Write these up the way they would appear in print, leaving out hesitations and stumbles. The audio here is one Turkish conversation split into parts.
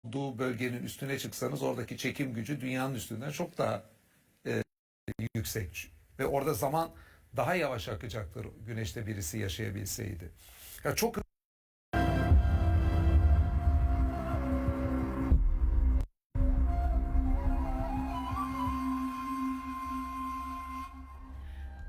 olduğu bölgenin üstüne çıksanız oradaki çekim gücü dünyanın üstünden çok daha yüksek. Ve orada zaman daha yavaş akacaktır güneşte birisi yaşayabilseydi. Ya çok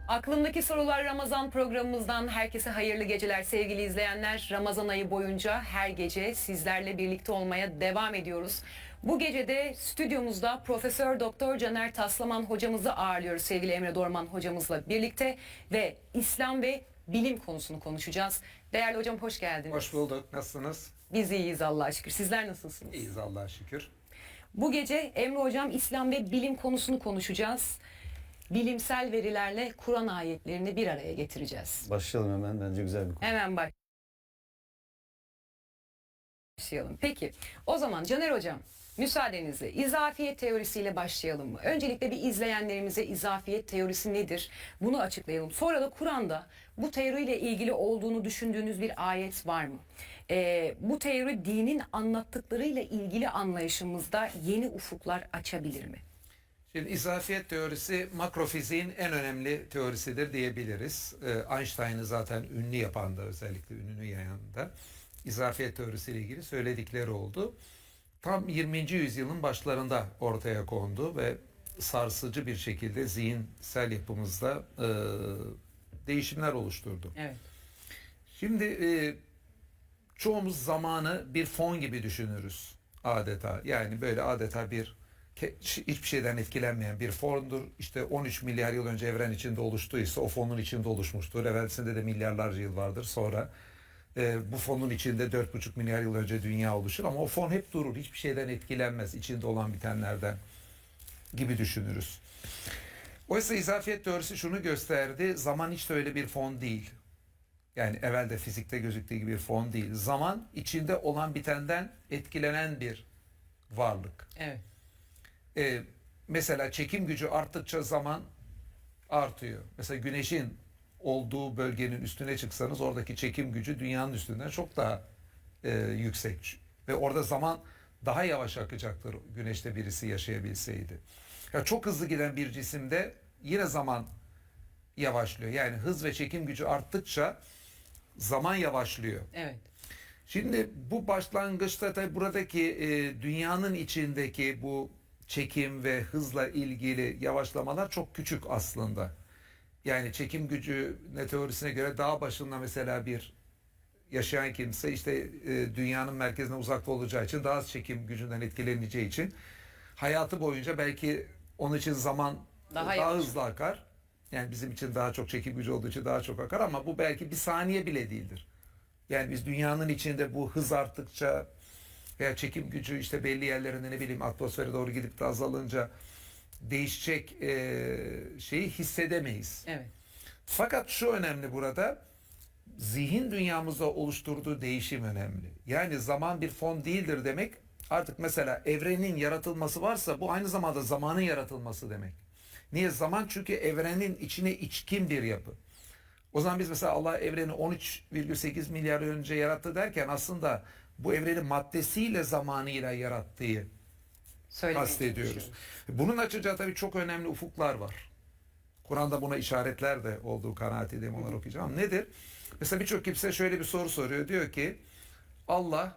Aklımdaki Sorular Ramazan programımızdan herkese hayırlı geceler sevgili izleyenler. Ramazan ayı boyunca her gece sizlerle birlikte olmaya devam ediyoruz. Bu gece de stüdyomuzda Profesör Doktor Caner Taslaman hocamızı ağırlıyoruz sevgili Emre Dorman hocamızla birlikte ve İslam ve bilim konusunu konuşacağız. Değerli hocam hoş geldiniz. hoş bulduk. Nasılsınız? Biz iyiyiz Allah'a şükür. Sizler nasılsınız? İyiyiz Allah'a şükür. Bu gece Emre hocam İslam ve bilim konusunu konuşacağız. Bilimsel verilerle Kur'an ayetlerini bir araya getireceğiz. Başlayalım hemen. Bence güzel bir konu. Hemen başlayalım. Peki o zaman Caner hocam müsaadenizle izafiyet teorisiyle başlayalım mı? Öncelikle bir izleyenlerimize izafiyet teorisi nedir? Bunu açıklayalım. Sonra da Kur'an'da bu teoriyle ilgili olduğunu düşündüğünüz bir ayet var mı? Bu teori dinin anlattıklarıyla ilgili anlayışımızda yeni ufuklar açabilir mi? Şimdi izafiyet teorisi makrofiziğin en önemli teorisidir diyebiliriz. Einstein'ı zaten ünlü yapan da özellikle ününü yayan da izafiyet teorisiyle ilgili söyledikleri oldu. Tam 20. yüzyılın başlarında ortaya kondu ve sarsıcı bir şekilde zihinsel yapımızda değişimler oluşturdu. Evet. Şimdi çoğumuz zamanı bir fon gibi düşünürüz adeta. Yani böyle adeta bir hiçbir şeyden etkilenmeyen bir fondur. İşte 13 milyar yıl önce evren içinde oluştuysa o fonun içinde oluşmuştur. Evvelsinde de milyarlarca yıl vardır. Sonra bu fonun içinde 4,5 milyar yıl önce dünya oluşur. Ama o fon hep durur. Hiçbir şeyden etkilenmez. İçinde olan bitenlerden gibi düşünürüz. Oysa izafiyet teorisi şunu gösterdi. Zaman hiç de öyle bir fon değil. Yani evvelde fizikte gözüktüğü gibi bir fon değil. Zaman içinde olan bitenden etkilenen bir varlık. Evet. Mesela çekim gücü arttıkça zaman artıyor. Mesela güneşin olduğu bölgenin üstüne çıksanız oradaki çekim gücü dünyanın üstünden çok daha yüksek. Ve orada zaman daha yavaş akacaktır güneşte birisi yaşayabilseydi. Ya çok hızlı giden bir cisimde yine zaman yavaşlıyor. Yani hız ve çekim gücü arttıkça zaman yavaşlıyor. Evet. Şimdi bu başlangıçta tabii buradaki dünyanın içindeki bu çekim ve hızla ilgili yavaşlamalar çok küçük aslında. Yani çekim gücü teorisine göre dağ başında mesela bir yaşayan kimse işte dünyanın merkezine uzakta olacağı için daha az çekim gücünden etkileneceği için hayatı boyunca belki onun için zaman daha hızlı akar. Yani bizim için daha çok çekim gücü olduğu için daha çok akar ama bu belki bir saniye bile değildir. Yani biz dünyanın içinde bu hız arttıkça veya çekim gücü işte belli yerlerinde ne bileyim atmosfere doğru gidip de azalınca değişecek şeyi hissedemeyiz. Evet. Fakat şu önemli burada, zihin dünyamızda oluşturduğu değişim önemli. Yani zaman bir fon değildir demek, artık mesela evrenin yaratılması varsa bu aynı zamanda zamanın yaratılması demek. Niye? Zaman çünkü evrenin içine içkin bir yapı. O zaman biz mesela Allah evreni 13,8 milyar önce yarattı derken aslında bu evreni maddesiyle zamanıyla yarattığı kastediyoruz. Bunun açacağı tabii çok önemli ufuklar var. Kur'an'da buna işaretler de olduğu kanaatindeyim, onları okuyacağım. Nedir? Mesela birçok kimse şöyle bir soru soruyor. Diyor ki Allah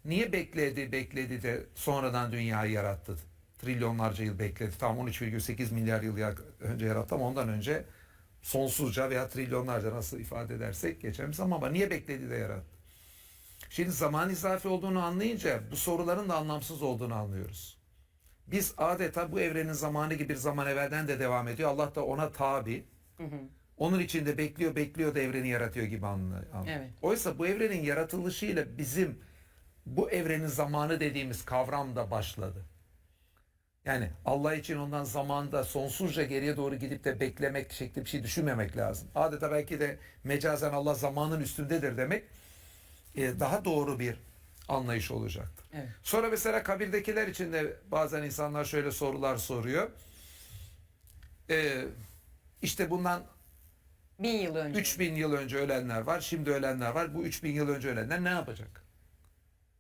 niye bekledi de sonradan dünyayı yarattı? Trilyonlarca yıl bekledi. Tam 13,8 milyar yıl önce yarattı ama ondan önce sonsuzca veya trilyonlarca nasıl ifade edersek geçelim ama niye bekledi de yarattı? Şimdi zaman izafi olduğunu anlayınca bu soruların da anlamsız olduğunu anlıyoruz. Biz adeta bu evrenin zamanı gibi bir zaman evvelden de devam ediyor. Allah da ona tabi. Onun içinde bekliyor da evreni yaratıyor gibi anlıyor. Evet. Oysa bu evrenin yaratılışıyla bizim bu evrenin zamanı dediğimiz kavram da başladı. Yani Allah için ondan zamanda sonsuzca geriye doğru gidip de beklemek şekli bir şey düşünmemek lazım. Adeta belki de mecazen Allah zamanın üstündedir demek daha doğru bir anlayış olacaktır. Evet. Sonra mesela kabirdekiler için de bazen insanlar şöyle sorular soruyor. İşte bundan 1000 yıl önce. 3000 yıl önce ölenler var, şimdi ölenler var. Bu 3000 yıl önce ölenler ne yapacak?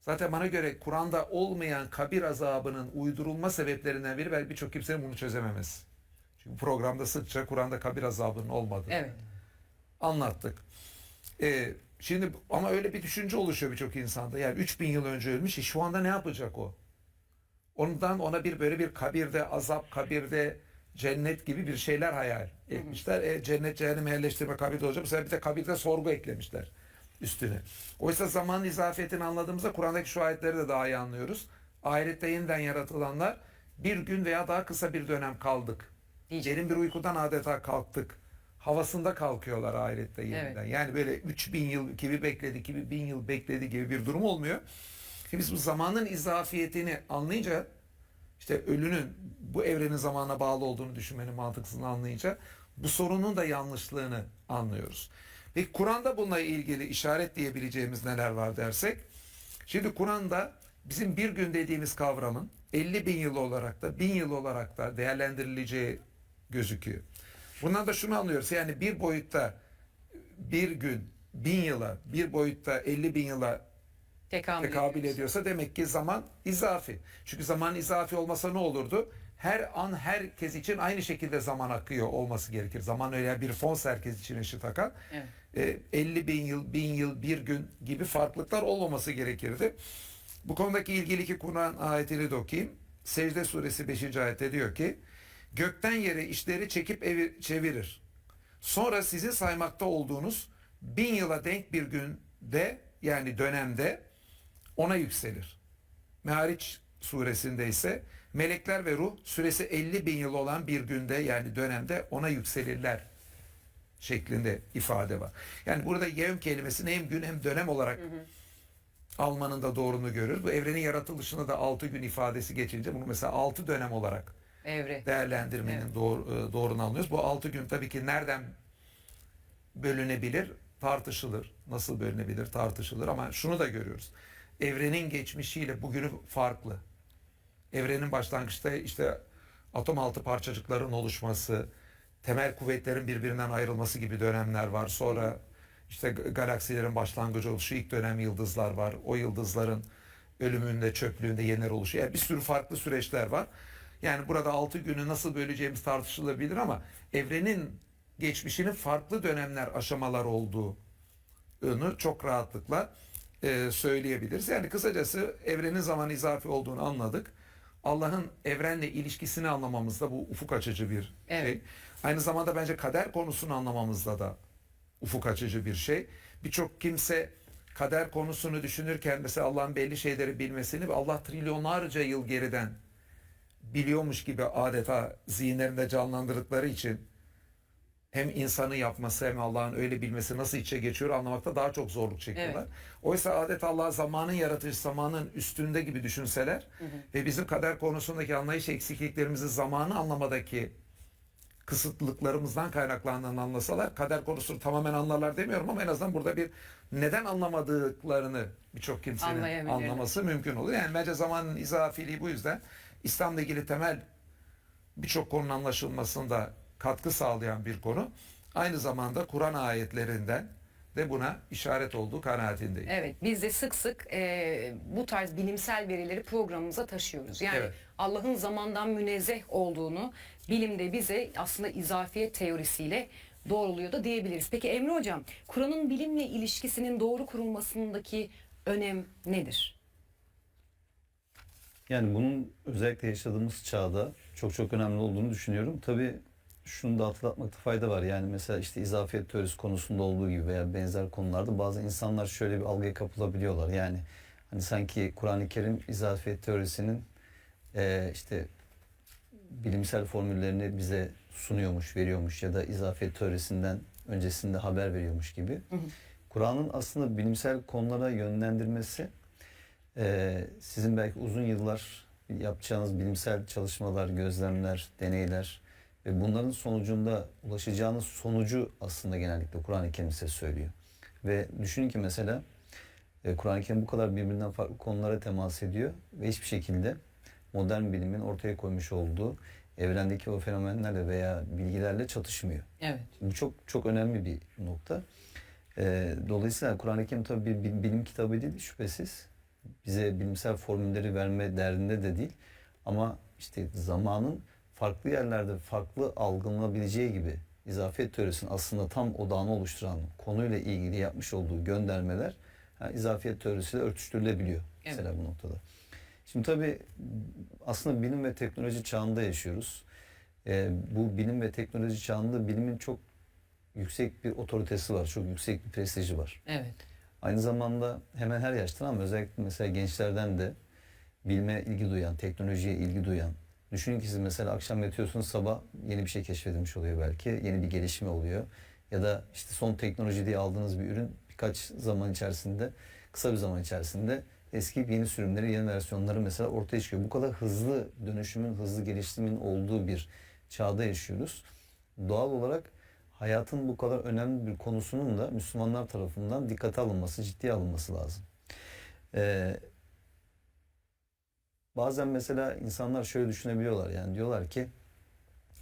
Zaten bana göre Kur'an'da olmayan kabir azabının uydurulma sebeplerinden biri belki birçok kimsenin bunu çözememesi. Çünkü programda sıkça Kur'an'da kabir azabının olmadığını Evet. anlattık. Şimdi ama öyle bir düşünce oluşuyor birçok insanda. Yani 3000 yıl önce ölmüş. Şu anda ne yapacak o? Ondan ona bir böyle bir kabirde azap, kabirde cennet gibi bir şeyler hayal etmişler. Cennet cehenneme yerleştirme kabirde olacak. Bu sefer bir de kabirde sorgu eklemişler üstüne. Oysa zamanın izafiyetini anladığımızda Kur'an'daki şu ayetleri de daha iyi anlıyoruz. Ahirette yeniden yaratılanlar bir gün veya daha kısa bir dönem kaldık. Diyecek. Derin bir uykudan adeta kalktık. Havasında kalkıyorlar ahirette yeniden. Evet. Yani böyle 3000 yıl gibi bekledi, gibi 1000 yıl bekledi gibi bir durum olmuyor. Şimdi biz bu zamanın izafiyetini anlayınca, işte ölünün bu evrenin zamana bağlı olduğunu düşünmenin mantıksını anlayınca bu sorunun da yanlışlığını anlıyoruz. Peki Kur'an'da bununla ilgili işaret diyebileceğimiz neler var dersek, şimdi Kur'an'da bizim bir gün dediğimiz kavramın 50 bin yıl olarak da 1000 yıl olarak da değerlendirileceği gözüküyor. Bundan da şunu anlıyoruz, yani bir boyutta bir gün 1000 yıla, bir boyutta 50 bin yıla tekabül ediyorsa demek ki zaman izafi. Çünkü zaman izafi olmasa ne olurdu? Her an herkes için aynı şekilde zaman akıyor olması gerekir. Zaman öyle bir fons herkes için eşit akan. Evet. 50 bin yıl, 1000 yıl, bir gün gibi farklılıklar olmaması gerekirdi. Bu konudaki ilgili ki Kur'an ayetini de okuyayım. Secde suresi 5. ayette diyor ki, gökten yere işleri çekip çevirir. Sonra sizin saymakta olduğunuz 1000 yıla denk bir günde, yani dönemde ona yükselir. Me'ariç suresinde ise melekler ve ruh süresi 50 bin yıl olan bir günde, yani dönemde ona yükselirler şeklinde ifade var. Yani burada yevm kelimesini hem gün hem dönem olarak almanın da doğrunu görür. Bu evrenin yaratılışında da 6 gün ifadesi geçince bunu mesela 6 dönem olarak Evre. değerlendirmenin Evet. doğrunu anlıyoruz. Bu 6 gün tabii ki nereden bölünebilir tartışılır. Nasıl bölünebilir tartışılır, ama şunu da görüyoruz. Evrenin geçmişiyle bugünü farklı. Evrenin başlangıçta işte atom altı parçacıkların oluşması, temel kuvvetlerin birbirinden ayrılması gibi dönemler var. Sonra işte galaksilerin başlangıcı oluşu, ilk dönem yıldızlar var. O yıldızların ölümünde, çöplüğünde yeniler oluşuyor. Yani bir sürü farklı süreçler var. Yani burada 6 günü nasıl böleceğimiz tartışılabilir, ama evrenin geçmişinin farklı dönemler, aşamalar olduğunu çok rahatlıkla söyleyebiliriz. Yani kısacası evrenin zaman izafi olduğunu anladık. Allah'ın evrenle ilişkisini anlamamızda bu ufuk açıcı bir şey. Evet. Aynı zamanda bence kader konusunu anlamamızda da ufuk açıcı bir şey. Birçok kimse kader konusunu düşünürken mesela Allah'ın belli şeyleri bilmesini ve Allah trilyonlarca yıl geriden biliyormuş gibi adeta zihinlerinde canlandırdıkları için hem insanı yapması hem Allah'ın öyle bilmesi nasıl içe geçiyor anlamakta daha çok zorluk çekiyorlar. Evet. Oysa adeta Allah zamanın yaratıcısı, zamanın üstünde gibi düşünseler ve bizim kader konusundaki anlayış eksikliklerimizi zamanı anlamadaki kısıtlılıklarımızdan kaynaklandığını anlasalar, kader konusunu tamamen anlarlar demiyorum, ama en azından burada bir neden anlamadıklarını birçok kimsenin Anlayabilirler. anlaması mümkün olur. Yani bence zamanın izafiliği bu yüzden İslam'la ilgili temel birçok konunun anlaşılmasında katkı sağlayan bir konu. Aynı zamanda Kur'an ayetlerinden de buna işaret olduğu kanaatindeyim. Evet, biz de sık sık bu tarz bilimsel verileri programımıza taşıyoruz. Yani Evet. Allah'ın zamandan münezzeh olduğunu bilimde bize aslında izafiyet teorisiyle doğruluyor da diyebiliriz. Peki Emre Hocam, Kur'an'ın bilimle ilişkisinin doğru kurulmasındaki önem nedir? Yani bunun özellikle yaşadığımız çağda çok çok önemli olduğunu düşünüyorum. Tabii şunu da hatırlatmakta fayda var. Yani mesela işte izafiyet teorisi konusunda olduğu gibi veya benzer konularda bazı insanlar şöyle bir algıya kapılabiliyorlar. Yani hani sanki Kur'an-ı Kerim izafiyet teorisinin işte bilimsel formüllerini bize sunuyormuş, veriyormuş ya da izafiyet teorisinden öncesinde haber veriyormuş gibi. Kur'an'ın aslında bilimsel konulara yönlendirmesi sizin belki uzun yıllar yapacağınız bilimsel çalışmalar, gözlemler, deneyler ve bunların sonucunda ulaşacağınız sonucu aslında genellikle Kur'an-ı Kerim size söylüyor. Ve düşünün ki mesela Kur'an-ı Kerim bu kadar birbirinden farklı konulara temas ediyor ve hiçbir şekilde modern bilimin ortaya koymuş olduğu evrendeki o fenomenlerle veya bilgilerle çatışmıyor. Evet. Bu çok çok önemli bir nokta. Dolayısıyla Kur'an-ı Kerim tabii bir bilim kitabı değil şüphesiz. bize bilimsel formülleri verme derdinde de değil. Ama işte zamanın farklı yerlerde farklı algılanabileceği gibi izafiyet teorisinin aslında tam odağını oluşturan konuyla ilgili yapmış olduğu göndermeler izafiyet teorisiyle örtüştürülebiliyor mesela bu noktada. Şimdi tabii aslında bilim ve teknoloji çağında yaşıyoruz. Bu bilim ve teknoloji çağında bilimin çok yüksek bir otoritesi var, çok yüksek bir prestiji var. Evet. Aynı zamanda hemen her yaştan ama özellikle mesela gençlerden de bilime ilgi duyan, teknolojiye ilgi duyan. Düşünün ki siz mesela akşam yatıyorsunuz, sabah yeni bir şey keşfedilmiş oluyor belki, yeni bir gelişme oluyor. Ya da işte son teknoloji diye aldığınız bir ürün birkaç zaman içerisinde, kısa bir zaman içerisinde eski yeni sürümleri, yeni versiyonları mesela ortaya çıkıyor. Bu kadar hızlı dönüşümün, hızlı gelişimin olduğu bir çağda yaşıyoruz. Doğal olarak hayatın bu kadar önemli bir konusunun da Müslümanlar tarafından dikkate alınması, ciddiye alınması lazım. Bazen mesela insanlar şöyle düşünebiliyorlar, yani diyorlar ki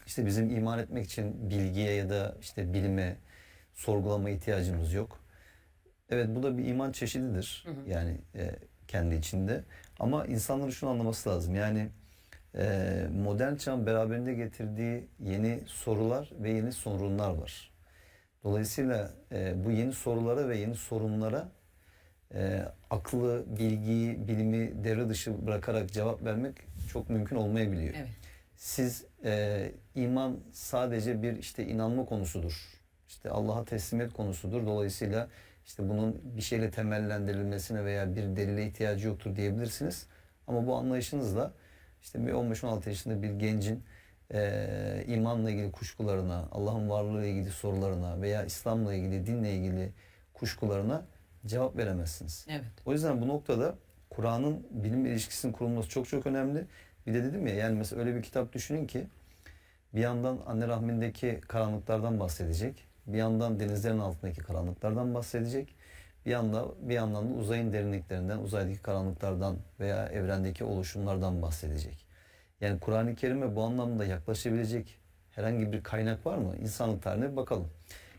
işte bizim iman etmek için bilgiye ya da işte bilime, sorgulama ihtiyacımız yok. Evet, bu da bir iman çeşididir yani kendi içinde, ama insanların şunu anlaması lazım, yani modern çağın beraberinde getirdiği yeni sorular ve yeni sorunlar var. Dolayısıyla bu yeni sorulara ve yeni sorunlara aklı, bilgiyi, bilimi devre dışı bırakarak cevap vermek çok mümkün olmayabiliyor. Evet. Siz iman sadece bir işte inanma konusudur. İşte Allah'a teslimiyet konusudur. Dolayısıyla işte bunun bir şeyle temellendirilmesine veya bir delile ihtiyacı yoktur diyebilirsiniz. Ama bu anlayışınızla işte bir 15-16 yaşında bir gencin imanla ilgili kuşkularına, Allah'ın varlığı ile ilgili sorularına veya İslam'la ilgili, dinle ilgili kuşkularına cevap veremezsiniz. Evet. O yüzden bu noktada Kur'an'ın bilim ilişkisinin kurulması çok çok önemli. Bir de dedim ya, yani mesela öyle bir kitap düşünün ki bir yandan anne rahmindeki karanlıklardan bahsedecek, bir yandan denizlerin altındaki karanlıklardan bahsedecek, bir yandan da uzayın derinliklerinden, uzaydaki karanlıklardan veya evrendeki oluşumlardan bahsedecek. Yani Kur'an-ı Kerim'e bu anlamda yaklaşabilecek herhangi bir kaynak var mı? İnsanlık tarihine bir bakalım.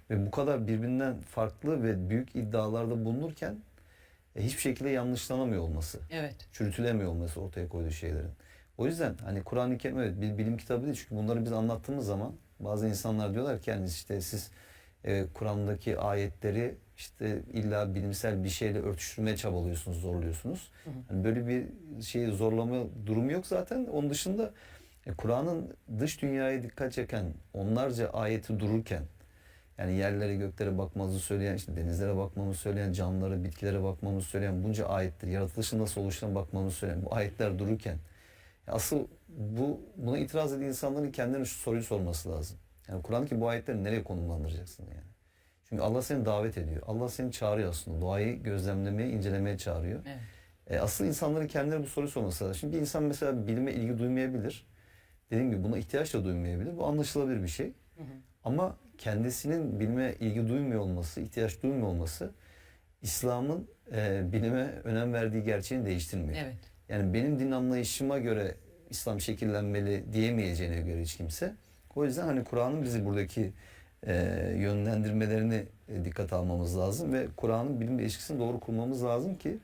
Ve bu kadar birbirinden farklı ve büyük iddialarda bulunurken hiçbir şekilde yanlışlanamıyor olması, Evet. çürütülemiyor olması ortaya koyduğu şeylerin. O yüzden hani Kur'an-ı Kerim evet bir bilim kitabı değil, çünkü bunları biz anlattığımız zaman bazı insanlar diyorlar ki yani işte siz Kur'an'daki ayetleri işte illa bilimsel bir şeyle örtüştürmeye çabalıyorsunuz, zorluyorsunuz. Yani böyle bir şeyi zorlama durumu yok zaten. Onun dışında Kur'an'ın dış dünyaya dikkat çeken onlarca ayeti dururken, yani yerlere göklere bakmamızı söyleyen, işte denizlere bakmamızı söyleyen, canlılara, bitkilere bakmamızı söyleyen bunca ayettir. Yaratılışın nasıl oluştuğuna bakmamızı söyleyen bu ayetler dururken asıl buna itiraz eden insanların kendilerine şu soruyu sorması lazım. Yani Kur'an'daki bu ayetleri nereye konumlandıracaksın yani? Çünkü Allah seni davet ediyor. Allah seni çağırıyor aslında. Doğayı gözlemlemeye, incelemeye çağırıyor. Evet. Asıl insanların kendilerine bu soruyu sorması lazım. Şimdi bir insan mesela bilime ilgi duymayabilir. Dediğim gibi buna ihtiyaç da duymayabilir. Bu anlaşılabilir bir şey. Ama kendisinin bilime ilgi duymuyor olması, ihtiyaç duymuyor olması İslam'ın bilime önem verdiği gerçeğini değiştirmiyor. Evet. Yani benim din anlayışıma göre İslam şekillenmeli diyemeyeceğine göre hiç kimse. O yüzden hani Kur'an'ın bizi buradaki yönlendirmelerini dikkate almamız lazım ve Kur'an'ın bilimle ilişkisini doğru kurmamız lazım ki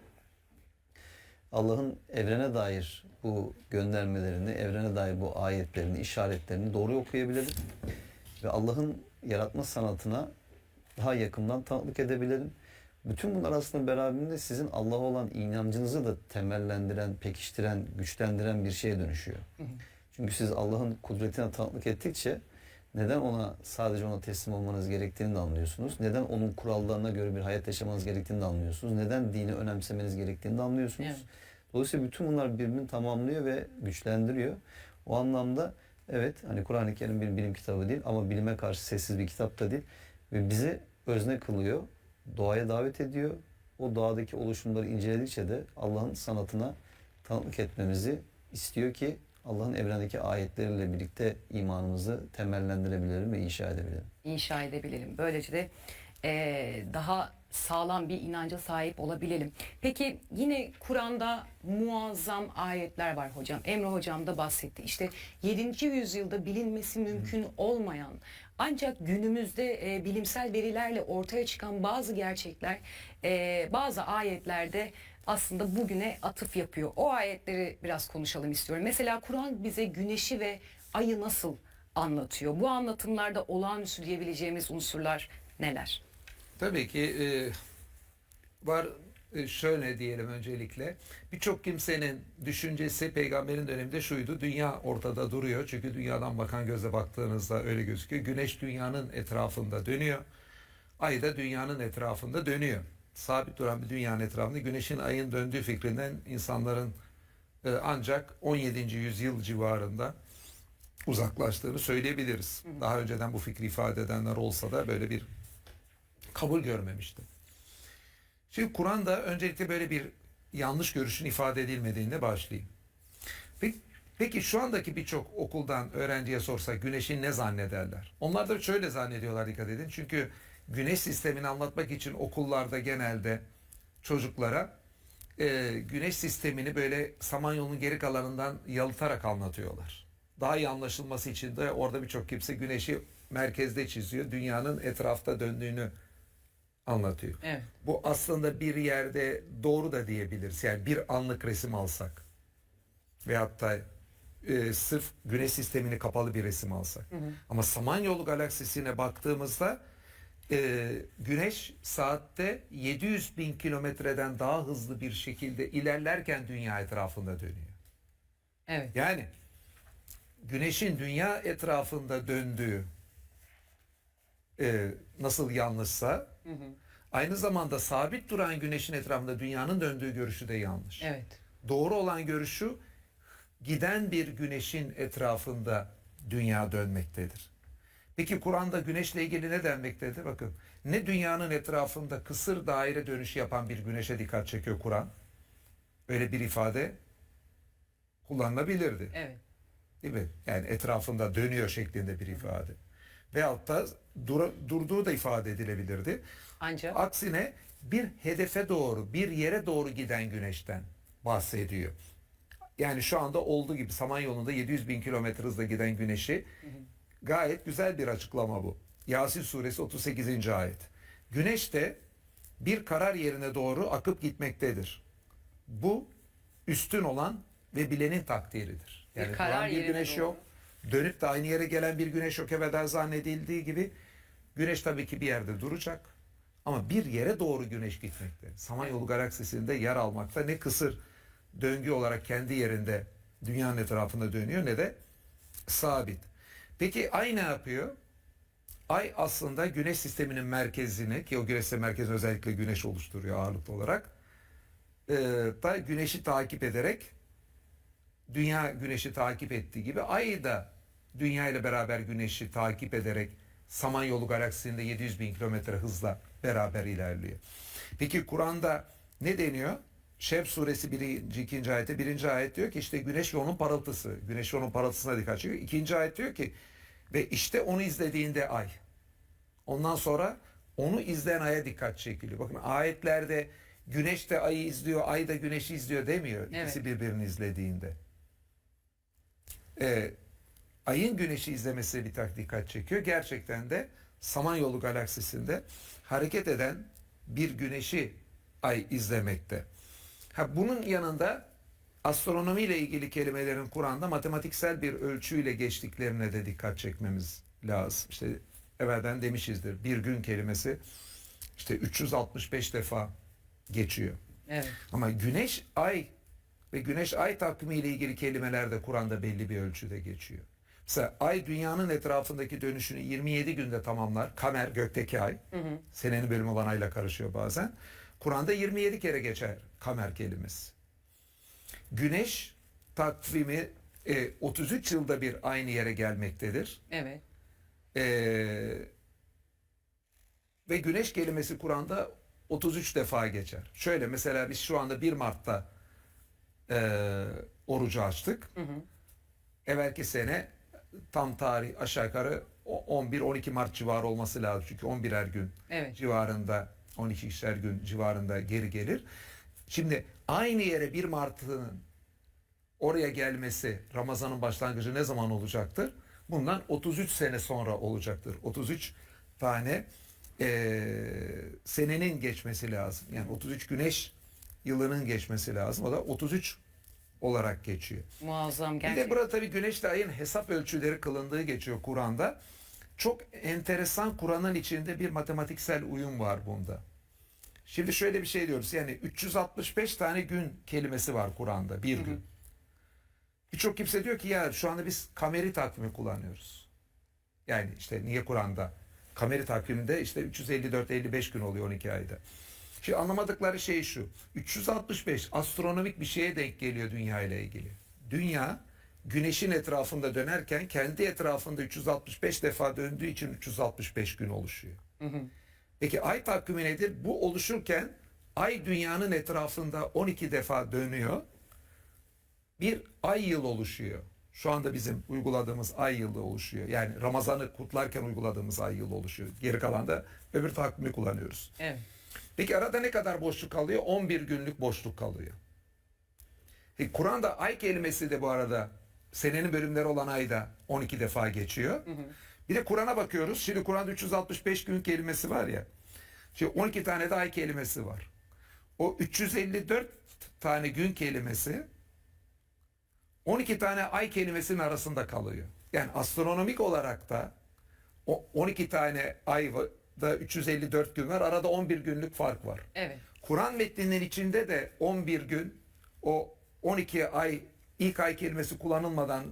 Allah'ın evrene dair bu göndermelerini, evrene dair bu ayetlerini, işaretlerini doğru okuyabilelim ve Allah'ın yaratma sanatına daha yakından tanıklık edebilelim. Bütün bunlar aslında beraberinde sizin Allah'a olan inancınızı da temellendiren, pekiştiren, güçlendiren bir şeye dönüşüyor. Çünkü siz Allah'ın kudretine tanıklık ettikçe neden sadece ona teslim olmanız gerektiğini de anlıyorsunuz. Neden onun kurallarına göre bir hayat yaşamanız gerektiğini de anlıyorsunuz. Neden dini önemsemeniz gerektiğini de anlıyorsunuz. Evet. Dolayısıyla bütün bunlar birbirini tamamlıyor ve güçlendiriyor. O anlamda evet, hani Kur'an-ı Kerim bir bilim kitabı değil ama bilime karşı sessiz bir kitap da değil. Ve bizi özne kılıyor, doğaya davet ediyor. O doğadaki oluşumları inceledikçe de Allah'ın sanatına tanıklık etmemizi istiyor ki Allah'ın evrendeki ayetleriyle birlikte imanımızı temellendirebilelim ve inşa edebilelim. İnşa edebilelim. Böylece de daha sağlam bir inanca sahip olabilelim. Peki yine Kur'an'da muazzam ayetler var hocam. Emre hocam da bahsetti. İşte 7. yüzyılda bilinmesi mümkün olmayan ancak günümüzde bilimsel verilerle ortaya çıkan bazı gerçekler bazı ayetlerde aslında bugüne atıf yapıyor. O ayetleri biraz konuşalım istiyorum. Mesela Kur'an bize güneşi ve ayı nasıl anlatıyor? Bu anlatımlarda olağanüstü diyebileceğimiz unsurlar neler? Tabii ki var, şöyle diyelim öncelikle. Birçok kimsenin düşüncesi peygamberin döneminde şuydu. Dünya ortada duruyor. Çünkü dünyadan bakan göze baktığınızda öyle gözüküyor. Güneş dünyanın etrafında dönüyor. Ay da dünyanın etrafında dönüyor. Sabit duran bir dünyanın etrafında güneşin ayın döndüğü fikrinden insanların ancak 17. yüzyıl civarında uzaklaştığını söyleyebiliriz. Daha önceden bu fikri ifade edenler olsa da böyle bir kabul görmemişti. Şimdi Kur'an'da öncelikle böyle bir yanlış görüşün ifade edilmediğinde başlayayım. Peki şu andaki birçok okuldan öğrenciye sorsak güneşi ne zannederler? Onlar da şöyle zannediyorlar, dikkat edin. Çünkü güneş sistemini anlatmak için okullarda genelde çocuklara güneş sistemini böyle Samanyolu'nun geri kalanından yalıtarak anlatıyorlar. Daha iyi anlaşılması için de orada birçok kimse güneşi merkezde çiziyor. Dünyanın etrafta döndüğünü anlatıyor. Evet. Bu aslında bir yerde doğru da diyebiliriz. Yani bir anlık resim alsak veyahut da sırf güneş sistemini kapalı bir resim alsak. Ama Samanyolu galaksisine baktığımızda güneş saatte 700 bin kilometreden daha hızlı bir şekilde ilerlerken dünya etrafında dönüyor. Evet. Yani güneşin dünya etrafında döndüğü nasıl yanlışsa aynı zamanda sabit duran güneşin etrafında dünyanın döndüğü görüşü de yanlış. Evet. Doğru olan görüşü giden bir güneşin etrafında dünya dönmektedir. Peki Kur'an'da güneşle ilgili ne denmektedir? Bakın, ne dünyanın etrafında kısır daire dönüşü yapan bir güneşe dikkat çekiyor Kur'an. Öyle bir ifade kullanılabilirdi. Evet. Değil mi? Yani etrafında dönüyor şeklinde bir ifade. Veyahut da durduğu da ifade edilebilirdi. Ancak Aksine bir hedefe doğru, bir yere doğru giden güneşten bahsediyor. Yani şu anda olduğu gibi Samanyolu'nda 700 bin kilometre hızla giden güneşi, gayet güzel bir açıklama bu. Yasin suresi 38. ayet. Güneş de bir karar yerine doğru akıp gitmektedir. Bu üstün olan ve bilenin takdiridir. Bir Yani karar duran bir yerine güneş doğru. yok. Dönüp de aynı yere gelen bir güneş yok evvelen zannedildiği gibi. Güneş tabii ki bir yerde duracak. Ama bir yere doğru güneş gitmekte. Samanyolu galaksisinde yer almakta, ne kısır döngü olarak kendi yerinde dünyanın etrafında dönüyor ne de sabit. Peki ay ne yapıyor? Ay aslında güneş sisteminin merkezini, ki o güneş sistemi merkezini özellikle güneş oluşturuyor ağırlıklı olarak, da güneşi takip ederek, dünya güneşi takip ettiği gibi ay da dünya ile beraber güneşi takip ederek Samanyolu galaksisinde 700 bin kilometre hızla beraber ilerliyor. Peki Kur'an'da ne deniyor? Şems suresi 1. 2. ayette 1. ayet diyor ki işte güneş ve onun parıltısı. Güneş ve onun parıltısına dikkat çekiyor. 2. ayet diyor ki ve işte onu izlediğinde ay. Ondan sonra onu izleyen aya dikkat çekiliyor. Bakın ayetlerde güneş de ayı izliyor, ay da güneşi izliyor demiyor. İkisi birbirini izlediğinde. Ayın güneşi izlemesi bir dikkat çekiyor. Gerçekten de Samanyolu galaksisinde hareket eden bir güneşi ay izlemekte. Bunun yanında astronomi ile ilgili kelimelerin Kur'an'da matematiksel bir ölçüyle geçtiklerine de dikkat çekmemiz lazım. İşte evvelden demişizdir. Bir gün kelimesi işte 365 defa geçiyor. evet. Ama güneş, ay ve güneş ay takvimi ile ilgili kelimeler de Kur'an'da belli bir ölçüde geçiyor. Mesela ay dünyanın etrafındaki dönüşünü 27 günde tamamlar. Kamer, gökteki ay. Senenin bölümü olan ayla karışıyor bazen. Kur'an'da 27 kere geçer kamer kelimesi. Güneş takvimi 33 yılda bir aynı yere gelmektedir. Evet. Ve güneş kelimesi Kur'an'da 33 defa geçer. Şöyle mesela biz şu anda 1 Mart'ta orucu açtık. Evvelki sene tam tarih aşağı yukarı 11-12 Mart civarı olması lazım. Çünkü 11'er gün Evet. civarında, 12'şer gün civarında geri gelir. Şimdi aynı yere 1 Mart'ın oraya gelmesi, Ramazan'ın başlangıcı ne zaman olacaktır? Bundan 33 sene sonra olacaktır. 33 tane senenin geçmesi lazım. Yani 33 güneş yılının geçmesi lazım. O da 33 olarak geçiyor. Muazzam Bir gerçekten. de burada tabii güneşle ayın hesap ölçüleri kılındığı geçiyor Kur'an'da. Çok enteresan, Kur'an'ın içinde bir matematiksel uyum var bunda. Şimdi şöyle bir şey diyoruz. Yani 365 tane gün kelimesi var Kur'an'da. Bir gün. Birçok kimse diyor ki ya şu anda biz kameri takvimi kullanıyoruz. Yani işte niye Kur'an'da? Kameri takviminde işte 354-55 gün oluyor 12 ayda. Şimdi anlamadıkları şey şu. 365 astronomik bir şeye denk geliyor dünya ile ilgili. Dünya güneşin etrafında dönerken kendi etrafında 365 defa döndüğü için 365 gün oluşuyor. Peki ay takvimi nedir? Bu oluşurken ay dünyanın etrafında 12 defa dönüyor. Bir ay yıl oluşuyor. Şu anda bizim uyguladığımız ay yılı oluşuyor. Yani Ramazan'ı kutlarken uyguladığımız ay yılı oluşuyor. Geri kalan da öbür takvimi kullanıyoruz. Evet. Peki arada ne kadar boşluk kalıyor? 11 günlük boşluk kalıyor. Kur'an'da ay kelimesi de bu arada senenin bölümleri olan ayda 12 defa geçiyor. Bir de Kur'an'a bakıyoruz. Şimdi Kur'an'da 365 gün kelimesi var ya. Şimdi 12 tane de ay kelimesi var. O 354 tane gün kelimesi 12 tane ay kelimesinin arasında kalıyor. Yani astronomik olarak da o 12 tane ay da 354 gün var. Arada 11 günlük fark var. Evet. Kur'an metninin içinde de 11 gün, o 12 ay, ilk ay kelimesi kullanılmadan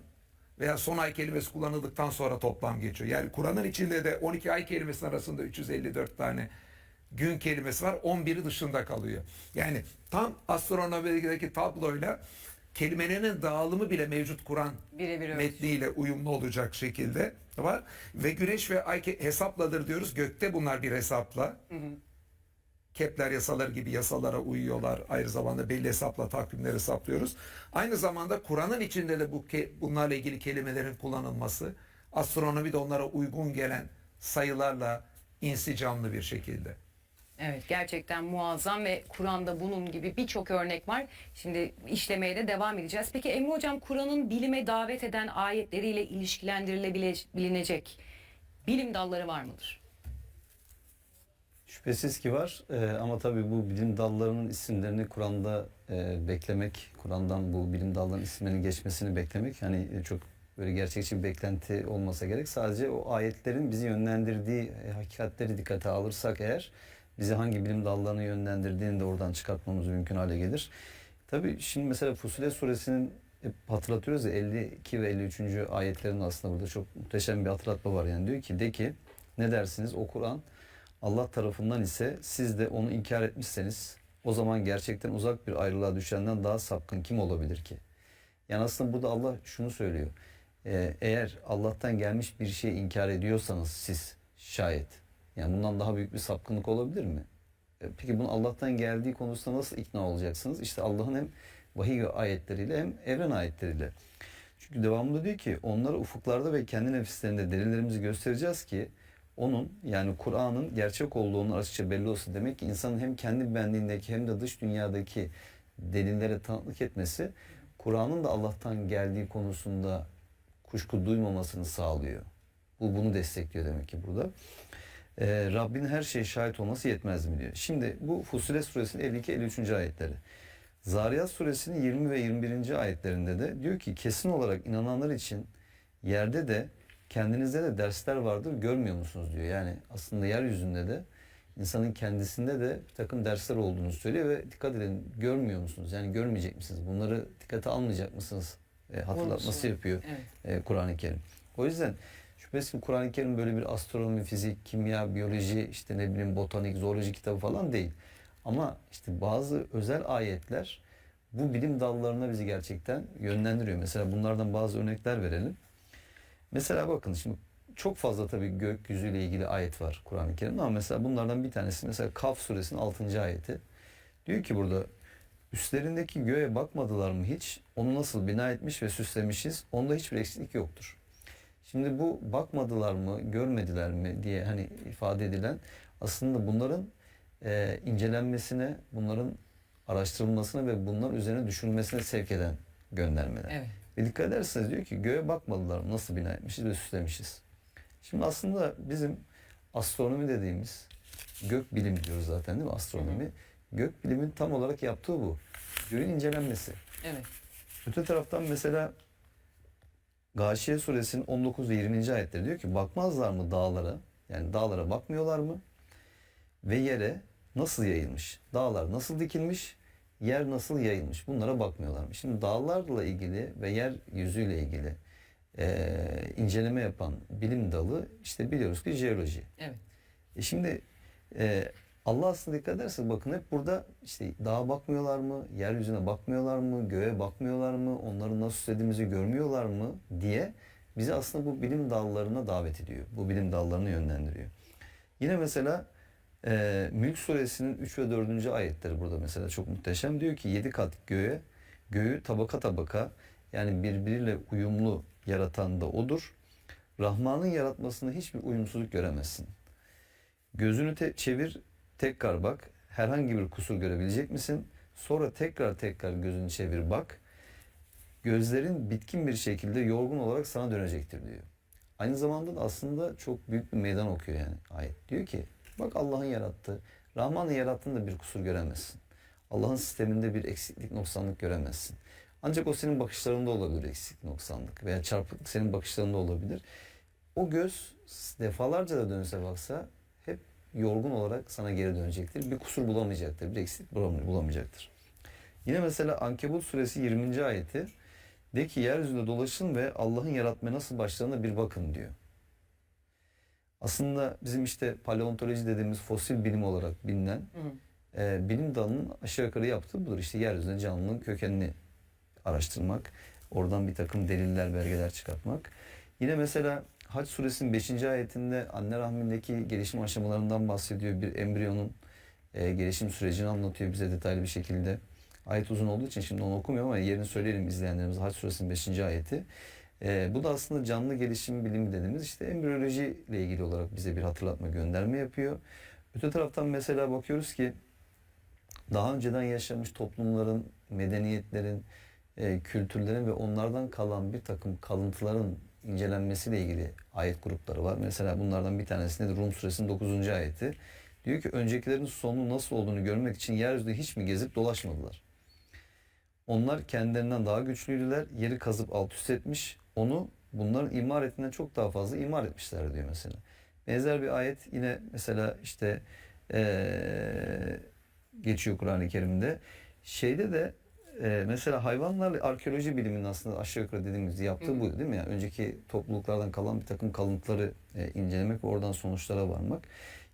veya son ay kelimesi kullanıldıktan sonra toplam geçiyor. Yani Kur'an'ın içinde de 12 ay kelimesinin arasında 354 tane gün kelimesi var. 11'i dışında kalıyor. Yani tam astronomideki tabloyla kelimelerinin dağılımı bile mevcut Kur'an Birebir öyle. metniyle uyumlu olacak şekilde var. Ve güneş ve ay hesapladır diyoruz. Gökte bunlar bir hesapla. Kepler yasaları gibi yasalara uyuyorlar. Aynı zamanda belli hesapla takvimleri hesaplıyoruz. Aynı zamanda Kur'an'ın içinde de bunlarla ilgili kelimelerin kullanılması astronomide onlara uygun gelen sayılarla insicamlı bir şekilde. Evet, gerçekten muazzam ve Kur'an'da bunun gibi birçok örnek var. Şimdi işlemeye de devam edeceğiz. Peki Emre Hocam, Kur'an'ın bilime davet eden ayetleriyle ilişkilendirilebilecek bilim dalları var mıdır? Şüphesiz ki var. Ama tabii bu bilim dallarının isimlerini Kur'an'da beklemek, Kur'an'dan bu bilim dallarının isimlerinin geçmesini beklemek hani çok böyle gerçekçi bir beklenti olmasa gerek. Sadece o ayetlerin bizi yönlendirdiği hakikatleri dikkate alırsak eğer bizi hangi bilim dallarına yönlendirdiğini de oradan çıkartmamız mümkün hale gelir. Tabii şimdi mesela Fussilet suresinin hep hatırlatıyoruz ya 52 ve 53. ayetlerin aslında burada çok muhteşem bir hatırlatma var. Yani diyor ki de ki ne dersiniz o Kur'an Allah tarafından ise siz de onu inkar etmişseniz o zaman gerçekten uzak bir ayrılığa düşenden daha sapkın kim olabilir ki? Yani aslında burada Allah şunu söylüyor. Eğer Allah'tan gelmiş bir şeyi inkar ediyorsanız siz şayet yani bundan daha büyük bir sapkınlık olabilir mi? Peki bunun Allah'tan geldiği konusunda nasıl ikna olacaksınız? İşte Allah'ın hem vahiy ayetleriyle hem evren ayetleriyle. Çünkü devamında diyor ki onlara ufuklarda ve kendi nefislerinde delillerimizi göstereceğiz ki onun yani Kur'an'ın gerçek olduğunu açıkça belli olsun. Demek ki insanın hem kendi benliğindeki hem de dış dünyadaki delillere tanıklık etmesi Kur'an'ın da Allah'tan geldiği konusunda kuşku duymamasını sağlıyor. Bu bunu destekliyor demek ki burada. Rabbin her şeye şahit olması yetmez mi diyor. Şimdi bu Fussilet suresinin 52-53. ayetleri. Zariyat suresinin 20 ve 21. ayetlerinde de diyor ki kesin olarak inananlar için yerde de kendinizde de dersler vardır görmüyor musunuz diyor. Yani aslında yeryüzünde de insanın kendisinde de bir takım dersler olduğunu söylüyor ve dikkat edin görmüyor musunuz? Yani görmeyecek misiniz? Bunları dikkate almayacak mısınız? Hatırlatması yapıyor Kur'an-ı Kerim. O yüzden şüphesiz ki Kur'an-ı Kerim böyle bir astronomi, fizik, kimya, biyoloji, işte ne bileyim botanik, zooloji kitabı falan değil. Ama işte bazı özel ayetler bu bilim dallarına bizi gerçekten yönlendiriyor. Mesela bunlardan bazı örnekler verelim. Mesela bakın şimdi çok fazla tabii gökyüzüyle ilgili ayet var Kur'an-ı Kerim'de ama mesela bunlardan bir tanesi mesela Kaf suresinin 6. ayeti. Diyor ki burada üstlerindeki göğe bakmadılar mı hiç? Onu nasıl bina etmiş ve süslemişiz? Onda hiçbir eksiklik yoktur. Şimdi bu bakmadılar mı, görmediler mi diye hani ifade edilen aslında bunların incelenmesine, bunların araştırılmasına ve bunların üzerine düşünülmesine sevk eden göndermeler. Evet. Ve dikkat ederseniz diyor ki göğe bakmadılar mı, nasıl bina etmişiz ve süslemişiz. Şimdi aslında bizim astronomi dediğimiz gök bilim diyoruz zaten değil mi astronomi? Gök bilimin tam olarak yaptığı bu. Göğün incelenmesi. Evet. Öte taraftan mesela Gâşiye suresinin 19 ve 20. ayetleri diyor ki bakmazlar mı dağlara? Yani dağlara bakmıyorlar mı? Ve yere nasıl yayılmış? Dağlar nasıl dikilmiş? Yer nasıl yayılmış? Bunlara bakmıyorlar mı? Şimdi dağlarla ilgili ve yeryüzüyle ilgili inceleme yapan bilim dalı işte biliyoruz ki jeoloji. Evet. Şimdi Allah aslında dikkat ederseniz bakın hep burada işte dağa bakmıyorlar mı, yeryüzüne bakmıyorlar mı, göğe bakmıyorlar mı, onları nasıl süslediğimizi görmüyorlar mı diye bizi aslında bu bilim dallarına davet ediyor. Bu bilim dallarını yönlendiriyor. Yine mesela Mülk suresinin 3 ve 4. ayetleri burada mesela çok muhteşem. Diyor ki 7 kat göğü tabaka tabaka yani birbiriyle uyumlu yaratan da odur. Rahman'ın yaratmasında hiçbir uyumsuzluk göremezsin. Gözünü çevir, tekrar bak. Herhangi bir kusur görebilecek misin? Sonra tekrar gözünü çevir bak. Gözlerin bitkin bir şekilde yorgun olarak sana dönecektir diyor. Aynı zamanda da aslında çok büyük bir meydan okuyor yani ayet. Diyor ki bak Allah'ın yarattığı, Rahman'ın yarattığında bir kusur göremezsin. Allah'ın sisteminde bir eksiklik, noksanlık göremezsin. Ancak o senin bakışlarında olabilir eksiklik, noksanlık veya çarpıklık senin bakışlarında olabilir. O göz defalarca da dönse baksa hep yorgun olarak sana geri dönecektir. Bir kusur bulamayacaktır, bir eksiklik bulamayacaktır. Yine mesela Ankebut suresi 20. ayeti de ki yeryüzünde dolaşın ve Allah'ın yaratmaya nasıl başladığına bir bakın diyor. Aslında bizim işte paleontoloji dediğimiz fosil bilim olarak bilinen bilim dalının aşağı yukarı yaptığı budur. İşte yeryüzünde canlının kökenini araştırmak, oradan bir takım deliller, belgeler çıkartmak. Yine mesela Hac suresinin 5. ayetinde anne rahmindeki gelişim aşamalarından bahsediyor. Bir embriyonun gelişim sürecini anlatıyor bize detaylı bir şekilde. Ayet uzun olduğu için şimdi onu okumuyorum ama yerini söyleyelim izleyenlerimize. Hac suresinin 5. ayeti. Bu da aslında canlı gelişim bilimi dediğimiz işte embriyoloji ile ilgili olarak bize bir hatırlatma, gönderme yapıyor. Öte taraftan mesela bakıyoruz ki daha önceden yaşamış toplumların, medeniyetlerin, kültürlerin ve onlardan kalan bir takım kalıntıların incelenmesiyle ilgili ayet grupları var. Mesela bunlardan bir tanesi nedir? Rum suresinin 9. ayeti. Diyor ki öncekilerin sonu nasıl olduğunu görmek için yeryüzünde hiç mi gezip dolaşmadılar? Onlar kendilerinden daha güçlüydüler. Yeri kazıp alt üst etmiş. Onu bunların imar ettiğinden çok daha fazla imar etmişler diyor mesela. Benzer bir ayet yine mesela işte geçiyor Kur'an-ı Kerim'de. Şeyde de mesela hayvanlarla arkeoloji biliminin aslında aşağı yukarı dediğimiz yaptığı bu değil mi? Yani önceki topluluklardan kalan bir takım kalıntıları incelemek ve oradan sonuçlara varmak.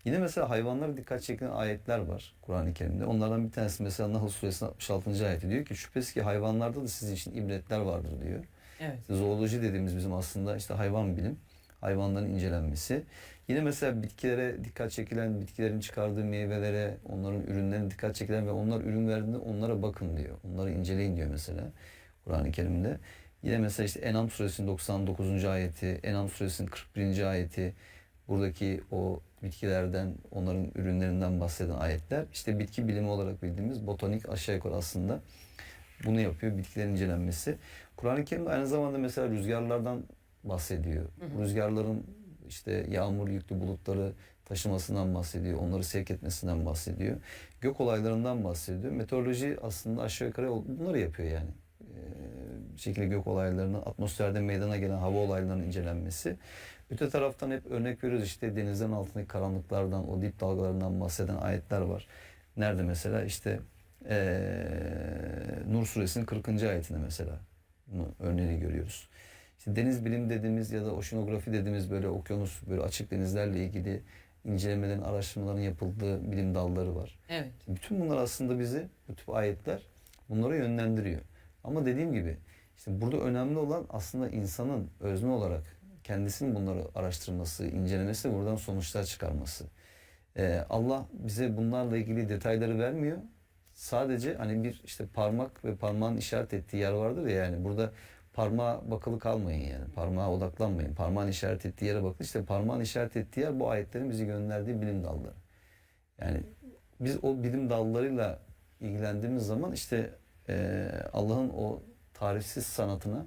Yine mesela hayvanlara dikkat çeken ayetler var Kur'an-ı Kerim'de. Onlardan bir tanesi mesela Nahl suresinin 66. ayeti diyor ki şüphesiz ki hayvanlarda da sizin için ibretler vardır diyor. Evet. Zooloji dediğimiz bizim aslında işte hayvan bilim, hayvanların incelenmesi. Yine mesela bitkilere dikkat çekilen, bitkilerin çıkardığı meyvelere, onların ürünlerine dikkat çekilen ve onlar ürün verdiğinde onlara bakın diyor. Onları inceleyin diyor mesela Kur'an-ı Kerim'de. Yine mesela işte En'am suresinin 99. ayeti, En'am suresinin 41. ayeti, buradaki o bitkilerden, onların ürünlerinden bahseden ayetler. İşte bitki bilimi olarak bildiğimiz botanik aşağı yukarı aslında bunu yapıyor, bitkilerin incelenmesi. Kur'an-ı Kerim aynı zamanda mesela rüzgarlardan bahsediyor. Rüzgarların işte yağmur yüklü bulutları taşımasından bahsediyor. Onları sevk etmesinden bahsediyor. Gök olaylarından bahsediyor. Meteoroloji aslında aşağı yukarı bunları yapıyor yani. Bir şekilde gök olaylarının, atmosferde meydana gelen hava olaylarının incelenmesi. Öte taraftan hep örnek veriyoruz işte denizlerin altındaki karanlıklardan, o dip dalgalarından bahseden ayetler var. Nerede mesela işte Nur suresinin 40. ayetinde mesela örneğini görüyoruz. İşte deniz bilim dediğimiz ya da oşinografi dediğimiz böyle okyanus, böyle açık denizlerle ilgili incelemelerin, araştırmaların yapıldığı bilim dalları var. Evet. Bütün bunlar aslında bizi, bu tip ayetler bunlara yönlendiriyor. Ama dediğim gibi işte burada önemli olan aslında insanın özne olarak kendisinin bunları araştırması, incelemesi, buradan sonuçlar çıkarması. Allah bize bunlarla ilgili detayları vermiyor. Sadece hani bir işte parmak ve parmağın işaret ettiği yer vardır ya yani burada parmağa bakılı kalmayın yani. Parmağa odaklanmayın. Parmağın işaret ettiği yere bakın. İşte parmağın işaret ettiği yer bu ayetlerin bizi gönderdiği bilim dalları. Yani biz o bilim dallarıyla ilgilendiğimiz zaman işte Allah'ın o tarifsiz sanatına,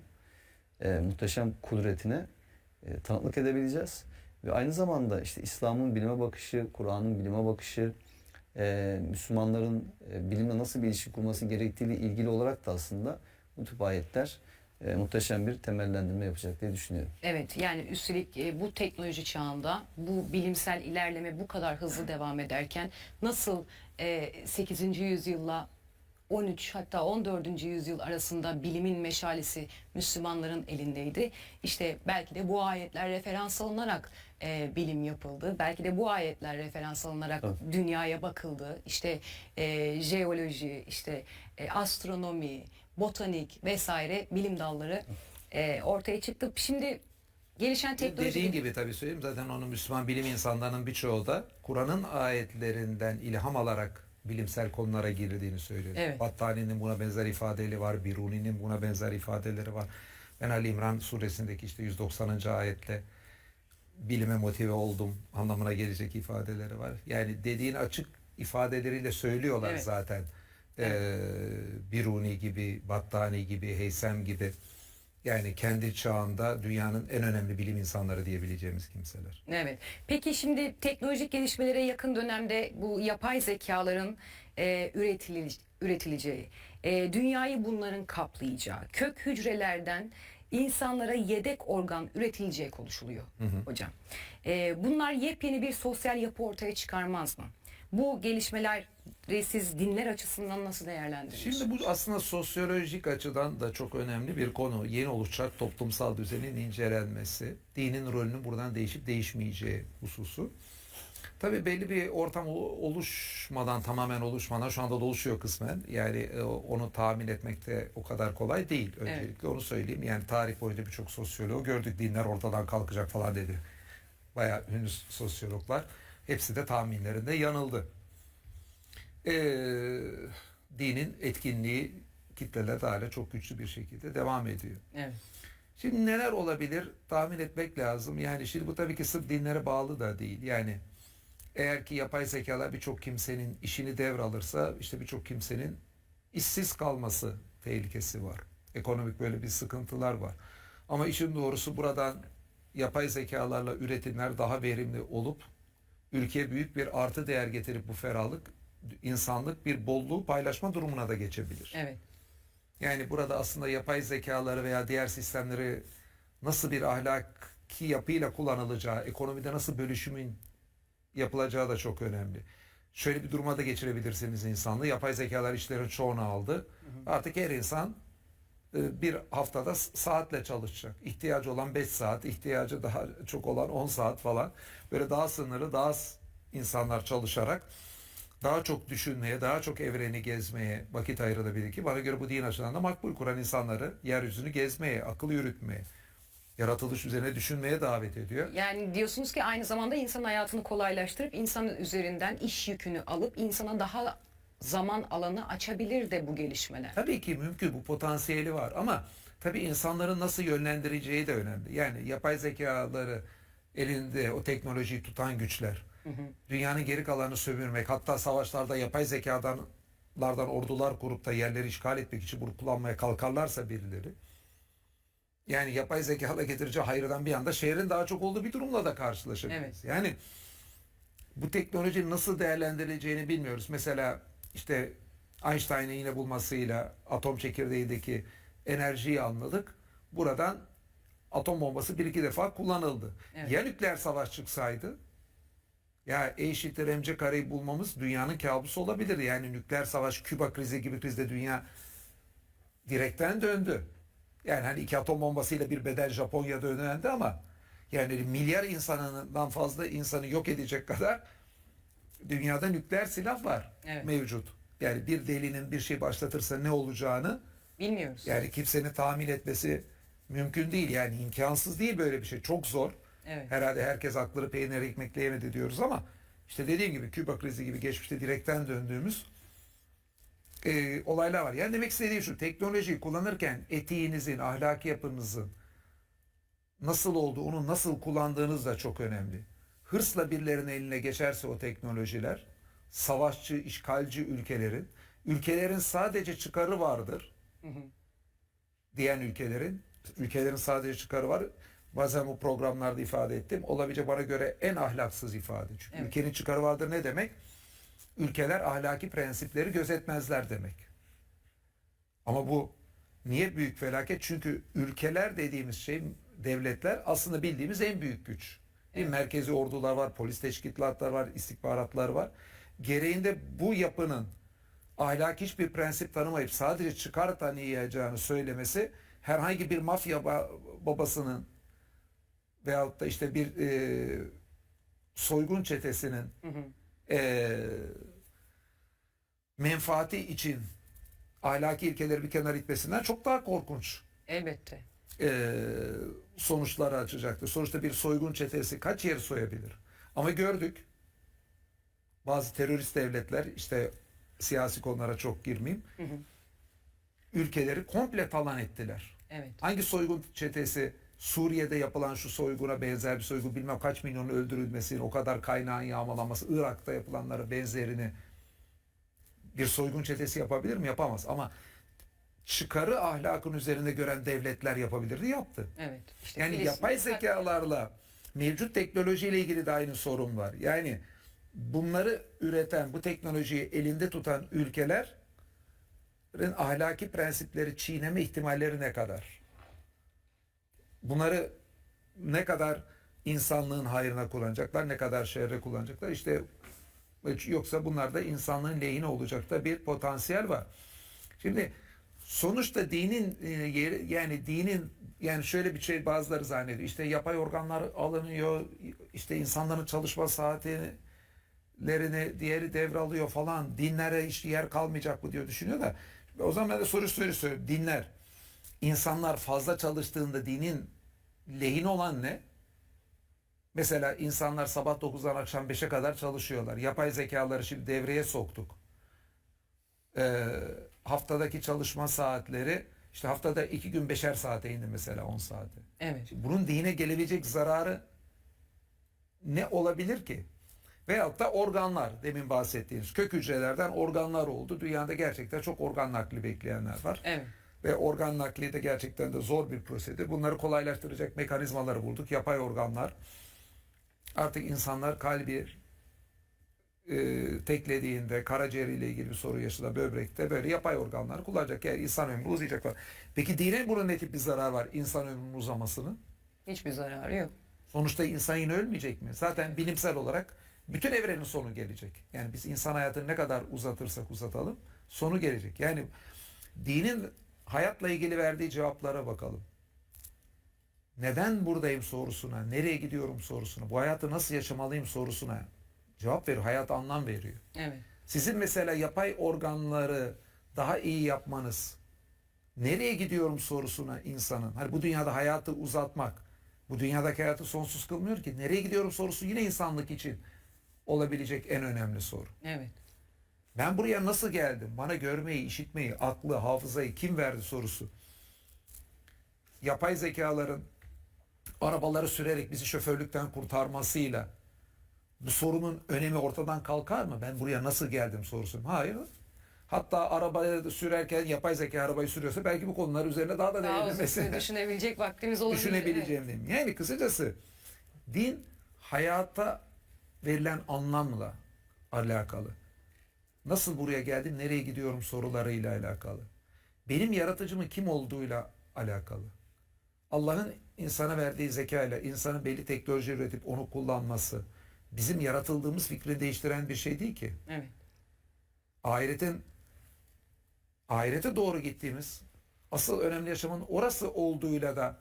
muhteşem kudretine tanıklık edebileceğiz. Ve aynı zamanda işte İslam'ın bilime bakışı, Kur'an'ın bilime bakışı, Müslümanların bilimle nasıl bir ilişki kurması gerektiğiyle ilgili olarak da aslında bu tip ayetler muhteşem bir temellendirme yapacak diye düşünüyorum. Evet, yani üstelik bu teknoloji çağında bu bilimsel ilerleme bu kadar hızlı devam ederken nasıl 8. yüzyılla 13 hatta 14. yüzyıl arasında bilimin meşalesi Müslümanların elindeydi. İşte belki de bu ayetler referans alınarak bilim yapıldı. Belki de bu ayetler referans alınarak Tabii. dünyaya bakıldı. İşte jeoloji, işte astronomi, botanik vesaire bilim dalları ortaya çıktı. Şimdi gelişen teknoloji... Dediğin gibi tabii söyleyeyim, zaten onu Müslüman bilim insanlarının birçoğu da Kur'an'ın ayetlerinden ilham alarak bilimsel konulara girdiğini söylüyor. Evet. Battani'nin buna benzer ifadeleri var, Biruni'nin buna benzer ifadeleri var. Ben Ali İmran suresindeki işte 190. ayetle bilime motive oldum anlamına gelecek ifadeleri var. Yani dediğin açık ifadeleriyle söylüyorlar Evet. zaten. Biruni gibi, Battani gibi, Heysem gibi. Yani kendi çağında dünyanın en önemli bilim insanları diyebileceğimiz kimseler. Evet. Peki şimdi teknolojik gelişmelere yakın dönemde bu yapay zekaların üretileceği, dünyayı bunların kaplayacağı, kök hücrelerden insanlara yedek organ üretileceği konuşuluyor hocam. Bunlar yepyeni bir sosyal yapı ortaya çıkarmaz mı? Bu gelişmeleri siz dinler açısından nasıl değerlendiriyorsunuz? Şimdi bu aslında sosyolojik açıdan da çok önemli bir konu. Yeni oluşacak toplumsal düzenin incelenmesi, dinin rolünün buradan değişip değişmeyeceği hususu. Tabii belli bir ortam oluşmadan, tamamen oluşmadan, şu anda da oluşuyor kısmen. Yani onu tahmin etmek de o kadar kolay değil. Öncelikle onu söyleyeyim. Yani tarih boyunca birçok sosyoloğu gördük. Dinler ortadan kalkacak falan dedi. Bayağı ünlü sosyologlar. Hepsi de tahminlerinde yanıldı. Dinin etkinliği kitlelerde hala çok güçlü bir şekilde devam ediyor. Evet. Şimdi neler olabilir tahmin etmek lazım. Yani şimdi bu tabii ki sırf dinlere bağlı da değil. Yani eğer ki yapay zekalar birçok kimsenin işini devralırsa işte birçok kimsenin işsiz kalması tehlikesi var. Ekonomik böyle bir sıkıntılar var. Ama işin doğrusu buradan yapay zekalarla üretimler daha verimli olup ülkeye büyük bir artı değer getirip bu ferahlık, insanlık bir bolluğu paylaşma durumuna da geçebilir. Evet. Yani burada aslında yapay zekaları veya diğer sistemleri nasıl bir ahlaki yapıyla kullanılacağı, ekonomide nasıl bölüşümün yapılacağı da çok önemli. Şöyle bir duruma da geçirebilirsiniz insanlığı. Yapay zekalar işlerin çoğunu aldı. Artık her insan bir haftada saatle çalışacak. İhtiyacı olan 5 saat, ihtiyacı daha çok olan 10 saat falan. Böyle daha sınırlı, daha az insanlar çalışarak daha çok düşünmeye, daha çok evreni gezmeye vakit ayırabilir ki bana göre bu din açısından da makbul. Kur'an insanları yeryüzünü gezmeye, akıl yürütmeye, yaratılış üzerine düşünmeye davet ediyor. Yani diyorsunuz ki aynı zamanda insan hayatını kolaylaştırıp insanın üzerinden iş yükünü alıp insana daha zaman alanı açabilir de bu gelişmeler. Tabii ki mümkün, bu potansiyeli var ama tabii insanların nasıl yönlendireceği de önemli. Yani yapay zekaları elinde o teknolojiyi tutan güçler, dünyanın geri kalanını sömürmek, hatta savaşlarda yapay zekalardan ordular kurup da yerleri işgal etmek için bunu kullanmaya kalkarlarsa birileri, yani yapay zekayla getireceği hayırdan bir anda şehrin daha çok olduğu bir durumla da karşılaşabiliriz. Evet. Yani bu teknolojinin nasıl değerlendirileceğini bilmiyoruz. Mesela işte Einstein'ın yine bulmasıyla atom çekirdeğindeki enerjiyi anladık. Buradan atom bombası bir iki defa kullanıldı. Evet. Ya nükleer savaş çıksaydı, ya E=mc² bulmamız dünyanın kabusu olabilir. Yani nükleer savaş, Küba krizi gibi krizde dünya direkten döndü. Yani hani 2 atom bombasıyla bir bedel Japonya'da önlendi ama yani milyar insanından fazla insanı yok edecek kadar dünyada nükleer silah var, Evet. mevcut. Yani bir delinin bir şey başlatırsa ne olacağını Bilmiyoruz. yani kimsenin tahmin etmesi mümkün değil. Yani imkansız değil böyle bir şey. Çok zor. Evet. Herhalde herkes akları peynir ekmekle yemedi diyoruz ama işte dediğim gibi Küba krizi gibi geçmişte direkten döndüğümüz olaylar var. Yani demek istediğim şu, teknolojiyi kullanırken etiğinizin, ahlaki yapınızın nasıl olduğu, onu nasıl kullandığınız da çok önemli. Hırsla birilerinin eline geçerse o teknolojiler, savaşçı, işgalci ülkelerin sadece çıkarı vardır. Diyen ülkelerin sadece çıkarı var. Bazen bu programlarda ifade ettim. Olabilecek bana göre en ahlaksız ifade. Çünkü Evet. ülkenin çıkarı vardır ne demek? ülkeler ahlaki prensipleri gözetmezler demek. Ama bu niye büyük felaket? Çünkü ülkeler dediğimiz şey, devletler aslında bildiğimiz en büyük güç. Bir merkezi ordular var, polis teşkilatlar var, istihbaratlar var. Gereğinde bu yapının ahlaki hiçbir prensip tanımayıp sadece çıkar tanıyacağını söylemesi, herhangi bir mafya babasının veyahut da işte bir soygun çetesinin menfaati için ahlaki ilkeleri bir kenara itmesinden çok daha korkunç Elbette. sonuçları açacaktır. Sonuçta bir soygun çetesi kaç yeri soyabilir? Ama gördük, bazı terörist devletler, işte siyasi konulara çok girmeyeyim, ülkeleri komple talan ettiler. Evet. Hangi soygun çetesi Suriye'de yapılan şu soyguna benzer bir soygun, bilmem kaç milyonun öldürülmesini, o kadar kaynağın yağmalanması, Irak'ta yapılanlara benzerini bir soygun çetesi yapabilir mi? Yapamaz. Ama çıkarı ahlakın üzerinde gören devletler yapabilirdi, yaptı. Evet. İşte Yani Filistin- yapay zekalarla mevcut teknolojiyle ilgili de aynı sorun var. Yani bunları üreten, bu teknolojiyi elinde tutan ülkelerin ahlaki prensipleri çiğneme ihtimalleri ne kadar? Bunları ne kadar insanlığın hayrına kullanacaklar, ne kadar şerre kullanacaklar? İşte yoksa bunlarda insanlığın lehine olacak da bir potansiyel var. Şimdi sonuçta dinin yeri, yani dinin, yani şöyle bir şey bazıları zannediyor. İşte yapay organlar alınıyor, işte insanların çalışma saatlerini diğeri devralıyor falan. Dinlere hiç yer kalmayacak mı diyor, düşünüyor da. O zaman ben de soru söylüyorum. Dinler, insanlar fazla çalıştığında dinin lehine olan ne? Mesela insanlar sabah 9'dan akşam 5'e kadar çalışıyorlar. Yapay zekaları şimdi devreye soktuk. Haftadaki çalışma saatleri, işte haftada 2 gün 5'er saate indi mesela, 10 saate. Evet. Şimdi bunun dine gelebilecek zararı ne olabilir ki? Veyahut da organlar, demin bahsettiğiniz kök hücrelerden organlar oldu. Dünyada gerçekten çok organ nakli bekleyenler var. Evet. Ve organ nakli de gerçekten de zor bir prosedür. Bunları kolaylaştıracak mekanizmaları bulduk. Yapay organlar. Artık insanlar kalbi teklediğinde, karaciğeriyle ilgili bir sorun yaşadığında, böbrekte böyle yapay organlar kullanacak. Yani insan ömrü uzayacak falan. Peki dine bunun ne tip bir zarar var, insan ömrünün uzamasının? Hiçbir zararı yok. Sonuçta insan yine ölmeyecek mi? Zaten bilimsel olarak bütün evrenin sonu gelecek. Yani biz insan hayatını ne kadar uzatırsak uzatalım sonu gelecek. Yani dinin hayatla ilgili verdiği cevaplara bakalım. Neden buradayım sorusuna, nereye gidiyorum sorusuna, bu hayatı nasıl yaşamalıyım sorusuna cevap veriyor. Hayata anlam veriyor. Evet. Sizin mesela yapay organları daha iyi yapmanız, nereye gidiyorum sorusuna insanın, hani bu dünyada hayatı uzatmak, bu dünyadaki hayatı sonsuz kılmıyor ki, nereye gidiyorum sorusu yine insanlık için olabilecek en önemli soru. Evet. Ben buraya nasıl geldim? Bana görmeyi, işitmeyi, aklı, hafızayı kim verdi sorusu. Yapay zekaların arabaları sürerek bizi şoförlükten kurtarmasıyla bu sorunun önemi ortadan kalkar mı? Ben buraya nasıl geldim sorusu. Hayır. Hatta arabaya sürerken yapay zeka arabayı sürüyorsa belki bu konular üzerine daha da Daha uzun değinilmesi. süre düşünebilecek vaktimiz olabilir. Düşünebileceğim diyeyim. Yani kısacası din hayata verilen anlamla alakalı. Nasıl buraya geldim, nereye gidiyorum sorularıyla alakalı. Benim yaratıcımın kim olduğuyla alakalı. Allah'ın insana verdiği zekayla insanın belli teknoloji üretip onu kullanması bizim yaratıldığımız fikrini değiştiren bir şey değil ki. Evet. Ahirete doğru gittiğimiz, asıl önemli yaşamın orası olduğuyla da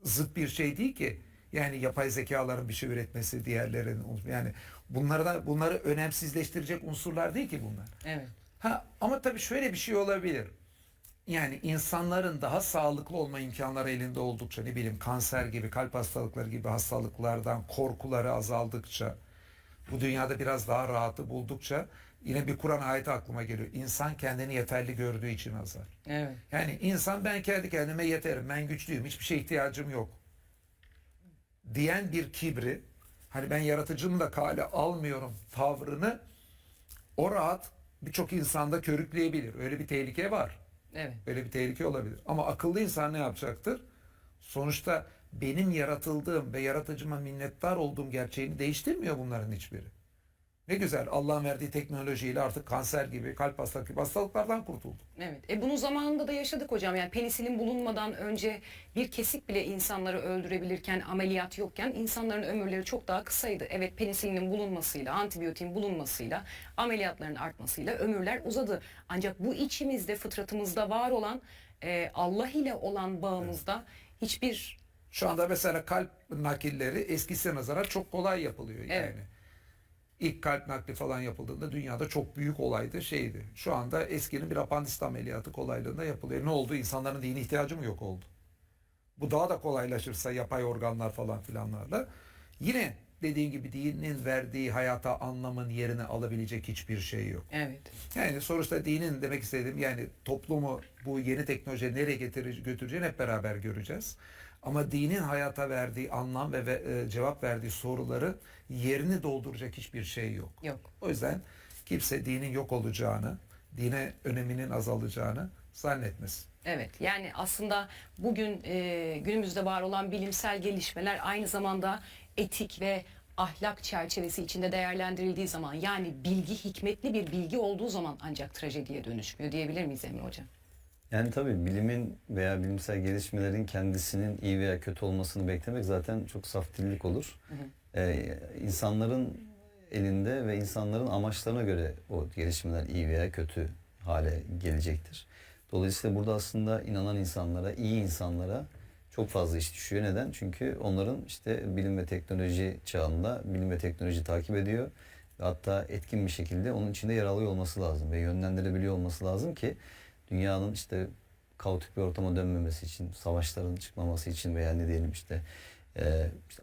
zıt bir şey değil ki. Yani yapay zekaların bir şey üretmesi, diğerlerinin, yani bunları önemsizleştirecek unsurlar değil ki bunlar. Evet. Ama tabii şöyle bir şey olabilir. Yani insanların daha sağlıklı olma imkanları elinde oldukça, ne bileyim kanser gibi, kalp hastalıkları gibi hastalıklardan korkuları azaldıkça, bu dünyada biraz daha rahatı buldukça, yine bir Kur'an ayeti aklıma geliyor. İnsan kendini yeterli gördüğü için azar. Evet. Yani insan ben kendi kendime yeterim, ben güçlüyüm, hiçbir şeye ihtiyacım yok diyen bir kibri, hani ben yaratıcımı da kale almıyorum tavrını, o rahat birçok insanda körükleyebilir. Öyle bir tehlike var. Evet. Öyle bir tehlike olabilir. Ama akıllı insan ne yapacaktır? Sonuçta benim yaratıldığım ve yaratıcıma minnettar olduğum gerçeğini değiştirmiyor bunların hiçbiri. Ne güzel, Allah'ın verdiği teknolojiyle artık kanser gibi, kalp hastalığı gibi hastalıklardan kurtulduk. Evet. Bunun zamanında da yaşadık hocam. Yani penisilin bulunmadan önce bir kesik bile insanları öldürebilirken, ameliyat yokken insanların ömürleri çok daha kısaydı. Evet, penisilinin bulunmasıyla, antibiyotiğin bulunmasıyla, ameliyatların artmasıyla ömürler uzadı. Ancak bu içimizde, fıtratımızda var olan Allah ile olan bağımızda hiçbir... Şu anda mesela kalp nakilleri eskisine nazaran çok kolay yapılıyor yani. Evet. İlk kalp nakli falan yapıldığında dünyada çok büyük olaydı, şeydi. Şu anda eskinin bir apandisit ameliyatı kolaylığında yapılıyor. Ne oldu? İnsanların dini ihtiyacı mı yok oldu? Bu daha da kolaylaşırsa yapay organlar falan filanlarla yine dediğin gibi dinin verdiği hayata anlamın yerini alabilecek hiçbir şey yok. Evet. Yani sonuçta dinin demek istediğim yani toplumu bu yeni teknoloji nereye götüreceğini hep beraber göreceğiz. Ama dinin hayata verdiği anlam ve cevap verdiği soruları yerini dolduracak hiçbir şey yok. Yok. O yüzden kimse dinin yok olacağını, dine öneminin azalacağını zannetmesin. Evet, yani aslında bugün günümüzde var olan bilimsel gelişmeler aynı zamanda etik ve ahlak çerçevesi içinde değerlendirildiği zaman, yani bilgi hikmetli bir bilgi olduğu zaman ancak trajediye dönüşmüyor diyebilir miyiz Emre Hocam? Yani tabii bilimin veya bilimsel gelişmelerin kendisinin iyi veya kötü olmasını beklemek zaten çok saf dillik olur. İnsanların elinde ve insanların amaçlarına göre o gelişmeler iyi veya kötü hale gelecektir. Dolayısıyla burada aslında inanan insanlara, iyi insanlara çok fazla iş düşüyor. Neden? Çünkü onların işte bilim ve teknoloji çağında bilim ve teknoloji takip ediyor. Ve hatta etkin bir şekilde onun içinde yer alıyor olması lazım ve yönlendirebiliyor olması lazım ki dünyanın işte kaotik bir ortama dönmemesi için, savaşların çıkmaması için veya ne diyelim işte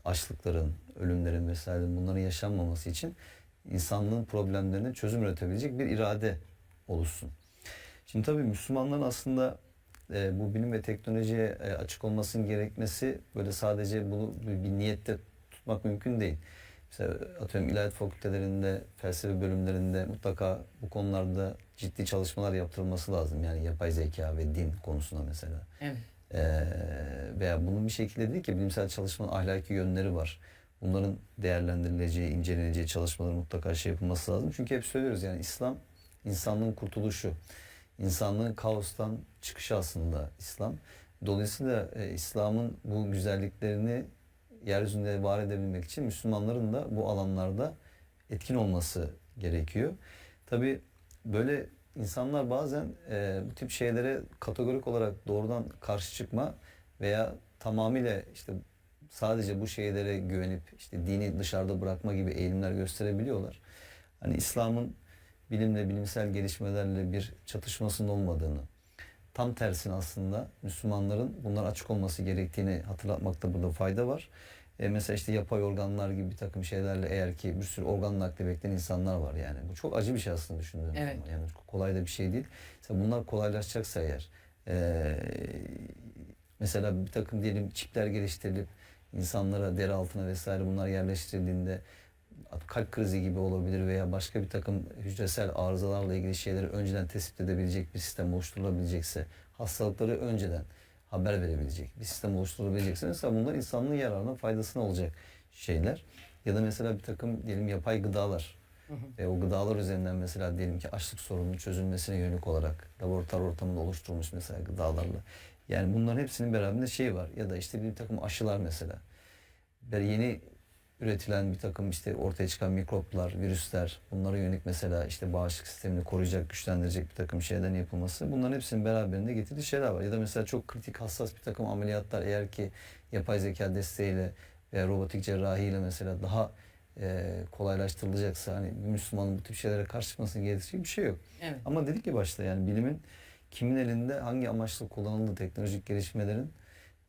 açlıkların, ölümlerin vesaire bunların yaşanmaması için insanlığın problemlerine çözüm üretebilecek bir irade oluşsun. Şimdi tabii Müslümanların aslında bu bilim ve teknolojiye açık olmasının gerekmesi böyle sadece bunu bir niyette tutmak mümkün değil. Mesela atıyorum ilahiyat fakültelerinde, felsefe bölümlerinde mutlaka bu konularda ciddi çalışmalar yaptırılması lazım. Yani yapay zeka ve din konusunda mesela. Evet. Veya bunun bir şekilde değil ki bilimsel çalışmanın ahlaki yönleri var. Bunların değerlendirileceği, inceleneceği çalışmaların mutlaka şey yapılması lazım. Çünkü hep söylüyoruz yani İslam insanlığın kurtuluşu. İnsanlığın kaostan çıkışı aslında İslam. Dolayısıyla İslam'ın bu güzelliklerini yeryüzünde var edebilmek için Müslümanların da bu alanlarda etkin olması gerekiyor. Tabii böyle insanlar bazen bu tip şeylere kategorik olarak doğrudan karşı çıkma veya tamamıyla işte sadece bu şeylere güvenip işte dini dışarıda bırakma gibi eğilimler gösterebiliyorlar. Hani İslam'ın bilimle, bilimsel gelişmelerle bir çatışmasının olmadığını, tam tersine aslında Müslümanların bunlar açık olması gerektiğini hatırlatmakta burada fayda var. Mesela işte yapay organlar gibi bir takım şeylerle eğer ki bir sürü organ nakli bekleyen insanlar var yani. Bu çok acı bir şey aslında düşündüğüm Evet. zaman. Yani kolay da bir şey değil. Mesela bunlar kolaylaşacaksa eğer mesela bir takım diyelim çipler geliştirilip insanlara deri altına vesaire bunlar yerleştirildiğinde kalp krizi gibi olabilir veya başka bir takım hücresel arızalarla ilgili şeyleri önceden tespit edebilecek bir sistem oluşturulabilecekse, hastalıkları önceden haber verebilecek bir sistem oluşturulabilecekse mesela bunlar insanlığın yararına, faydasına olacak şeyler. Ya da mesela bir takım diyelim yapay gıdalar ve o gıdalar üzerinden mesela diyelim ki açlık sorununun çözülmesine yönelik olarak laboratuvar ortamında oluşturulmuş mesela gıdalarla. Yani bunların hepsinin beraberinde şey var ya da işte bir takım aşılar mesela. Böyle yeni üretilen bir takım işte ortaya çıkan mikroplar, virüsler, bunlara yönelik mesela işte bağışıklık sistemini koruyacak, güçlendirecek bir takım şeylerin yapılması. Bunların hepsinin beraberinde getirdiği şeyler var. Ya da mesela çok kritik, hassas bir takım ameliyatlar eğer ki yapay zeka desteğiyle veya robotik cerrahiyle mesela daha kolaylaştırılacaksa hani bir Müslümanın bu tip şeylere karşı çıkmasını gerektirecek bir şey yok. Evet. Ama dedik ki başta yani bilimin kimin elinde hangi amaçla kullanıldığı, teknolojik gelişmelerin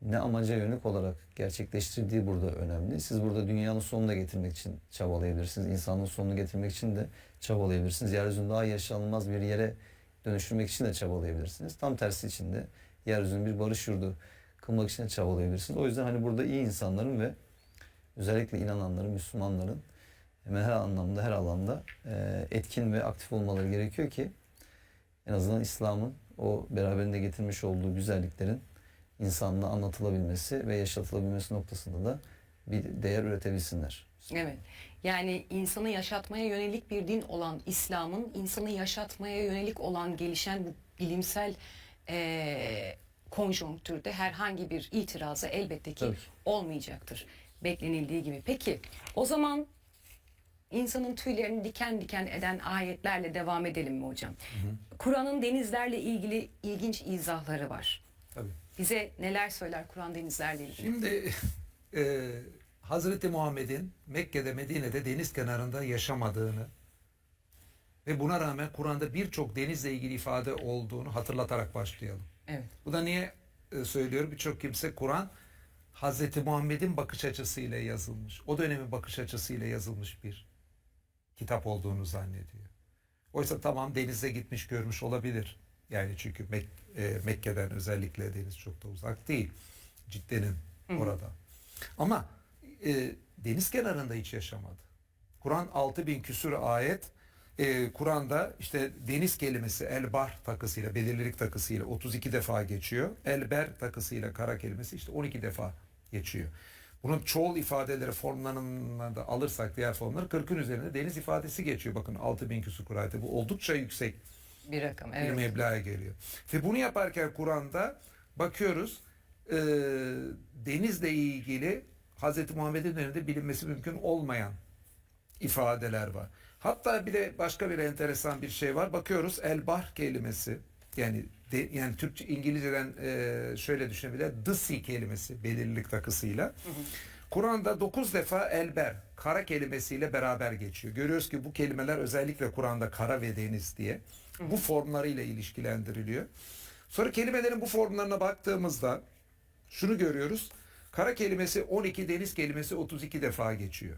ne amaca yönelik olarak gerçekleştirdiği burada önemli. Siz burada dünyanın sonuna getirmek için çabalayabilirsiniz. İnsanlığın sonunu getirmek için de çabalayabilirsiniz. Yeryüzünü daha yaşanılmaz bir yere dönüştürmek için de çabalayabilirsiniz. Tam tersi için de yeryüzünü bir barış yurdu kılmak için de çabalayabilirsiniz. O yüzden hani burada iyi insanların ve özellikle inananların, Müslümanların hemen her anlamda, her alanda etkin ve aktif olmaları gerekiyor ki en azından İslam'ın o beraberinde getirmiş olduğu güzelliklerin insanlığa anlatılabilmesi ve yaşatılabilmesi noktasında da bir değer üretebilsinler. Evet. Yani insanı yaşatmaya yönelik bir din olan İslam'ın insanı yaşatmaya yönelik olan gelişen bu bilimsel konjonktürde herhangi bir itirazı elbette ki Tabii ki. olmayacaktır. Beklenildiği gibi. Peki o zaman insanın tüylerini diken diken eden ayetlerle devam edelim mi hocam? Kur'an'ın denizlerle ilgili ilginç izahları var. Tabii. Bize neler söyler Kur'an denizlerle ilgili? Şimdi Hazreti Muhammed'in Mekke'de, Medine'de deniz kenarında yaşamadığını ve buna rağmen Kur'an'da birçok denizle ilgili ifade olduğunu hatırlatarak başlayalım. Evet. Bu da niye söylüyorum? Birçok kimse Kur'an Hazreti Muhammed'in bakış açısıyla yazılmış. O dönemin bakış açısıyla yazılmış bir kitap olduğunu zannediyor. Oysa tamam denize gitmiş görmüş olabilir. Yani çünkü Mekke'den özellikle deniz çok da uzak değil. Cidde'nin orada. Ama deniz kenarında hiç yaşamadı. Kur'an 6000 küsur ayet Kur'an'da işte deniz kelimesi el-bahr takısıyla, belirlilik takısıyla 32 defa geçiyor. El-ber takısıyla kara kelimesi işte 12 defa geçiyor. Bunun çoğul ifadeleri formlarını da alırsak diğer formları 40'ın üzerinde deniz ifadesi geçiyor. Bakın 6000 küsur ayette bu oldukça yüksek Bir rakam. bir Evet. meblağa geliyor. Ve bunu yaparken Kur'an'da bakıyoruz denizle ilgili Hz. Muhammed'in döneminde bilinmesi mümkün olmayan ifadeler var. Hatta bir de başka bir enteresan bir şey var. Bakıyoruz el-bahr kelimesi yani yani Türkçe İngilizceden şöyle düşünebilir. The sea kelimesi belirlilik takısıyla. Kur'an'da 9 defa elber kara kelimesiyle beraber geçiyor. Görüyoruz ki bu kelimeler özellikle Kur'an'da kara ve deniz diye bu formlarıyla ilişkilendiriliyor. Sonra kelimelerin bu formlarına baktığımızda şunu görüyoruz. Kara kelimesi 12, deniz kelimesi 32 defa geçiyor.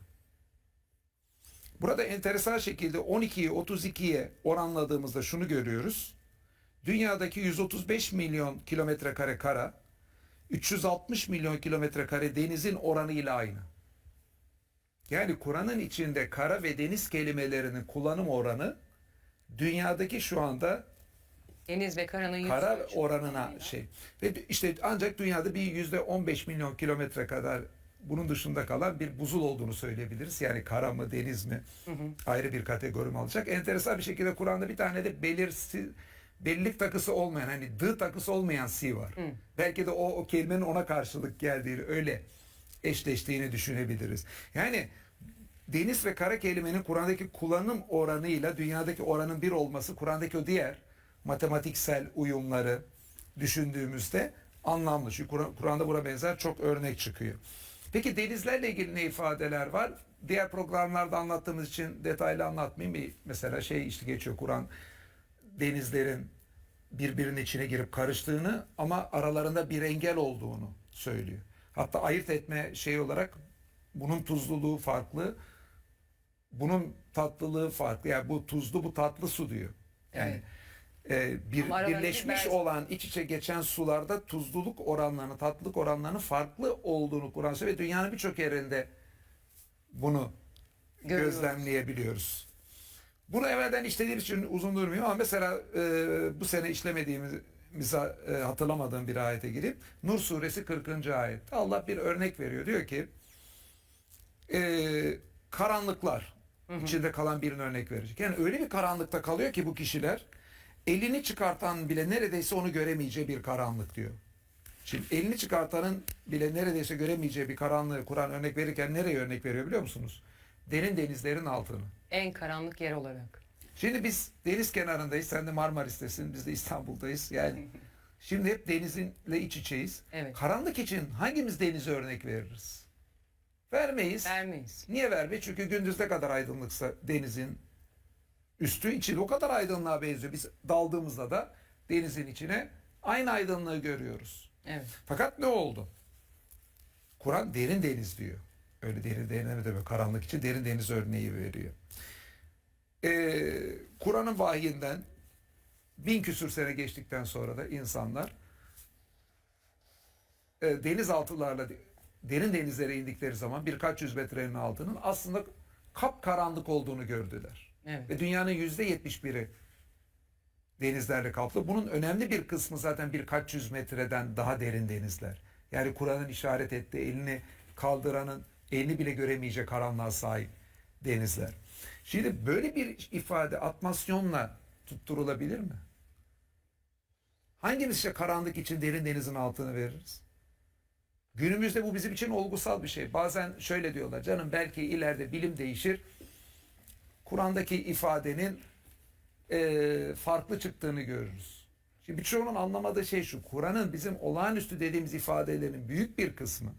Burada enteresan şekilde 12'yi 32'ye oranladığımızda şunu görüyoruz. Dünyadaki 135 milyon kilometre kare kara, 360 milyon kilometre kare denizin oranıyla aynı. Yani Kur'an'ın içinde kara ve deniz kelimelerinin kullanım oranı dünyadaki şu anda Deniz ve karanın kara oranına şey. Ve işte ancak dünyada bir %15 milyon kilometre kadar bunun dışında kalan bir buzul olduğunu söyleyebiliriz. Yani kara mı deniz mi ayrı bir kategori mi alacak. Enteresan bir şekilde Kur'an'da bir tane de belirlilik takısı olmayan hani dı takısı olmayan si var. Belki de o kelimenin ona karşılık geldiğini öyle eşleştiğini düşünebiliriz. Yani deniz ve kara kelimenin Kur'an'daki kullanım oranıyla dünyadaki oranın bir olması Kur'an'daki o diğer matematiksel uyumları düşündüğümüzde anlamlı. Çünkü Kur'an'da buna benzer çok örnek çıkıyor. Peki denizlerle ilgili ne ifadeler var? Diğer programlarda anlattığımız için detaylı anlatmayayım. Bir mesela işte geçiyor Kur'an denizlerin birbirinin içine girip karıştığını ama aralarında bir engel olduğunu söylüyor. Hatta ayırt etme olarak bunun tuzluluğu farklı, bunun tatlılığı farklı. Yani bu tuzlu, bu tatlı su diyor. Yani birleşmiş olan iç içe geçen sularda tuzluluk oranlarının, tatlılık oranlarının farklı olduğunu Kur'an söylüyor ve dünyanın birçok yerinde bunu gözlemleyebiliyoruz. Bunu evvelden işlediğimiz için uzun durmuyor ama mesela bu sene işlemediğimizi hatırlamadığım bir ayete girip Nur suresi 40. ayette Allah bir örnek veriyor. Diyor ki karanlıklar içinde kalan birine örnek verecek. Yani öyle bir karanlıkta kalıyor ki bu kişiler elini çıkartan bile neredeyse onu göremeyeceği bir karanlık diyor. Şimdi elini çıkartanın bile neredeyse göremeyeceği bir karanlığı Kur'an örnek verirken nereye örnek veriyor biliyor musunuz? Derin denizlerin altını. En karanlık yer olarak. Şimdi biz deniz kenarındayız. Sen de Marmaris'tesin. Biz de İstanbul'dayız. Yani şimdi hep denizinle iç içeyiz. Evet. Karanlık için hangimiz denize örnek veririz? Vermeyiz. Vermeyiz. Niye vermeyiz? Çünkü gündüz ne kadar aydınlıksa denizin üstü içi o kadar aydınlığa benziyor. Biz daldığımızda da denizin içine aynı aydınlığı görüyoruz. Evet. Fakat ne oldu? Kur'an derin deniz diyor. Öyle derin deniz demiyor. Karanlık için derin deniz örneği veriyor. Kur'an'ın vahyinden 1000 küsür sene geçtikten sonra da insanlar denizaltılarla derin denizlere indikleri zaman birkaç yüz metrenin altının aslında kapkaranlık olduğunu gördüler. Evet. Ve dünyanın %71'i denizlerle kaplı. Bunun önemli bir kısmı zaten birkaç yüz metreden daha derin denizler. Yani Kur'an'ın işaret ettiği elini kaldıranın elini bile göremeyecek karanlığa sahip denizler. Şimdi böyle bir ifade atmasyonla tutturulabilir mi? Hangimiz işte karanlık için derin denizin altını veririz? Günümüzde bu bizim için olgusal bir şey. Bazen şöyle diyorlar, canım belki ileride bilim değişir. Kur'an'daki ifadenin farklı çıktığını görürüz. Şimdi birçoğunun anlamadığı şey şu. Kur'an'ın bizim olağanüstü dediğimiz ifadelerin büyük bir kısmı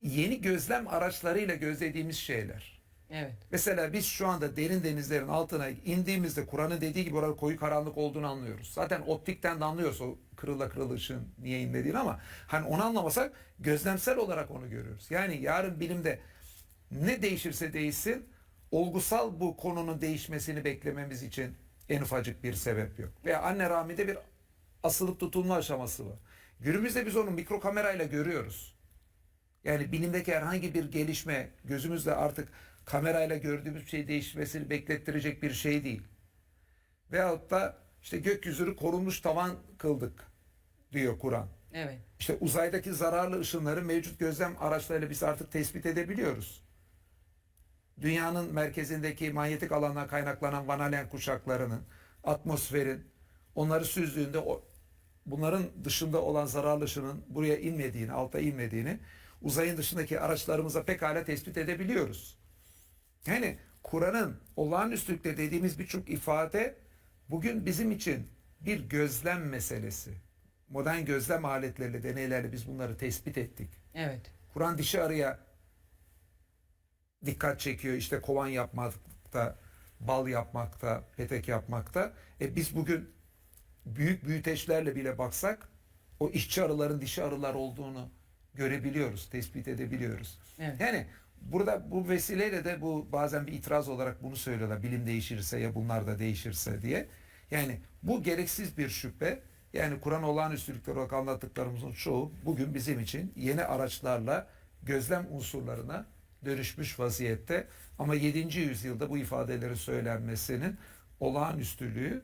yeni gözlem araçlarıyla gözlediğimiz şeyler. Evet. Mesela biz şu anda derin denizlerin altına indiğimizde Kur'an'ın dediği gibi orada koyu karanlık olduğunu anlıyoruz. Zaten optikten de anlıyoruz o kırıla ışığın niye inmediğini, ama hani onu anlamasak gözlemsel olarak onu görüyoruz. Yani yarın bilimde ne değişirse değişsin olgusal bu konunun değişmesini beklememiz için en ufacık bir sebep yok. Veya anne rahminde bir asılıp tutulma aşaması var. Günümüzde biz onu mikro kamerayla görüyoruz. Yani bilimdeki herhangi bir gelişme gözümüzle artık kamerayla gördüğümüz şey değişmesini beklettirecek bir şey değil. Veyahut da işte gökyüzünü korunmuş tavan kıldık diyor Kur'an. Evet. İşte uzaydaki zararlı ışınları mevcut gözlem araçlarıyla biz artık tespit edebiliyoruz. Dünyanın merkezindeki manyetik alandan kaynaklanan Van Allen kuşaklarının, atmosferin onları süzdüğünde bunların dışında olan zararlı ışının buraya inmediğini, alta inmediğini uzayın dışındaki araçlarımıza pekala tespit edebiliyoruz. Yani Kur'an'ın olağanüstülükte dediğimiz birçok ifade bugün bizim için bir gözlem meselesi. Modern gözlem aletleriyle, deneylerle biz bunları tespit ettik. Evet. Kur'an dişi arıya dikkat çekiyor. İşte kovan yapmakta, bal yapmakta, petek yapmakta. Biz bugün büyük büyüteçlerle bile baksak o işçi arıların dişi arılar olduğunu görebiliyoruz, tespit edebiliyoruz. Evet. Yani burada bu vesileyle de bu bazen bir itiraz olarak bunu söylüyorlar. Bilim değişirse ya bunlar da değişirse diye. Yani bu gereksiz bir şüphe. Yani Kur'an olağanüstülükler olarak anlattıklarımızın çoğu bugün bizim için yeni araçlarla gözlem unsurlarına dönüşmüş vaziyette. Ama 7. yüzyılda bu ifadelerin söylenmesinin olağanüstülüğünü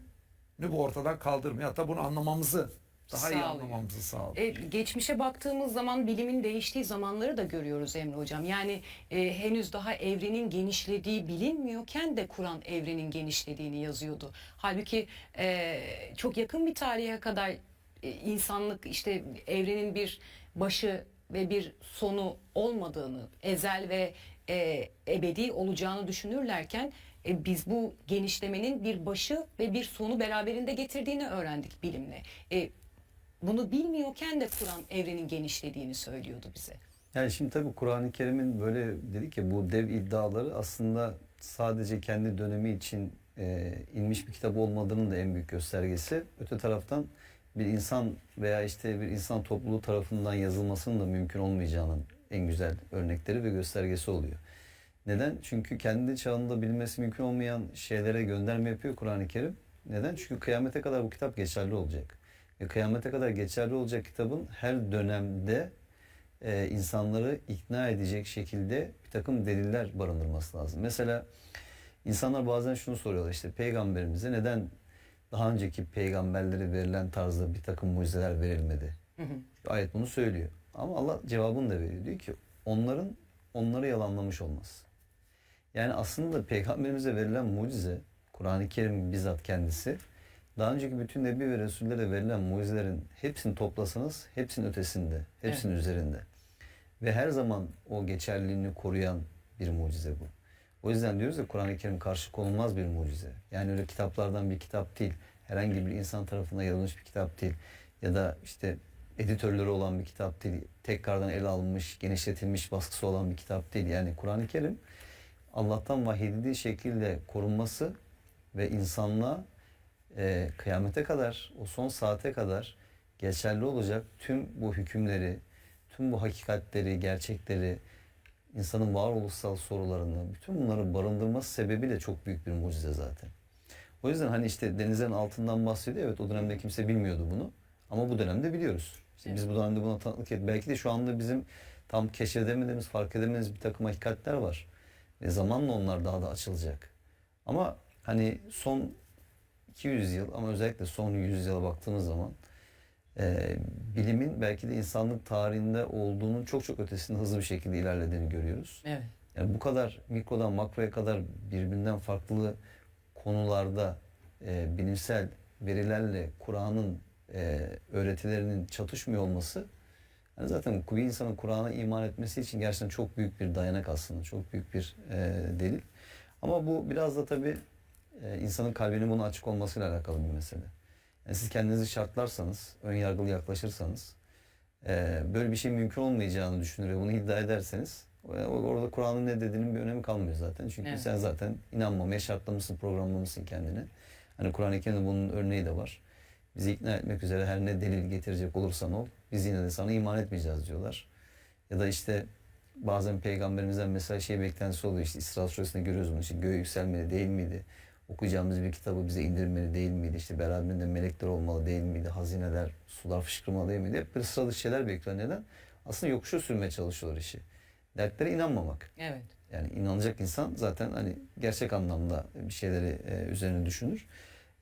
bu ortadan kaldırmıyor. Hatta bunu anlamamızı, daha iyi Sağlıyor. anlamamızı sağlıyor. Geçmişe baktığımız zaman bilimin değiştiği zamanları da görüyoruz Emre Hocam. Yani henüz daha evrenin genişlediği bilinmiyorken de Kur'an evrenin genişlediğini yazıyordu. Halbuki çok yakın bir tarihe kadar insanlık işte evrenin bir başı ve bir sonu olmadığını, ezel ve ebedi olacağını düşünürlerken biz bu genişlemenin bir başı ve bir sonu beraberinde getirdiğini öğrendik bilimle. Bunu bilmiyorken de Kur'an evrenin genişlediğini söylüyordu bize. Yani şimdi tabii Kur'an-ı Kerim'in böyle dedik ya bu dev iddiaları aslında sadece kendi dönemi için inmiş bir kitap olmadığının da en büyük göstergesi. Öte taraftan bir insan veya işte bir insan topluluğu tarafından yazılmasının da mümkün olmayacağının en güzel örnekleri ve göstergesi oluyor. Neden? Çünkü kendi çağında bilinmesi mümkün olmayan şeylere gönderme yapıyor Kur'an-ı Kerim. Neden? Çünkü kıyamete kadar bu kitap geçerli olacak. Ve kıyamete kadar geçerli olacak kitabın her dönemde insanları ikna edecek şekilde bir takım deliller barındırması lazım. Mesela insanlar bazen şunu soruyorlar, işte peygamberimize neden daha önceki peygamberlere verilen tarzda bir takım mucizeler verilmedi? Ayet bunu söylüyor. Ama Allah cevabını da veriyor. Diyor ki onları yalanlamış olmaz. Yani aslında peygamberimize verilen mucize, Kur'an-ı Kerim bizzat kendisi, daha önceki bütün nebi ve resullere verilen mucizelerin hepsini toplasanız hepsinin ötesinde, hepsinin üzerinde. Ve her zaman o geçerliliğini koruyan bir mucize bu. O yüzden diyoruz ya Kur'an-ı Kerim karşı konulmaz bir mucize. Yani öyle kitaplardan bir kitap değil. Herhangi bir insan tarafından yazılmış bir kitap değil. Ya da işte editörleri olan bir kitap değil. Tekrardan ele alınmış, genişletilmiş baskısı olan bir kitap değil. Yani Kur'an-ı Kerim Allah'tan vahyedildiği şekilde korunması ve insanlığa kıyamete kadar, o son saate kadar geçerli olacak tüm bu hükümleri, tüm bu hakikatleri, gerçekleri, insanın varoluşsal sorularını, bütün bunları barındırması sebebiyle çok büyük bir mucize zaten. O yüzden hani işte denizlerin altından bahsediyor. Evet, o dönemde kimse bilmiyordu bunu. Ama bu dönemde biliyoruz. İşte biz bu dönemde buna tanıklık ettik. Belki de şu anda bizim tam keşfedemediğimiz, fark edemediğimiz bir takım hakikatler var. Ve zamanla onlar daha da açılacak. Ama hani son 200 yıl ama özellikle son 100 yıla baktığımız zaman bilimin belki de insanlık tarihinde olduğunun çok çok ötesinde hızlı bir şekilde ilerlediğini görüyoruz. Evet. Yani bu kadar mikrodan makroya kadar birbirinden farklı konularda bilimsel verilerle Kur'an'ın öğretilerinin çatışmıyor olması, yani zaten bir insanın Kur'an'a iman etmesi için gerçekten çok büyük bir dayanak aslında, çok büyük bir delil. Ama bu biraz da tabii insanın kalbinin buna açık olmasıyla alakalı bir mesele. Yani siz kendinizi şartlarsanız, ön yargılı yaklaşırsanız, böyle bir şey mümkün olmayacağını düşünür ve bunu iddia ederseniz, orada Kur'an'ın ne dediğinin bir önemi kalmıyor zaten. Çünkü Evet. sen zaten inanmamaya şartlamışsın, programlamışsın kendini. Hani Kur'an-ı Kerim'de bunun örneği de var. Bizi ikna etmek üzere her ne delil getirecek olursan ol, biz yine de sana iman etmeyeceğiz diyorlar. Ya da işte bazen peygamberimizden mesela şey beklentisi oluyor, işte İsra suresinde görüyoruz bunu, işte göğe yükselmeli değil miydi? Okuyacağımız bir kitabı bize indirmeli değil miydi? İşte beraberinde melekler olmalı değil miydi? Hazineler, sular fışkırmalı değil miydi? Hep böyle sıralı şeyler bekliyor. Neden? Aslında yokuşa sürmeye çalışıyorlar işi. Dertlere inanmamak. Evet. Yani inanacak insan zaten hani gerçek anlamda bir şeyleri üzerine düşünür.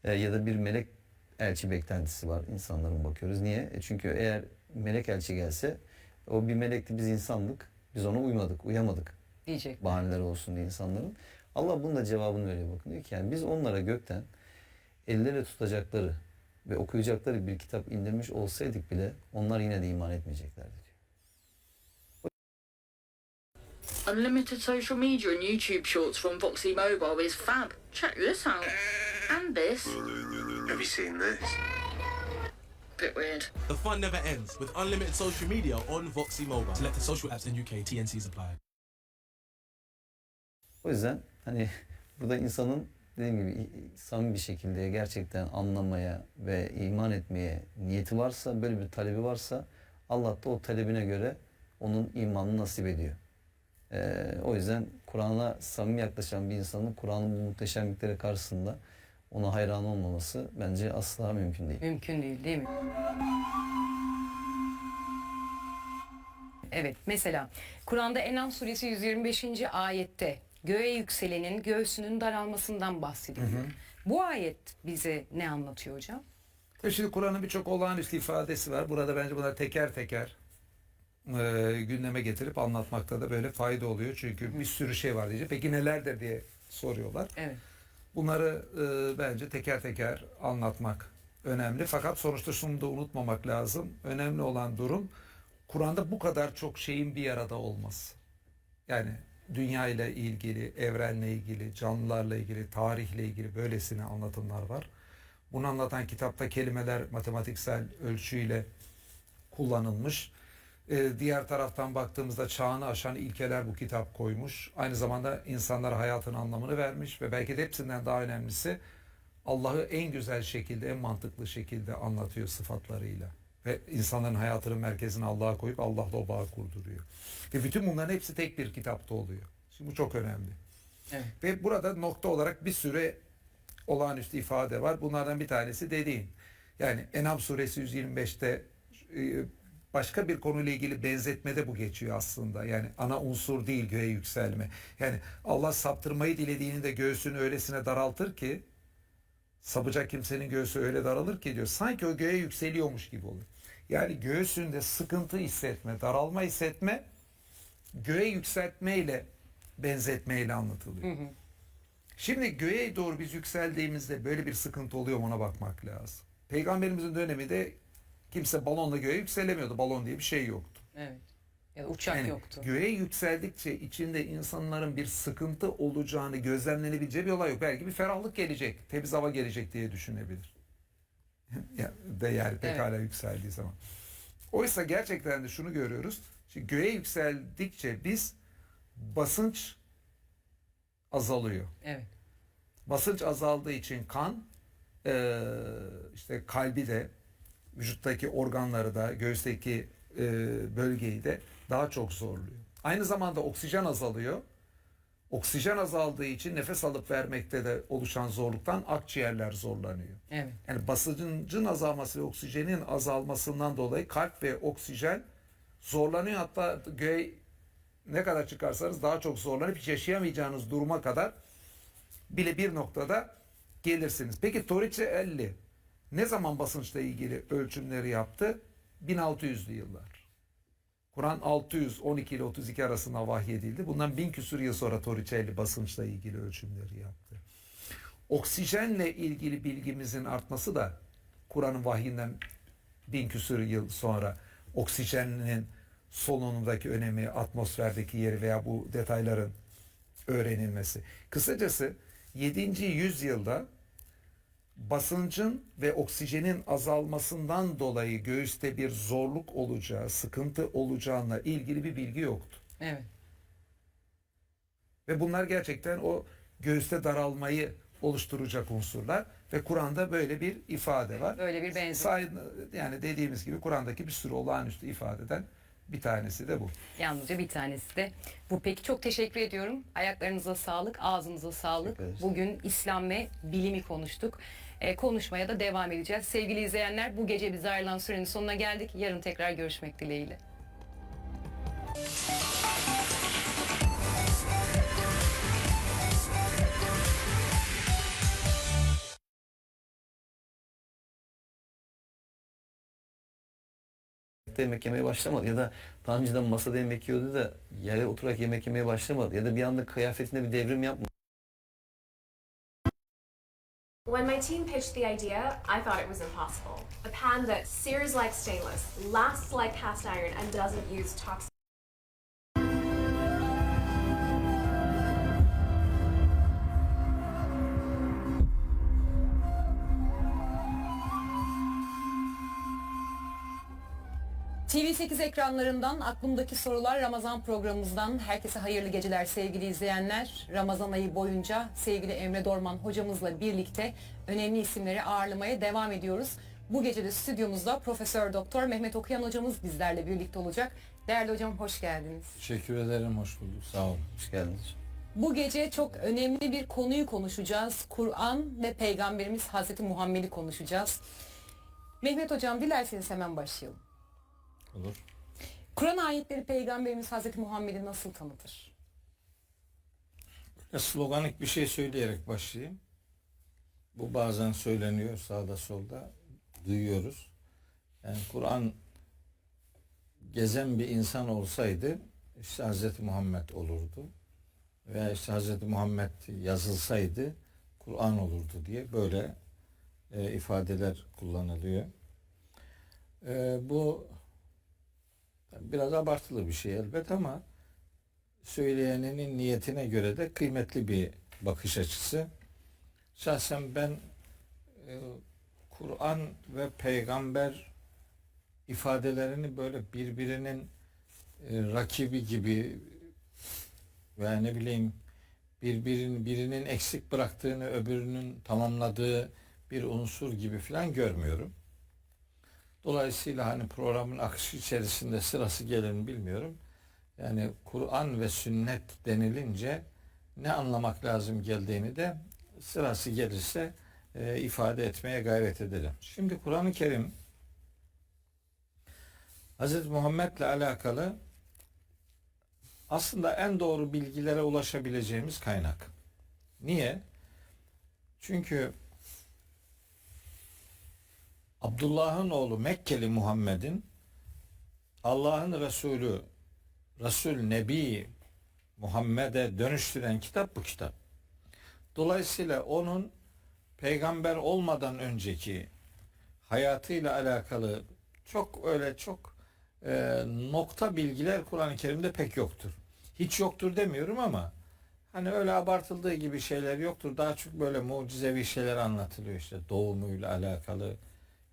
Ya da bir melek elçi beklentisi var insanların, bakıyoruz. Niye? Çünkü eğer melek elçi gelse, o bir melekti, biz insandık. Biz ona uymadık, uyamadık. Diyecek. Bahaneler olsun diye insanların. Allah bunun da cevabını veriyor, bakın. Diyor ki yani biz onlara gökten elleriyle tutacakları ve okuyacakları bir kitap indirmiş olsaydık bile onlar yine de iman etmeyeceklerdi diyor. Unlimited social media and YouTube shorts from Voxy Mobile is fab. Check this out. And this. Have you seen this? Bit weird. The fun never ends with unlimited social media on Voxy Mobile. Selected social apps in UK. TNCs apply. O yüzden hani burada insanın dediğim gibi samimi bir şekilde gerçekten anlamaya ve iman etmeye niyeti varsa, böyle bir talebi varsa, Allah da o talebine göre onun imanını nasip ediyor. O yüzden Kur'an'a samimi yaklaşan bir insanın Kur'an'ın bu muhteşemlikleri karşısında ona hayran olmaması bence asla mümkün değil. Mümkün değil, değil mi? Evet, mesela Kur'an'da En'am suresi 125. ayette göğe yükselenin göğsünün daralmasından bahsediliyor. Bu ayet bize ne anlatıyor hocam? Şimdi Kur'an'ın birçok olağanüstü ifadesi var. Burada bence bunları teker teker gündeme getirip anlatmakta da böyle fayda oluyor. Çünkü bir sürü şey var diyecek. Peki nelerdir diye soruyorlar. Evet. Bunları bence teker teker anlatmak önemli. Fakat sonuçta şunu da unutmamak lazım. Önemli olan durum Kur'an'da bu kadar çok şeyin bir arada olması. Yani dünya ile ilgili, evrenle ilgili, canlılarla ilgili, tarihle ilgili böylesine anlatımlar var. Bunu anlatan kitapta kelimeler matematiksel ölçüyle kullanılmış. Diğer taraftan baktığımızda çağını aşan ilkeler bu kitap koymuş. Aynı zamanda insanlara hayatın anlamını vermiş ve belki de hepsinden daha önemlisi Allah'ı en güzel şekilde, en mantıklı şekilde anlatıyor sıfatlarıyla. Ve insanların hayatının merkezine Allah'a koyup Allah'la o bağı kurduruyor. Ve bütün bunların hepsi tek bir kitapta oluyor. Şimdi bu çok önemli. Evet. Ve burada nokta olarak bir sürü olağanüstü ifade var. Bunlardan bir tanesi dediğin. Yani En'am suresi 125'te başka bir konuyla ilgili benzetmede bu geçiyor aslında. Yani ana unsur değil göğe yükselme. Yani Allah saptırmayı dilediğini de göğsünü öylesine daraltır ki, sapacak kimsenin göğsü öyle daralır ki diyor. Sanki o göğe yükseliyormuş gibi olur. Yani göğsünde sıkıntı hissetme, daralma hissetme, göğe yükseltmeyle, benzetmeyle anlatılıyor. Şimdi göğe doğru biz yükseldiğimizde böyle bir sıkıntı oluyor mu, ona bakmak lazım. Peygamberimizin döneminde kimse balonla göğe yükselemiyordu. Balon diye bir şey yoktu. Evet. Ya da uçak Yani yoktu. göğe yükseldikçe içinde insanların bir sıkıntı olacağını gözlemlenebileceği bir olay yok. Belki bir ferahlık gelecek, temiz hava gelecek diye düşünebilir. Yani pekala yükseldiği zaman. Oysa gerçekten de şunu görüyoruz. Şimdi göğe yükseldikçe biz basınç azalıyor. Evet. Basınç azaldığı için kan işte kalbi de, vücuttaki organları da, göğüsteki bölgeyi de daha çok zorluyor. Aynı zamanda oksijen azalıyor. Oksijen azaldığı için nefes alıp vermekte de oluşan zorluktan akciğerler zorlanıyor. Evet. Yani basıncın azalması ve oksijenin azalmasından dolayı kalp ve oksijen zorlanıyor. Hatta göğe ne kadar çıkarsanız daha çok zorlanıp hiç yaşayamayacağınız duruma kadar bile bir noktada gelirsiniz. Peki Torricelli ne zaman basınçla ilgili ölçümleri yaptı? 1600'lü yıllar. Kur'an 612 ile 32 arasında vahyedildi. Bundan 1000 küsur yıl sonra Torricelli basınçla ilgili ölçümleri yaptı. Oksijenle ilgili bilgimizin artması da Kur'an'ın vahyinden 1000 küsur yıl sonra oksijenin solunumdaki önemi, atmosferdeki yeri veya bu detayların öğrenilmesi. Kısacası 7. yüzyılda basıncın ve oksijenin azalmasından dolayı göğüste bir zorluk olacağı, sıkıntı olacağına ilgili bir bilgi yoktu. Evet. Ve bunlar gerçekten o göğüste daralmayı oluşturacak unsurlar ve Kur'an'da böyle bir ifade var. Böyle bir benzer. Yani dediğimiz gibi Kur'an'daki bir sürü olağanüstü ifadeden bir tanesi de bu. Yalnızca bir tanesi de bu. Peki çok teşekkür ediyorum. Ayaklarınıza sağlık, ağzınıza sağlık. Teşekkür ederiz. Bugün İslam ve bilimi konuştuk. Konuşmaya da devam edeceğiz. Sevgili izleyenler, bu gece bize ayrılan sürenin sonuna geldik. Yarın tekrar görüşmek dileğiyle. Yemek yemeye başlamadı ya da daha önceden masada yemek yiyordu da yere oturarak yemek yemeye başlamadı ya da bir anda kıyafetinde bir devrim yapmadı. When my team pitched the idea, I thought it was impossible. A pan that sears like stainless, lasts like cast iron, and doesn't use toxic. TV8 ekranlarından Aklımdaki Sorular Ramazan programımızdan herkese hayırlı geceler sevgili izleyenler. Ramazan ayı boyunca sevgili Emre Dorman hocamızla birlikte önemli isimleri ağırlamaya devam ediyoruz. Bu gece de stüdyomuzda Profesör Doktor Mehmet Okuyan hocamız bizlerle birlikte olacak. Değerli hocam hoş geldiniz. Teşekkür ederim, hoş bulduk. Sağ olun. Hoş geldiniz. Bu gece çok önemli bir konuyu konuşacağız. Kur'an ve Peygamberimiz Hazreti Muhammed'i konuşacağız. Mehmet hocam dilerseniz hemen başlayalım. Olur. Kur'an ayetleri Peygamberimiz Hazreti Muhammed'i nasıl tanıtır? Sloganik bir şey söyleyerek başlayayım. Bu bazen söyleniyor sağda solda. Duyuyoruz. Yani Kur'an gezen bir insan olsaydı işte Hazreti Muhammed olurdu. Veya işte Hazreti Muhammed yazılsaydı Kur'an olurdu diye böyle ifadeler kullanılıyor. Bu biraz abartılı bir şey elbet ama söyleyeninin niyetine göre de kıymetli bir bakış açısı. Şahsen ben Kur'an ve peygamber ifadelerini böyle birbirinin rakibi gibi veya ne bileyim birinin eksik bıraktığını öbürünün tamamladığı bir unsur gibi falan görmüyorum. Dolayısıyla hani programın akışı içerisinde sırası gelir mi bilmiyorum. Yani Kur'an ve sünnet denilince ne anlamak lazım geldiğini de sırası gelirse ifade etmeye gayret edelim. Şimdi Kur'an-ı Kerim Hz. Muhammed'le alakalı aslında en doğru bilgilere ulaşabileceğimiz kaynak. Niye? Çünkü Abdullah'ın oğlu Mekkeli Muhammed'in Allah'ın Resulü Resul Nebi Muhammed'e dönüştüren kitap bu kitap. Dolayısıyla onun peygamber olmadan önceki hayatıyla alakalı çok nokta bilgiler Kur'an-ı Kerim'de pek yoktur. Hiç yoktur demiyorum ama hani öyle abartıldığı gibi şeyler yoktur. Daha çok böyle mucizevi şeyler anlatılıyor işte doğumuyla alakalı,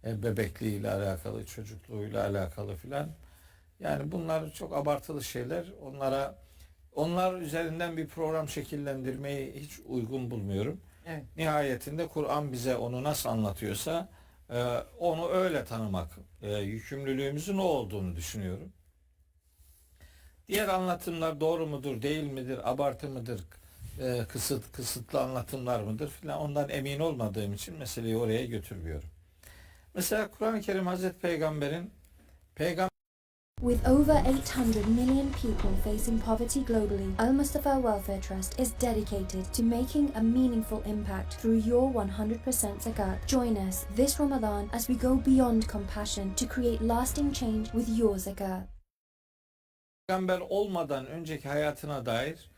bebekliğiyle alakalı, çocukluğuyla alakalı filan. Yani bunlar çok abartılı şeyler. Onlar üzerinden bir program şekillendirmeyi hiç uygun bulmuyorum. Evet. Nihayetinde Kur'an bize onu nasıl anlatıyorsa onu öyle tanımak yükümlülüğümüzün o olduğunu düşünüyorum. Diğer anlatımlar doğru mudur, değil midir, abartı mıdır, kısıtlı anlatımlar mıdır filan ondan emin olmadığım için meseleyi oraya götürmüyorum. Mesela Kur'an-ı Kerim Hazreti Peygamber'in With over 800 million people facing poverty globally, Al Mustafa Welfare Trust is dedicated to making a meaningful impact through your 100% zakat. Join us this Ramadan as we go beyond compassion to create lasting change with your zakat. Peygamber olmadan önceki hayatına dair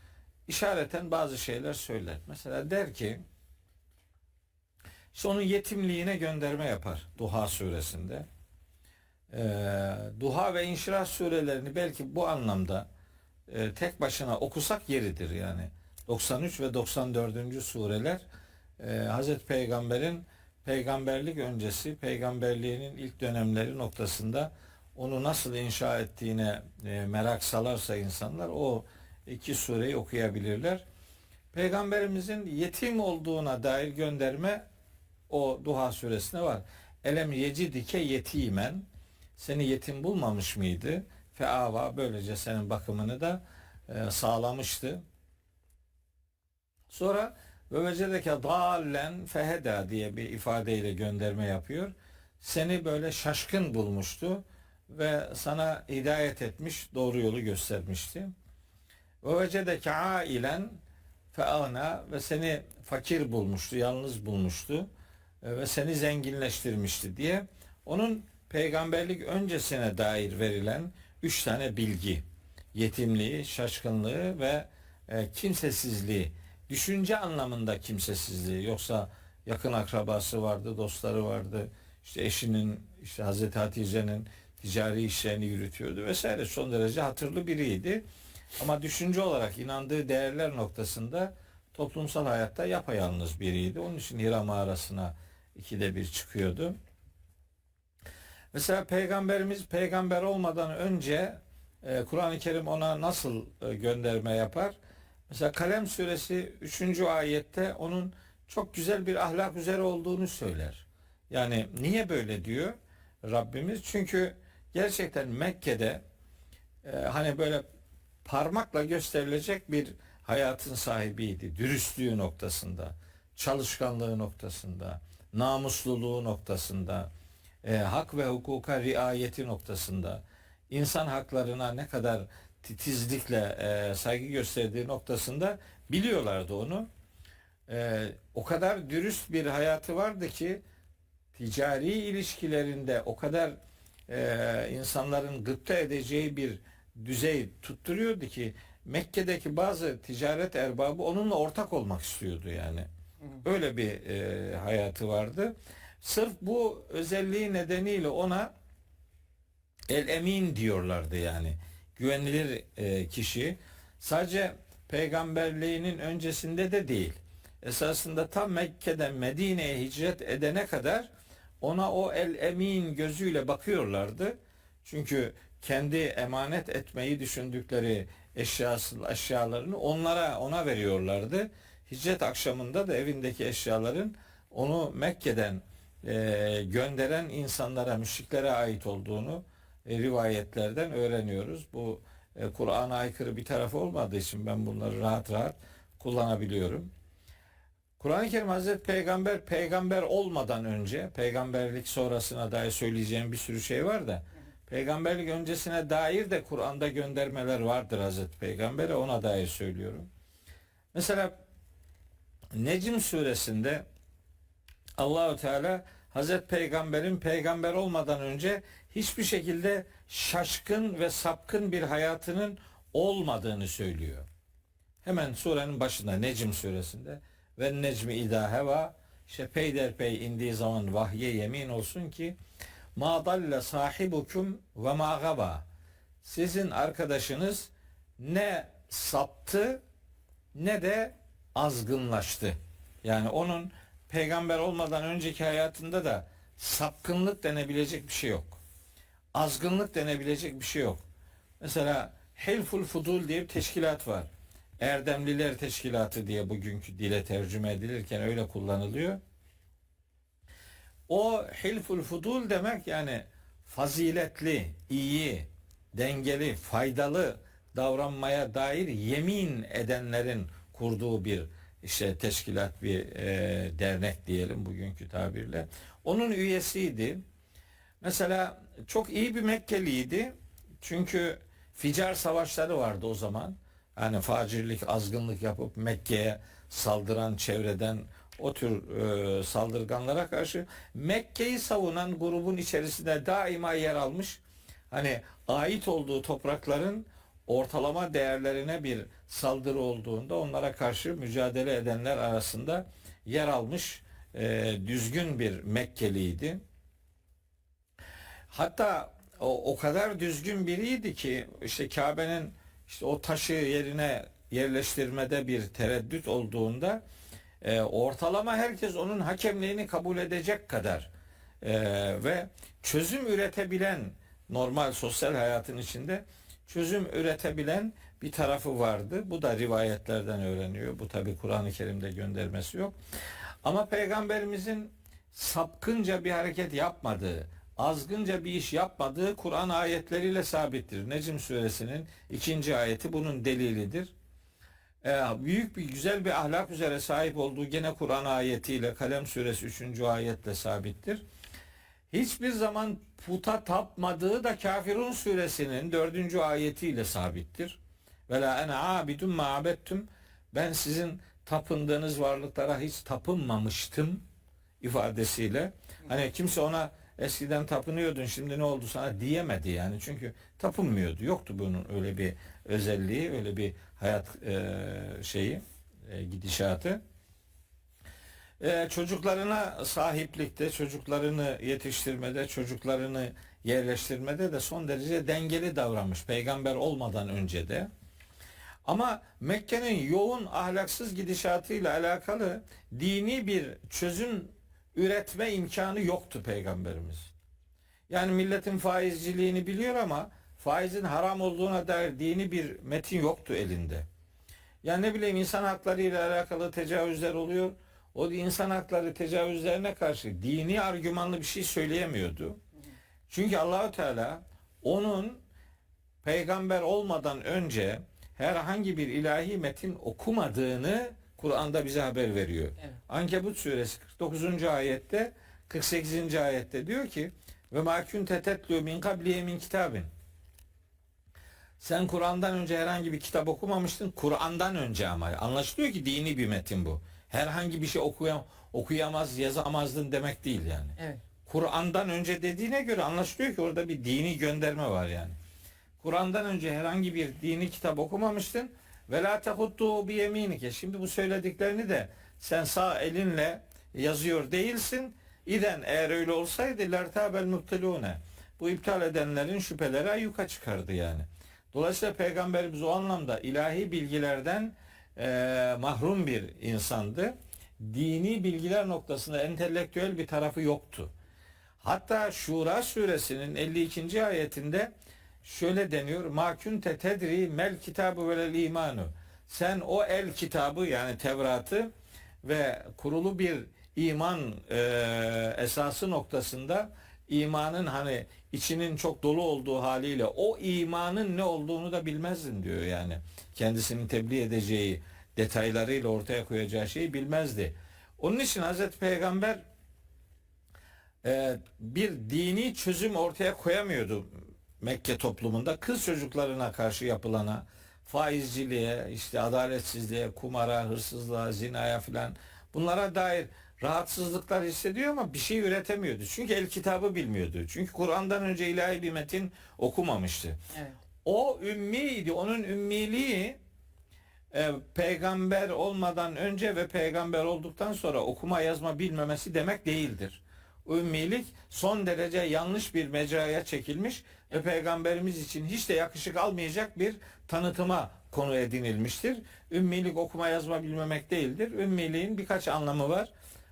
işareten bazı şeyler söyler. Mesela der ki, işte onun yetimliğine gönderme yapar Duha suresinde. Duha ve İnşirah surelerini belki bu anlamda tek başına okusak yeridir yani. 93 ve 94. sureler Hazreti Peygamber'in peygamberlik öncesi, peygamberliğinin ilk dönemleri noktasında onu nasıl inşa ettiğine merak salarsa insanlar o iki sureyi okuyabilirler. Peygamberimizin yetim olduğuna dair gönderme o Duha suresine var. Elem yecidike yetimen, seni yetim bulmamış mıydı? Feava, böylece senin bakımını da sağlamıştı. Sonra ve vecedeke dallen feheda diye bir ifadeyle gönderme yapıyor. Seni böyle şaşkın bulmuştu ve sana hidayet etmiş, doğru yolu göstermişti. Ve vecedeke ailen feana, ve seni fakir bulmuştu, yalnız bulmuştu ve seni zenginleştirmişti diye onun peygamberlik öncesine dair verilen 3 tane bilgi: yetimliği, şaşkınlığı ve kimsesizliği. Düşünce anlamında kimsesizliği, yoksa yakın akrabası vardı, dostları vardı, işte eşinin, işte Hazreti Hatice'nin ticari işlerini yürütüyordu vesaire, son derece hatırlı biriydi. Ama düşünce olarak inandığı değerler noktasında toplumsal hayatta yapayalnız biriydi. Onun için Hira mağarasına 2'de 1 çıkıyordu. Mesela Peygamberimiz peygamber olmadan önce Kur'an-ı Kerim ona nasıl gönderme yapar? Mesela Kalem suresi 3. ayette onun çok güzel bir ahlak üzere olduğunu söyler. Yani niye böyle diyor Rabbimiz? Çünkü gerçekten Mekke'de hani böyle parmakla gösterilecek bir hayatın sahibiydi. Dürüstlüğü noktasında, çalışkanlığı noktasında, namusluluğu noktasında, hak ve hukuka riayeti noktasında, insan haklarına ne kadar titizlikle saygı gösterdiği noktasında biliyorlardı onu. O kadar dürüst bir hayatı vardı ki ticari ilişkilerinde o kadar insanların gıpta edeceği bir düzey tutturuyordu ki Mekke'deki bazı ticaret erbabı onunla ortak olmak istiyordu yani. Öyle bir hayatı vardı. Sırf bu özelliği nedeniyle ona el-emin diyorlardı yani. Güvenilir kişi. Sadece peygamberliğinin öncesinde de değil. Esasında tam Mekke'den Medine'ye hicret edene kadar ona o el-emin gözüyle bakıyorlardı. Çünkü kendi emanet etmeyi düşündükleri eşyalarını ona veriyorlardı. Hicret akşamında da evindeki eşyaların onu Mekke'den gönderen insanlara, müşriklere ait olduğunu rivayetlerden öğreniyoruz. Bu Kur'an'a aykırı bir tarafı olmadığı için ben bunları rahat rahat kullanabiliyorum. Kur'an-ı Kerim Hazreti peygamber olmadan önce, peygamberlik sonrasına dair söyleyeceğim bir sürü şey var da, peygamberlik öncesine dair de Kur'an'da göndermeler vardır Hazreti Peygamber'e, ona dair söylüyorum. Mesela Necm suresinde Allah-u Teala Hazreti Peygamber'in peygamber olmadan önce hiçbir şekilde şaşkın ve sapkın bir hayatının olmadığını söylüyor. Hemen surenin başında Necm suresinde ve necmi idâ heva, işte peyderpey indiği zaman vahye yemin olsun ki ma dalle sahibukum ve ma gaba, sizin arkadaşınız ne saptı ne de azgınlaştı. Yani onun peygamber olmadan önceki hayatında da sapkınlık denebilecek bir şey yok. Azgınlık denebilecek bir şey yok. Mesela Hilful Fudul diye bir teşkilat var. Erdemliler Teşkilatı diye bugünkü dile tercüme edilirken öyle kullanılıyor. O Hilful Fudul demek yani faziletli, iyi, dengeli, faydalı davranmaya dair yemin edenlerin kurduğu bir işte teşkilat, bir dernek diyelim bugünkü tabirle. Onun üyesiydi. Mesela çok iyi bir Mekkeliydi. Çünkü Ficar savaşları vardı o zaman. Yani facirlik, azgınlık yapıp Mekke'ye saldıran çevreden o tür saldırganlara karşı Mekke'yi savunan grubun içerisinde daima yer almış. Hani ait olduğu toprakların ortalama değerlerine bir saldırı olduğunda onlara karşı mücadele edenler arasında yer almış düzgün bir Mekkeliydi. Hatta o kadar düzgün biriydi ki işte Kabe'nin işte o taşı yerine yerleştirmede bir tereddüt olduğunda ortalama herkes onun hakemliğini kabul edecek kadar ve çözüm üretebilen, normal sosyal hayatın içinde çözüm üretebilen bir tarafı vardı. Bu da rivayetlerden öğreniyor. Bu tabi Kur'an-ı Kerim'de göndermesi yok. Ama Peygamberimizin sapkınca bir hareket yapmadığı, azgınca bir iş yapmadığı Kur'an ayetleriyle sabittir. Necm suresinin 2. ayeti bunun delilidir. Büyük bir güzel bir ahlak üzere sahip olduğu gene Kur'an ayetiyle Kalem suresi 3. ayetle sabittir. Hiçbir zaman puta tapmadığı da Kafirun suresinin 4. ayetiyle sabittir. Ve la ene abidun ma abettum, ben sizin tapındığınız varlıklara hiç tapınmamıştım ifadesiyle. Hani kimse ona eskiden tapınıyordun şimdi ne oldu sana diyemedi yani. Çünkü tapınmıyordu. Yoktu bunun öyle bir özelliği, öyle bir hayat gidişatı. Çocuklarına sahiplikte, çocuklarını yetiştirmede, çocuklarını yerleştirmede de son derece dengeli davranmış. Peygamber olmadan önce de. Ama Mekke'nin yoğun ahlaksız gidişatıyla alakalı dini bir çözüm üretme imkanı yoktu Peygamberimiz. Yani milletin faizciliğini biliyor ama faizin haram olduğuna dair dini bir metin yoktu elinde. Yani ne bileyim insan hakları ile alakalı tecavüzler oluyor. O insan hakları tecavüzlerine karşı dini argümanlı bir şey söyleyemiyordu. Çünkü Allahu Teala onun peygamber olmadan önce herhangi bir ilahi metin okumadığını Kur'an'da bize haber veriyor. Evet. Ankebut suresi 49. ayette 48. ayette diyor ki ve ma kunte tetlu min qablihi min kitabin. Sen Kur'an'dan önce herhangi bir kitap okumamıştın. Kur'an'dan önce ama anlaşılıyor ki dini bir metin bu. Herhangi bir şey okuyamaz, yazamazdın demek değil yani. Evet. Kur'an'dan önce dediğine göre anlaşılıyor ki orada bir dini gönderme var yani. Kur'an'dan önce herhangi bir dini kitap okumamıştın. Ve la tehuttu bi yeminike. Şimdi bu söylediklerini de sen sağ elinle yazıyor değilsin. İden eğer öyle olsaydı lertabel mubtelune. Bu iptal edenlerin şüpheleri ayyuka çıkardı yani. Dolayısıyla Peygamberimiz o anlamda ilahi bilgilerden mahrum bir insandı. Dini bilgiler noktasında entelektüel bir tarafı yoktu. Hatta Şura suresinin 52. ayetinde şöyle deniyor. Ma kunte tedri mel kitabu velel imanu. Sen o el kitabı yani Tevrat'ı ve kurulu bir iman esası noktasında imanın hani içinin çok dolu olduğu haliyle o imanın ne olduğunu da bilmezdin diyor yani. Kendisinin tebliğ edeceği detaylarıyla ortaya koyacağı şeyi bilmezdi. Onun için Hazreti Peygamber bir dini çözüm ortaya koyamıyordu Mekke toplumunda. Kız çocuklarına karşı yapılana, faizciliğe, işte adaletsizliğe, kumara, hırsızlığa, zinaya filan bunlara dair rahatsızlıklar hissediyor ama bir şey üretemiyordu. Çünkü el kitabı bilmiyordu. Çünkü Kur'an'dan önce ilahi bir metin okumamıştı. Evet. O ümmiydi. Onun ümmiliği peygamber olmadan önce ve peygamber olduktan sonra okuma yazma bilmemesi demek değildir. Ümmilik son derece yanlış bir mecraya çekilmiş ve peygamberimiz için hiç de yakışık almayacak bir tanıtıma konu edinilmiştir. Ümmilik okuma yazma bilmemek değildir. Ümmiliğin birkaç anlamı var.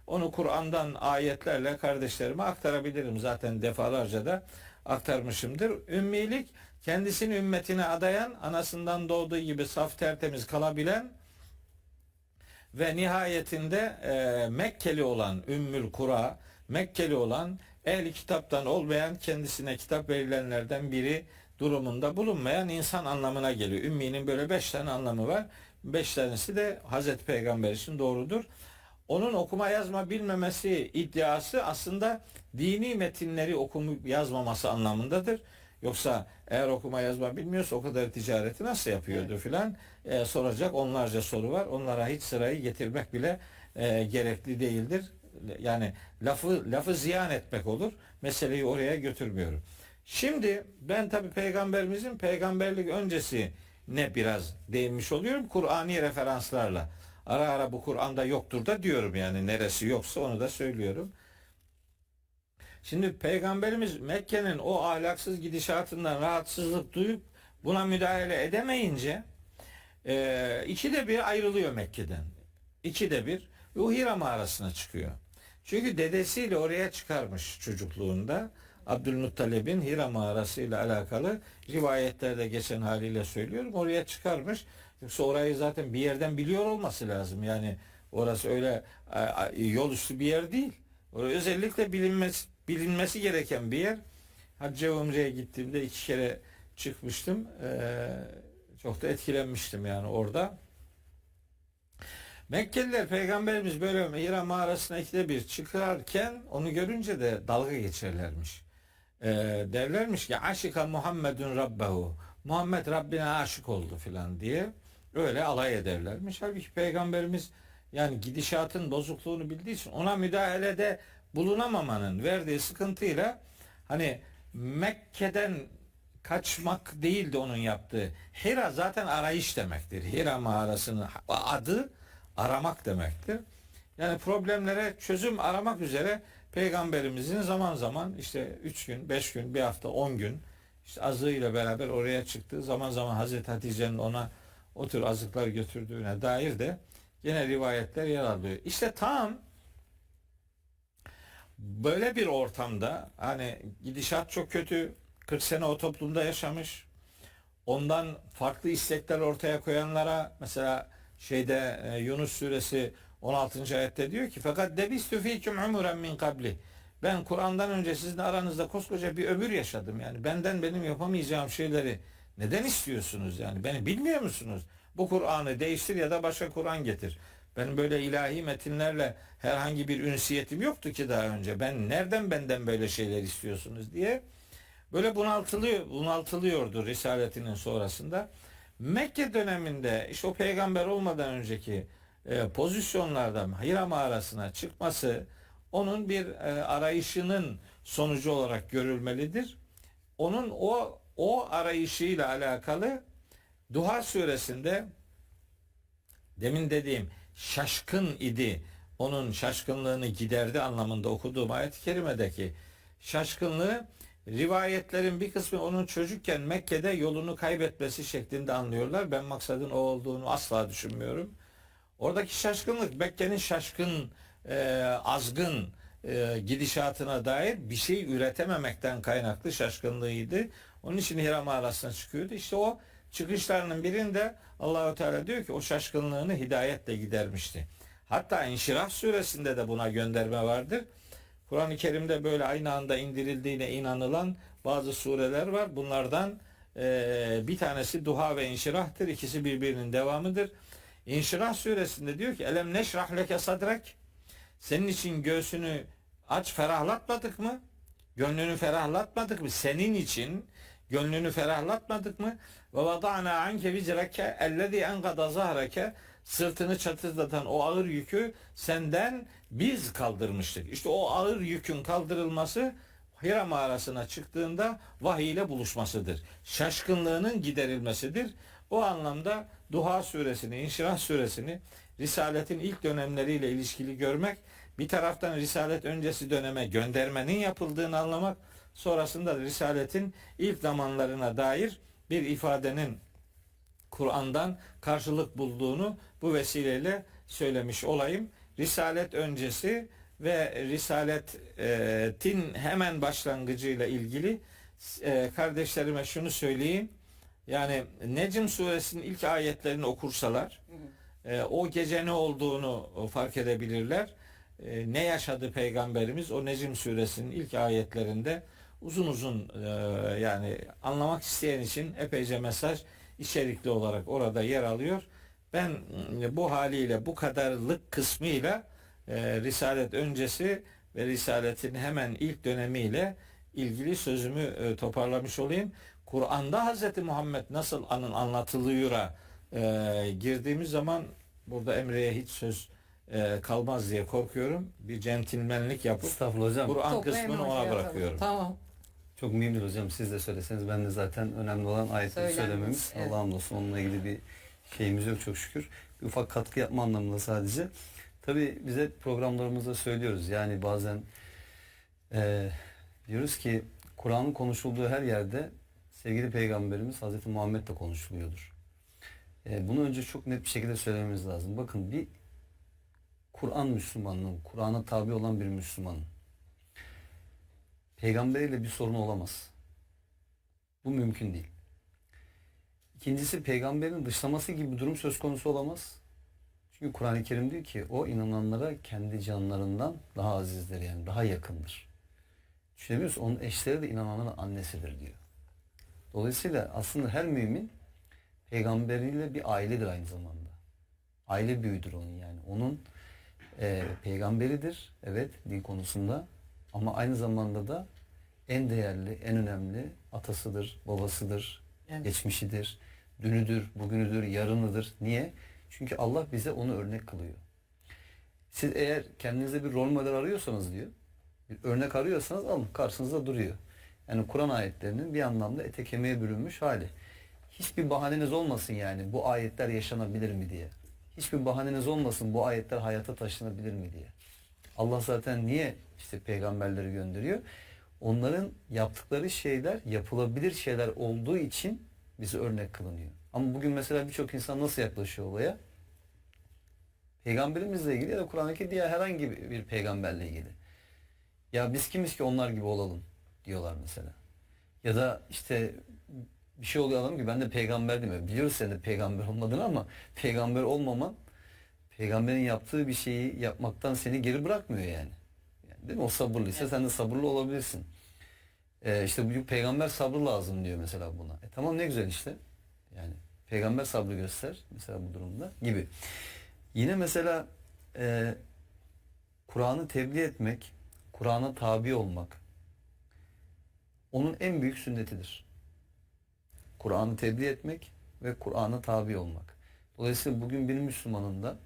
Onu Kur'an'dan ayetlerle kardeşlerime aktarabilirim. Zaten defalarca da aktarmışımdır. Ümmilik kendisini ümmetine adayan, anasından doğduğu gibi saf tertemiz kalabilen ve nihayetinde Mekkeli olan Ümmül Kura, Mekkeli olan ehli kitaptan olmayan kendisine kitap verilenlerden biri durumunda bulunmayan insan anlamına geliyor. Ümminin böyle 5 tane anlamı var. 5 tanesi de Hazreti Peygamber için doğrudur. Onun okuma yazma bilmemesi iddiası aslında dini metinleri okumup yazmaması anlamındadır. Yoksa eğer okuma yazma bilmiyorsa o kadar ticareti nasıl yapıyordu filan soracak onlarca soru var. Onlara hiç sırayı getirmek bile gerekli değildir. Yani lafı ziyan etmek olur. Meseleyi oraya götürmüyorum. Şimdi ben tabi peygamberimizin peygamberlik öncesi ne biraz değinmiş oluyorum. Kur'ani referanslarla. Ara ara bu Kur'an'da yoktur da diyorum, yani neresi yoksa onu da söylüyorum. Şimdi Peygamberimiz Mekke'nin o ahlaksız gidişatından rahatsızlık duyup buna müdahale edemeyince ikide bir ayrılıyor Mekke'den. İkide bir ve o Hira mağarasına çıkıyor. Çünkü dedesiyle oraya çıkarmış çocukluğunda. Abdülmuttalib'in Hira mağarasıyla alakalı rivayetlerde geçen haliyle söylüyorum. Oraya çıkarmış. Yoksa orayı zaten bir yerden biliyor olması lazım. Yani orası öyle yol üstü bir yer değil. Orası özellikle bilinmesi gereken bir yer. Hacca Umre'ye gittiğimde 2 kere çıkmıştım. Çok da etkilenmiştim yani orada. Mekkeliler Peygamberimiz böyle Hira mağarasına ikide bir çıkarken onu görünce de dalga geçerlermiş. Derlermiş ki aşika Muhammedun Rabbehu. Muhammed Rabbine aşık oldu filan diye öyle alay ederlermiş. Halbuki Peygamberimiz yani gidişatın bozukluğunu bildiği için ona müdahalede bulunamamanın verdiği sıkıntıyla hani Mekke'den kaçmak değildi onun yaptığı. Hira zaten arayış demektir. Hira mağarasının adı aramak demektir. Yani problemlere çözüm aramak üzere Peygamberimizin zaman zaman işte 3 gün, 5 gün, bir hafta, 10 gün işte azığıyla beraber oraya çıktığı, zaman zaman Hazreti Hatice'nin ona o tür azıklar götürdüğüne dair de yine rivayetler yer alıyor. İşte tam böyle bir ortamda hani gidişat çok kötü, 40 sene o toplumda yaşamış, ondan farklı istekler ortaya koyanlara mesela Yunus suresi 16. ayette diyor ki fakat debistü fîküm umuren min kabli. Ben Kur'an'dan önce sizin aranızda koskoca bir ömür yaşadım yani. Benden benim yapamayacağım şeyleri neden istiyorsunuz yani? Beni bilmiyor musunuz? Bu Kur'an'ı değiştir ya da başka Kur'an getir. Benim böyle ilahi metinlerle herhangi bir ünsiyetim yoktu ki daha önce. Nereden benden böyle şeyler istiyorsunuz diye böyle bunaltılıyordu Risaletinin sonrasında. Mekke döneminde işte o peygamber olmadan önceki pozisyonlardan Hira mağarasına çıkması onun bir arayışının sonucu olarak görülmelidir. Onun o arayışıyla alakalı Duha suresinde demin dediğim şaşkın idi, onun şaşkınlığını giderdi anlamında okuduğum ayet-i kerimedeki şaşkınlığı rivayetlerin bir kısmı onun çocukken Mekke'de yolunu kaybetmesi şeklinde anlıyorlar. Ben maksadın o olduğunu asla düşünmüyorum. Oradaki şaşkınlık Mekke'nin şaşkın, azgın gidişatına dair bir şey üretememekten kaynaklı şaşkınlığıydı. Onun için Hira mağarasına çıkıyordu. İşte o çıkışlarının birinde Allahu Teala diyor ki o şaşkınlığını hidayetle gidermişti. Hatta İnşirah suresinde de buna gönderme vardır. Kur'an-ı Kerim'de böyle aynı anda indirildiğine inanılan bazı sureler var. Bunlardan bir tanesi Duha ve İnşirah'tır. İkisi birbirinin devamıdır. İnşirah suresinde diyor ki elem neşrah leke sadrek, senin için göğsünü aç ferahlatmadık mı? Gönlünü ferahlatmadık mı? Senin için gönlünü ferahlatmadık mı? Ve vada'na anke vizreke ellezî enkada zahreke, sırtını çatırdatan o ağır yükü senden biz kaldırmıştık. İşte o ağır yükün kaldırılması Hira mağarasına çıktığında vahiy ile buluşmasıdır. Şaşkınlığının giderilmesidir. O anlamda Duha suresini, İnşirah suresini Risaletin ilk dönemleriyle ilişkili görmek, bir taraftan Risalet öncesi döneme göndermenin yapıldığını anlamak, sonrasında Risaletin ilk zamanlarına dair bir ifadenin Kur'an'dan karşılık bulduğunu bu vesileyle söylemiş olayım. Risalet öncesi ve Risaletin hemen başlangıcıyla ilgili kardeşlerime şunu söyleyeyim. Yani Necm suresinin ilk ayetlerini okursalar o gece ne olduğunu fark edebilirler. Ne yaşadı Peygamberimiz o Necm suresinin ilk ayetlerinde uzun uzun yani anlamak isteyen için epeyce mesaj içerikli olarak orada yer alıyor. Ben bu haliyle bu kadarlık kısmıyla Risalet öncesi ve Risaletin hemen ilk dönemiyle ilgili sözümü toparlamış olayım. Kur'an'da Hz. Muhammed nasıl anlatılıyor'a girdiğimiz zaman burada Emre'ye hiç söz kalmaz diye korkuyorum. Bir centilmenlik yapıp Estağfurullah hocam. Kur'an Topu kısmını Emre ona Hoca'ya atalım. bırakıyorum. Tamam. Çok mühimdir hocam. Siz de söyleseniz ben de zaten önemli olan ayetleri Söylenmez, söylememiz. evet. Allah'a hamdolsun onunla ilgili bir şeyimiz yok çok şükür. Bir ufak katkı yapma anlamında sadece. Tabii bize programlarımızda söylüyoruz. Yani bazen diyoruz ki Kur'an'ın konuşulduğu her yerde sevgili Peygamberimiz Hazreti Muhammed de konuşuluyordur. Bunu önce çok net bir şekilde söylememiz lazım. Bakın bir Kur'an Müslümanının, Kur'an'a tabi olan bir Müslümanın peygamberiyle bir sorunu olamaz. Bu mümkün değil. İkincisi peygamberin dışlaması gibi bir durum söz konusu olamaz. Çünkü Kur'an-ı Kerim diyor ki o inananlara kendi canlarından daha azizdir, yani daha yakındır. Düşünebiliyor musun? Onun eşleri de inananların annesidir diyor. Dolayısıyla aslında her mümin peygamberiyle bir ailedir aynı zamanda. Aile büyüdür onun yani. Onun peygamberidir evet din konusunda ama aynı zamanda da en değerli, en önemli atasıdır, babasıdır, Evet. geçmişidir, dünüdür, bugünüdür, yarınıdır. Niye? Çünkü Allah bize onu örnek kılıyor. Siz eğer kendinize bir rol model arıyorsanız diyor, bir örnek arıyorsanız alın karşınızda duruyor. Yani Kur'an ayetlerinin bir anlamda ete kemiğe bürünmüş hali. Hiçbir bahaneniz olmasın yani bu ayetler yaşanabilir mi diye. Hiçbir bahaneniz olmasın bu ayetler hayata taşınabilir mi diye. Allah zaten niye işte peygamberleri gönderiyor? Onların yaptıkları şeyler yapılabilir şeyler olduğu için bize örnek kılınıyor. Ama bugün mesela birçok insan nasıl yaklaşıyor olaya? Peygamberimizle ilgili ya da Kur'an'daki diğer herhangi bir peygamberle ilgili. Ya biz kimiz ki onlar gibi olalım diyorlar mesela. Ya da işte bir şey oluyor adam ki ben de peygamber demiyorum. Biliyoruz senin de peygamber olmadığını ama peygamber olmaman peygamberin yaptığı bir şeyi yapmaktan seni geri bırakmıyor yani. Değil mi? O sabırlıysa evet. Sen de sabırlı olabilirsin. İşte bu peygamber sabrı lazım diyor mesela buna. Tamam ne güzel işte. Yani peygamber sabrı göster mesela bu durumda gibi. Yine mesela Kur'an'ı tebliğ etmek, Kur'an'a tabi olmak onun en büyük sünnetidir. Kur'an'ı tebliğ etmek ve Kur'an'a tabi olmak. Dolayısıyla bugün bir Müslümanın da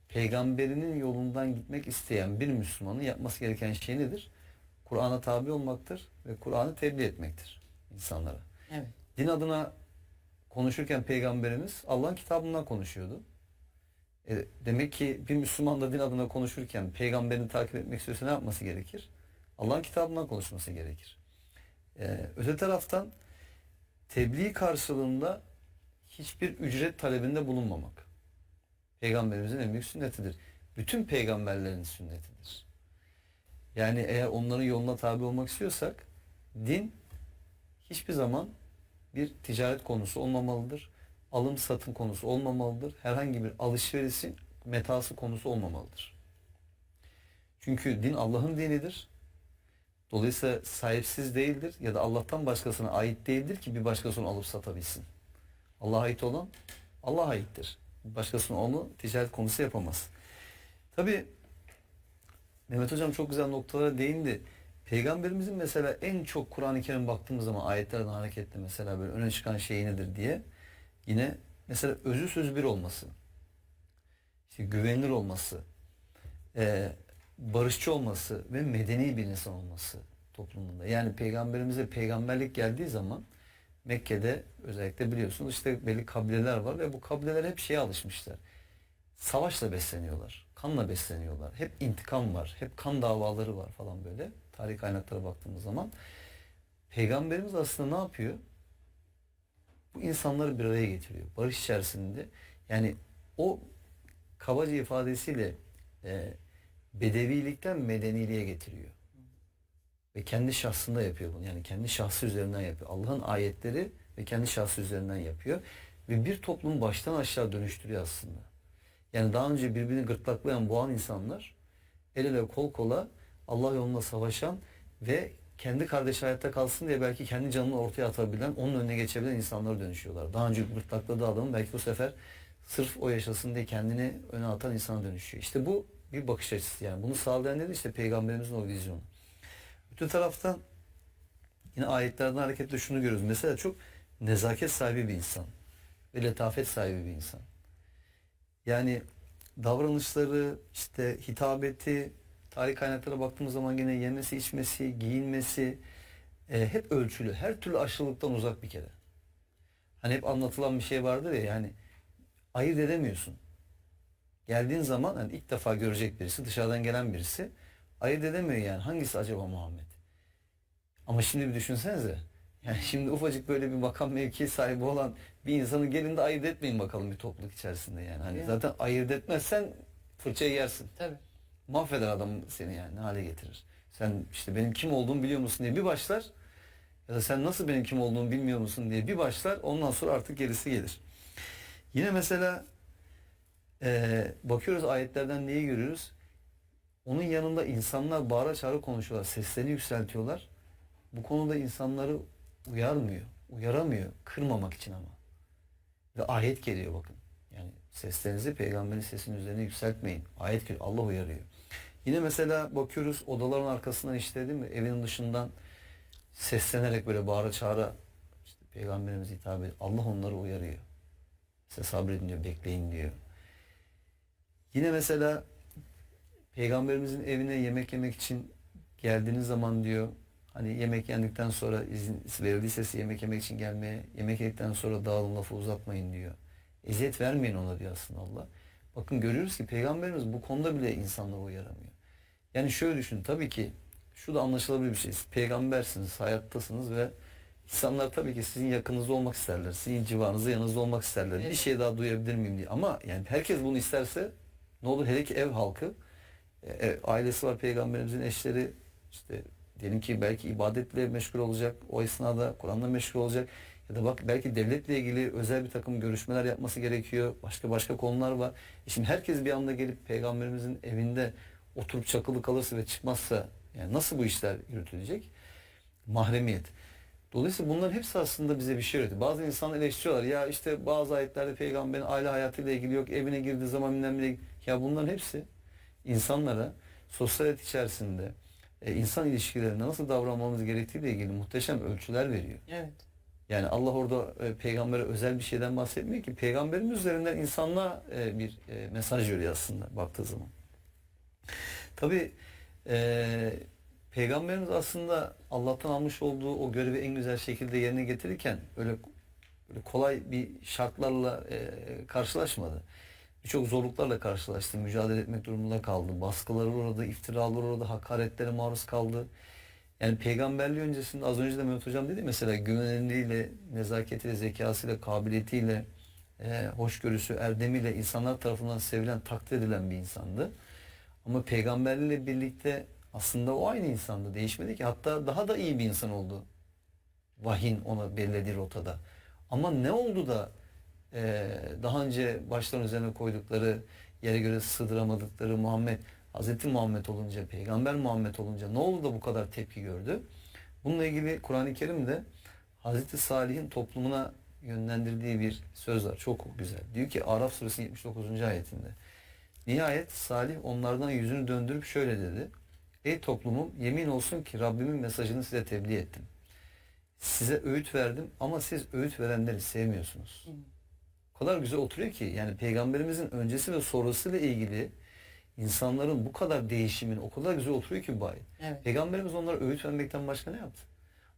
peygamberinin yolundan gitmek isteyen bir Müslümanın yapması gereken şey nedir? Kur'an'a tabi olmaktır ve Kur'an'ı tebliğ etmektir insanlara. Evet. Din adına konuşurken peygamberimiz Allah'ın kitabından konuşuyordu. Demek ki bir Müslüman da din adına konuşurken peygamberini takip etmek istiyorsa ne yapması gerekir? Allah'ın kitabından konuşması gerekir. Öte taraftan tebliğ karşılığında hiçbir ücret talebinde bulunmamak. Peygamberimizin en büyük sünnetidir. Bütün peygamberlerin sünnetidir. Yani eğer onların yoluna tabi olmak istiyorsak din hiçbir zaman bir ticaret konusu olmamalıdır. Alım satım konusu olmamalıdır. Herhangi bir alışverişin metası konusu olmamalıdır. Çünkü din Allah'ın dinidir. Dolayısıyla sahipsiz değildir ya da Allah'tan başkasına ait değildir ki bir başkasını alıp satabilsin. Allah'a ait olan Allah'a aittir. Başkasının onu ticaret konusu yapamaz. Tabi Mehmet Hocam çok güzel noktalara değindi. Peygamberimizin mesela en çok Kur'an-ı Kerim baktığımız zaman ayetlerden hareketle mesela böyle öne çıkan şey nedir diye yine mesela özü sözü bir olması, işte güvenilir olması, barışçı olması ve medeni bir insan olması toplumunda. Yani peygamberimize peygamberlik geldiği zaman Mekke'de özellikle biliyorsunuz işte belli kabileler var ve bu kabileler hep şeye alışmışlar. Savaşla besleniyorlar. Kanla besleniyorlar. Hep intikam var. Hep kan davaları var falan böyle. Tarih kaynaklara baktığımız zaman. Peygamberimiz aslında ne yapıyor? Bu insanları bir araya getiriyor. Barış içerisinde. Yani o kabaca ifadesiyle bedevilikten medeniliğe getiriyor. Ve kendi şahsında yapıyor bunu. Yani kendi şahsı üzerinden yapıyor. Allah'ın ayetleri ve kendi şahsı üzerinden yapıyor. Ve bir toplumu baştan aşağı dönüştürüyor aslında. Yani daha önce birbirini gırtlaklayan boğan insanlar el ele kol kola Allah yolunda savaşan ve kendi kardeşi hayatta kalsın diye belki kendi canını ortaya atabilen, onun önüne geçebilen insanlara dönüşüyorlar. Daha önce gırtlakladığı adamın belki bu sefer sırf o yaşasın diye kendini öne atan insana dönüşüyor. İşte bu bir bakış açısı yani. Bunu sağlayan nedir? İşte Peygamberimizin o vizyonu. Öte taraftan Yine ayetlerden hareketle şunu görüyoruz. Mesela çok nezaket sahibi bir insan ve letafet sahibi bir insan. Yani davranışları, işte hitabeti, tarih kaynaklara baktığımız zaman yine yemesi, içmesi, giyinmesi hep ölçülü. Her türlü aşırılıktan uzak bir kere. Hani hep anlatılan bir şey vardır ya, yani ayırt edemiyorsun. Geldiğin zaman hani ilk defa görecek birisi, dışarıdan gelen birisi ayırt edemiyor yani. Hangisi acaba Muhammed? Ama şimdi bir düşünsenize. Yani şimdi ufacık böyle bir makam mevki sahibi olan bir insanı gelin de ayırt etmeyin bakalım bir topluluk içerisinde yani. Hani zaten ayırt etmezsen fırçayı yersin. Tabii. Mahveder adam seni yani, ne hale getirir. Sen işte benim kim olduğumu biliyor musun diye bir başlar, ya da sen nasıl benim kim olduğumu bilmiyor musun diye bir başlar, ondan sonra artık gerisi gelir. Yine mesela bakıyoruz ayetlerden neyi görüyoruz? Onun yanında insanlar bağıra çağıra konuşuyorlar, seslerini yükseltiyorlar. Bu konuda insanları uyaramıyor, kırmamak için ama. Ve ayet geliyor bakın. Yani seslerinizi peygamberin sesinin üzerine yükseltmeyin. Ayet geliyor, Allah uyarıyor. Yine mesela bakıyoruz odaların arkasından, işte değil mi, evin dışından seslenerek böyle bağıra çağıra işte peygamberimize hitap ediyor. Allah onları uyarıyor. Size sabredin diyor, bekleyin diyor. Yine mesela peygamberimizin evine yemek yemek için geldiğiniz zaman diyor, hani yemek yendikten sonra izin verildiyse size yemek yemek için gelmeye, yemek yedikten sonra dağılın, lafı uzatmayın diyor. Eziyet vermeyin ona diyor aslında Allah. Bakın görüyoruz ki peygamberimiz bu konuda bile insanları uyaramıyor. Yani şöyle düşünün, tabii ki şu da anlaşılabilir bir şey. Siz peygambersiniz, hayattasınız ve insanlar tabii ki sizin yakınınızda olmak isterler. Sizin civarınızda, yanınızda olmak isterler. Evet. Bir şey daha duyabilir miyim diye. Ama yani herkes bunu isterse ne olur, hele ki ev halkı, ailesi var peygamberimizin, eşleri, işte diyelim ki belki ibadetle meşgul olacak, o esnada Kur'an'la meşgul olacak, ya da bak belki devletle ilgili özel bir takım görüşmeler yapması gerekiyor, başka konular var. Şimdi herkes bir anda gelip peygamberimizin evinde oturup çakılı kalırsa ve çıkmazsa yani nasıl bu işler yürütülecek? Mahremiyet. Dolayısıyla bunların hepsi aslında bize bir şey öğretiyor. Bazı insanlar eleştiriyorlar, ya işte bazı ayetlerde peygamberin aile hayatıyla ilgili yok, evine girdiği zaman bilmem ne. Ya bunların hepsi insanlara sosyal hayat içerisinde insan ilişkilerinde nasıl davranmamız gerektiğiyle ilgili muhteşem ölçüler veriyor. Evet. Yani Allah orada peygambere özel bir şeyden bahsetmiyor ki, peygamberimiz üzerinden insanlığa bir mesaj veriyor aslında baktığı zaman. Tabii peygamberimiz aslında Allah'tan almış olduğu o görevi en güzel şekilde yerine getirirken öyle kolay bir şartlarla karşılaşmadı. Birçok zorluklarla karşılaştı, mücadele etmek durumunda kaldı. Baskılara uğradı, iftiralara uğradı, hakaretlere maruz kaldı. Yani peygamberliği öncesinde az önce de Mehmet Hocam dedi, mesela güvenilirliğiyle, nezaketiyle, zekasıyla, kabiliyetiyle, hoşgörüsü, erdemiyle insanlar tarafından sevilen, takdir edilen bir insandı. Ama peygamberliğiyle birlikte aslında o aynı insandı, değişmedi ki. Hatta daha da iyi bir insan oldu. Vahyin ona belirlediği rotada. Ama ne oldu da daha önce başların üzerine koydukları, yere göre sığdıramadıkları Muhammed, Hazreti Muhammed olunca, Peygamber Muhammed olunca ne oldu da bu kadar tepki gördü? Bununla ilgili Kur'an-ı Kerim'de Hazreti Salih'in toplumuna yönlendirdiği bir söz var. Çok güzel. Diyor ki Araf suresinin 79. ayetinde. Nihayet Salih onlardan yüzünü döndürüp şöyle dedi. Ey toplumum, yemin olsun ki Rabbimin mesajını size tebliğ ettim. Size öğüt verdim ama siz öğüt verenleri sevmiyorsunuz. O kadar güzel oturuyor ki, yani peygamberimizin öncesi ve sonrasıyla ilgili insanların bu kadar değişimin o kadar güzel oturuyor ki bu ayet. Evet. Peygamberimiz onlara öğüt vermekten başka ne yaptı?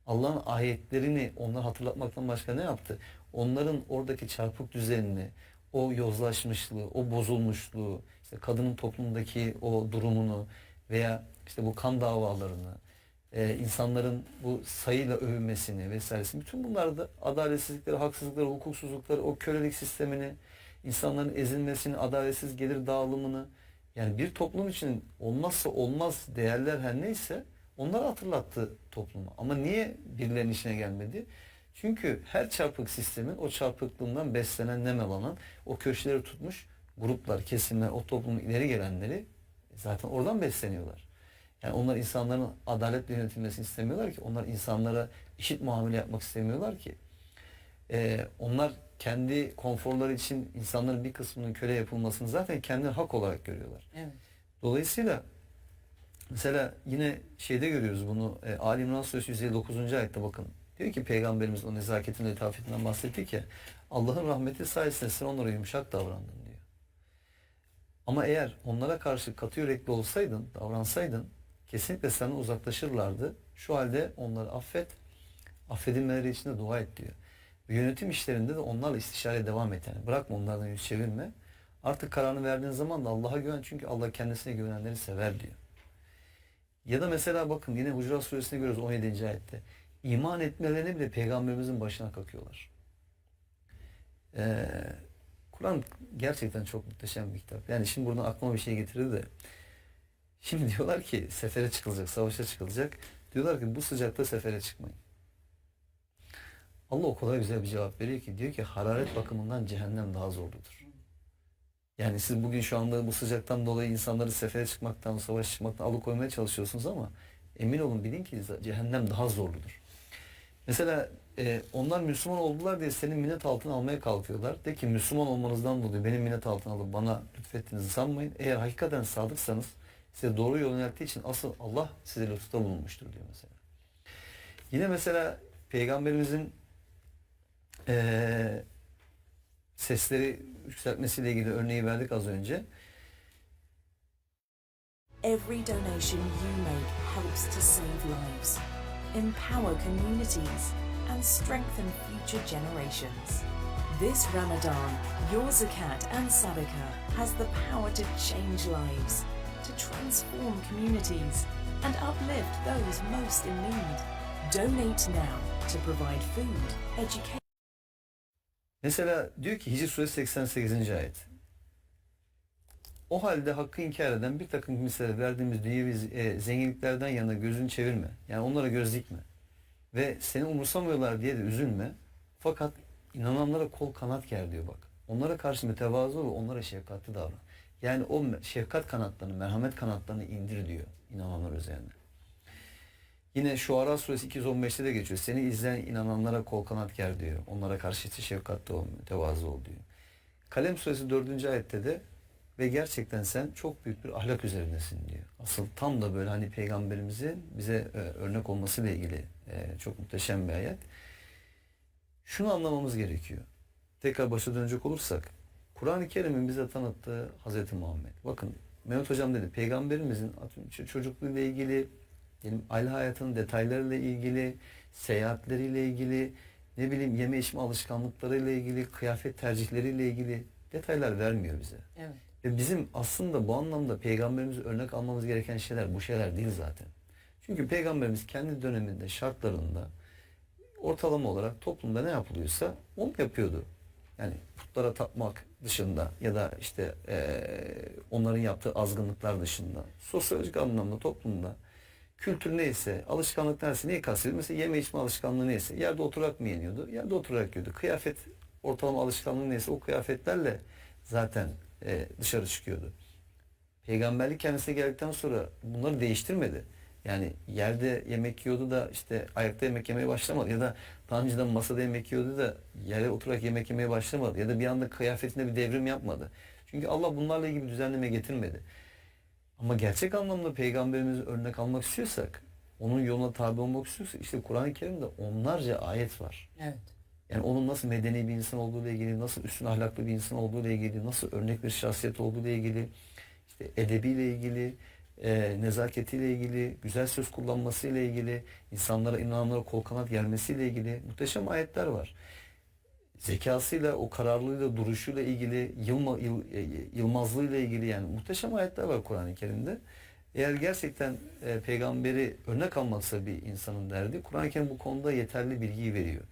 Allah'ın ayetlerini onlara hatırlatmaktan başka ne yaptı? Onların oradaki çarpık düzenini, o yozlaşmışlığı, o bozulmuşluğu, işte kadının toplumdaki o durumunu veya işte bu kan davalarını, insanların bu sayıyla övünmesini vesairesini, bütün bunlarda adaletsizlikleri, haksızlıkları, hukuksuzlukları, o kölelik sistemini, insanların ezilmesini, adaletsiz gelir dağılımını, yani bir toplum için olmazsa olmaz değerler her neyse onları hatırlattı topluma. Ama niye birilerinin işine gelmedi? Çünkü her çarpık sistemin o çarpıklığından beslenen, nemalanan, o köşeleri tutmuş gruplar, kesimler, o toplumun ileri gelenleri zaten oradan besleniyorlar. Yani onlar insanların adaletle yönetilmesini istemiyorlar ki. Onlar insanlara eşit muamele yapmak istemiyorlar ki. Onlar kendi konforları için insanların bir kısmının köle yapılmasını zaten kendileri hak olarak görüyorlar. Evet. Dolayısıyla Mesela yine şeyde görüyoruz bunu. Ali İmran Suresi 159. ayette bakın. Diyor ki Peygamberimiz o nezaketin letafetinden bahsetti ki Allah'ın rahmeti sayesinde sen onlara yumuşak davrandın diyor. Ama eğer onlara karşı katı yürekli olsaydın, davransaydın kesinlikle senden uzaklaşırlardı. Şu halde onları affet, affedilmeleri için de dua et diyor. Ve yönetim işlerinde de onlarla istişare devam et yani. Bırakma onlardan yüz çevirme. Artık kararını verdiğin zaman da Allah'a güven çünkü Allah kendisine güvenenleri sever diyor. Ya da mesela bakın yine Hucurat Suresinde görüyoruz 17. ayette. İman etmelerine bile Peygamberimizin başına kakıyorlar. Kur'an gerçekten çok muhteşem bir kitap. Yani şimdi buradan aklıma bir şey getirdi de. Şimdi diyorlar ki sefere çıkılacak, savaşa çıkılacak. Diyorlar ki bu sıcakta sefere çıkmayın. Allah o kadar güzel bir cevap veriyor ki diyor ki hararet bakımından cehennem daha zorludur. Yani siz bugün şu anda bu sıcaktan dolayı insanları sefere çıkmaktan, savaşa çıkmaktan alıkoymaya çalışıyorsunuz ama emin olun bilin ki cehennem daha zorludur. Mesela onlar Müslüman oldular diye senin minnet altına almaya kalkıyorlar. De ki Müslüman olmanızdan dolayı benim minnet altına alıp bana lütfettiğinizi sanmayın. Eğer hakikaten sadıksanız size doğru yol yönelttiği için asıl Allah size lütufta bulunmuştur diyor mesela. Yine mesela Peygamberimizin sesleri yükseltmesiyle ilgili örneği verdik az önce. Every donation you make helps to save lives, empower communities, and strengthen future generations. This Ramadan, your zakat and sadaqah has the power to change lives, to transform communities, and uplift those most in need. Donate now to provide food, education. Mesela diyor ki Hicr Suresi 88. ayet. O halde hakkı inkar eden bir takım kimselere verdiğimiz dünyevi zenginliklerden yana gözünü çevirme. Yani onlara göz dikme. Ve seni umursamıyorlar diye de üzülme. Fakat inananlara kol kanat ger diyor bak. Onlara karşı mütevazı ol ve onlara şefkatli davran. Yani o şefkat kanatlarını, merhamet kanatlarını indir diyor inananlar üzerine. Yine Şuara Suresi 215'te de geçiyor. Seni izleyen inananlara kol kanat ger diyor. Onlara karşı şefkatli ol, mütevazı ol diyor. Kalem Suresi 4. ayette de ve gerçekten sen çok büyük bir ahlak üzerindesin diyor. Asıl tam da böyle hani Peygamberimizin bize örnek olmasıyla ilgili çok muhteşem bir ayet. Şunu anlamamız gerekiyor. Tekrar başa dönecek olursak Kur'an-ı Kerim'in bize tanıttığı Hazreti Muhammed. Bakın Mehmet Hocam dedi Peygamberimizin çocukluğuyla ilgili, aile hayatının detaylarıyla ilgili, seyahatleriyle ilgili, ne bileyim yeme içme alışkanlıklarıyla ilgili, kıyafet tercihleriyle ilgili detaylar vermiyor bize. Evet. Ve bizim aslında bu anlamda Peygamberimize örnek almamız gereken şeyler bu şeyler değil zaten. Çünkü Peygamberimiz kendi döneminde, şartlarında ortalama olarak toplumda ne yapılıyorsa onu yapıyordu. Yani putlara tapmak dışında ya da işte onların yaptığı azgınlıklar dışında sosyolojik anlamda toplumda kültür neyse, alışkanlık neyse, neyi kastediyor? Mesela yeme içme alışkanlığı neyse, yerde oturarak mı yeniyordu? Yerde oturarak yiyordu. Kıyafet ortalama alışkanlığı neyse o kıyafetlerle zaten dışarı çıkıyordu. Peygamberlik kendisine geldikten sonra bunları değiştirmedi. Yani yerde yemek yiyordu da işte ayakta yemek yemeye başlamadı ya da daha önceden masada yemek yiyordu da yere oturarak yemek yemeye başlamadı ya da bir anda kıyafetinde bir devrim yapmadı. Çünkü Allah bunlarla ilgili bir düzenleme getirmedi. Ama gerçek anlamda Peygamberimizi örnek almak istiyorsak, onun yoluna tabi olmak istiyorsak işte Kur'an-ı Kerim'de onlarca ayet var. Evet. Yani onun nasıl medeni bir insan olduğu ile ilgili, nasıl üstün ahlaklı bir insan olduğu ile ilgili, nasıl örnek bir şahsiyet olduğu ile ilgili, işte edebiyle ilgili, nezaketiyle ilgili, güzel söz kullanmasıyla ilgili, insanlara, inananlara kol kanat germesiyle ilgili muhteşem ayetler var. Zekasıyla, o kararlılığıyla, duruşuyla ilgili, yılmazlığıyla ilgili yani muhteşem ayetler var Kur'an-ı Kerim'de. Eğer gerçekten peygamberi örnek almaksa bir insanın derdi, Kur'an-ı Kerim bu konuda yeterli bilgiyi veriyor.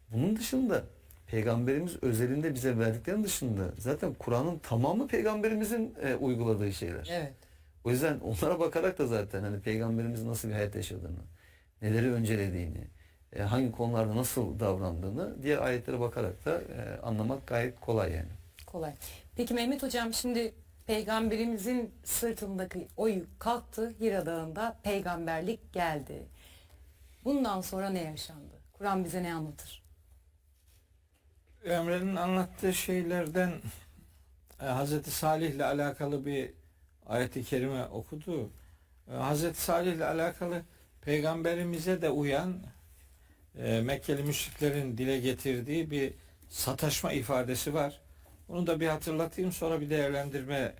Bunun dışında peygamberimiz özelinde bize verdiklerinin dışında zaten Kur'an'ın tamamı peygamberimizin uyguladığı şeyler. Evet. O yüzden onlara bakarak da zaten hani peygamberimiz nasıl bir hayat yaşadığını, neleri öncelediğini, hangi konularda nasıl davrandığını diğer ayetlere bakarak da anlamak gayet kolay yani. Kolay. Peki Mehmet Hocam şimdi Peygamberimizin sırtındaki o yük kalktı, Hira Dağı'nda peygamberlik geldi. Bundan sonra ne yaşandı? Kur'an bize ne anlatır? Emre'nin anlattığı şeylerden Hazreti Salih ile alakalı bir ayet-i kerime okudu. Hazreti Salih ile alakalı peygamberimize de uyan Mekkeli müşriklerin dile getirdiği bir sataşma ifadesi var. Onu da bir hatırlatayım, sonra bir değerlendirme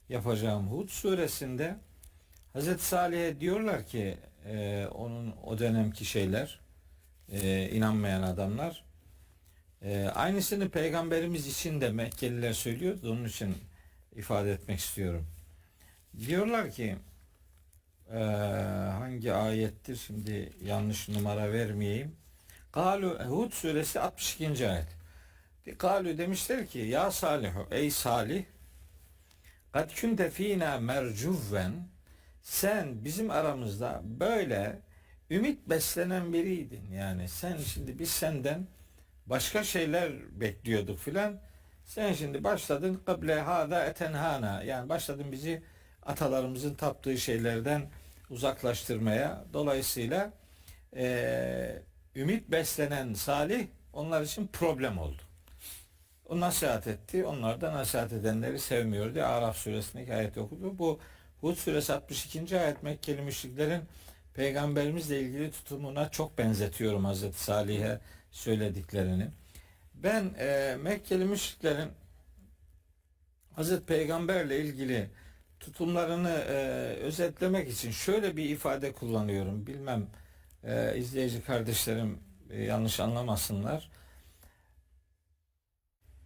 yapacağım. Hud suresinde Hazreti Salih'e diyorlar ki onun o dönemki şeyler, inanmayan adamlar, aynısını peygamberimiz için de Mekkeliler söylüyordu. Onun için ifade etmek istiyorum. Diyorlar ki hangi ayettir, şimdi yanlış numara vermeyeyim. Hud suresi 62. ayet. Kalu demişler ki ya Salihu, ey Salih, kad kunte fina mercuvven, sen bizim aramızda böyle ümit beslenen biriydin. Yani sen şimdi, biz senden başka şeyler bekliyorduk filan. Sen şimdi başladın kıble hâzâ etenhâna, yani başladın bizi atalarımızın taptığı şeylerden uzaklaştırmaya. Dolayısıyla ümit beslenen Salih onlar için problem oldu. O nasihat etti. Onlar da nasihat edenleri sevmiyordu. Araf suresindeki ayet okudu. Bu Hud suresi 62. ayet Mekkeli müşriklerin peygamberimizle ilgili tutumuna çok benzetiyorum Hazreti Salih'e söylediklerini. Ben Mekkeli müşriklerin Hazreti Peygamberle ilgili tutumlarını özetlemek için şöyle bir ifade kullanıyorum. Bilmem izleyici kardeşlerim yanlış anlamasınlar.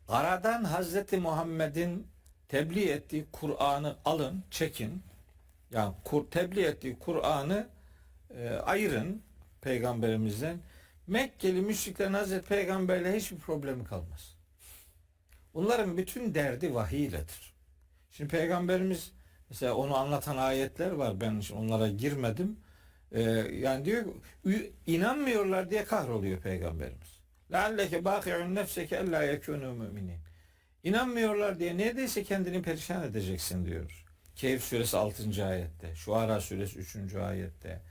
Aradan Hazreti Muhammed'in tebliğ ettiği Kur'an'ı alın, çekin. Yani tebliğ ettiği Kur'an'ı ayırın peygamberimizden. Mekkeli müşriklerin Hazreti Peygamberle hiçbir problemi kalmaz. Onların bütün derdi vahiy iledir. Şimdi peygamberimiz, mesela onu anlatan ayetler var. Ben onlara girmedim. Yani diyor, inanmıyorlar diye kahroluyor peygamberimiz. Lealleke bâki'un nefseke ellâ yekûnû müminin. İnanmıyorlar diye neredeyse kendini perişan edeceksin diyor. Kehf suresi 6. ayette, Şuara suresi 3. ayette,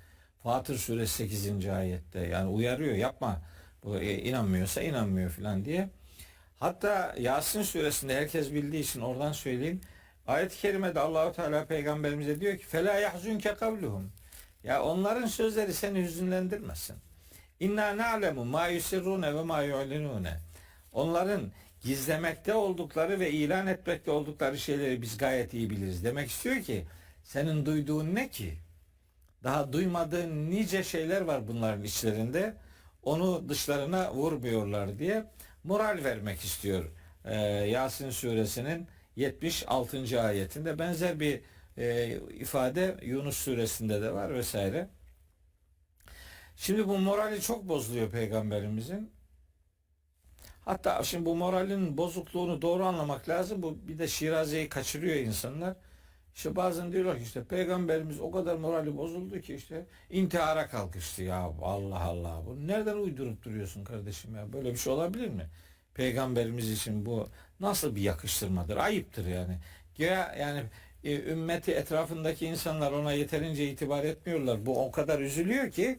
Fatır suresi 8. ayette. Yani uyarıyor, yapma. Bu inanmıyorsa inanmıyor filan diye. Hatta Yasin suresinde, herkes bildiği için oradan söyleyeyim. Ayet-i kerimede Allahu Teala peygamberimize diyor ki fela yahzunke kavluhum. Ya onların sözleri seni hüzünlendirmesin. İnna na'lemu ma yusirrune ve ma yu'linune. Onların gizlemekte oldukları ve ilan etmekte oldukları şeyleri biz gayet iyi biliriz. Demek istiyor ki senin duyduğun ne ki? Daha duymadığın nice şeyler var bunların içlerinde. Onu dışlarına vurmuyorlar diye moral vermek istiyor. Yasin suresinin 76. ayetinde benzer bir ifade Yunus suresinde de var vesaire. Şimdi bu morali çok bozuluyor peygamberimizin. Hatta şimdi bu moralin bozukluğunu doğru anlamak lazım. Bu bir de Şirazi'yi kaçırıyor insanlar. İşte bazen diyorlar ki işte peygamberimiz o kadar morali bozuldu ki işte intihara kalkıştı ya. Allah Allah. Bu nereden uydurup duruyorsun kardeşim ya? Böyle bir şey olabilir mi? Peygamberimiz için bu nasıl bir yakıştırmadır? Ayıptır yani. Yani ümmeti, etrafındaki insanlar ona yeterince itibar etmiyorlar. Bu o kadar üzülüyor ki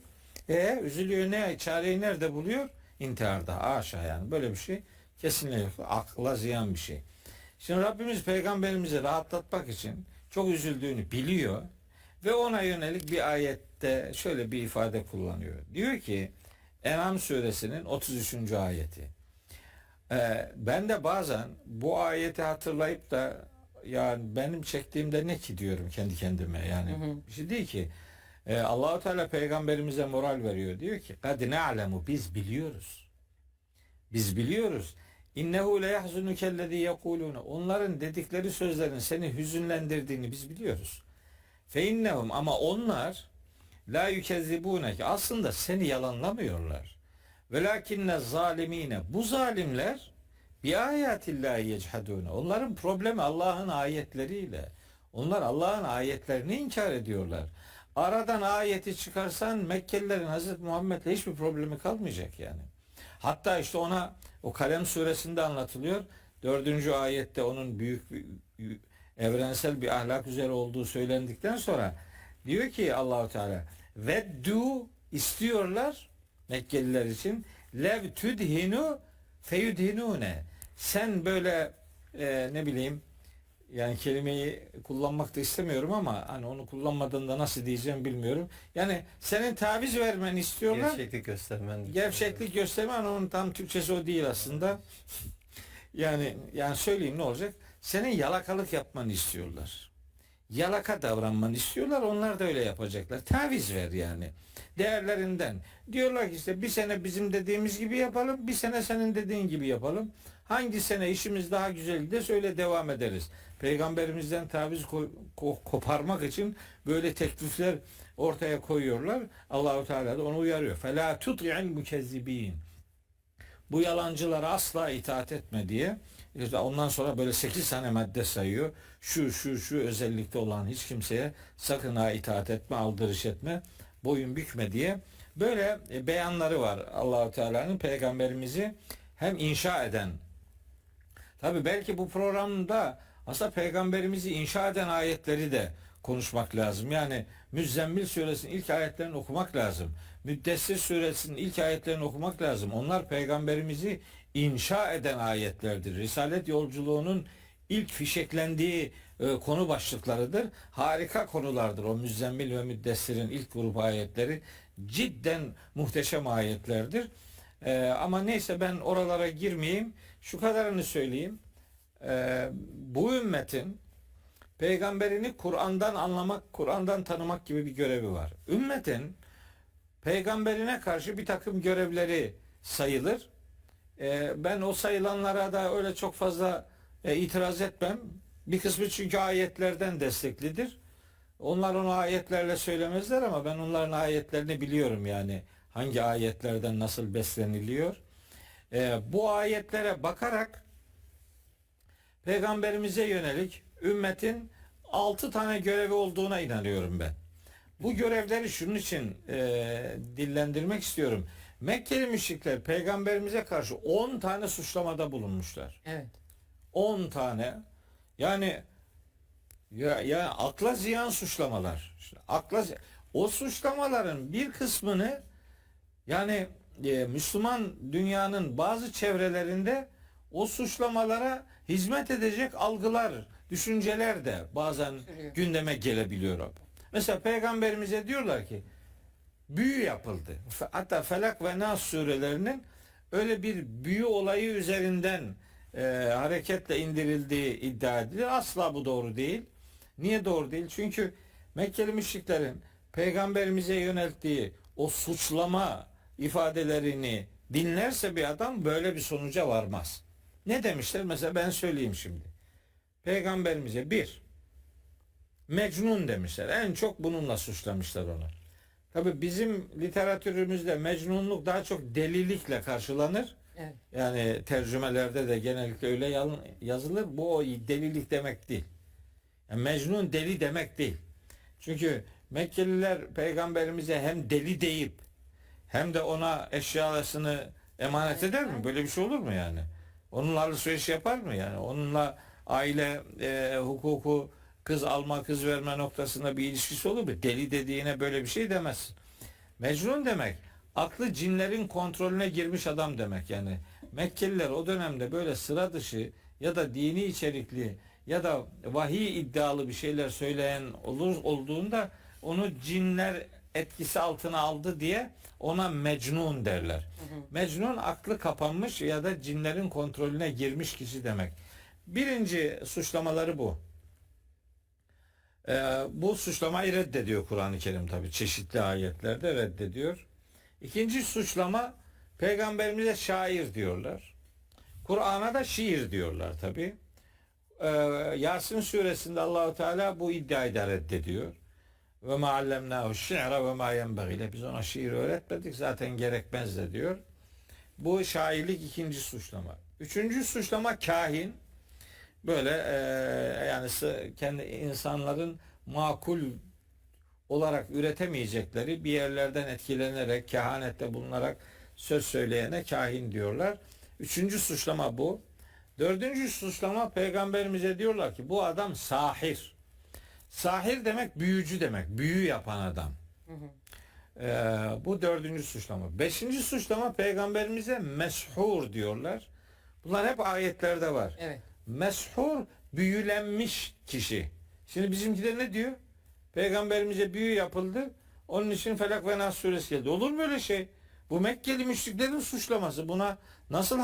üzülüyor, ne çareyi nerede buluyor? İntiharda. Haşa, yani böyle bir şey kesinlikle yok. Akla ziyan bir şey. Şimdi Rabbimiz peygamberimizi rahatlatmak için çok üzüldüğünü biliyor ve ona yönelik bir ayette şöyle bir ifade kullanıyor. Diyor ki En'am suresinin 33. ayeti. Ben de bazen bu ayeti hatırlayıp da yani benim çektiğimde ne ki diyorum kendi kendime, yani bir şey değil ki. Allah-u Teala peygamberimize moral veriyor. Diyor ki kad na'lemu, biz biliyoruz. Biz biliyoruz. İnnehu le yahzunukellezî yekulûne. Onların dedikleri sözlerin seni hüzünlendirdiğini biz biliyoruz. Fe innehum, ama onlar la yukezzibûneke, aslında seni yalanlamıyorlar. Velakinne zalimine, bu zalimler bi ayatillahi yechadûne. Onların problemi Allah'ın ayetleriyle. Onlar Allah'ın ayetlerini inkar ediyorlar. Aradan ayeti çıkarsan Mekkelilerin Hazreti Muhammed'le hiçbir problemi kalmayacak yani. Hatta işte ona o Kalem suresinde anlatılıyor. 4. ayette onun büyük evrensel bir ahlak üzere olduğu söylendikten sonra diyor ki Allahu Teala veddu, istiyorlar Mekkeliler için, lev tudhinu feyudhinune. Sen böyle ne bileyim yani kelimeyi kullanmak da istemiyorum ama hani onu kullanmadığında nasıl diyeceğim bilmiyorum. Yani senin taviz vermeni istiyorlar. Gevşeklik göstermen. Gevşeklik göstermen, onun tam Türkçesi o değil aslında. Yani söyleyeyim, ne olacak? Senin yalakalık yapmanı istiyorlar. Yalaka davranmanı istiyorlar. Onlar da öyle yapacaklar. Taviz ver yani. Değerlerinden. Diyorlar ki işte bir sene bizim dediğimiz gibi yapalım. Bir sene senin dediğin gibi yapalım. Hangi sene işimiz daha güzel de söyle devam ederiz. Peygamberimizden taviz koparmak için böyle teklifler ortaya koyuyorlar. Allahu Teala da onu uyarıyor. Fela tut'il mukezzibin. Bu yalancılara asla itaat etme diye. İşte ondan sonra böyle 8 tane madde sayıyor. Şu özellikte olan hiç kimseye sakın ha itaat etme, aldırış etme, boyun bükme diye böyle beyanları var Allahu Teala'nın peygamberimizi hem inşa eden. Tabi belki bu programda aslında peygamberimizi inşa eden ayetleri de konuşmak lazım. Yani Müzzemmil suresinin ilk ayetlerini okumak lazım. Müddessir suresinin ilk ayetlerini okumak lazım. Onlar peygamberimizi inşa eden ayetlerdir. Risalet yolculuğunun ilk fişeklendiği konu başlıklarıdır. Harika konulardır o Müzzemmil ve Müddessir'in ilk grup ayetleri. Cidden muhteşem ayetlerdir. Ama neyse, ben oralara girmeyeyim. Şu kadarını söyleyeyim. Bu ümmetin peygamberini Kur'an'dan anlamak, Kur'an'dan tanımak gibi bir görevi var. Ümmetin peygamberine karşı bir takım görevleri sayılır. Ben o sayılanlara da öyle çok fazla itiraz etmem. Bir kısmı çünkü ayetlerden desteklidir. Onlar onu ayetlerle söylemezler ama ben onların ayetlerini biliyorum yani. Hangi ayetlerden nasıl besleniliyor. Bu ayetlere bakarak peygamberimize yönelik ümmetin 6 tane görevi olduğuna inanıyorum ben. Bu görevleri şunun için dillendirmek istiyorum. Mekkeli müşrikler peygamberimize karşı 10 tane suçlamada bulunmuşlar. Evet. 10 tane. Yani ya akla ziyan suçlamalar. İşte o suçlamaların bir kısmını yani Müslüman dünyanın bazı çevrelerinde o suçlamalara hizmet edecek algılar, düşünceler de bazen gündeme gelebiliyor. Mesela peygamberimize diyorlar ki büyü yapıldı. Hatta Felak ve Nas surelerinin öyle bir büyü olayı üzerinden hareketle indirildiği iddia edilir. Asla bu doğru değil. Niye doğru değil? Çünkü Mekkeli müşriklerin peygamberimize yönelttiği o suçlama ifadelerini dinlerse bir adam böyle bir sonuca varmaz. Ne demişler? Mesela ben söyleyeyim şimdi. Peygamberimize Mecnun demişler. En çok bununla suçlamışlar onu. Tabii bizim literatürümüzde mecnunluk daha çok delilikle karşılanır. Evet. Yani tercümelerde de genellikle öyle yazılır. Bu o delilik demek değil. Yani Mecnun deli demek değil. Çünkü Mekkeliler peygamberimize hem deli deyip hem de ona eşyasını emanet eder mi? Böyle bir şey olur mu yani? Onunla alışveriş yapar mı yani? Onunla aile hukuku, kız alma, kız verme noktasında bir ilişkisi olur mu? Deli dediğine böyle bir şey demezsin. Mecnun demek aklı cinlerin kontrolüne girmiş adam demek yani. Mekkeliler o dönemde böyle sıra dışı ya da dini içerikli ya da vahiy iddialı bir şeyler söyleyen olduğunda onu cinler etkisi altına aldı diye ona mecnun derler. Mecnun aklı kapanmış ya da cinlerin kontrolüne girmiş kişi demek. Birinci suçlamaları bu. Bu suçlamayı reddediyor Kur'an-ı Kerim tabi. Çeşitli ayetlerde reddediyor. İkinci suçlama, peygamberimize şair diyorlar. Kur'an'a da şiir diyorlar tabi. Yasin suresinde Allahu Teala bu iddiayı da reddediyor. Ve ma allemnahu şi'ra ve ma yenbaghi. Biz ona şiir öğretmedik, zaten gerekmez de diyor. Bu şairlik ikinci suçlama. Üçüncü suçlama kahin. Böyle yani kendi insanların makul olarak üretemeyecekleri bir yerlerden etkilenerek, kehanette bulunarak söz söyleyene kahin diyorlar. Üçüncü suçlama bu. Dördüncü suçlama, peygamberimize diyorlar ki bu adam sahir. Sahir demek büyücü demek. Büyü yapan adam. Bu dördüncü suçlama. Beşinci suçlama, peygamberimize meshur diyorlar. Bunlar hep ayetlerde var. Evet. Meshur büyülenmiş kişi. Şimdi bizimkiler ne diyor? Peygamberimize büyü yapıldı. Onun için Felak ve Nas suresi geldi. Olur mu öyle şey? Bu Mekkeli müşriklerin suçlaması. Buna nasıl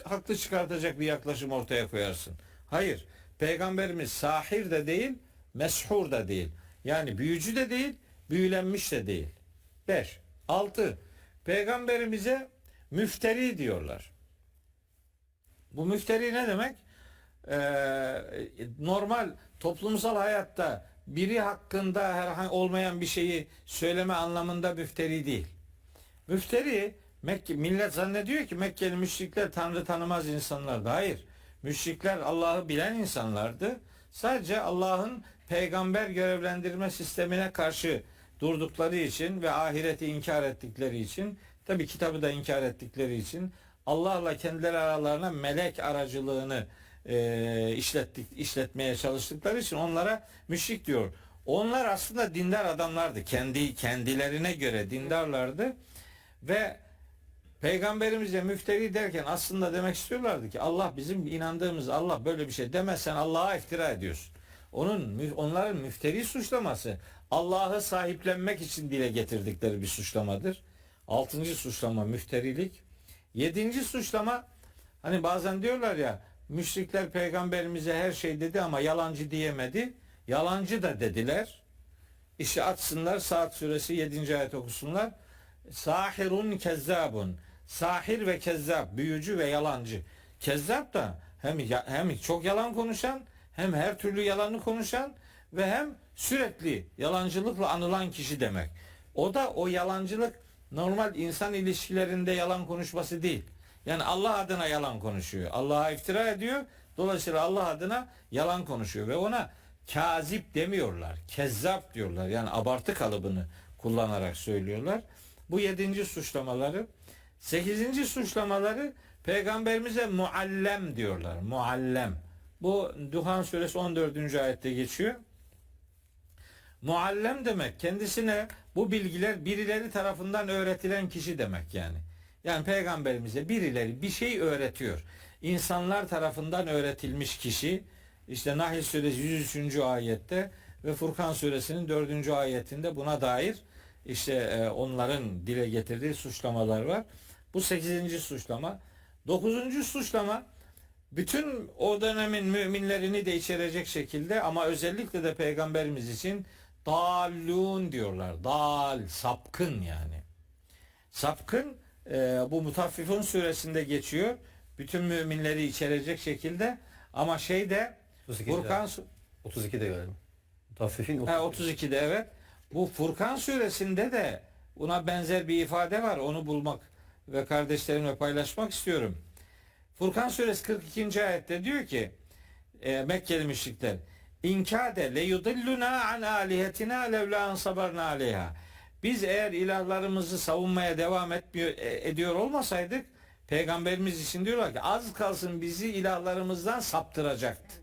haklı çıkartacak bir yaklaşım ortaya koyarsın? Hayır. Peygamberimiz sahir de değil, meshur da değil. Yani büyücü de değil, büyülenmiş de değil. 5. 6. Peygamberimize müfteri diyorlar. Bu müfteri ne demek? Normal toplumsal hayatta biri hakkında herhangi olmayan bir şeyi söyleme anlamında müfteri değil. Müfteri, millet zannediyor ki Mekkeli müşrikler Tanrı tanımaz insanlardı. Hayır. Müşrikler Allah'ı bilen insanlardı. Sadece Allah'ın peygamber görevlendirme sistemine karşı durdukları için ve ahireti inkar ettikleri için, tabi kitabı da inkar ettikleri için, Allah'la kendileri aralarına melek aracılığını işletmeye çalıştıkları için onlara müşrik diyor. Onlar aslında dindar adamlardı. Kendilerine göre dindarlardı ve Peygamberimize müfteri derken aslında demek istiyorlardı ki Allah bizim inandığımız Allah böyle bir şey demezsen Allah'a iftira ediyorsun. Onların müfteri suçlaması Allah'ı sahiplenmek için dile getirdikleri bir suçlamadır. 6. suçlama müfterilik. 7. suçlama, hani bazen diyorlar ya, müşrikler peygamberimize her şey dedi ama yalancı diyemedi. Yalancı da dediler. İşte açsınlar Saat suresi 7. ayet okusunlar. Sahirun kezzabun. Sahir ve kezzab, büyücü ve yalancı. Kezzab da hem çok yalan konuşan, hem her türlü yalanı konuşan ve hem sürekli yalancılıkla anılan kişi demek. O da o yalancılık normal insan ilişkilerinde yalan konuşması değil. Yani Allah adına yalan konuşuyor. Allah'a iftira ediyor. Dolayısıyla Allah adına yalan konuşuyor ve ona kazip demiyorlar. Kezzap diyorlar. Yani abartı kalıbını kullanarak söylüyorlar. Bu 7. suçlamaları. 8. suçlamaları Peygamberimize muallem diyorlar. Muallem. Bu Duhan suresi 14. ayette geçiyor. Muallem demek kendisine bu bilgiler birileri tarafından öğretilen kişi demek yani. Yani Peygamberimize birileri bir şey öğretiyor. İnsanlar tarafından öğretilmiş kişi, işte Nahl suresi 103. ayette ve Furkan suresinin 4. ayetinde buna dair işte onların dile getirdiği suçlamalar var. Bu 8. suçlama. 9. suçlama bütün o dönemin müminlerini de içerecek şekilde ama özellikle de Peygamberimiz için dallun diyorlar. Dal, sapkın yani. Sapkın bu Mutaffifun suresinde geçiyor. Bütün müminleri içerecek şekilde ama şeyde Furkan 32'de galiba. Mutaffifin 32'de evet. Bu Furkan suresinde de buna benzer bir ifade var. Onu bulmak ve kardeşlerimle paylaşmak istiyorum. Furkan suresi 42. ayette diyor ki Mekkeli müşrikler İnkâde le yudilluna an alihetina levla an sabarna aleyha. Biz eğer ilahlarımızı savunmaya devam ediyor olmasaydık Peygamberimiz için diyorlar ki az kalsın bizi ilahlarımızdan saptıracaktı.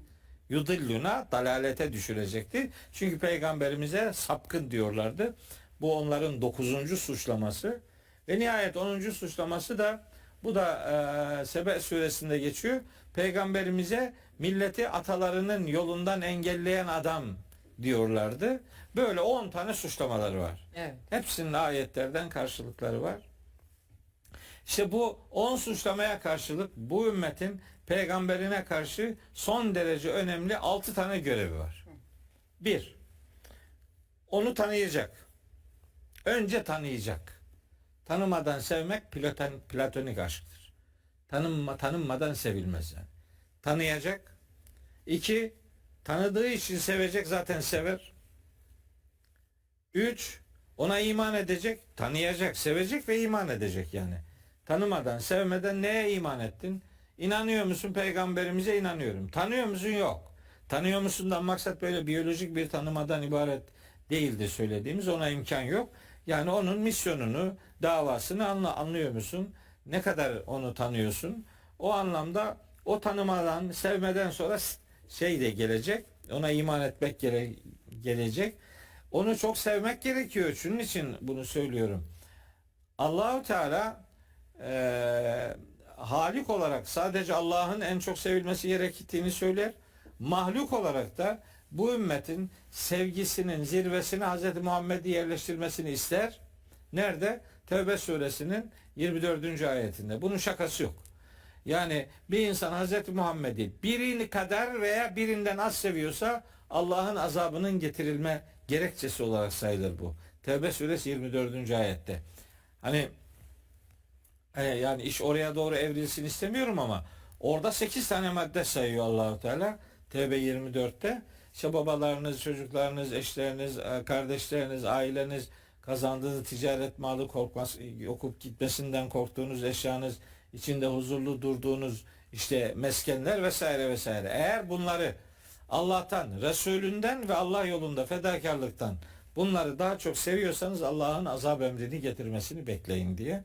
Yudilluna dalalete düşürecekti. Çünkü Peygamberimize sapkın diyorlardı. Bu onların 9. suçlaması. Ve nihayet 10. suçlaması da bu da Sebe suresinde geçiyor. Peygamberimize milleti atalarının yolundan engelleyen adam diyorlardı. Böyle 10 tane suçlamaları var. Evet. Hepsinin ayetlerden karşılıkları var. İşte bu 10 suçlamaya karşılık bu ümmetin peygamberine karşı son derece önemli 6 tane görevi var. 1. Onu tanıyacak. Önce tanıyacak. Tanımadan sevmek platonik aşktır. Tanınmadan sevilmez yani. Tanıyacak. 2. Tanıdığı için sevecek, zaten sever. 3. Ona iman edecek, tanıyacak, sevecek ve iman edecek yani. Tanımadan, sevmeden neye iman ettin? İnanıyor musun peygamberimize? İnanıyorum. Tanıyor musun? Yok. Tanıyor musundan maksat böyle biyolojik bir tanımadan ibaret değildi söylediğimiz, ona imkan yok. Yani onun misyonunu, davasını anlıyor musun? Ne kadar onu tanıyorsun? O anlamda o tanımadan, sevmeden sonra şey de gelecek. Ona iman etmek gelecek. Onu çok sevmek gerekiyor. Şunun için bunu söylüyorum. Allahu Teala Halik olarak sadece Allah'ın en çok sevilmesi gerektiğini söyler. mahluk olarak da bu ümmetin sevgisinin zirvesine Hz. Muhammed'i yerleştirmesini ister. Nerede? Tevbe suresinin 24. ayetinde. Bunun şakası yok. Yani bir insan Hz. Muhammed'i birini kadar veya birinden az seviyorsa Allah'ın azabının getirilme gerekçesi olarak sayılır bu. Tevbe suresi 24. ayette. Hani yani iş oraya doğru evrilsin istemiyorum ama orada 8 tane madde sayıyor Allah-u Teala. Tevbe 24'te. İşte babalarınız, çocuklarınız, eşleriniz, kardeşleriniz, aileniz, kazandığınız ticaret malı okup gitmesinden korktuğunuz eşyanız, içinde huzurlu durduğunuz işte meskenler vesaire vesaire. Eğer bunları Allah'tan, Resulünden ve Allah yolunda fedakarlıktan bunları daha çok seviyorsanız Allah'ın azap emrini getirmesini bekleyin diye.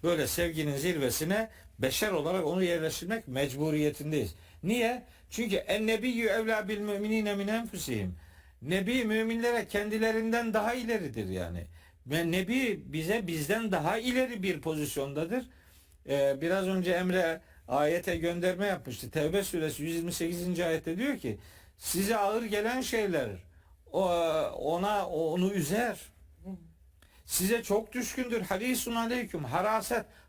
Böyle sevginin zirvesine beşer olarak onu yerleştirmek mecburiyetindeyiz. Niye? Çünkü en-nebiyyü evlâ bil müminîne min enfusihim. Nebi müminlere kendilerinden daha ileridir yani. Ve Nebi bize bizden daha ileri bir pozisyondadır. Biraz önce Emre ayete gönderme yapmıştı. Tevbe suresi 128. ayette diyor ki size ağır gelen şeyler onu üzer. Size çok düşkündür. Harisun aleyküm.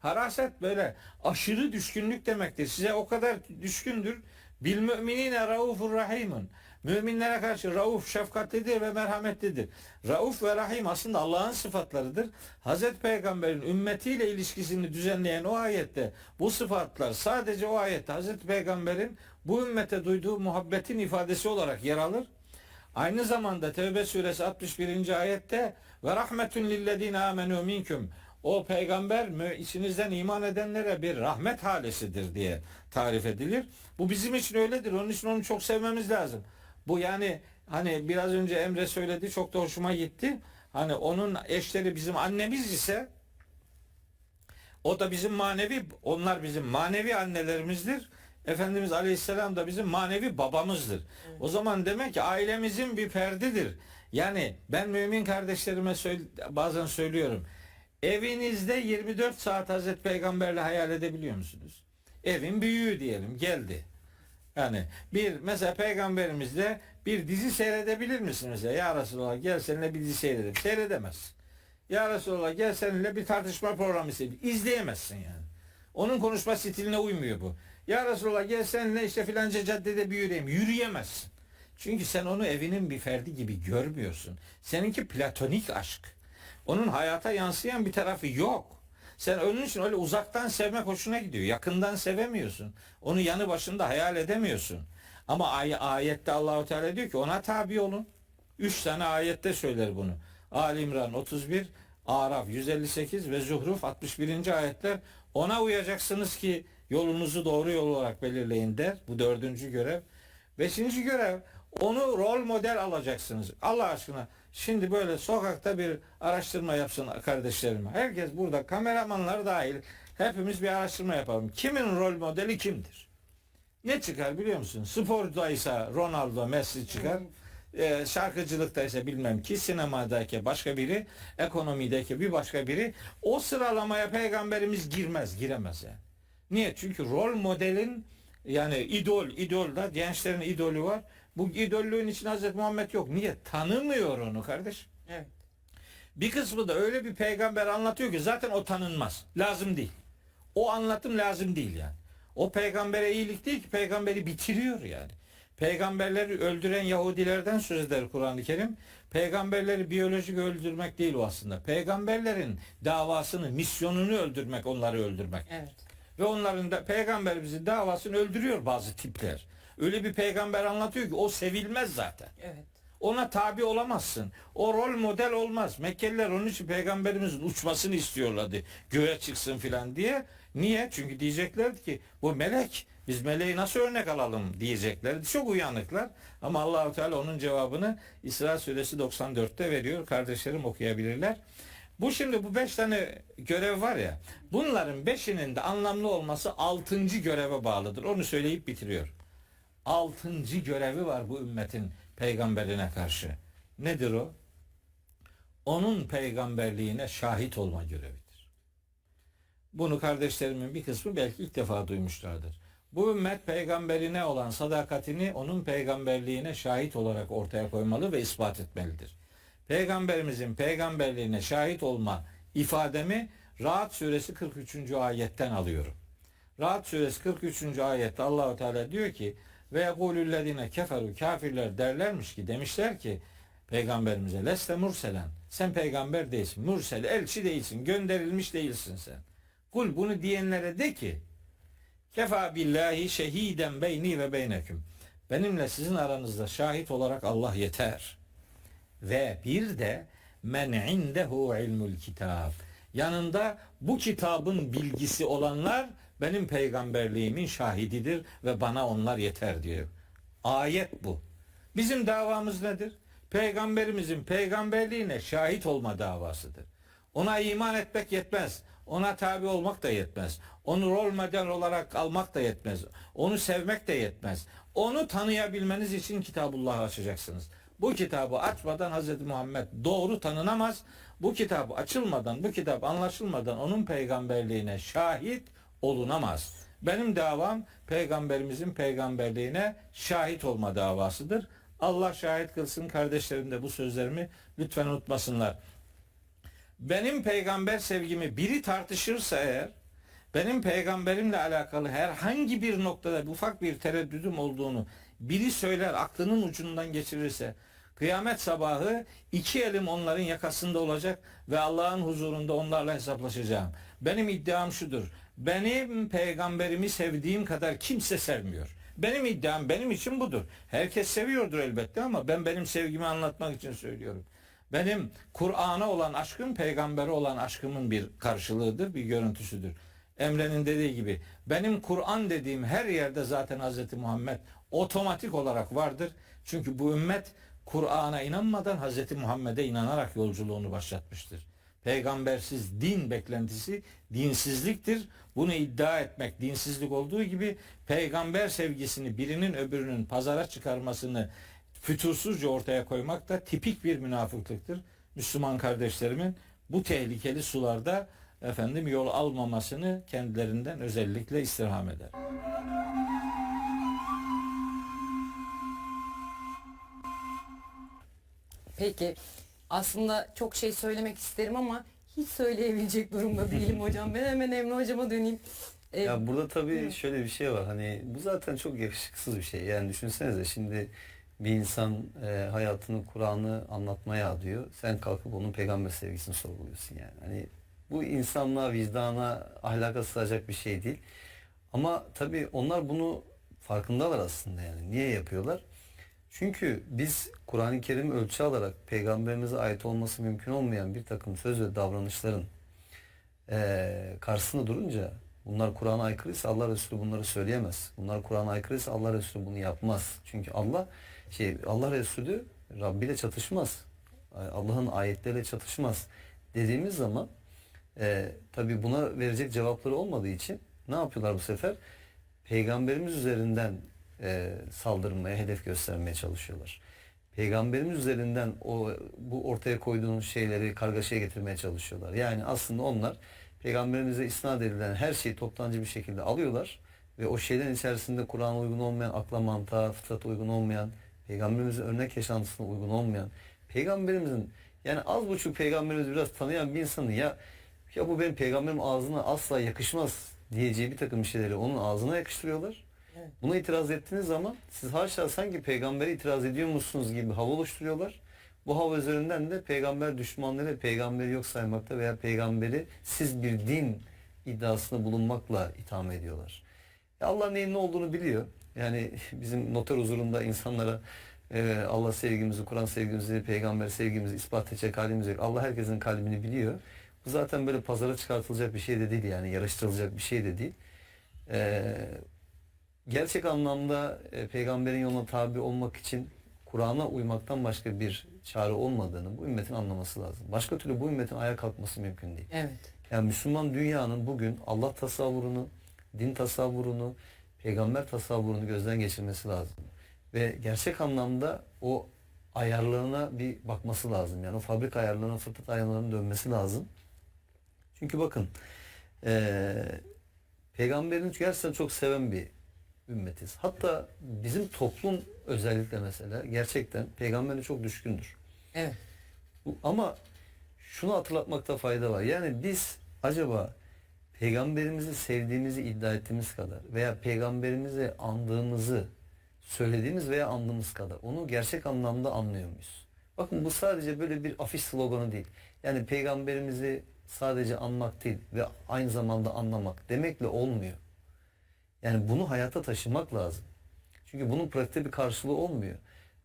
Haraset böyle aşırı düşkünlük demektir. Size o kadar düşkündür. Bil müminine raufur rahimun. Müminlere karşı rauf, şefkatlidir ve merhametlidir. Rauf ve rahim aslında Allah'ın sıfatlarıdır. Hazreti Peygamber'in ümmetiyle ilişkisini düzenleyen o ayette bu sıfatlar sadece o ayette Hazreti Peygamber'in bu ümmete duyduğu muhabbetin ifadesi olarak yer alır. Aynı zamanda Tevbe suresi 61. ayette ve rahmetun lillezine amenu minkum. O peygamber içinizden iman edenlere bir rahmet halesidir diye tarif edilir. Bu bizim için öyledir. Onun için onu çok sevmemiz lazım. Bu yani hani biraz önce Emre söyledi, çok da hoşuma gitti. Hani onun eşleri bizim annemiz ise o da bizim onlar bizim manevi annelerimizdir. Efendimiz Aleyhisselam da bizim manevi babamızdır. O zaman demek ki ailemizin bir ferdidir. Yani ben mümin kardeşlerime bazen söylüyorum. Evinizde 24 saat Hazreti Peygamberle hayal edebiliyor musunuz? Evin büyüğü diyelim geldi. Yani mesela Peygamberimizle bir dizi seyredebilir misiniz? Mesela ya Resulallah gel seninle bir dizi seyredelim. Seyredemez. Ya Resulallah gel seninle bir tartışma programı seyredelim. İzleyemezsin yani. Onun konuşma stiline uymuyor bu. Ya Resulallah gel seninle işte filanca caddede bir yürüyeyim. Yürüyemezsin. Çünkü sen onu evinin bir ferdi gibi görmüyorsun. Seninki platonik aşk. Onun hayata yansıyan bir tarafı yok. Sen onun için öyle uzaktan sevmek hoşuna gidiyor. Yakından sevemiyorsun. Onu yanı başında hayal edemiyorsun. Ama ayette Allahu Teala diyor ki ona tabi olun. 3 tane ayette söyler bunu. Ali İmran 31, Araf 158 ve Zuhruf 61. ayetler ona uyacaksınız ki yolunuzu doğru yol olarak belirleyin der. Bu 4. görev. 5. görev onu rol model alacaksınız. Allah aşkına şimdi böyle sokakta bir araştırma yapsın kardeşlerim. Herkes burada kameramanlar dahil hepimiz bir araştırma yapalım. Kimin rol modeli kimdir? Ne çıkar biliyor musun? Spordaysa Ronaldo, Messi çıkar. Şarkıcılıktaysa bilmem ki, sinemadaki başka biri, ekonomideki bir başka biri. O sıralamaya peygamberimiz giremez yani. Niye? Çünkü rol modelin yani idolda gençlerin idolü var. Bu idollüğün için Hazreti Muhammed yok. Niye? Tanımıyor onu kardeş. Evet. Bir kısmı da öyle bir peygamber anlatıyor ki zaten o tanınmaz. Lazım değil. O anlatım lazım değil yani. O peygambere iyilik değil ki, peygamberi bitiriyor yani. Peygamberleri öldüren Yahudilerden söz eder Kur'an-ı Kerim. Peygamberleri biyolojik öldürmek değil o aslında. Peygamberlerin davasını, misyonunu öldürmek, onları öldürmek. Evet. Ve onların da peygamberimizin davasını öldürüyor bazı tipler. Öyle bir peygamber anlatıyor ki o sevilmez zaten. Evet. Ona tabi olamazsın. O rol model olmaz. Mekkeliler onun için peygamberimizin uçmasını istiyorlardı. Göğe çıksın filan diye. Niye? Çünkü diyeceklerdi ki bu melek. Biz meleği nasıl örnek alalım diyeceklerdi. Çok uyanıklar. Ama Allah-u Teala onun cevabını İsra suresi 94'te veriyor. Kardeşlerim okuyabilirler. Bu 5 tane görev var ya. Bunların 5'inin de anlamlı olması 6. göreve bağlıdır. Onu söyleyip bitiriyor. 6. görevi var bu ümmetin peygamberine karşı. Nedir o? Onun peygamberliğine şahit olma görevidir. Bunu kardeşlerimin bir kısmı belki ilk defa duymuşlardır. Bu ümmet peygamberine olan sadakatini onun peygamberliğine şahit olarak ortaya koymalı ve ispat etmelidir. Peygamberimizin peygamberliğine şahit olma ifademi Ra'd suresi 43. ayetten alıyorum. Ra'd suresi 43. ayette Allahu Teala diyor ki ve yekulüllezine keferu, kafirler derlermiş ki, demişler ki peygamberimize leste murselen, sen peygamber değilsin, mursel, elçi değilsin, gönderilmiş değilsin sen. Kul, bunu diyenlere de ki kefa billahi şehiden beyni ve beyneküm, benimle sizin aranızda şahit olarak Allah yeter. Ve bir de men indehu ilmul kitab, yanında bu kitabın bilgisi olanlar benim peygamberliğimin şahididir ve bana onlar yeter diyor. Ayet bu. Bizim davamız nedir? Peygamberimizin peygamberliğine şahit olma davasıdır. Ona iman etmek yetmez. Ona tabi olmak da yetmez. Onu rol model olarak almak da yetmez. Onu sevmek de yetmez. Onu tanıyabilmeniz için Kitabullah'ı açacaksınız. Bu kitabı açmadan Hz. Muhammed doğru tanınamaz. Bu kitabı açılmadan, bu kitap anlaşılmadan onun peygamberliğine şahit olunamaz. Benim davam peygamberimizin peygamberliğine şahit olma davasıdır. Allah şahit kılsın, kardeşlerim de bu sözlerimi lütfen unutmasınlar. Benim peygamber sevgimi biri tartışırsa eğer, benim peygamberimle alakalı herhangi bir noktada ufak bir tereddüdüm olduğunu biri söyler, aklının ucundan geçirirse, kıyamet sabahı iki elim onların yakasında olacak ve Allah'ın huzurunda onlarla hesaplaşacağım. Benim iddiam şudur: benim peygamberimi sevdiğim kadar kimse sevmiyor. Benim iddiam, benim için budur. Herkes seviyordur elbette ama ben benim sevgimi anlatmak için söylüyorum. Benim Kur'an'a olan aşkım, peygambere olan aşkımın bir karşılığıdır, bir görüntüsüdür. Emre'nin dediği gibi benim Kur'an dediğim her yerde zaten Hz. Muhammed otomatik olarak vardır. Çünkü bu ümmet Kur'an'a inanmadan Hz. Muhammed'e inanarak yolculuğunu başlatmıştır. Peygambersiz din beklentisi dinsizliktir. Bunu iddia etmek dinsizlik olduğu gibi peygamber sevgisini birinin öbürünün pazara çıkarmasını fütursuzca ortaya koymak da tipik bir münafıklıktır. Müslüman kardeşlerimin bu tehlikeli sularda yol almamasını kendilerinden özellikle istirham eder. Peki, aslında çok şey söylemek isterim ama hiç söyleyebilecek durumda değilim hocam. Ben hemen Emre hocama döneyim. Ya burada tabii şöyle bir şey var. Hani bu zaten çok yakışıksız bir şey. Yani düşünsenize, şimdi bir insan hayatını, Kur'an'ı anlatmaya adıyor. Sen kalkıp onun peygamber sevgisini sorguluyorsun yani. Hani bu insanlığa, vicdana, ahlaka sığacak bir şey değil. Ama tabii onlar bunu farkındalar aslında yani. Niye yapıyorlar? Çünkü biz Kur'an-ı Kerim'i ölçü alarak peygamberimize ait olması mümkün olmayan bir takım söz ve davranışların karşısında durunca, bunlar Kur'an'a aykırıysa Allah Resulü bunları söyleyemez. Bunlar Kur'an'a aykırıysa Allah Resulü bunu yapmaz. Çünkü Allah Resulü Rabbi ile çatışmaz. Allah'ın ayetleriyle çatışmaz dediğimiz zaman tabii buna verecek cevapları olmadığı için ne yapıyorlar bu sefer? Peygamberimiz üzerinden saldırmaya, hedef göstermeye çalışıyorlar. Peygamberimiz üzerinden bu ortaya koyduğunuz şeyleri kargaşaya getirmeye çalışıyorlar. Yani aslında onlar peygamberimize isnat edilen her şeyi toptancı bir şekilde alıyorlar ve o şeylerin içerisinde Kur'an'a uygun olmayan, akla, mantığa, fıtrata uygun olmayan, peygamberimizin örnek yaşantısına uygun olmayan, peygamberimizin, yani az buçuk peygamberimizi biraz tanıyan bir insanın ya bu benim peygamberim ağzına asla yakışmaz diyeceği bir takım şeyleri onun ağzına yakıştırıyorlar. Evet. Buna itiraz ettiğiniz zaman siz haşa sanki peygambere itiraz ediyormuşsunuz gibi hava oluşturuyorlar. Bu hava üzerinden de peygamber düşmanları peygamberi yok saymakta veya peygamberi siz bir din iddiasında bulunmakla itham ediyorlar. Allah neyin ne olduğunu biliyor. Yani bizim noter huzurunda insanlara Allah sevgimizi, Kur'an sevgimizi, peygamber sevgimizi ispat edecek halimiz yok. Allah herkesin kalbini biliyor. Bu zaten böyle pazara çıkartılacak bir şey de değil, yani yarıştırılacak bir şey de değil. Gerçek anlamda peygamberin yoluna tabi olmak için Kur'an'a uymaktan başka bir çare olmadığını bu ümmetin anlaması lazım. Başka türlü bu ümmetin ayağa kalkması mümkün değil. Evet. Yani Müslüman dünyanın bugün Allah tasavvurunu, din tasavvurunu, peygamber tasavvurunu gözden geçirmesi lazım. Ve gerçek anlamda o ayarlarına bir bakması lazım. Yani o fabrika ayarlarına, fıtrat ayarlarına dönmesi lazım. Çünkü bakın peygamberini gerçekten çok seven bir ümmetiz. Hatta bizim toplum özellikle mesela gerçekten peygambere çok düşkündür. Evet. Ama şunu hatırlatmakta fayda var. Yani biz acaba peygamberimizi sevdiğimizi iddia ettiğimiz kadar veya peygamberimizi andığımızı söylediğimiz veya andığımız kadar onu gerçek anlamda anlıyor muyuz? Bakın bu sadece böyle bir afiş sloganı değil. Yani peygamberimizi sadece anmak değil ve aynı zamanda anlamak demekle olmuyor. Yani bunu hayata taşımak lazım. Çünkü bunun pratikte bir karşılığı olmuyor.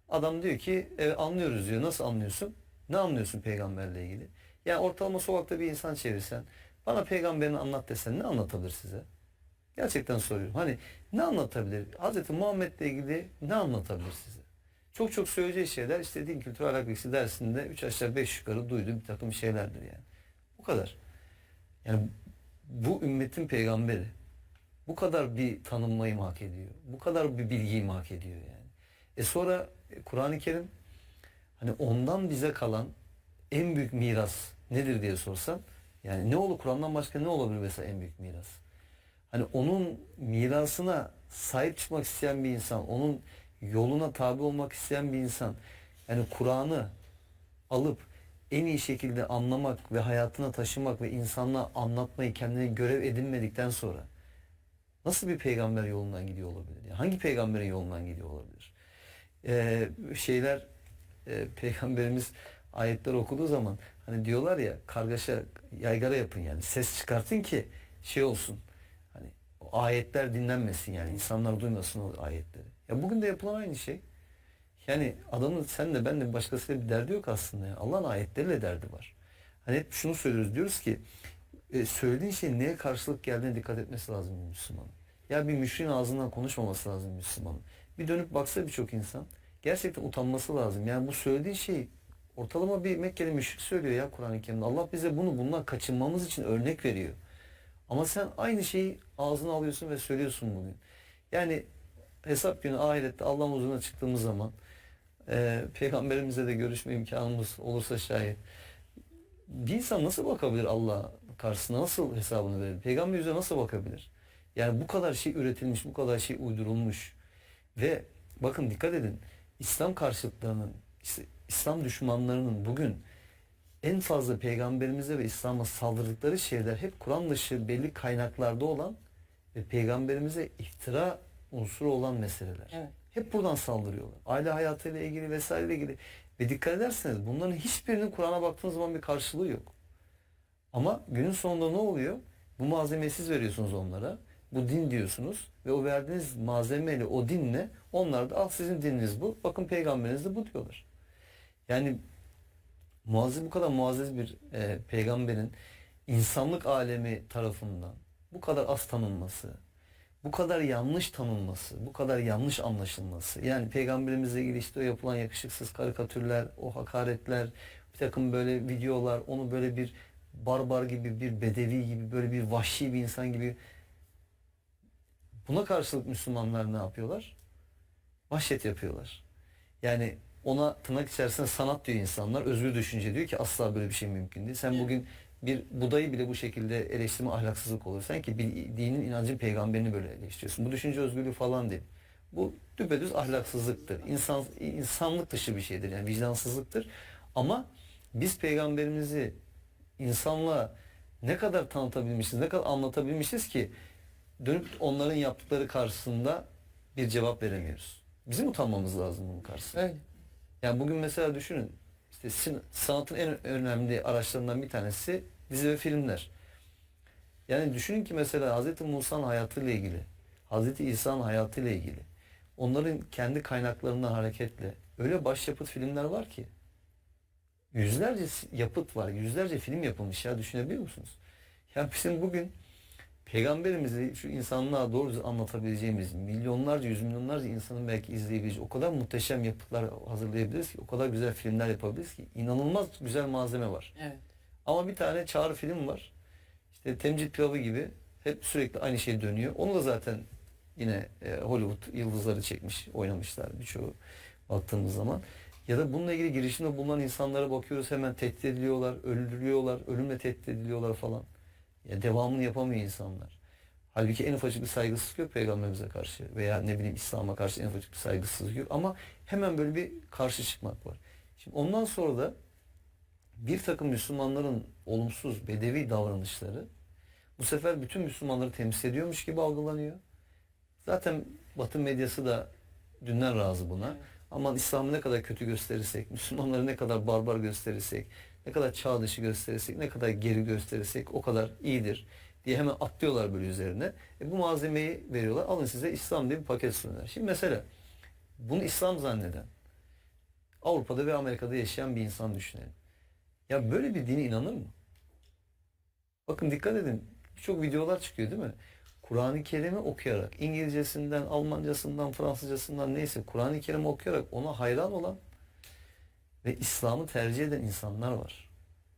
Adam diyor ki evet, anlıyoruz diyor. Nasıl anlıyorsun? Ne anlıyorsun peygamberle ilgili? Yani ortalama sokakta bir insan çevirsen, bana peygamberini anlat desen ne anlatabilir size? Gerçekten soruyorum. Hani ne anlatabilir? Hazreti Muhammed'le ilgili ne anlatabilir size? Çok çok söyleyeceği şeyler işte din kültürü ahlak bilgisi dersinde 3 aşağı 5 yukarı duyduğu bir takım şeylerdir yani. Bu kadar. Yani bu ümmetin peygamberi bu kadar bir tanınmayı mı hak ediyor? Bu kadar bir bilgiyi mi hak ediyor yani? Sonra Kur'an-ı Kerim hani ondan bize kalan en büyük miras nedir diye sorsan, yani ne olur Kur'an'dan başka ne olabilir mesela en büyük miras? Hani onun mirasına sahip çıkmak isteyen bir insan, onun yoluna tabi olmak isteyen bir insan, yani Kur'an'ı alıp en iyi şekilde anlamak ve hayatına taşımak ve insanlığa anlatmayı kendine görev edinmedikten sonra nasıl bir peygamber yolundan gidiyor olabilir? Yani hangi peygamberin yolundan gidiyor olabilir? Peygamberimiz ayetler okuduğu zaman hani diyorlar ya, kargaşa yaygara yapın, yani ses çıkartın ki şey olsun, hani o ayetler dinlenmesin, yani insanlar duymasın o ayetleri. Ya bugün de yapılan aynı şey. Yani adamın senle benle başkasıyla bir derdi yok aslında. Yani Allah'ın ayetleriyle derdi var. Hani hep şunu söylüyoruz, diyoruz ki söylediğin şeyin neye karşılık geldiğine dikkat etmesi lazım bir Müslümanın. Ya bir müşriğin ağzından konuşmaması lazım Müslümanın. Bir dönüp baksa birçok insan gerçekten utanması lazım. Yani bu söylediği şey ortalama bir Mekkeli müşrik söylüyor ya Kur'an-ı Kerim'de. Allah bize bundan kaçınmamız için örnek veriyor. Ama sen aynı şeyi ağzına alıyorsun ve söylüyorsun bugün. Yani hesap günü ahirette Allah'ın huzuruna çıktığımız zaman peygamberimizle de görüşme imkanımız olursa şayet bir insan nasıl bakabilir Allah karşısına, nasıl hesabını verir? Peygamber yüzüne nasıl bakabilir? Yani bu kadar şey üretilmiş, bu kadar şey uydurulmuş ve bakın dikkat edin, İslam karşıtlarının, işte İslam düşmanlarının bugün en fazla peygamberimize ve İslam'a saldırdıkları şeyler hep Kur'an dışı belli kaynaklarda olan ve peygamberimize iftira unsuru olan meseleler. Evet. Hep buradan saldırıyorlar. Aile hayatıyla ilgili vesaireyle ilgili. Ve dikkat ederseniz bunların hiçbirinin Kur'an'a baktığınız zaman bir karşılığı yok. Ama günün sonunda ne oluyor? Bu malzemeyi siz veriyorsunuz onlara. Bu din diyorsunuz ve o verdiğiniz malzemeyle, o dinle onlar da al sizin dininiz bu. Bakın peygamberiniz de bu diyorlar. Yani bu kadar muazzez bir peygamberin insanlık alemi tarafından bu kadar az tanınması, bu kadar yanlış tanınması, bu kadar yanlış anlaşılması. Yani peygamberimizle ilgili işte o yapılan yakışıksız karikatürler, o hakaretler, bir takım böyle videolar, onu böyle bir barbar gibi, bir bedevi gibi, böyle bir vahşi bir insan gibi. Buna karşılık Müslümanlar ne yapıyorlar? Vahşet yapıyorlar. Yani ona tırnak içerisinde sanat diyor insanlar, özgür düşünce diyor ki asla böyle bir şey mümkün değil. Sen bugün bir Buda'yı bile bu şekilde eleştirme ahlaksızlık olur. Sen ki bir dinin, inancın peygamberini böyle eleştiriyorsun. Bu düşünce özgürlüğü falan değil. Bu düpedüz ahlaksızlıktır. İnsanlık dışı bir şeydir. Yani vicdansızlıktır. Ama biz peygamberimizi insanlığa ne kadar tanıtabilmişiz, ne kadar anlatabilmişiz ki dönüp onların yaptıkları karşısında bir cevap veremiyoruz. Bizim utanmamız lazım bunun karşısında. Öyle. Yani bugün mesela düşünün, işte sanatın en önemli araçlarından bir tanesi dizi ve filmler. Yani düşünün ki mesela Hz. Musa'nın hayatıyla ilgili, Hz. İsa'nın hayatıyla ilgili, onların kendi kaynaklarından hareketle öyle başyapıt filmler var ki, yüzlerce yapıt var, yüzlerce film yapılmış ya, düşünebiliyor musunuz? Ya bizim bugün peygamberimizi şu insanlığa doğru anlatabileceğimiz, milyonlarca, yüz milyonlarca insanın belki izleyebileceği o kadar muhteşem yapıtlar hazırlayabiliriz ki, o kadar güzel filmler yapabiliriz ki, inanılmaz güzel malzeme var. Evet. Ama bir tane çağrı film var. İşte Temcit Pilavı gibi hep sürekli aynı şey dönüyor. Onu da zaten yine Hollywood yıldızları çekmiş, oynamışlar birçoğu baktığımız zaman. Ya da bununla ilgili girişimde bulunan insanlara bakıyoruz, hemen tehdit ediliyorlar, öldürülüyorlar, ölümle tehdit ediliyorlar falan. Ya devamını yapamıyor insanlar. Halbuki en ufacık bir saygısızlık yok peygamberimize karşı veya ne bileyim İslam'a karşı en ufacık bir saygısızlık yok ama hemen böyle bir karşı çıkmak var. Şimdi ondan sonra da bir takım Müslümanların olumsuz bedevi davranışları bu sefer bütün Müslümanları temsil ediyormuş gibi algılanıyor. Zaten Batı medyası da dünden razı buna. Aman İslam'ı ne kadar kötü gösterirsek, Müslümanları ne kadar barbar gösterirsek, ne kadar çağ dışı gösterirsek, ne kadar geri gösterirsek o kadar iyidir diye hemen atlıyorlar böyle üzerine. Bu malzemeyi veriyorlar. Alın size İslam diye bir paket sunuyorlar. Şimdi mesela bunu İslam zanneden Avrupa'da ve Amerika'da yaşayan bir insan düşünelim. Ya böyle bir dine inanır mı? Bakın dikkat edin. Birçok videolar çıkıyor değil mi? Kur'an-ı Kerim'i okuyarak, İngilizcesinden, Almancasından, Fransızcasından neyse Kur'an-ı Kerim'i okuyarak ona hayran olan ve İslam'ı tercih eden insanlar var.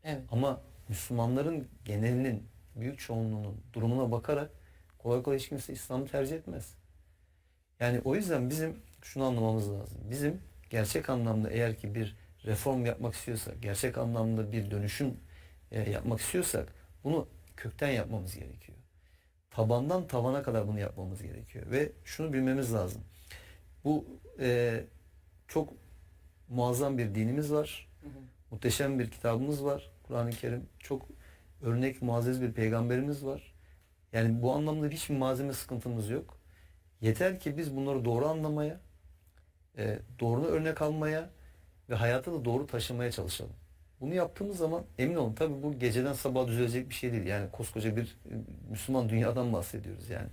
Evet. Ama Müslümanların genelinin, büyük çoğunluğunun durumuna bakarak kolay kolay hiç kimse İslam'ı tercih etmez. Yani o yüzden bizim şunu anlamamız lazım. Bizim gerçek anlamda eğer ki bir reform yapmak istiyorsak, gerçek anlamda bir dönüşüm yapmak istiyorsak bunu kökten yapmamız gerekiyor. Tabandan tavana kadar bunu yapmamız gerekiyor. Ve şunu bilmemiz lazım. Bu çok muazzam bir dinimiz var. Muhteşem bir kitabımız var. Kur'an-ı Kerim. Çok örnek, muazzez bir peygamberimiz var. Yani bu anlamda hiçbir malzeme sıkıntımız yok. Yeter ki biz bunları doğru anlamaya, doğru örnek almaya ve hayata da doğru taşımaya çalışalım. Bunu yaptığımız zaman emin olun tabii bu geceden sabaha düzelecek bir şey değil. Yani koskoca bir Müslüman dünyadan bahsediyoruz yani.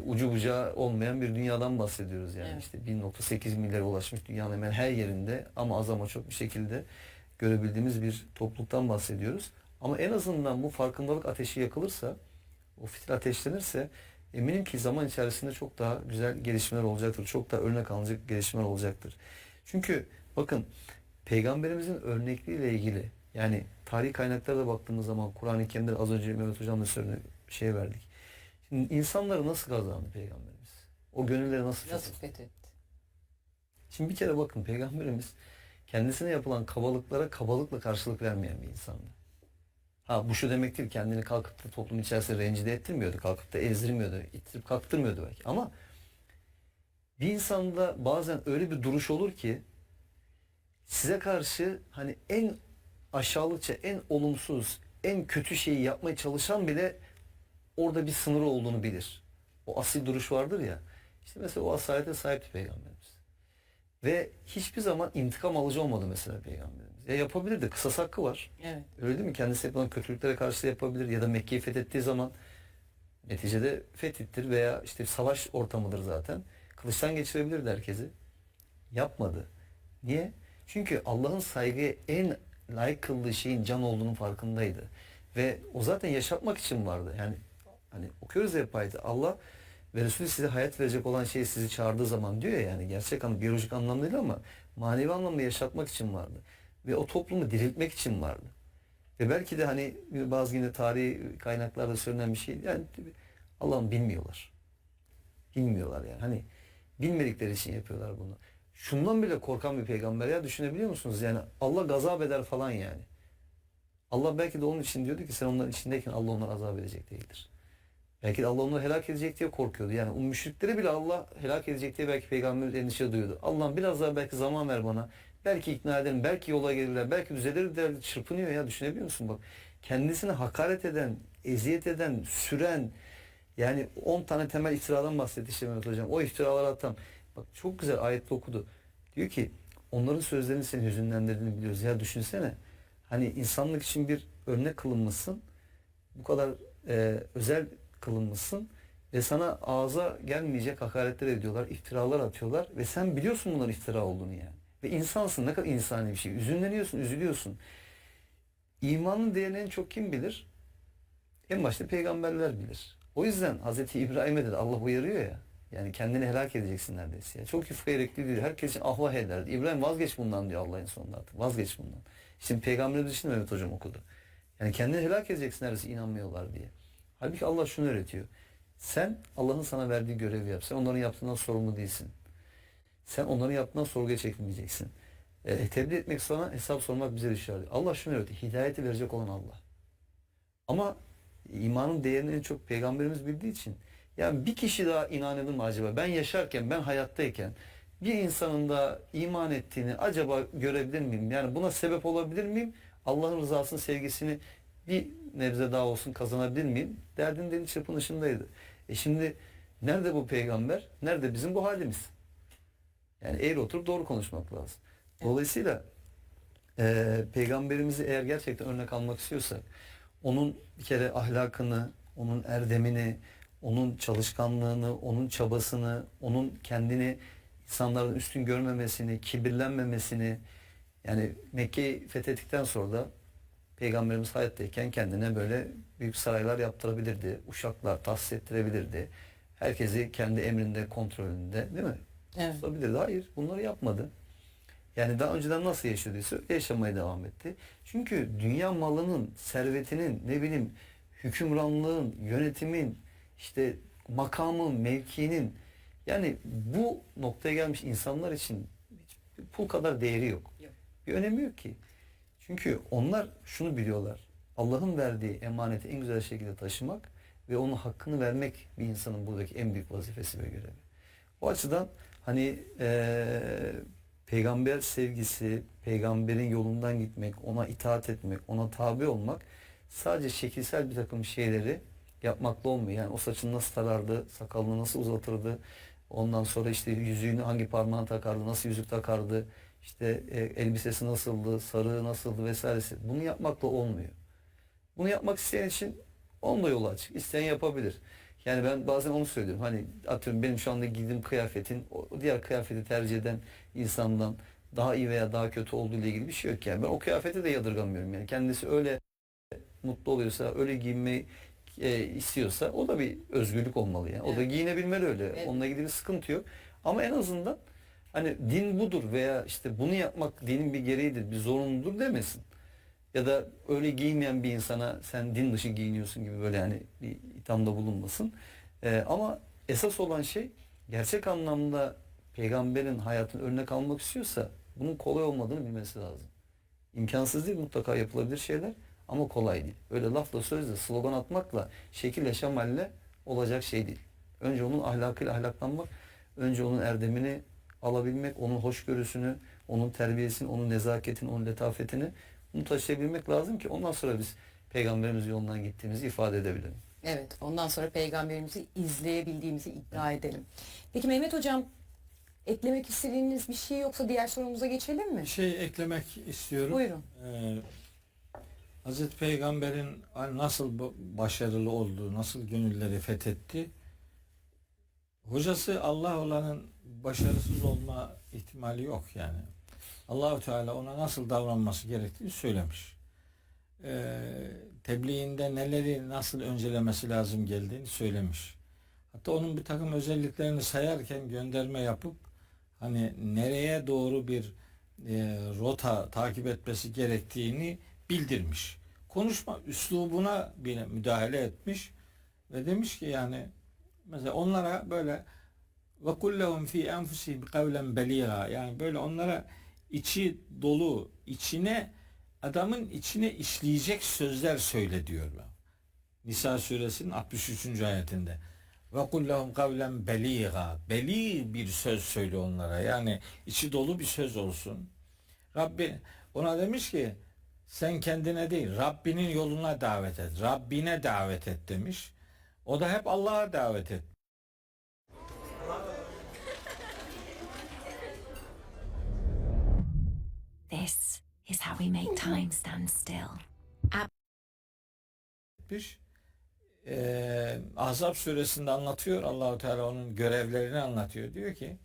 Ucu bucağı olmayan bir dünyadan bahsediyoruz yani. Evet. İşte 1.8 milyara ulaşmış dünyanın hemen her yerinde ama az ama çok bir şekilde görebildiğimiz bir topluluktan bahsediyoruz. Ama en azından bu farkındalık ateşi yakılırsa, o fitil ateşlenirse eminim ki zaman içerisinde çok daha güzel gelişmeler olacaktır. Çok daha örnek alınacak gelişmeler olacaktır. Çünkü bakın Peygamberimizin örnekliğiyle ilgili yani tarih kaynaklara da baktığımız zaman Kur'an-ı Kerim'de az önce Mehmet Hocam'la söylediği şey verdik. Şimdi insanları nasıl kazandı Peygamberimiz? O gönülleri nasıl fethetti? Şimdi bir kere bakın Peygamberimiz kendisine yapılan kabalıklara kabalıkla karşılık vermeyen bir insandı. Ha bu şu demek değil, kendini kalkıp da toplum içerisinde rencide ettirmiyordu, kalkıp da ezdirmiyordu, ittirip kalktırmıyordu belki. Ama bir insanda bazen öyle bir duruş olur ki size karşı hani en aşağılıkça, en olumsuz, en kötü şeyi yapmaya çalışan bile orada bir sınırı olduğunu bilir. O asil duruş vardır ya. İşte mesela o asalete sahipti Peygamberimiz. Ve hiçbir zaman intikam alıcı olmadı mesela Peygamberimiz. Ya yapabilirdi, kısas hakkı var. Evet. Öyle değil mi? Kendisi yapılan kötülüklere karşı da yapabilir ya da Mekke'yi fethettiği zaman neticede fethettir veya işte savaş ortamıdır zaten. Kılıçtan geçirebilirdi herkesi. Yapmadı. Niye? Çünkü Allah'ın saygıya en layık kıldığı şeyin can olduğunun farkındaydı. Ve o zaten yaşatmak için vardı. Yani hani okuyoruz ya hep ayeti. Allah ve Resulü size hayat verecek olan şey sizi çağırdığı zaman diyor ya yani gerçek anlamda, biyolojik anlamda değil ama manevi anlamda yaşatmak için vardı. Ve o toplumu diriltmek için vardı. Ve belki de hani bazı yine tarihi kaynaklarda söylenen bir şey yani Allah'ım bilmiyorlar. Bilmiyorlar yani. Hani bilmedikleri için yapıyorlar bunu. Şundan bile korkan bir peygamber ya düşünebiliyor musunuz? Yani Allah gazap eder falan yani. Allah belki de onun için diyordu ki sen onların içindeyken Allah onları azap edecek değildir. Belki de Allah onları helak edecek diye korkuyordu. Yani o müşrikleri bile Allah helak edecek diye belki peygamberimiz endişe duyuyordu. Allah'ım biraz daha belki zaman ver bana. Belki ikna ederim, belki yola gelirler, belki düzelir der. Çırpınıyor ya düşünebiliyor musun? Bak kendisine hakaret eden, eziyet eden, süren yani 10 tane temel iftiradan bahsetti işte Mehmet Hocam. O iftiraları atan. Bak çok güzel ayette okudu. Diyor ki onların sözlerini seni hüzünlendirdiğini biliyoruz. Ya düşünsene. Hani insanlık için bir örnek kılınmışsın. Bu kadar özel kılınmışsın. Ve sana ağza gelmeyecek hakaretler ediyorlar. İftiralar atıyorlar. Ve sen biliyorsun bunların iftira olduğunu yani. Ve insansın. Ne kadar insani bir şey. Üzünleniyorsun, üzülüyorsun. İmanın değerini en çok kim bilir? En başta peygamberler bilir. O yüzden Hazreti İbrahim'e de Allah uyarıyor ya. Yani kendini helak edeceksin neredeyse. Ya. Çok yufka yürekli diyor. Herkes için ahvah ederdi. İbrahim vazgeç bundan diyor Allah'ın sonunda artık. Vazgeç bundan. Şimdi peygamberimiz için Mehmet Hocam okudu. Yani kendini helak edeceksin neredeyse inanmıyorlar diye. Halbuki Allah şunu öğretiyor. Sen Allah'ın sana verdiği görevi yap. Sen onların yaptığından sorumlu değilsin. Sen onların yaptığından sorguya çekilmeyeceksin. Tebliğ etmek sana hesap sormak bize düşer. Allah şunu öğretiyor. Hidayeti verecek olan Allah. Ama İmanın değerini en çok Peygamberimiz bildiği için. Yani bir kişi daha inanır mı acaba? Ben yaşarken, ben hayattayken bir insanın da iman ettiğini acaba görebilir miyim? Yani buna sebep olabilir miyim? Allah'ın rızasını, sevgisini bir nebze daha olsun kazanabilir miyim? Derdin deli çırpınışındaydı. Şimdi nerede bu peygamber? Nerede bizim bu halimiz? Yani eğri oturup doğru konuşmak lazım. Dolayısıyla peygamberimizi eğer gerçekten örnek almak istiyorsak onun bir kere ahlakını, onun erdemini, onun çalışkanlığını, onun çabasını, onun kendini insanların üstün görmemesini, kibirlenmemesini, yani Mekke'yi fethettikten sonra da Peygamberimiz hayattayken kendine böyle büyük saraylar yaptırabilirdi, uşaklar tahsis ettirebilirdi. Herkesi kendi emrinde, kontrolünde, değil mi? Evet. Tutabilirdi. Hayır, bunları yapmadı. Yani daha önceden nasıl yaşadıysa yaşamaya devam etti. Çünkü dünya malının, servetinin, ne bileyim hükümranlığın, yönetimin, işte makamın, mevkinin, yani bu noktaya gelmiş insanlar için hiç pul kadar değeri yok. Bir önemi yok ki. Çünkü onlar şunu biliyorlar. Allah'ın verdiği emaneti en güzel şekilde taşımak ve onun hakkını vermek bir insanın buradaki en büyük vazifesi ve görevi. O açıdan hani peygamber sevgisi, peygamberin yolundan gitmek, ona itaat etmek, ona tabi olmak sadece şekilsel bir takım şeyleri yapmakla olmuyor. Yani o saçını nasıl tarardı, sakalını nasıl uzatırdı, ondan sonra işte yüzüğünü hangi parmağına takardı, nasıl yüzük takardı, işte elbisesi nasıldı, sarığı nasıldı vesairesi. Bunu yapmakla olmuyor. Bunu yapmak isteyen için onun da yolu açık. İsteyen yapabilir. Yani ben bazen onu söylüyorum. Hani atıyorum benim şu anda giydiğim kıyafetin o diğer kıyafeti tercih eden insandan daha iyi veya daha kötü olduğu ile ilgili bir şey yok yani. Ben o kıyafeti de yadırgamıyorum yani. Kendisi öyle mutlu oluyorsa, öyle giyinmeyi istiyorsa o da bir özgürlük olmalı yani. O da giyinebilmeli öyle. Evet. Onunla ilgili bir sıkıntı yok. Ama en azından hani din budur veya işte bunu yapmak dinin bir gereğidir, bir zorunludur demesin. Ya da öyle giyinmeyen bir insana sen din dışı giyiniyorsun gibi böyle yani bir ithamda bulunmasın. Ama esas olan şey gerçek anlamda peygamberin hayatını örnek almak istiyorsa bunun kolay olmadığını bilmesi lazım. İmkansız değil, mutlaka yapılabilir şeyler ama kolay değil. Öyle lafla sözle slogan atmakla şekil yaşamayla olacak şey değil. Önce onun ahlakıyla ahlaklanmak, önce onun erdemini alabilmek, onun hoşgörüsünü, onun terbiyesini, onun nezaketini, onun letafetini bunu taşıyabilmek lazım ki ondan sonra biz peygamberimiz yolundan gittiğimizi ifade edebilelim. Evet, ondan sonra peygamberimizi izleyebildiğimizi iddia edelim. Peki Mehmet Hocam, eklemek istediğiniz bir şey yoksa diğer sorumuza geçelim mi? Bir şey eklemek istiyorum. Buyurun. Hazreti Peygamber'in nasıl başarılı olduğu, nasıl gönülleri fethetti. Hocası Allah olanın başarısız olma ihtimali yok yani. Allahu Teala ona nasıl davranması gerektiğini söylemiş. Tebliğinde neleri nasıl öncelemesi lazım geldiğini söylemiş. Hatta onun bir takım özelliklerini sayarken gönderme yapıp hani nereye doğru bir rota takip etmesi gerektiğini bildirmiş. Konuşma üslubuna bile müdahale etmiş ve demiş ki yani mesela onlara böyle ve kullehum fi enfusihim kavlen beliga, yani böyle onlara içi dolu, adamın içine işleyecek sözler söyle diyor. Nisa suresinin 63. ayetinde. Ve kullahum kavlen beliga, beli bir söz söyle onlara, yani içi dolu bir söz olsun. Rabbi ona demiş ki sen kendine değil Rabbinin yoluna davet et, Rabbine davet et demiş. O da hep Allah'a davet et. This is how we make time stand still. Ahzab suresinde anlatıyor, Allahu Teala onun görevlerini anlatıyor. Diyor ki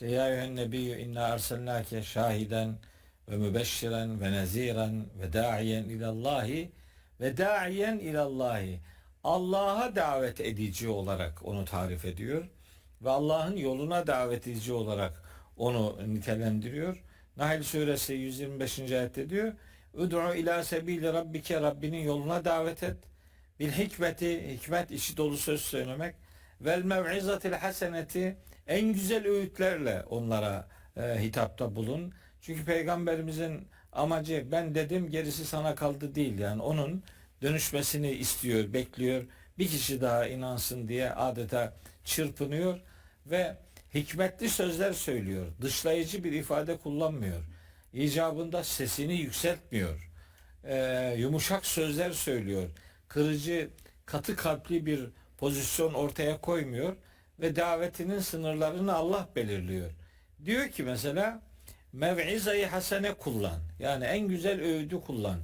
ya eyyühen nebiyyü inna arsalnake şahiden ve mübeşşiren ve neziren ve da'iyen ilallahi, Allah'a davet edici olarak onu tarif ediyor ve Allah'ın yoluna davet edici olarak onu nitelendiriyor. Nahl suresi 125. ayette diyor Ud'u ila sebili rabbike, Rabbinin yoluna davet et. Bil hikmeti, hikmet içi dolu söz söylemek. Vel mev'izatil haseneti, en güzel öğütlerle onlara hitapta bulun. Çünkü Peygamberimizin amacı ben dedim gerisi sana kaldı değil. Yani onun dönüşmesini istiyor, bekliyor. Bir kişi daha inansın diye adeta çırpınıyor ve hikmetli sözler söylüyor. Dışlayıcı bir ifade kullanmıyor. İcabında sesini yükseltmiyor. Yumuşak sözler söylüyor. Kırıcı, katı kalpli bir pozisyon ortaya koymuyor ve davetinin sınırlarını Allah belirliyor. Diyor ki mesela mev'izayı hasene kullan. Yani en güzel öğüdü kullan.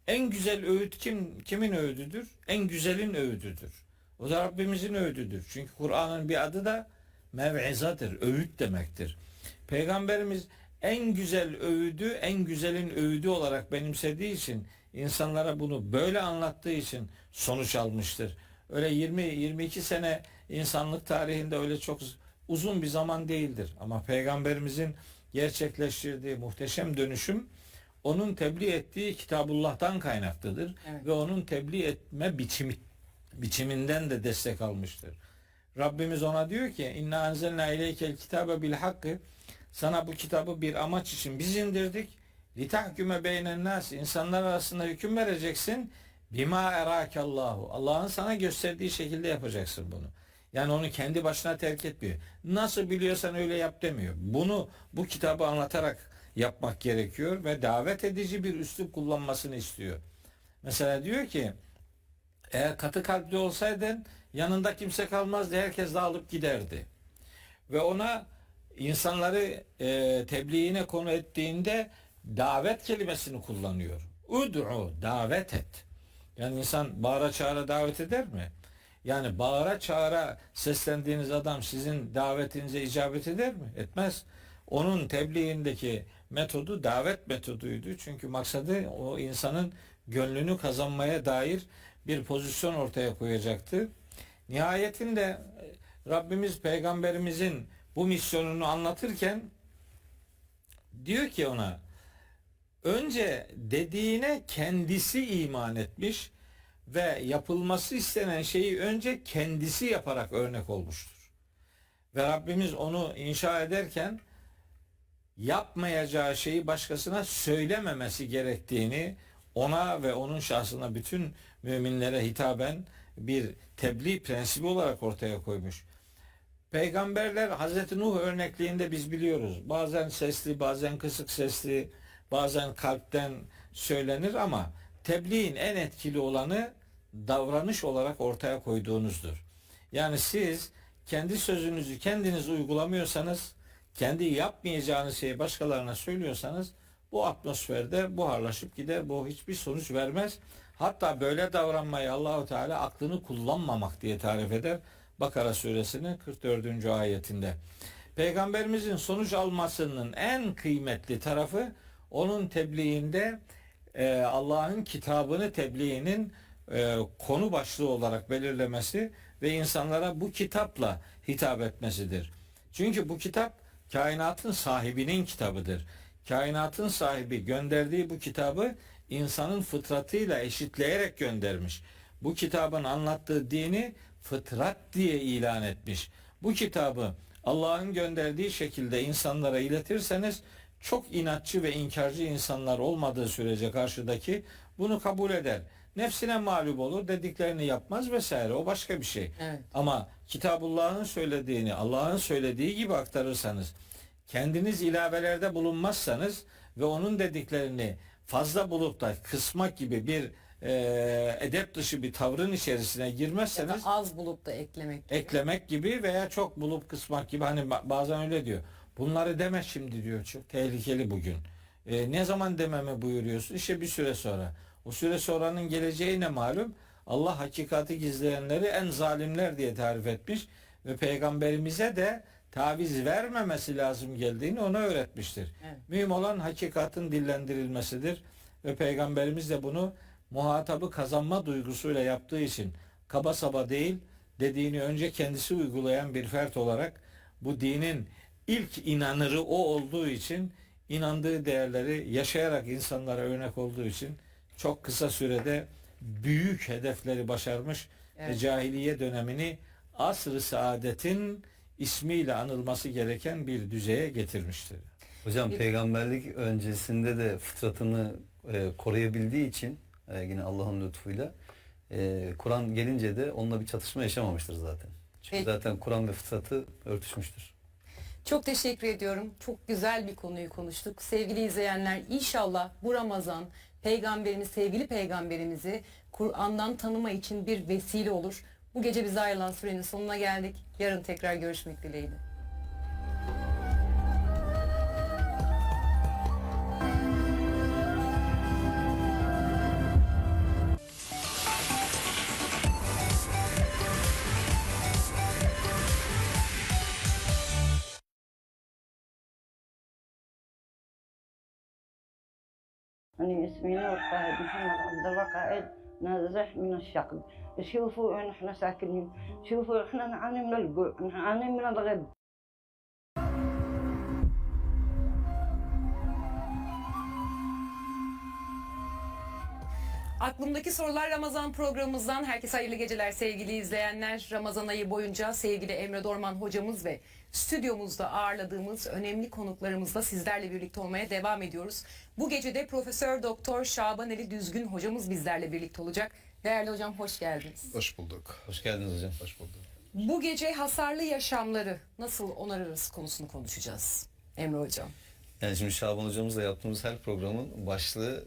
En güzel öğüt kimin öğüdüdür? En güzelin öğüdüdür. O da Rabbimizin öğüdüdür. Çünkü Kur'an'ın bir adı da mev'izadır, öğüt demektir. Peygamberimiz en güzel öğüdü, en güzelin öğüdü olarak benimsediği için, insanlara bunu böyle anlattığı için sonuç almıştır. Öyle 20-22 sene insanlık tarihinde öyle çok uzun bir zaman değildir. Ama Peygamberimizin gerçekleştirdiği muhteşem dönüşüm, onun tebliğ ettiği Kitabullah'tan kaynaklıdır. Evet. Ve onun tebliğ etme biçiminden de destek almıştır. Rabbimiz ona diyor ki inna enzelna ileykel kitabe bil hakkı, sana bu kitabı bir amaç için biz indirdik. Litahküme beynen nas, insanlar arasında hüküm vereceksin. Bima erakallahu, Allah'ın sana gösterdiği şekilde yapacaksın bunu. Yani onu kendi başına terk etmiyor. Nasıl biliyorsan öyle yap demiyor. Bunu bu kitabı anlatarak yapmak gerekiyor ve davet edici bir üslup kullanmasını istiyor. Mesela diyor ki eğer katı kalpli olsaydın yanında kimse kalmazdı, herkes dağılıp giderdi. Ve ona insanları tebliğine konu ettiğinde davet kelimesini kullanıyor. Ud'u, davet et. Yani insan bağıra çağıra davet eder mi? Yani bağıra çağıra seslendiğiniz adam sizin davetinize icabet eder mi? Etmez. Onun tebliğindeki metodu davet metoduydu. Çünkü maksadı o insanın gönlünü kazanmaya dair bir pozisyon ortaya koyacaktı. Nihayetinde Rabbimiz Peygamberimizin bu misyonunu anlatırken diyor ki ona, önce dediğine kendisi iman etmiş ve yapılması istenen şeyi önce kendisi yaparak örnek olmuştur. Ve Rabbimiz onu inşa ederken yapmayacağı şeyi başkasına söylememesi gerektiğini ona ve onun şahsına bütün müminlere hitaben bir tebliğ prensibi olarak ortaya koymuş. Peygamberler Hazreti Nuh örnekliğinde biz biliyoruz. Bazen sesli, bazen kısık sesli, bazen kalpten söylenir ama tebliğin en etkili olanı davranış olarak ortaya koyduğunuzdur. Yani siz kendi sözünüzü kendiniz uygulamıyorsanız, kendi yapmayacağınız şeyi başkalarına söylüyorsanız bu atmosferde buharlaşıp gider. Bu hiçbir sonuç vermez. Hatta böyle davranmayı Allahu Teala aklını kullanmamak diye tarif eder. Bakara suresinin 44. ayetinde. Peygamberimizin sonuç almasının en kıymetli tarafı onun tebliğinde Allah'ın kitabını tebliğinin konu başlığı olarak belirlemesi ve insanlara bu kitapla hitap etmesidir. Çünkü bu kitap kainatın sahibinin kitabıdır. Kainatın sahibi gönderdiği bu kitabı insanın fıtratıyla eşitleyerek göndermiş. Bu kitabın anlattığı dini fıtrat diye ilan etmiş. Bu kitabı Allah'ın gönderdiği şekilde insanlara iletirseniz çok inatçı ve inkarcı insanlar olmadığı sürece karşıdaki bunu kabul eder. Nefsine mağlup olur, dediklerini yapmaz vesaire. O başka bir şey. Evet. Ama Kitabullah'ın söylediğini Allah'ın söylediği gibi aktarırsanız, kendiniz ilavelerde bulunmazsanız ve onun dediklerini fazla bulup da kısmak gibi bir edep dışı bir tavrın içerisine girmezseniz, Ya da az bulup da eklemek gibi veya çok bulup kısmak gibi, hani bazen öyle diyor. Bunları deme şimdi diyor, çok tehlikeli bugün. Ne zaman dememi buyuruyorsun? İşte bir süre sonra. O süre sonranın geleceği ne malum? Allah hakikati gizleyenleri en zalimler diye tarif etmiş ve peygamberimize de taviz vermemesi lazım geldiğini ona öğretmiştir. Evet. Mühim olan hakikatin dillendirilmesidir ve peygamberimiz de bunu muhatabı kazanma duygusuyla yaptığı için kaba saba değil, dediğini önce kendisi uygulayan bir fert olarak, bu dinin ilk inanırı o olduğu için, inandığı değerleri yaşayarak insanlara örnek olduğu için çok kısa sürede büyük hedefleri başarmış ve cahiliye dönemini asr-ı saadetin ismiyle anılması gereken bir düzeye getirmiştir. Hocam peygamberlik öncesinde de fıtratını koruyabildiği için yine Allah'ın lütfuyla Kur'an gelince de onunla bir çatışma yaşamamıştır zaten. Çünkü Peki. zaten Kur'an ve fıtratı örtüşmüştür. Çok teşekkür ediyorum. Çok güzel bir konuyu konuştuk. Sevgili izleyenler, inşallah bu Ramazan peygamberimiz, sevgili peygamberimizi Kur'an'dan tanıma için bir vesile olur. Bu gece bize ayrılan sürenin sonuna geldik. Yarın tekrar görüşmek dileğiyle. أنا اسمي نور فهد محمد عبد الوقائد نازح من الشقب. شوفوا وين احنا ساكنين، شوفوا احنا نعاني من الجوع، نعاني من الغد. Aklımdaki Sorular Ramazan programımızdan herkese hayırlı geceler sevgili izleyenler. Ramazan ayı boyunca sevgili Emre Dorman hocamız ve stüdyomuzda ağırladığımız önemli konuklarımızla sizlerle birlikte olmaya devam ediyoruz. Bu gece de Profesör Doktor Şabaneli Düzgün hocamız bizlerle birlikte olacak. Değerli hocam hoş geldiniz. Hoş bulduk. Hoş geldiniz hocam. Hoş bulduk. Bu gece hasarlı yaşamları nasıl onarırız konusunu konuşacağız. Emre hocam. Yani şimdi Şaban hocamızla yaptığımız her programın başlığı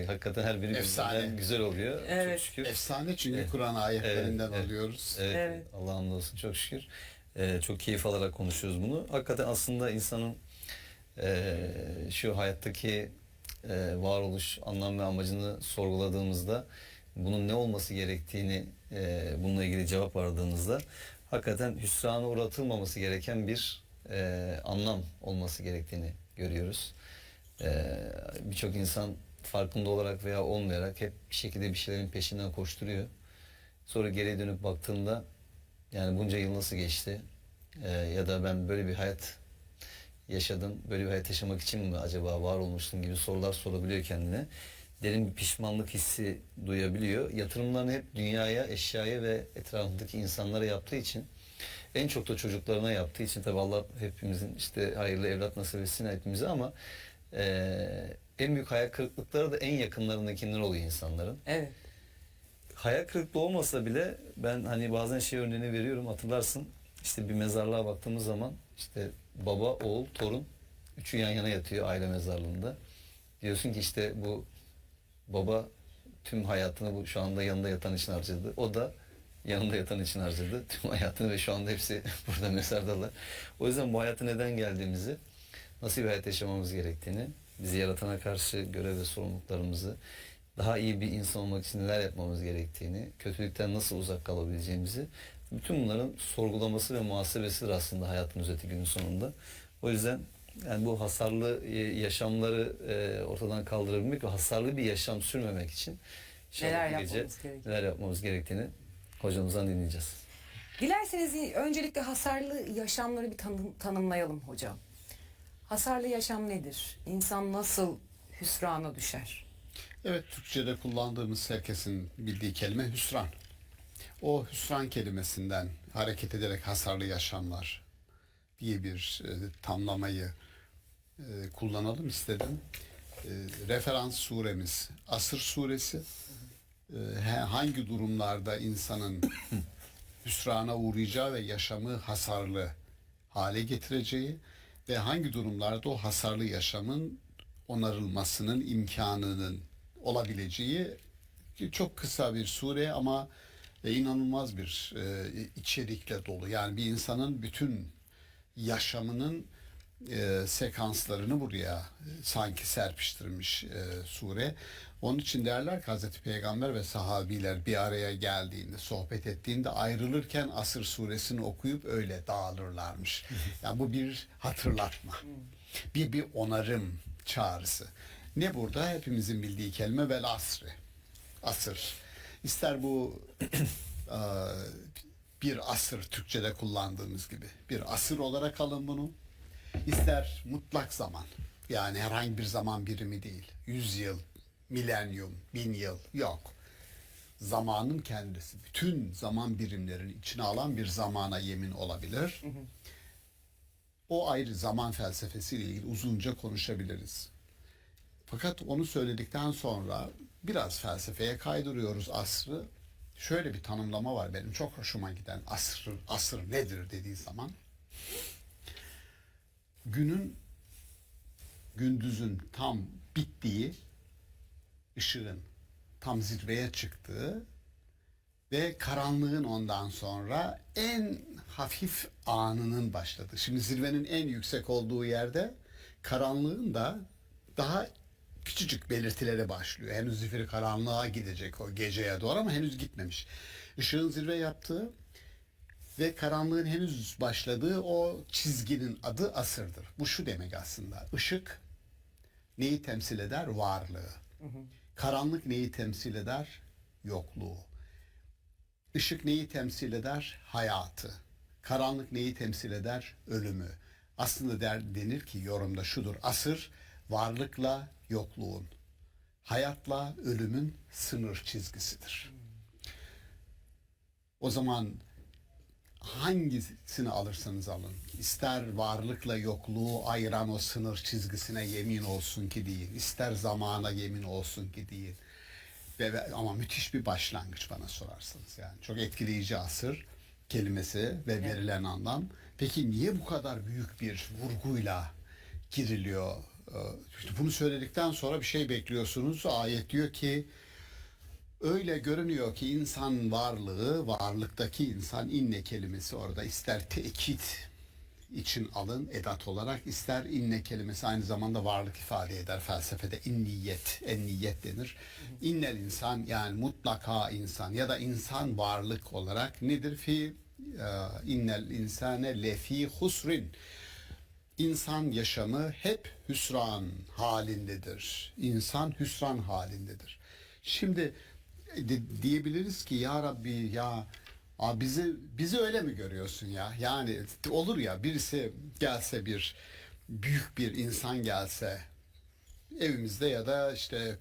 hakikaten her biri Efsane. birbirinden güzel oluyor. Evet. Çok şükür. Efsane çünkü Evet. Kur'an ayetlerinden Evet. alıyoruz. Evet. Evet. Allah'a hamdolsun çok şükür. Çok keyif alarak konuşuyoruz bunu. Hakikaten aslında insanın şu hayattaki varoluş anlam ve amacını sorguladığımızda bunun ne olması gerektiğini bununla ilgili cevap aradığımızda hakikaten hüsrana uğratılmaması gereken bir anlam olması gerektiğini görüyoruz. Birçok insan farkında olarak veya olmayarak hep bir şekilde bir şeylerin peşinden koşturuyor. Sonra geriye dönüp baktığında yani bunca yıl nasıl geçti? Ya da ben böyle bir hayat yaşadım, böyle bir hayat yaşamak için mi acaba var olmuştum gibi sorular sorabiliyor kendine. Derin bir pişmanlık hissi duyabiliyor. Yatırımlarını hep dünyaya, eşyaya ve etrafındaki insanlara yaptığı için, en çok da çocuklarına yaptığı için, tabii Allah hepimizin işte hayırlı evlat nasip etsin hepimize, ama en büyük hayal kırıklıkları da en yakınlarındakiler oluyor insanların. Evet. Hayal kırıklığı olmasa bile ben hani bazen şey örneğini veriyorum, hatırlarsın. İşte bir mezarlığa baktığımız zaman işte baba, oğul, torun üçü yan yana yatıyor aile mezarlığında. Diyorsun ki işte bu baba tüm hayatını bu şu anda yanında yatan için harcadı. O da yanında yatan için harcadı tüm hayatını ve şu anda hepsi burada mezardalar. O yüzden bu hayata neden geldiğimizi, nasıl bir hayat yaşamamız gerektiğini, bizi yaratana karşı görev ve sorumluluklarımızı, daha iyi bir insan olmak için neler yapmamız gerektiğini, kötülükten nasıl uzak kalabileceğimizi, bütün bunların sorgulaması ve muhasebesidir aslında hayatın özeti günün sonunda. O yüzden yani bu hasarlı yaşamları ortadan kaldırabilmek ve hasarlı bir yaşam sürmemek için neler yapmamız gerektiğini hocamızdan dinleyeceğiz. Dilerseniz öncelikle hasarlı yaşamları bir tanımlayalım hocam. Hasarlı yaşam nedir? İnsan nasıl hüsrana düşer? Evet, Türkçe'de kullandığımız herkesin bildiği kelime hüsran. O hüsran kelimesinden hareket ederek hasarlı yaşamlar diye bir tamlamayı kullanalım istedim. Referans suremiz Asr suresi. Hangi durumlarda insanın hüsrana uğrayacağı ve yaşamı hasarlı hale getireceği ve hangi durumlarda o hasarlı yaşamın onarılmasının imkanının olabileceği çok kısa bir sure ama inanılmaz bir içerikle dolu. Yani bir insanın bütün yaşamının sekanslarını buraya sanki serpiştirmiş sure. Onun için derler ki Hazreti Peygamber ve sahabiler bir araya geldiğinde, sohbet ettiğinde ayrılırken Asr suresini okuyup öyle dağılırlarmış. Yani bu bir hatırlatma. Bir onarım çağrısı. Ne burada? Hepimizin bildiği kelime vel asri. Asır. İster bu bir asır Türkçe'de kullandığımız gibi bir asır olarak alın bunu. İster mutlak zaman. Yani herhangi bir zaman birimi değil. 100 yıl, milenyum, 1000 yıl yok. Zamanın kendisi. Bütün zaman birimlerini içine alan bir zamana yemin olabilir. O ayrı, zaman felsefesiyle ilgili uzunca konuşabiliriz. Fakat onu söyledikten sonra biraz felsefeye kaydırıyoruz asrı. şöyle bir tanımlama var benim çok hoşuma giden. Asır nedir dediği zaman gündüzün tam bittiği, ışığın tam zirveye çıktığı ve karanlığın ondan sonra en hafif anının başladığı. Şimdi zirvenin en yüksek olduğu yerde karanlığın da daha küçücük belirtilere başlıyor. Henüz zifiri karanlığa gidecek o geceye doğru ama henüz gitmemiş. Işığın zirve yaptığı ve karanlığın henüz başladığı o çizginin adı asırdır. Bu şu demek aslında. Işık neyi temsil eder? Varlığı. Karanlık neyi temsil eder? Yokluğu. Işık neyi temsil eder? Hayatı. Karanlık neyi temsil eder? Ölümü. Aslında denir ki yorumda şudur. Asır varlıkla yokluğun, hayatla ölümün sınır çizgisidir. O zaman hangisini alırsanız alın, ister varlıkla yokluğu ayıran o sınır çizgisine yemin olsun ki deyin, ister zamana yemin olsun ki deyin. Ama müthiş bir başlangıç bana sorarsanız yani. Çok etkileyici asır kelimesi ve verilen anlam. Peki niye bu kadar büyük bir vurguyla giriliyor? İşte bunu söyledikten sonra bir şey bekliyorsunuz. Ayet diyor ki öyle görünüyor ki insan varlığı, varlıktaki insan inne kelimesi orada ister tekit için alın edat olarak ister inne kelimesi aynı zamanda varlık ifade eder felsefede inniyet, enniyet denir. İnnel insan yani mutlaka insan ya da insan varlık olarak nedir fi innel insane lefi husrin. İnsan yaşamı hep hüsran halindedir. İnsan hüsran halindedir. Şimdi diyebiliriz ki ya Rabbi ya bizi öyle mi görüyorsun ya? Yani olur ya birisi gelse büyük bir insan gelse evimizde ya da işte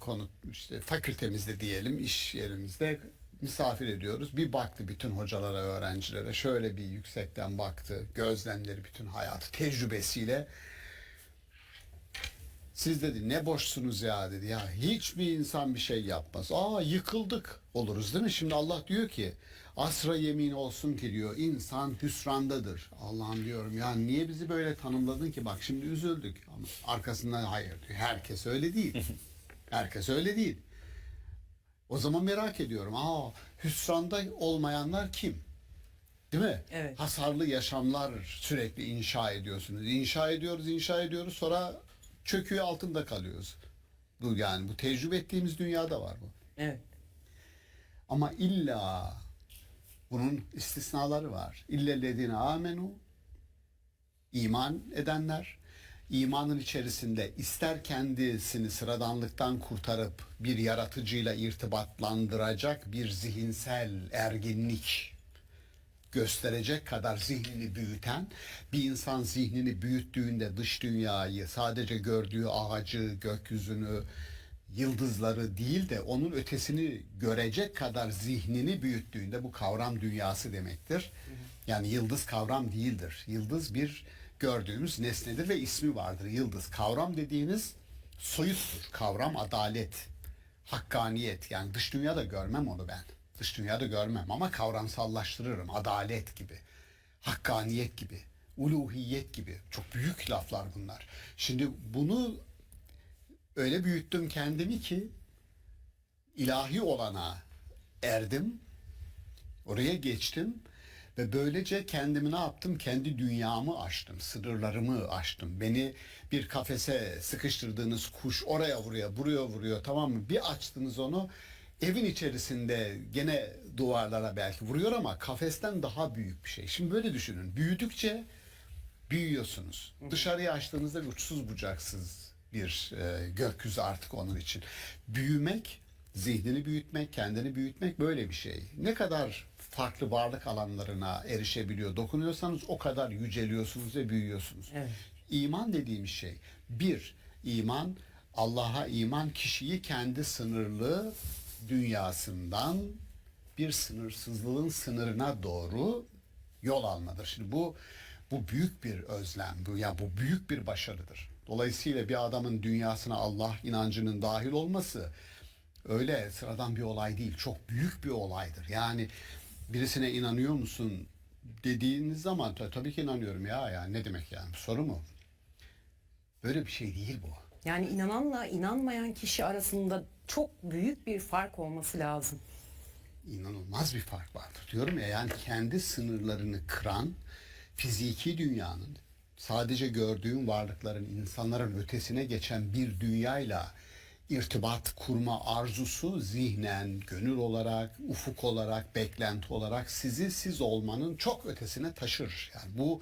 fakültemizde diyelim iş yerimizde misafir ediyoruz. Bir baktı bütün hocalara, öğrencilere şöyle bir yüksekten baktı. Gözlemleri bütün hayatı tecrübesiyle. Siz dedi ne boşsunuz ya dedi. Ya hiçbir insan bir şey yapmaz. Yıkıldık oluruz değil mi? Şimdi Allah diyor ki asra yemin olsun ki diyor insan hüsrandadır. Allah'ım diyorum ya niye bizi böyle tanımladın ki? Bak şimdi üzüldük. Ama arkasından hayır diyor. Herkes öyle değil. Herkes öyle değil. O zaman merak ediyorum. Hüsranda olmayanlar kim? Değil mi? Evet. Hasarlı yaşamlar sürekli inşa ediyorsunuz. İnşa ediyoruz sonra çöküyor altında kalıyoruz. Bu tecrübe ettiğimiz dünyada var bu. Evet. Ama illa bunun istisnaları var. İllellezine amenu iman edenler imanın içerisinde ister kendisini sıradanlıktan kurtarıp bir yaratıcıyla irtibatlandıracak bir zihinsel erginlik gösterecek kadar zihnini büyüten bir insan zihnini büyüttüğünde dış dünyayı sadece gördüğü ağacı, gökyüzünü, yıldızları değil de onun ötesini görecek kadar zihnini büyüttüğünde bu kavram dünyası demektir. Yani yıldız kavram değildir. Yıldız bir gördüğümüz nesnedir ve ismi vardır. Yıldız kavram dediğiniz soyuttur. Kavram adalet, hakkaniyet. Yani dış dünyada görmem onu ben. Dış dünyada görmem ama kavramsallaştırırım. Adalet gibi, hakkaniyet gibi, uluhiyet gibi. Çok büyük laflar bunlar. Şimdi bunu öyle büyüttüm kendimi ki ilahi olana erdim. Oraya geçtim. Ve böylece kendimi ne yaptım? Kendi dünyamı açtım, sınırlarımı açtım. Beni bir kafese sıkıştırdığınız kuş oraya vuruyor, buraya vuruyor tamam mı? Bir açtınız onu evin içerisinde gene duvarlara belki vuruyor ama kafesten daha büyük bir şey. Şimdi böyle düşünün. Büyüdükçe büyüyorsunuz. Dışarıya açtığınızda bir uçsuz bucaksız bir gökyüzü artık onun için. Büyümek, zihnini büyütmek, kendini büyütmek böyle bir şey. Ne kadar farklı varlık alanlarına erişebiliyor, dokunuyorsanız o kadar yüceliyorsunuz ve büyüyorsunuz. Evet. İman dediğimiz şey, iman, Allah'a iman kişiyi kendi sınırlı dünyasından bir sınırsızlığın sınırına doğru yol almadır. Şimdi bu büyük bir özlem, bu büyük bir başarıdır. Dolayısıyla bir adamın dünyasına Allah inancının dahil olması Öyle sıradan bir olay değil. Çok büyük bir olaydır. Yani birisine inanıyor musun dediğiniz zaman tabii ki inanıyorum ya. Yani ne demek yani? Soru mu? Böyle bir şey değil bu. Yani inananla inanmayan kişi arasında çok büyük bir fark olması lazım. İnanılmaz bir fark vardır. Diyorum ya, yani kendi sınırlarını kıran, fiziki dünyanın, sadece gördüğün varlıkların, insanların ötesine geçen bir dünyayla irtibat kurma arzusu zihnen, gönül olarak, ufuk olarak, beklenti olarak sizi siz olmanın çok ötesine taşır. Yani bu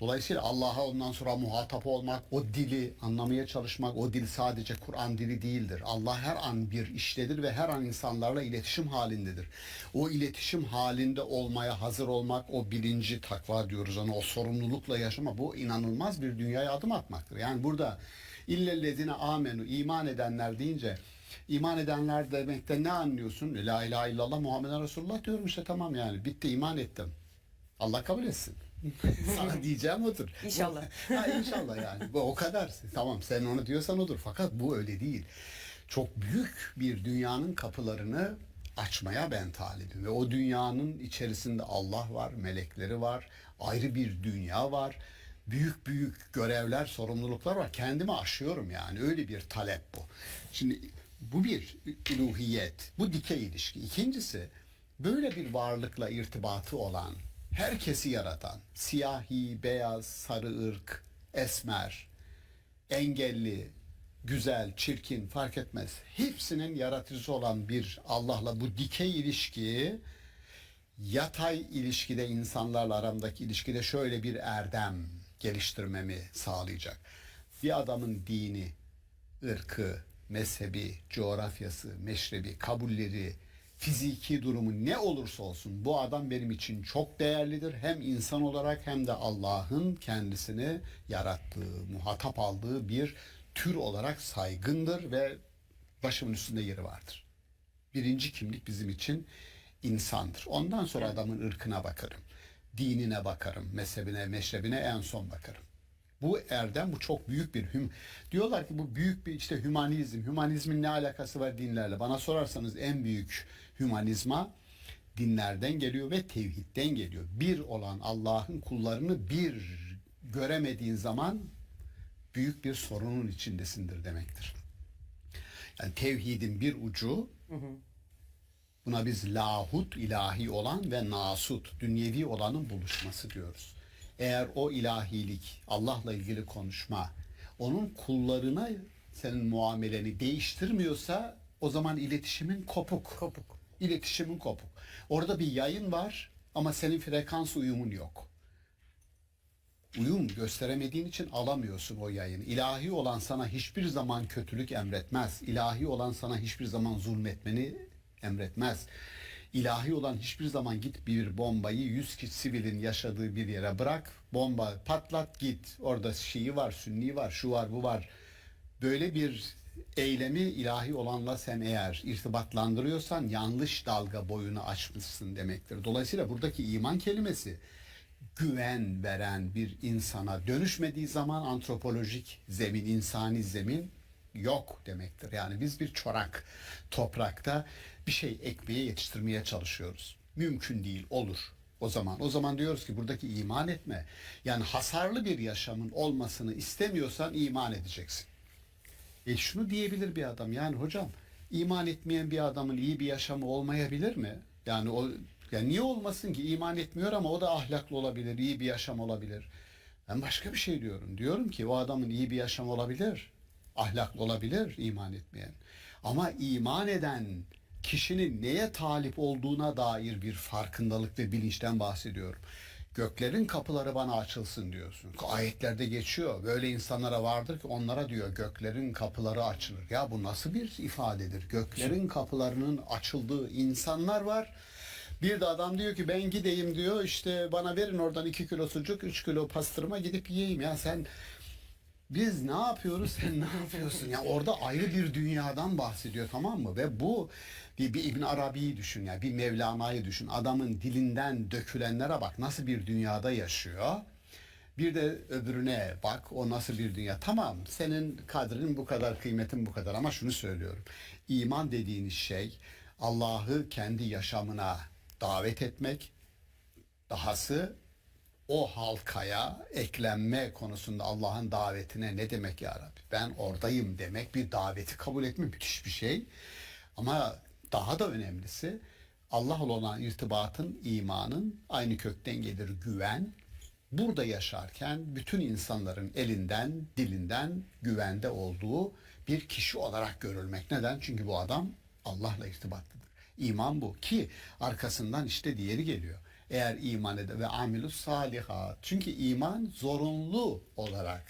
dolayısıyla Allah'a ondan sonra muhatap olmak, o dili anlamaya çalışmak, o dil sadece Kur'an dili değildir. Allah her an bir iştedir ve her an insanlarla iletişim halindedir. O iletişim halinde olmaya hazır olmak, o bilinci, takva diyoruz ona, o sorumlulukla yaşama, bu inanılmaz bir dünyaya adım atmaktır. Yani burada İllellezine amenu, iman edenler deyince, iman edenler demekten ne anlıyorsun? La ilahe illallah Muhammeden Resulullah diyorum işte, tamam yani bitti, iman ettim. Allah kabul etsin. Sana diyeceğim odur. İnşallah. İnşallah yani. Bu o kadar. Tamam, sen onu diyorsan odur. Fakat bu öyle değil. Çok büyük bir dünyanın kapılarını açmaya ben talibim. Ve o dünyanın içerisinde Allah var, melekleri var, ayrı bir dünya var. Büyük büyük görevler, sorumluluklar var. Kendimi aşıyorum yani. Öyle bir talep bu. Şimdi bu bir uluhiyet. Bu dikey ilişki. İkincisi, böyle bir varlıkla irtibatı olan, herkesi yaratan, siyahi, beyaz, sarı ırk, esmer, engelli, güzel, çirkin fark etmez. Hepsinin yaratıcısı olan bir Allah'la bu dikey ilişki, yatay ilişkide, insanlarla aramdaki ilişkide şöyle bir erdem geliştirmemi sağlayacak. Bir adamın dini, ırkı, mezhebi, coğrafyası, meşrebi, kabulleri, fiziki durumu ne olursa olsun bu adam benim için çok değerlidir. Hem insan olarak hem de Allah'ın kendisini yarattığı, muhatap aldığı bir tür olarak saygındır ve başımın üstünde yeri vardır. Birinci kimlik bizim için insandır. Ondan sonra adamın ırkına bakarım. Dinine bakarım, mezhebine, meşrebine en son bakarım. Bu erdem, bu çok büyük bir diyorlar ki bu büyük bir işte hümanizm. Hümanizmin ne alakası var dinlerle? Bana sorarsanız en büyük hümanizma dinlerden geliyor ve tevhidden geliyor. Bir olan Allah'ın kullarını bir göremediğin zaman büyük bir sorunun içindesindir demektir. Yani tevhidin bir ucu, buna biz lahut, ilahi olan ve nasut, dünyevi olanın buluşması diyoruz. Eğer o ilahilik, Allah'la ilgili konuşma, onun kullarına senin muameleni değiştirmiyorsa o zaman iletişimin kopuk. İletişimin kopuk. Orada bir yayın var ama senin frekans uyumun yok. Uyum gösteremediğin için alamıyorsun o yayını. İlahi olan sana hiçbir zaman kötülük emretmez. İlahi olan sana hiçbir zaman zulmetmeni emretmez. İlahi olan hiçbir zaman git bir bombayı 100 kişi sivilin yaşadığı bir yere bırak. Bomba patlat git. Orada Şii var, Sünni var, şu var, bu var. Böyle bir eylemi ilahi olanla sen eğer irtibatlandırıyorsan yanlış dalga boyunu açmışsın demektir. Dolayısıyla buradaki iman kelimesi güven veren bir insana dönüşmediği zaman antropolojik zemin, insani zemin yok demektir. Yani biz bir çorak toprakta bir şey ekmeye, yetiştirmeye çalışıyoruz. Mümkün değil, olur. O zaman diyoruz ki buradaki iman etme. Yani hasarlı bir yaşamın olmasını istemiyorsan iman edeceksin. Şunu diyebilir bir adam, yani hocam iman etmeyen bir adamın iyi bir yaşamı olmayabilir mi? Yani o, yani niye olmasın ki, iman etmiyor ama o da ahlaklı olabilir, iyi bir yaşam olabilir. Ben başka bir şey diyorum. Diyorum ki o adamın iyi bir yaşam olabilir, ahlaklı olabilir iman etmeyen. Ama iman eden kişinin neye talip olduğuna dair bir farkındalık ve bilinçten bahsediyorum. Göklerin kapıları bana açılsın diyorsun. Ayetlerde geçiyor. Böyle insanlara vardır ki onlara diyor göklerin kapıları açılır. Ya bu nasıl bir ifadedir? Göklerin kapılarının açıldığı insanlar var. Bir de adam diyor ki ben gideyim diyor, işte bana verin oradan 2 kilo sucuk, 3 kilo pastırma, gidip yiyeyim. Ya sen, biz ne yapıyoruz, sen ne yapıyorsun? Ya orada ayrı bir dünyadan bahsediyor, tamam mı? Ve bu bir İbn Arabi'yi düşün ya, bir Mevlana'yı düşün. Adamın dilinden dökülenlere bak, nasıl bir dünyada yaşıyor. Bir de öbürüne bak, o nasıl bir dünya. Tamam, senin kadrin bu kadar, kıymetin bu kadar, ama şunu söylüyorum. İman dediğiniz şey Allah'ı kendi yaşamına davet etmek, dahası o halkaya eklenme konusunda Allah'ın davetine ne demek ya Rabbi? Ben oradayım demek, bir daveti kabul etme, müthiş bir şey. Ama daha da önemlisi Allah olan irtibatın, imanın aynı kökten gelir, güven. Burada yaşarken bütün insanların elinden, dilinden güvende olduğu bir kişi olarak görülmek. Neden? Çünkü bu adam Allah'la irtibatlıdır. İman bu, ki arkasından işte diğeri geliyor. Eğer iman eder ve amilus salihat. Çünkü iman zorunlu olarak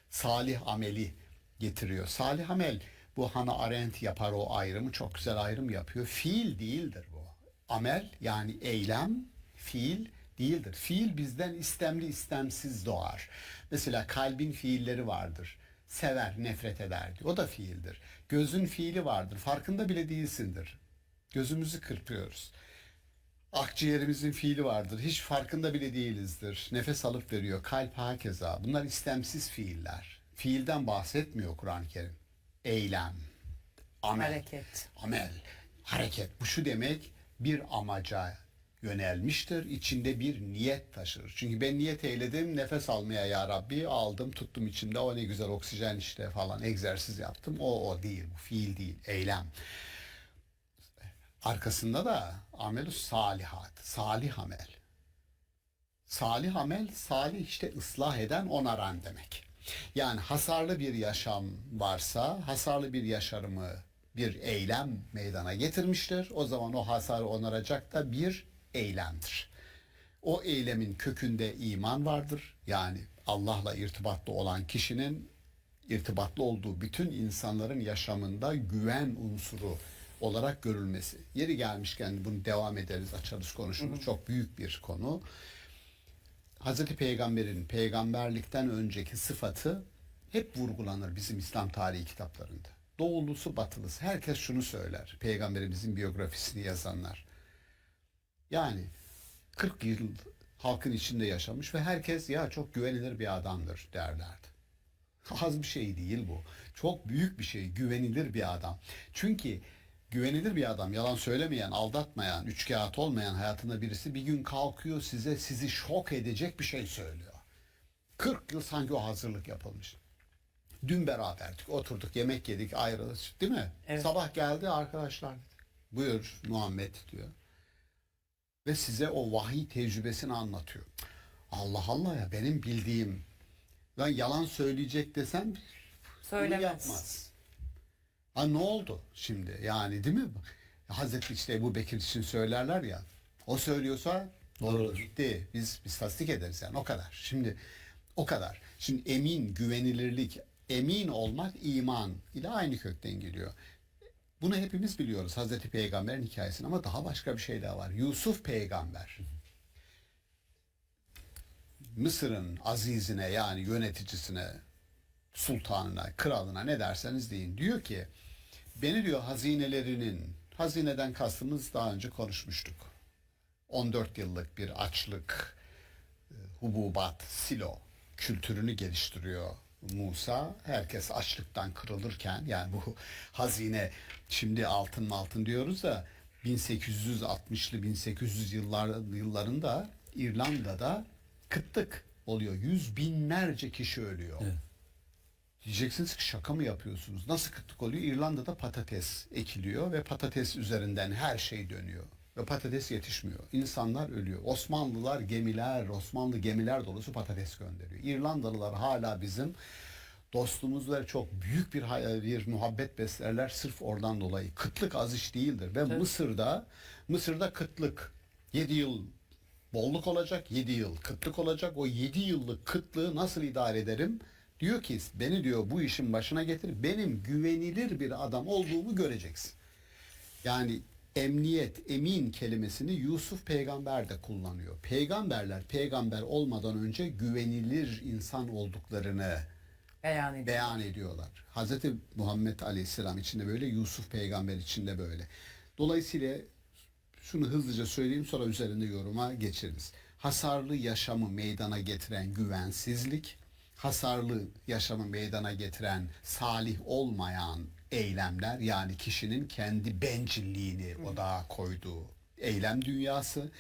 salih ameli getiriyor. Salih amel, bu Hannah Arendt yapar o ayrımı, çok güzel ayrım yapıyor. Fiil değildir bu. Amel yani eylem, fiil değildir. Fiil bizden istemli istemsiz doğar. Mesela kalbin fiilleri vardır. Sever, nefret eder diyor. O da fiildir. Gözün fiili vardır. Farkında bile değilsindir. Gözümüzü kırpıyoruz. Akciğerimizin fiili vardır. Hiç farkında bile değilizdir. Nefes alıp veriyor. Kalp hakeza. Bunlar istemsiz fiiller. Fiilden bahsetmiyor Kur'an-ı Kerim. Eylem, amel, Hareket. amel, hareket. Bu şu demek, bir amaca yönelmiştir. İçinde bir niyet taşır. Çünkü ben niyet eyledim nefes almaya ya Rabbi. Aldım, tuttum içimde. O ne güzel oksijen işte falan. Egzersiz yaptım. O değil. Bu fiil değil. Eylem. Arkasında da amelus salihat. Salih amel. Salih amel, salih işte ıslah eden, onaran demek. Yani hasarlı bir yaşam varsa, hasarlı bir yaşamı bir eylem meydana getirmiştir. O zaman o hasarı onaracak da bir eylemdir. O eylemin kökünde iman vardır. Yani Allah'la irtibatlı olan kişinin irtibatlı olduğu bütün insanların yaşamında güven unsuru olarak görülmesi. Yeri gelmişken bunu devam ederiz, açarız konuşuruz. Çok büyük bir konu. Hazreti Peygamber'in peygamberlikten önceki sıfatı hep vurgulanır bizim İslam tarihi kitaplarında. Doğulusu batılısı herkes şunu söyler. Peygamberimizin biyografisini yazanlar. Yani 40 yıl halkın içinde yaşamış ve herkes ya çok güvenilir bir adamdır derlerdi. Az bir şey değil bu. Çok büyük bir şey, güvenilir bir adam. Çünkü güvenilir bir adam, yalan söylemeyen, aldatmayan, üçkağıt olmayan hayatında birisi bir gün kalkıyor sizi şok edecek bir şey söylüyor. 40 yıl sanki o hazırlık yapılmış. Dün beraberdik, oturduk, yemek yedik, ayrıldık, değil mi? Evet. Sabah geldi arkadaşlar dedi. Buyur Muhammed diyor. Ve size o vahiy tecrübesini anlatıyor. Allah Allah ya, benim bildiğim, ben yalan söyleyecek desem bunu Söylemez. yapmaz. Ha ne oldu şimdi yani, değil mi? Hazreti işte Ebu Bekir için söylerler ya, o söylüyorsa doğrudur. Bitti. Biz tasdik ederiz yani, o kadar. Şimdi o kadar. Şimdi emin, güvenilirlik, emin olmak iman ile aynı kökten geliyor. Bunu hepimiz biliyoruz Hazreti Peygamber'in hikayesini, ama daha başka bir şey daha var. Yusuf Peygamber Mısır'ın azizine, yani yöneticisine, sultanına, kralına, ne derseniz deyin, diyor ki beni diyor hazineden kastımız daha önce konuşmuştuk. 14 yıllık bir açlık, hububat, silo kültürünü geliştiriyor Musa. Herkes açlıktan kırılırken, yani bu hazine, şimdi altın diyoruz da 1860'lı 1800 yıllarında İrlanda'da kıtlık oluyor. Yüz binlerce kişi ölüyor. Evet. Diyeceksiniz ki şaka mı yapıyorsunuz? Nasıl kıtlık oluyor? İrlanda'da patates ekiliyor ve patates üzerinden her şey dönüyor. Ve patates yetişmiyor. İnsanlar ölüyor. Osmanlı gemiler dolusu patates gönderiyor. İrlandalılar hala bizim dostumuz ve çok büyük bir muhabbet beslerler sırf oradan dolayı. Kıtlık az iş değildir. Ve evet. Mısır'da kıtlık 7 yıl bolluk olacak, 7 yıl kıtlık olacak. O 7 yıllık kıtlığı nasıl idare ederim? Diyor ki beni diyor bu işin başına getir. Benim güvenilir bir adam olduğumu göreceksin. Yani emniyet, emin kelimesini Yusuf peygamber de kullanıyor. Peygamberler peygamber olmadan önce güvenilir insan olduklarını beyan ediyorlar. Hazreti Muhammed Aleyhisselam için de böyle, Yusuf peygamber için de böyle. Dolayısıyla şunu hızlıca söyleyeyim, sonra üzerinde yoruma geçeriz. hasarlı yaşamı meydana getiren güvensizlik, hasarlı yaşamı meydana getiren salih olmayan eylemler, yani kişinin kendi bencilliğini odağa koyduğu eylem dünyası.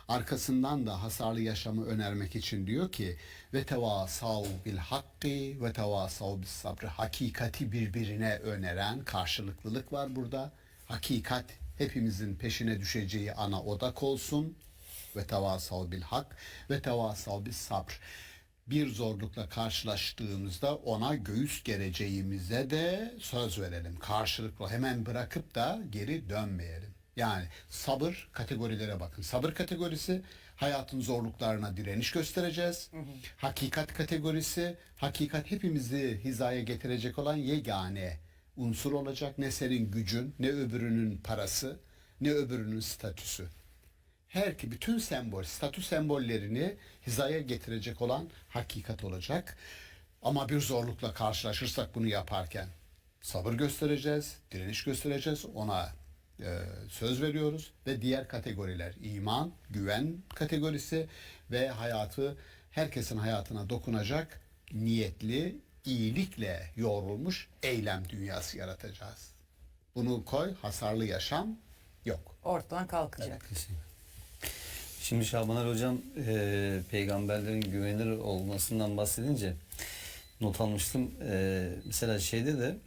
Arkasından da hasarlı yaşamı önermek için diyor ki ve tevasav bil hakki ve tevasav bis sabr. Hakikati birbirine öneren karşılıklılık var burada. Hakikat hepimizin peşine düşeceği ana odak olsun. Ve tevasav bil hak ve tevasav bis sabr. Bir zorlukla karşılaştığımızda ona göğüs gereceğimize de söz verelim. Karşılıklı, hemen bırakıp da geri dönmeyelim. Yani sabır kategorilere bakın. Sabır kategorisi, hayatın zorluklarına direniş göstereceğiz. Hakikat kategorisi, hakikat hepimizi hizaya getirecek olan yegane unsur olacak. Ne senin gücün, ne öbürünün parası, ne öbürünün statüsü. Bütün sembol, statü sembollerini hizaya getirecek olan hakikat olacak. Ama bir zorlukla karşılaşırsak bunu yaparken sabır göstereceğiz, direniş göstereceğiz, ona söz veriyoruz. Ve diğer kategoriler iman, güven kategorisi ve herkesin hayatına dokunacak niyetli, iyilikle yoğrulmuş eylem dünyası yaratacağız. Bunu koy, hasarlı yaşam yok. Ortadan kalkacak. Evet, şimdi Şabaner Hocam peygamberlerin güvenilir olmasından bahsedince not almıştım. Mesela şeyde de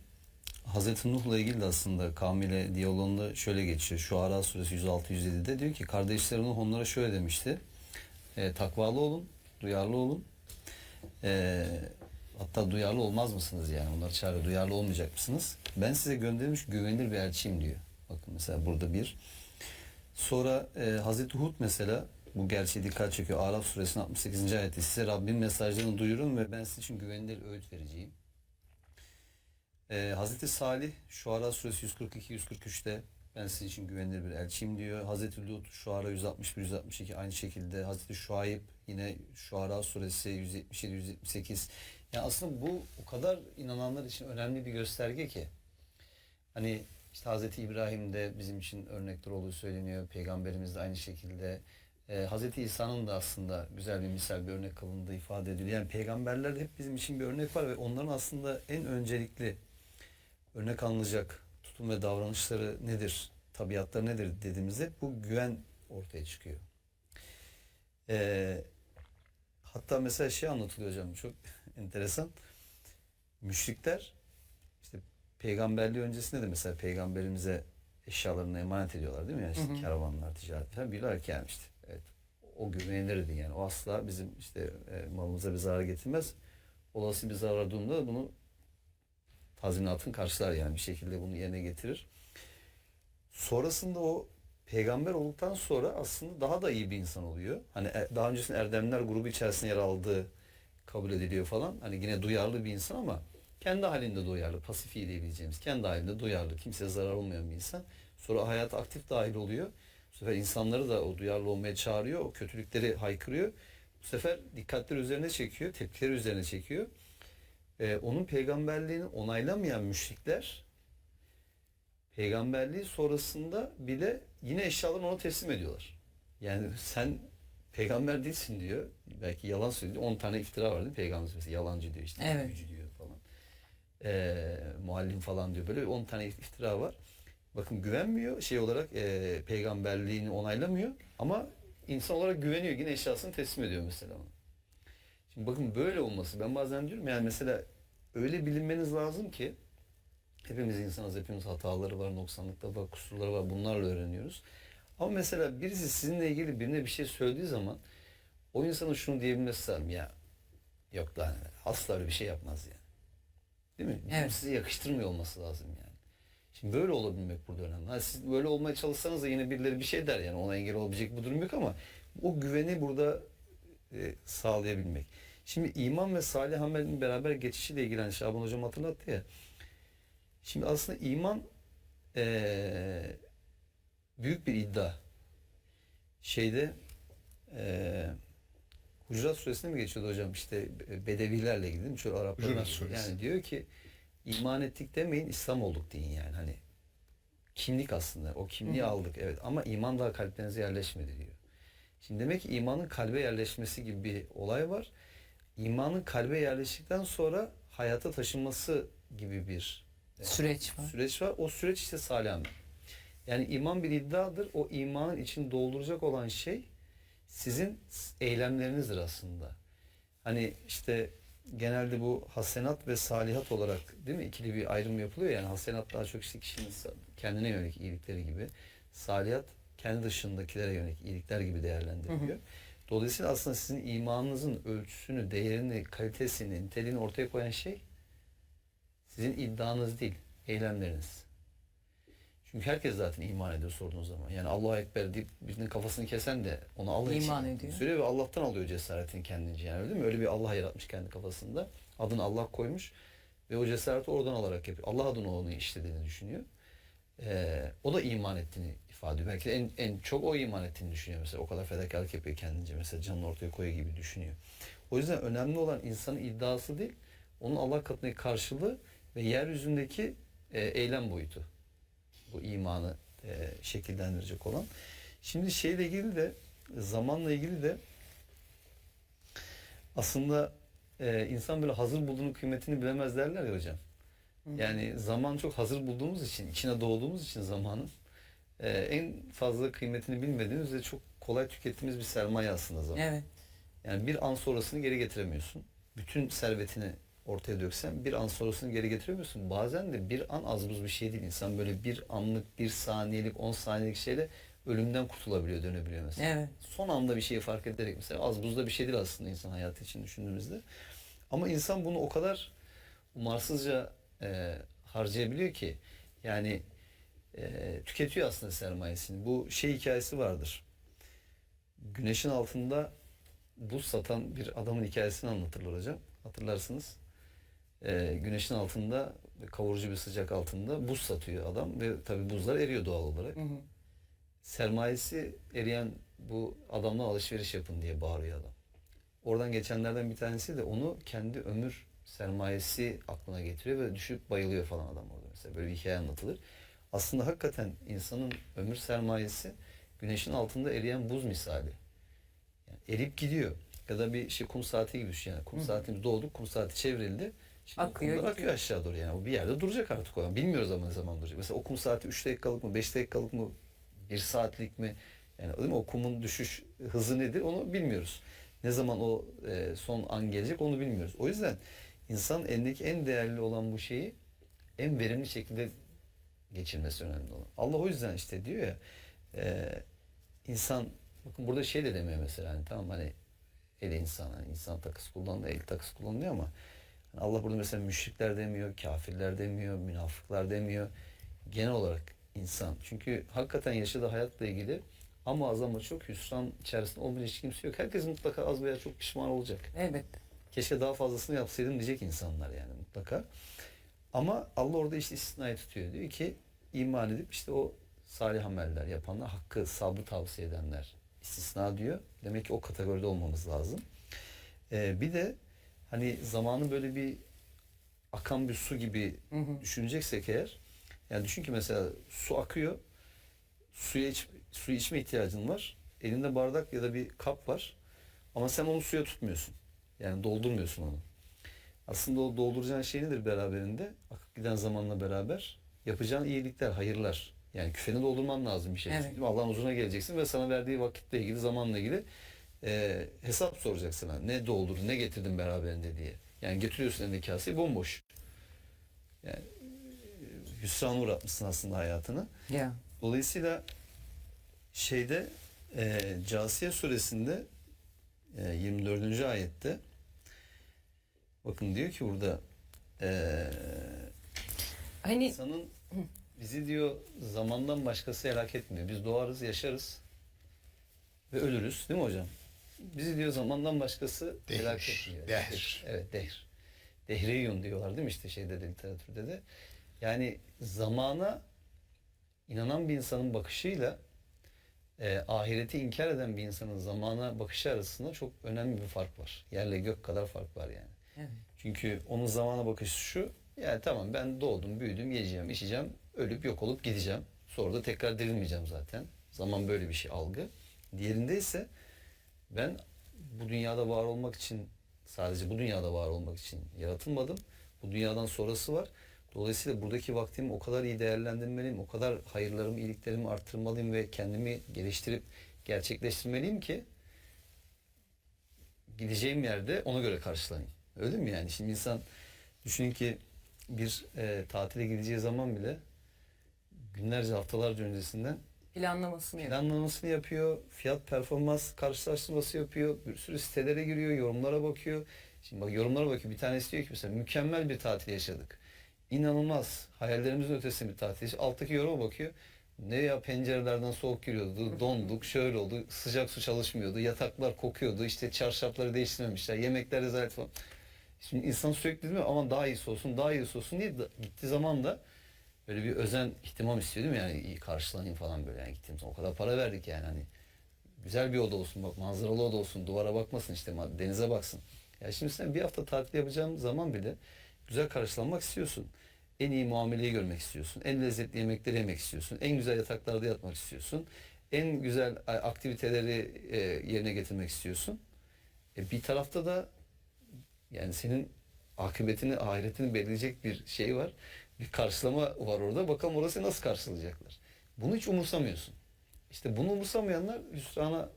Hazreti Nuh'la ilgili de aslında kavmiyle diyaloğunda şöyle geçiyor. Şuara suresi 106-107'de diyor ki kardeşleri Nuh onlara şöyle demişti. Takvalı olun, duyarlı olun. Hatta duyarlı olmaz mısınız yani? Onlar çağırıyor. Duyarlı olmayacak mısınız? Ben size gönderilmiş güvenilir bir elçiyim diyor. Bakın mesela burada bir. Sonra Hazreti Hud mesela bu gerçeğe dikkat çekiyor. Araf suresinin 68. ayeti. Size Rabbin mesajlarını duyurun ve ben sizin için güvenilir öğüt vereceğim. Hazreti Salih Şuara suresi 142-143'te ben sizin için güvenilir bir elçiyim diyor. Hazreti Lut Şuara 161-162 aynı şekilde. Hazreti Şuayb yine Şuara suresi 177-178. Yani aslında bu o kadar inananlar için önemli bir gösterge ki. Hani işte Hazreti İbrahim de bizim için örnekler olduğu söyleniyor. Peygamberimiz de aynı şekilde. Hazreti İsa'nın da aslında güzel bir misal, bir örnek kılındığı ifade ediliyor. Yani peygamberler hep bizim için bir örnek var ve onların aslında en öncelikli örnek alınacak tutum ve davranışları nedir, tabiatları nedir dediğimizde bu güven ortaya çıkıyor. Hatta mesela şey anlatılıyor hocam, çok enteresan. Müşrikler işte peygamberliği öncesinde de mesela peygamberimize eşyalarını emanet ediyorlar değil mi? Yani işte karavanlar, ticaret falan biliyorlar ki yani işte evet, o güvenilirdi yani. O asla bizim işte malımıza bir zarar getirmez. Olası bir zarar durumunda bunu tazminatın karşılar yani bir şekilde bunu yerine getirir. Sonrasında o peygamber olduktan sonra aslında daha da iyi bir insan oluyor. Hani daha öncesinde erdemler grubu içerisinde yer aldığı kabul ediliyor falan. Hani yine duyarlı bir insan ama kendi halinde duyarlı, pasifi diyebileceğimiz, kendi halinde duyarlı, kimseye zarar olmayan bir insan. Sonra hayata aktif dahil oluyor. Bu sefer insanları da o duyarlı olmaya çağırıyor, o kötülükleri haykırıyor. Bu sefer dikkatleri üzerine çekiyor, tepkileri üzerine çekiyor. Onun peygamberliğini onaylamayan müşrikler peygamberliği sonrasında bile yine eşyalarını ona teslim ediyorlar. Yani sen peygamber değilsin diyor. Belki yalan söylüyor. 10 tane iftira var değil mi? Peygamber mesela yalancı diyor işte. Evet. Büyücü diyor falan. Muallim falan diyor. Böyle 10 tane iftira var. Bakın güvenmiyor şey olarak peygamberliğini onaylamıyor ama insan olarak güveniyor. Yine eşyasını teslim ediyor mesela ona. Şimdi bakın böyle olması. Ben bazen diyorum yani mesela öyle bilinmeniz lazım ki hepimiz insanız, hepimiz hataları var, noksanlıkları var, kusurları var. Bunlarla öğreniyoruz. Ama mesela birisi sizinle ilgili birine bir şey söylediği zaman o insanın şunu diyebilmesi lazım ya yok lan asla öyle bir şey yapmaz yani. Değil mi? Evet. Size yakıştırmıyor olması lazım yani. Şimdi böyle olabilmek burada önemli. Hani siz böyle olmaya çalışsanız da yine birileri bir şey der yani ona engel olabilecek bir durum yok ama o güveni burada sağlayabilmek. Şimdi iman ve salih amelin beraber geçişiyle ilgili hani Şaban Hocam hatırlattı ya. Şimdi aslında iman büyük bir iddia. Şeyde Hucurat Suresi'nde mi geçiyordu hocam işte Bedevilerle ilgili değil mi? Şöyle Araplarla yani diyor ki iman ettik demeyin İslam olduk deyin yani hani kimlik aslında o kimliği aldık evet ama iman daha kalplerinize yerleşmedi diyor. Şimdi demek ki imanın kalbe yerleşmesi gibi bir olay var. İmanın kalbe yerleştikten sonra hayata taşınması gibi bir süreç var. O süreç işte salih amel. Yani iman bir iddiadır. O imanın içini dolduracak olan şey sizin eylemlerinizdir aslında. Hani işte genelde bu hasenat ve salihat olarak değil mi ikili bir ayrım yapılıyor. Yani hasenat daha çok işte kişinin kendine yönelik iyilikleri gibi. Salihat kendi dışındakilere yönelik iyilikler gibi değerlendiriliyor. Dolayısıyla aslında sizin imanınızın ölçüsünü, değerini, kalitesini, niteliğini ortaya koyan şey sizin iddianız değil, eylemleriniz. Çünkü herkes zaten iman ediyor sorduğunuz zaman. Yani Allahu Ekber deyip birinin kafasını kesen de onu Allah İman için ediyor. söylüyor ve Allah'tan alıyor cesaretini kendince. Yani öyle değil mi? Öyle bir Allah yaratmış kendi kafasında. Adını Allah koymuş ve o cesareti oradan alarak yapıyor. Allah adına onu işlediğini düşünüyor. O da iman ettiğini ifade ediyor. Belki de en çok o iman ettiğini düşünüyor mesela. O kadar fedakarlık yapıyor kendince. Mesela canını ortaya koyuyor gibi düşünüyor. O yüzden önemli olan insanın iddiası değil, onun Allah katındaki karşılığı ve yeryüzündeki eylem boyutu. Bu imanı şekillendirecek olan. Şimdi şeyle ilgili de, zamanla ilgili de aslında insan böyle hazır bulduğunun kıymetini bilemez derler ya hocam. Yani zaman çok hazır bulduğumuz için, içine doğduğumuz için zamanın en fazla kıymetini bilmediğimiz ve çok kolay tükettiğimiz bir sermaye aslında zaman. Evet. Yani bir an sonrasını geri getiremiyorsun. Bütün servetini ortaya döksen bir an sonrasını geri getiremiyorsun. Bazen de bir an az buz bir şey değil. İnsan böyle bir anlık, bir saniyelik, 10 saniyelik şeyle ölümden kurtulabiliyor, dönebiliyor mesela. Evet. Son anda bir şeyi fark ederek mesela az buzda bir şey değil aslında insan hayatı için düşündüğümüzde. Ama insan bunu o kadar umarsızca harcayabiliyor ki yani tüketiyor aslında sermayesini. Bu şey hikayesi vardır. Güneşin altında buz satan bir adamın hikayesini anlatırlar hocam. Hatırlarsınız. Güneşin altında kavurucu bir sıcak altında buz satıyor adam ve tabii buzlar eriyor doğal olarak. Sermayesi eriyen bu adamla alışveriş yapın diye bağırıyor adam. Oradan geçenlerden bir tanesi de onu kendi ömür sermayesi aklına getiriyor ve düşüp bayılıyor falan adam orada mesela. Böyle bir hikaye anlatılır. Aslında hakikaten insanın ömür sermayesi güneşin altında eriyen buz misali. Yani erip gidiyor. Ya da bir şey kum saati gibi düşün yani. Kum saatimiz doğdu, kum saati çevrildi. Şimdi akıyor aşağı doğru yani. O bir yerde duracak artık o. Bilmiyoruz ama ne zaman duracak. Mesela o kum saati 3 dakikalık mı, 5 dakikalık mı, 1 saatlik mi? Yani değil mi? O kumun düşüş hızı nedir onu bilmiyoruz. Ne zaman o son an gelecek onu bilmiyoruz. O yüzden insan elindeki en değerli olan bu şeyi en verimli şekilde geçirmesi önemli olan. Allah o yüzden işte diyor ya insan bakın burada şey de demiyor mesela hani tamam hani el insan hani insan takısı kullanılıyor, el takısı kullanılıyor ama hani Allah burada mesela müşrikler demiyor, kafirler demiyor, münafıklar demiyor. Genel olarak insan. Çünkü hakikaten yaşadığı hayatla ilgili ama az ama çok hüsran içerisinde olmayan hiç kimse yok. Herkes mutlaka az veya çok pişman olacak. Evet. Keşke daha fazlasını yapsaydım diyecek insanlar yani mutlaka. Ama Allah orada işte istisnayı tutuyor. Diyor ki iman edip işte o salih ameller yapanlar, hakkı, sabrı tavsiye edenler istisna diyor. Demek ki o kategoride olmamız lazım. Bir de hani zamanı böyle bir akan bir su gibi düşüneceksek eğer yani düşün ki mesela su akıyor. Suyu içme ihtiyacın var. Elinde bardak ya da bir kap var. Ama sen onu suya tutmuyorsun. Yani doldurmuyorsun onu. Aslında o dolduracağın şey nedir beraberinde? Akıp giden zamanla beraber yapacağın iyilikler, hayırlar. Yani küfeni doldurman lazım bir şey. Evet. Allah'ın huzuruna geleceksin ve sana verdiği vakitle ilgili, zamanla ilgili hesap soracak sana. Ne doldurdun, ne getirdin beraberinde diye. Yani getiriyorsun elindeki kaseyi bomboş. Yani hüsrana uğratmışsın aslında hayatını. Yeah. Dolayısıyla şeyde Câsiye suresinde 24. ayette bakın diyor ki burada hani insanın bizi diyor zamandan başkası helak etmiyor. Biz doğarız, yaşarız ve ölürüz. Değil mi hocam? Bizi diyor zamandan başkası helak etmiyor. Dehr. Evet, dehr. Dehriyun diyorlar değil mi işte şeyde de literatürde de. Yani zamana inanan bir insanın bakışıyla ahireti inkar eden bir insanın zamana bakışı arasında çok önemli bir fark var. Yerle gök kadar fark var yani. Evet. Çünkü onun zamana bakışı şu. Yani tamam ben doğdum, büyüdüm, yiyeceğim, içeceğim, ölüp yok olup gideceğim. Sonra da tekrar dirilmeyeceğim zaten. Zaman böyle bir şey algı. Diğerinde ise Ben bu dünyada var olmak için, sadece bu dünyada var olmak için yaratılmadım. Bu dünyadan sonrası var. Dolayısıyla buradaki vaktimi o kadar iyi değerlendirmeliyim, o kadar hayırlarımı, iyiliklerimi arttırmalıyım ve kendimi geliştirip gerçekleştirmeliyim ki gideceğim yerde ona göre karşılanayım. Öyle mi yani? Şimdi insan düşünün ki bir tatile gideceği zaman bile günlerce, haftalarca öncesinden planlamasını yapıyor. Fiyat performans karşılaştırması yapıyor. Bir sürü sitelere giriyor, yorumlara bakıyor. Şimdi bak, yorumlara bakıyor. Bir tanesi diyor ki mesela mükemmel bir tatil yaşadık. İnanılmaz. Hayallerimizin ötesinde bir tatil yaşadık. Alttaki yoruma bakıyor. Ne ya, pencerelerden soğuk giriyordu, donduk, şöyle oldu, sıcak su çalışmıyordu, yataklar kokuyordu, işte çarşafları değiştirmemişler, yemekler rezalet falan. Şimdi insan sürekli değil mi, aman daha iyisi olsun, daha iyisi olsun diye gittiği zaman da böyle bir özen, ihtimam istiyor değil mi, yani iyi karşılanayım falan böyle, yani gittiğim zaman o kadar para verdik yani, hani güzel bir oda olsun, bak manzaralı oda olsun, duvara bakmasın, işte denize baksın. Ya şimdi sen bir hafta tatil yapacağın zaman bile güzel karşılanmak istiyorsun. En iyi muameleyi görmek istiyorsun. En lezzetli yemekleri yemek istiyorsun. En güzel yataklarda yatmak istiyorsun. En güzel aktiviteleri yerine getirmek istiyorsun. Bir tarafta da yani senin akıbetini, ahiretini belirleyecek bir şey var. Bir karşılama var orada. Bakalım orası nasıl karşılayacaklar. Bunu hiç umursamıyorsun. İşte bunu umursamayanlar hüsrana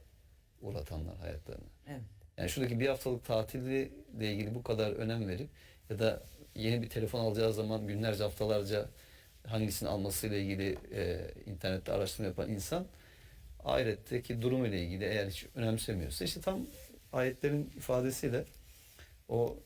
uğratanlar hayatlarını. Evet. Yani şuradaki bir haftalık tatille ilgili bu kadar önem verip ya da yeni bir telefon alacağı zaman günlerce, haftalarca hangisini almasıyla ilgili internette araştırma yapan insan ahiretteki durum ile ilgili eğer hiç önemsemiyorsa, işte tam ayetlerin ifadesiyle o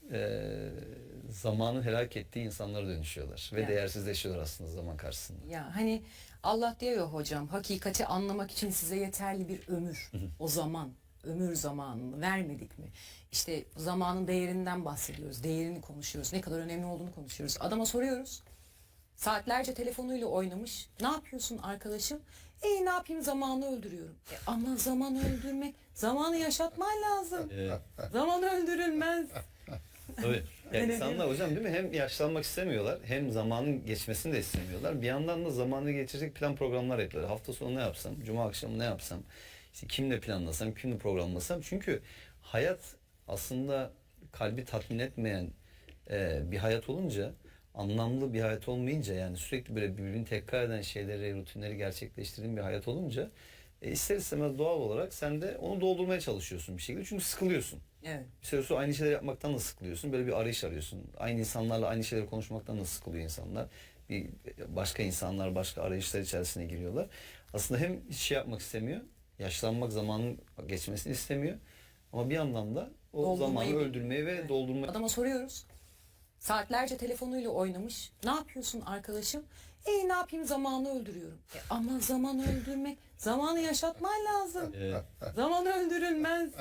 zamanı helak ettiği insanlara dönüşüyorlar ve Yani. değersizleşiyorlar aslında zaman karşısında. Ya hani Allah diyor ya hocam, hakikati anlamak için size yeterli bir ömür, o zaman, ömür zamanını vermedik mi? İşte zamanın değerinden bahsediyoruz, değerini konuşuyoruz, ne kadar önemli olduğunu konuşuyoruz. Adama soruyoruz, saatlerce telefonuyla oynamış, ne yapıyorsun arkadaşım? Ne yapayım, zamanı öldürüyorum. Ama zamanı öldürmek, zamanı yaşatman lazım. Zaman öldürülmez. Tabii. Yani insanlar hocam değil mi, hem yaşlanmak istemiyorlar hem zamanın geçmesini de istemiyorlar. Bir yandan da zamanı geçirecek plan programlar yapıyorlar. Hafta sonu ne yapsam, cuma akşamı ne yapsam, işte kimle planlasam, kimle programlasam. Çünkü hayat aslında kalbi tatmin etmeyen bir hayat olunca, anlamlı bir hayat olmayınca, yani sürekli böyle birbirini tekrar eden şeyleri, rutinleri gerçekleştirdiğin bir hayat olunca ister istemez doğal olarak sen de onu doldurmaya çalışıyorsun bir şekilde. Çünkü sıkılıyorsun. Evet. Bir süre sonra aynı şeyleri yapmaktan da sıkılıyorsun. Böyle bir arayış arıyorsun. Aynı insanlarla aynı şeyleri konuşmaktan da sıkılıyor insanlar. Bir başka insanlar, başka arayışlar içerisine giriyorlar. Aslında hem hiç şey yapmak istemiyor, yaşlanmak, zamanın geçmesini istemiyor. Ama bir yandan da o zamanı öldürmeyi ve doldurmayı... Adama soruyoruz, saatlerce telefonuyla oynamış, ne yapıyorsun arkadaşım? Ne yapayım, zamanı öldürüyorum. Ama zaman öldürmek, zamanı yaşatman lazım. Zaman öldürülmez.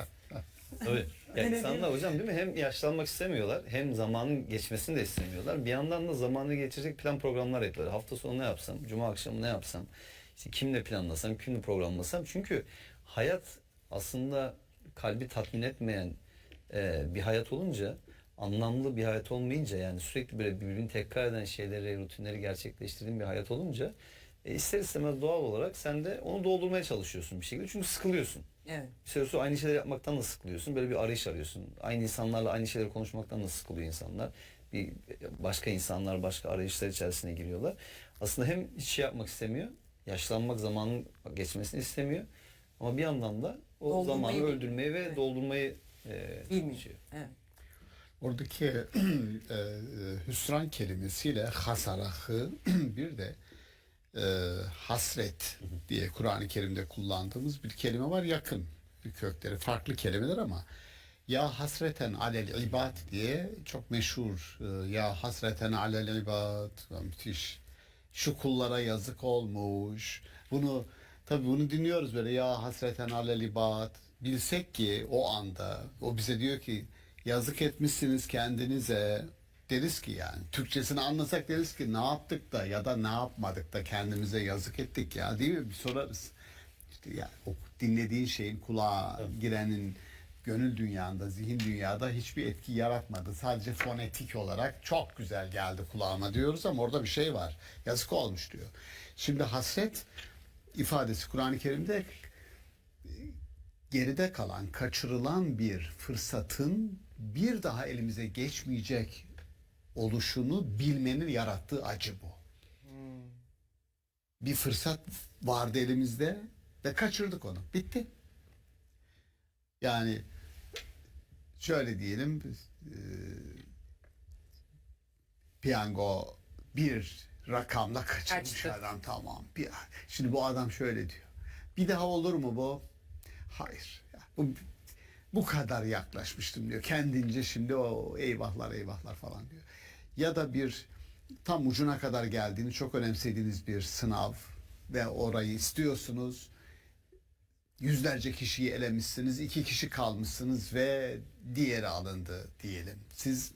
Tabii. Yani insanlar hocam değil mi, hem yaşlanmak istemiyorlar hem zamanın geçmesini de istemiyorlar. Bir yandan da zamanı geçirecek plan programlar yapıyorlar. Hafta sonu ne yapsam, cuma akşamı ne yapsam, işte kimle planlasam, kimle programlasam. Çünkü hayat aslında kalbi tatmin etmeyen bir hayat olunca, anlamlı bir hayat olmayınca, yani sürekli böyle birbirini tekrar eden şeyleri, rutinleri gerçekleştirdiğin bir hayat olunca ister istemez doğal olarak sen de onu doldurmaya çalışıyorsun bir şekilde. Çünkü sıkılıyorsun. Evet. Bir süre sonra aynı şeyleri yapmaktan da sıkılıyorsun. Böyle bir arayış arıyorsun. Aynı insanlarla aynı şeyleri konuşmaktan da sıkılıyor insanlar. Bir başka insanlar, başka arayışlar içerisine giriyorlar. Aslında hem hiç şey yapmak istemiyor, yaşlanmak, zamanın geçmesini istemiyor. Ama bir yandan da o zamanı öldürmeyi ve doldurmayı bilmiyor. Evet. Oradaki hüsran kelimesiyle hasarahı bir de hasret diye Kur'an-ı Kerim'de kullandığımız bir kelime var, yakın kökleri, farklı kelimeler ama ya hasreten alel ibad diye çok meşhur, ya hasreten alel ibad, müthiş, şu kullara yazık olmuş. Bunu dinliyoruz böyle, ya hasreten alel ibad. Bilsek ki o anda o bize diyor ki yazık etmişsiniz kendinize. Deriz ki, yani Türkçesini anlasak deriz ki ne yaptık da ya da ne yapmadık da kendimize yazık ettik ya, değil mi? Bir sorarız. İşte yani o dinlediğin şeyin kulağa girenin gönül dünyanda, zihin dünyada hiçbir etki yaratmadı. Sadece fonetik olarak çok güzel geldi kulağıma diyoruz ama orada bir şey var. Yazık olmuş diyor. Şimdi hasret ifadesi Kur'an-ı Kerim'de geride kalan, kaçırılan bir fırsatın bir daha elimize geçmeyecek oluşunu bilmenin yarattığı acı bu. Bir fırsat vardı elimizde ve kaçırdık onu. Bitti. Yani şöyle diyelim, piyango bir rakamla kaçırmış Kaçtı. adam, tamam. Şimdi bu adam şöyle diyor. Bir daha olur mu bu? Hayır. Ya, bu kadar yaklaşmıştım diyor. Kendince şimdi o eyvahlar eyvahlar falan diyor. Ya da bir tam ucuna kadar geldiğini çok önemsediğiniz bir sınav ve orayı istiyorsunuz. Yüzlerce kişiyi elemişsiniz, 2 kişi kalmışsınız ve diğeri alındı diyelim. Siz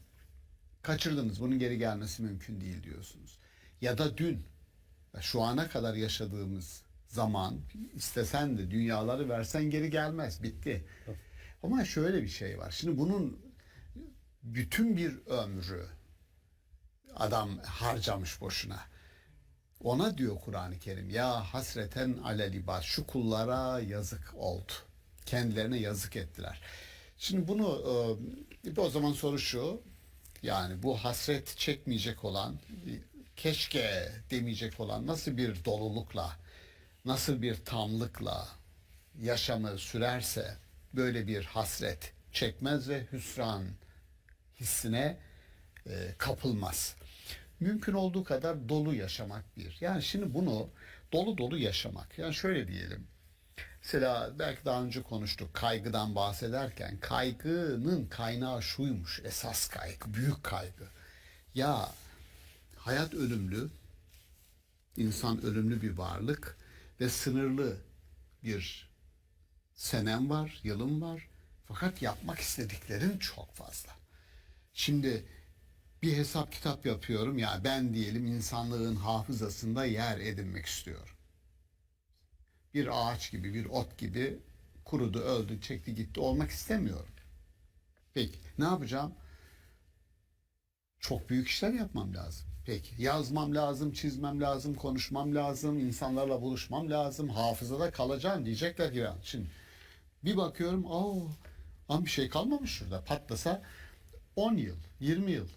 kaçırdınız, bunun geri gelmesi mümkün değil diyorsunuz. Ya da dün, şu ana kadar yaşadığımız zaman istesen de dünyaları versen geri gelmez, bitti. Ama şöyle bir şey var. Şimdi bunun bütün bir ömrü adam harcamış boşuna. Ona diyor Kur'an-ı Kerim, ya hasreten alel ibad, şu kullara yazık oldu. Kendilerine yazık ettiler. Şimdi bunu o zaman soru şu, yani bu hasret çekmeyecek olan, keşke demeyecek olan nasıl bir dolulukla, nasıl bir tamlıkla yaşamı sürerse böyle bir hasret çekmez ve hüsran hissine kapılmaz. Mümkün olduğu kadar dolu yaşamak bir. Yani şimdi bunu dolu dolu yaşamak. Yani şöyle diyelim. Mesela belki daha önce konuştuk, kaygıdan bahsederken kaygının kaynağı şuymuş, esas kaygı, büyük kaygı. Ya hayat ölümlü, insan ölümlü bir varlık ve sınırlı bir senem var, yılım var. Fakat yapmak istediklerin çok fazla. Şimdi bir hesap kitap yapıyorum, ya ben diyelim insanlığın hafızasında yer edinmek istiyorum. Bir ağaç gibi, bir ot gibi kurudu, öldü, çekti gitti olmak istemiyorum. Peki ne yapacağım? Çok büyük işler yapmam lazım. Peki yazmam lazım, çizmem lazım, konuşmam lazım, insanlarla buluşmam lazım, hafızada kalacağım diyecekler ki. Şimdi bir bakıyorum, bir şey kalmamış şurada, patlasa 10 yıl, 20 yıl.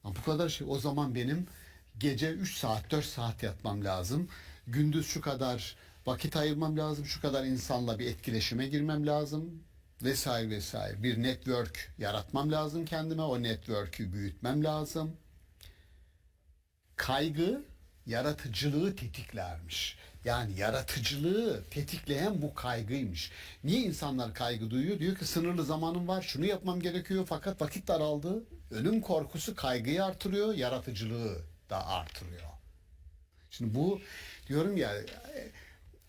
Ama bu kadar şey, o zaman benim gece 3 saat, 4 saat yatmam lazım. Gündüz şu kadar vakit ayırmam lazım, şu kadar insanla bir etkileşime girmem lazım vesaire vesaire. Bir network yaratmam lazım kendime, o network'ü büyütmem lazım. Kaygı yaratıcılığı tetiklermiş. Yani yaratıcılığı tetikleyen bu kaygıymış. Niye insanlar kaygı duyuyor? Diyor ki sınırlı zamanım var, şunu yapmam gerekiyor fakat vakit daraldı. Ölüm korkusu kaygıyı artırıyor, yaratıcılığı da artırıyor. Şimdi bu diyorum ya,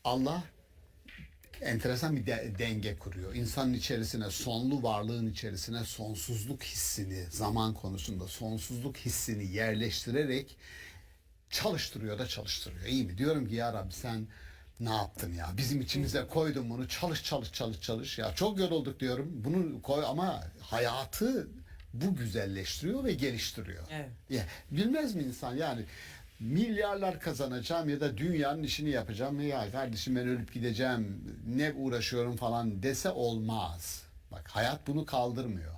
Allah enteresan bir denge kuruyor. İnsanın içerisine, sonlu varlığın içerisine sonsuzluk hissini, zaman konusunda sonsuzluk hissini yerleştirerek çalıştırıyor da çalıştırıyor. İyi mi? Diyorum ki ya Rabbi sen ne yaptın ya? Bizim içimize koydun bunu. Çalış. Ya çok yorulduk diyorum. Bunu koy ama hayatı bu güzelleştiriyor ve geliştiriyor. Evet. Ya, bilmez mi insan yani milyarlar kazanacağım ya da dünyanın işini yapacağım ya kardeşim ben ölüp gideceğim ne uğraşıyorum falan dese olmaz. Bak hayat bunu kaldırmıyor.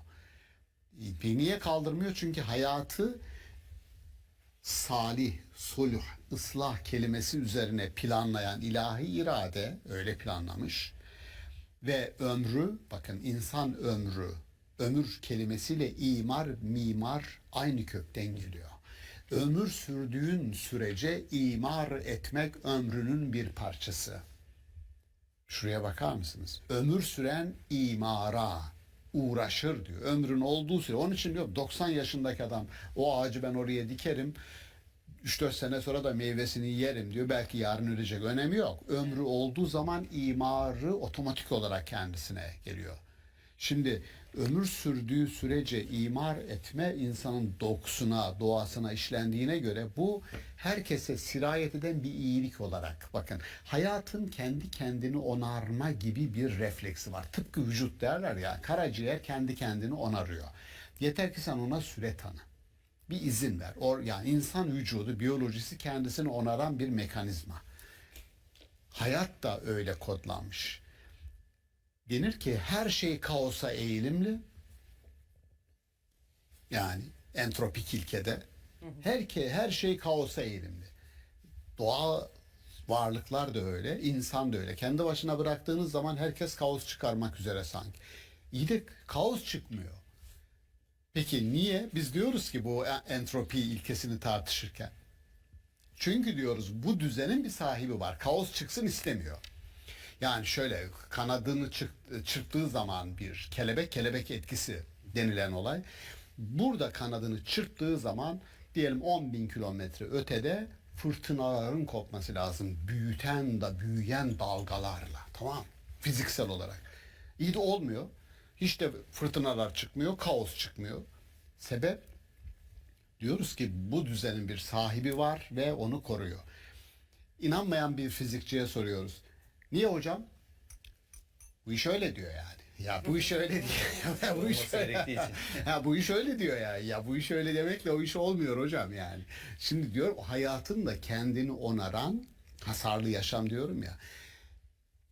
Niye kaldırmıyor? Çünkü hayatı salih, sulh, ıslah kelimesi üzerine planlayan ilahi irade öyle planlamış. Ve ömrü, bakın insan ömrü, ömür kelimesiyle imar, mimar aynı kökten geliyor. Ömür sürdüğün sürece imar etmek ömrünün bir parçası. Şuraya bakar mısınız? Ömür süren imara uğraşır diyor. Ömrün olduğu süre. Onun için diyorum 90 yaşındaki adam o ağacı ben oraya dikerim. 3-4 sene sonra da meyvesini yerim diyor. Belki yarın ölecek. Önemi yok. Ömrü olduğu zaman imarı otomatik olarak kendisine geliyor. Şimdi ömür sürdüğü sürece imar etme insanın dokusuna, doğasına işlendiğine göre bu herkese sirayet eden bir iyilik olarak. Bakın hayatın kendi kendini onarma gibi bir refleksi var. Tıpkı vücut derler ya, karaciğer kendi kendini onarıyor. Yeter ki sen ona süre tanı. Bir izin ver. Yani insan vücudu, biyolojisi kendisini onaran bir mekanizma. Hayat da öyle kodlanmış. denir ki her şey kaosa eğilimli. Yani entropik ilkede her şey kaosa eğilimli. Doğa varlıklar da öyle, insan da öyle. Kendi başına bıraktığınız zaman herkes kaos çıkarmak üzere sanki. İyi de kaos çıkmıyor. Peki niye? Biz diyoruz ki bu entropi ilkesini tartışırken. Çünkü diyoruz bu düzenin bir sahibi var. Kaos çıksın istemiyor. Yani şöyle kanadını çırptığı zaman bir kelebek etkisi denilen olay. Burada kanadını çırptığı zaman diyelim 10.000 kilometre ötede fırtınaların kopması lazım. Büyüyen dalgalarla. Tamam. Fiziksel olarak. İyi de olmuyor. Hiç de fırtınalar çıkmıyor. Kaos çıkmıyor. Sebep? Diyoruz ki bu düzenin bir sahibi var ve onu koruyor. İnanmayan bir fizikçiye soruyoruz. Niye hocam? Bu iş öyle diyor yani. Ya bu iş öyle diyor. Ya bu iş öyle. Ya bu iş öyle diyor ya. Ya bu iş öyle demekle o iş olmuyor hocam yani. Şimdi diyor hayatın da kendini onaran hasarlı yaşam diyorum ya.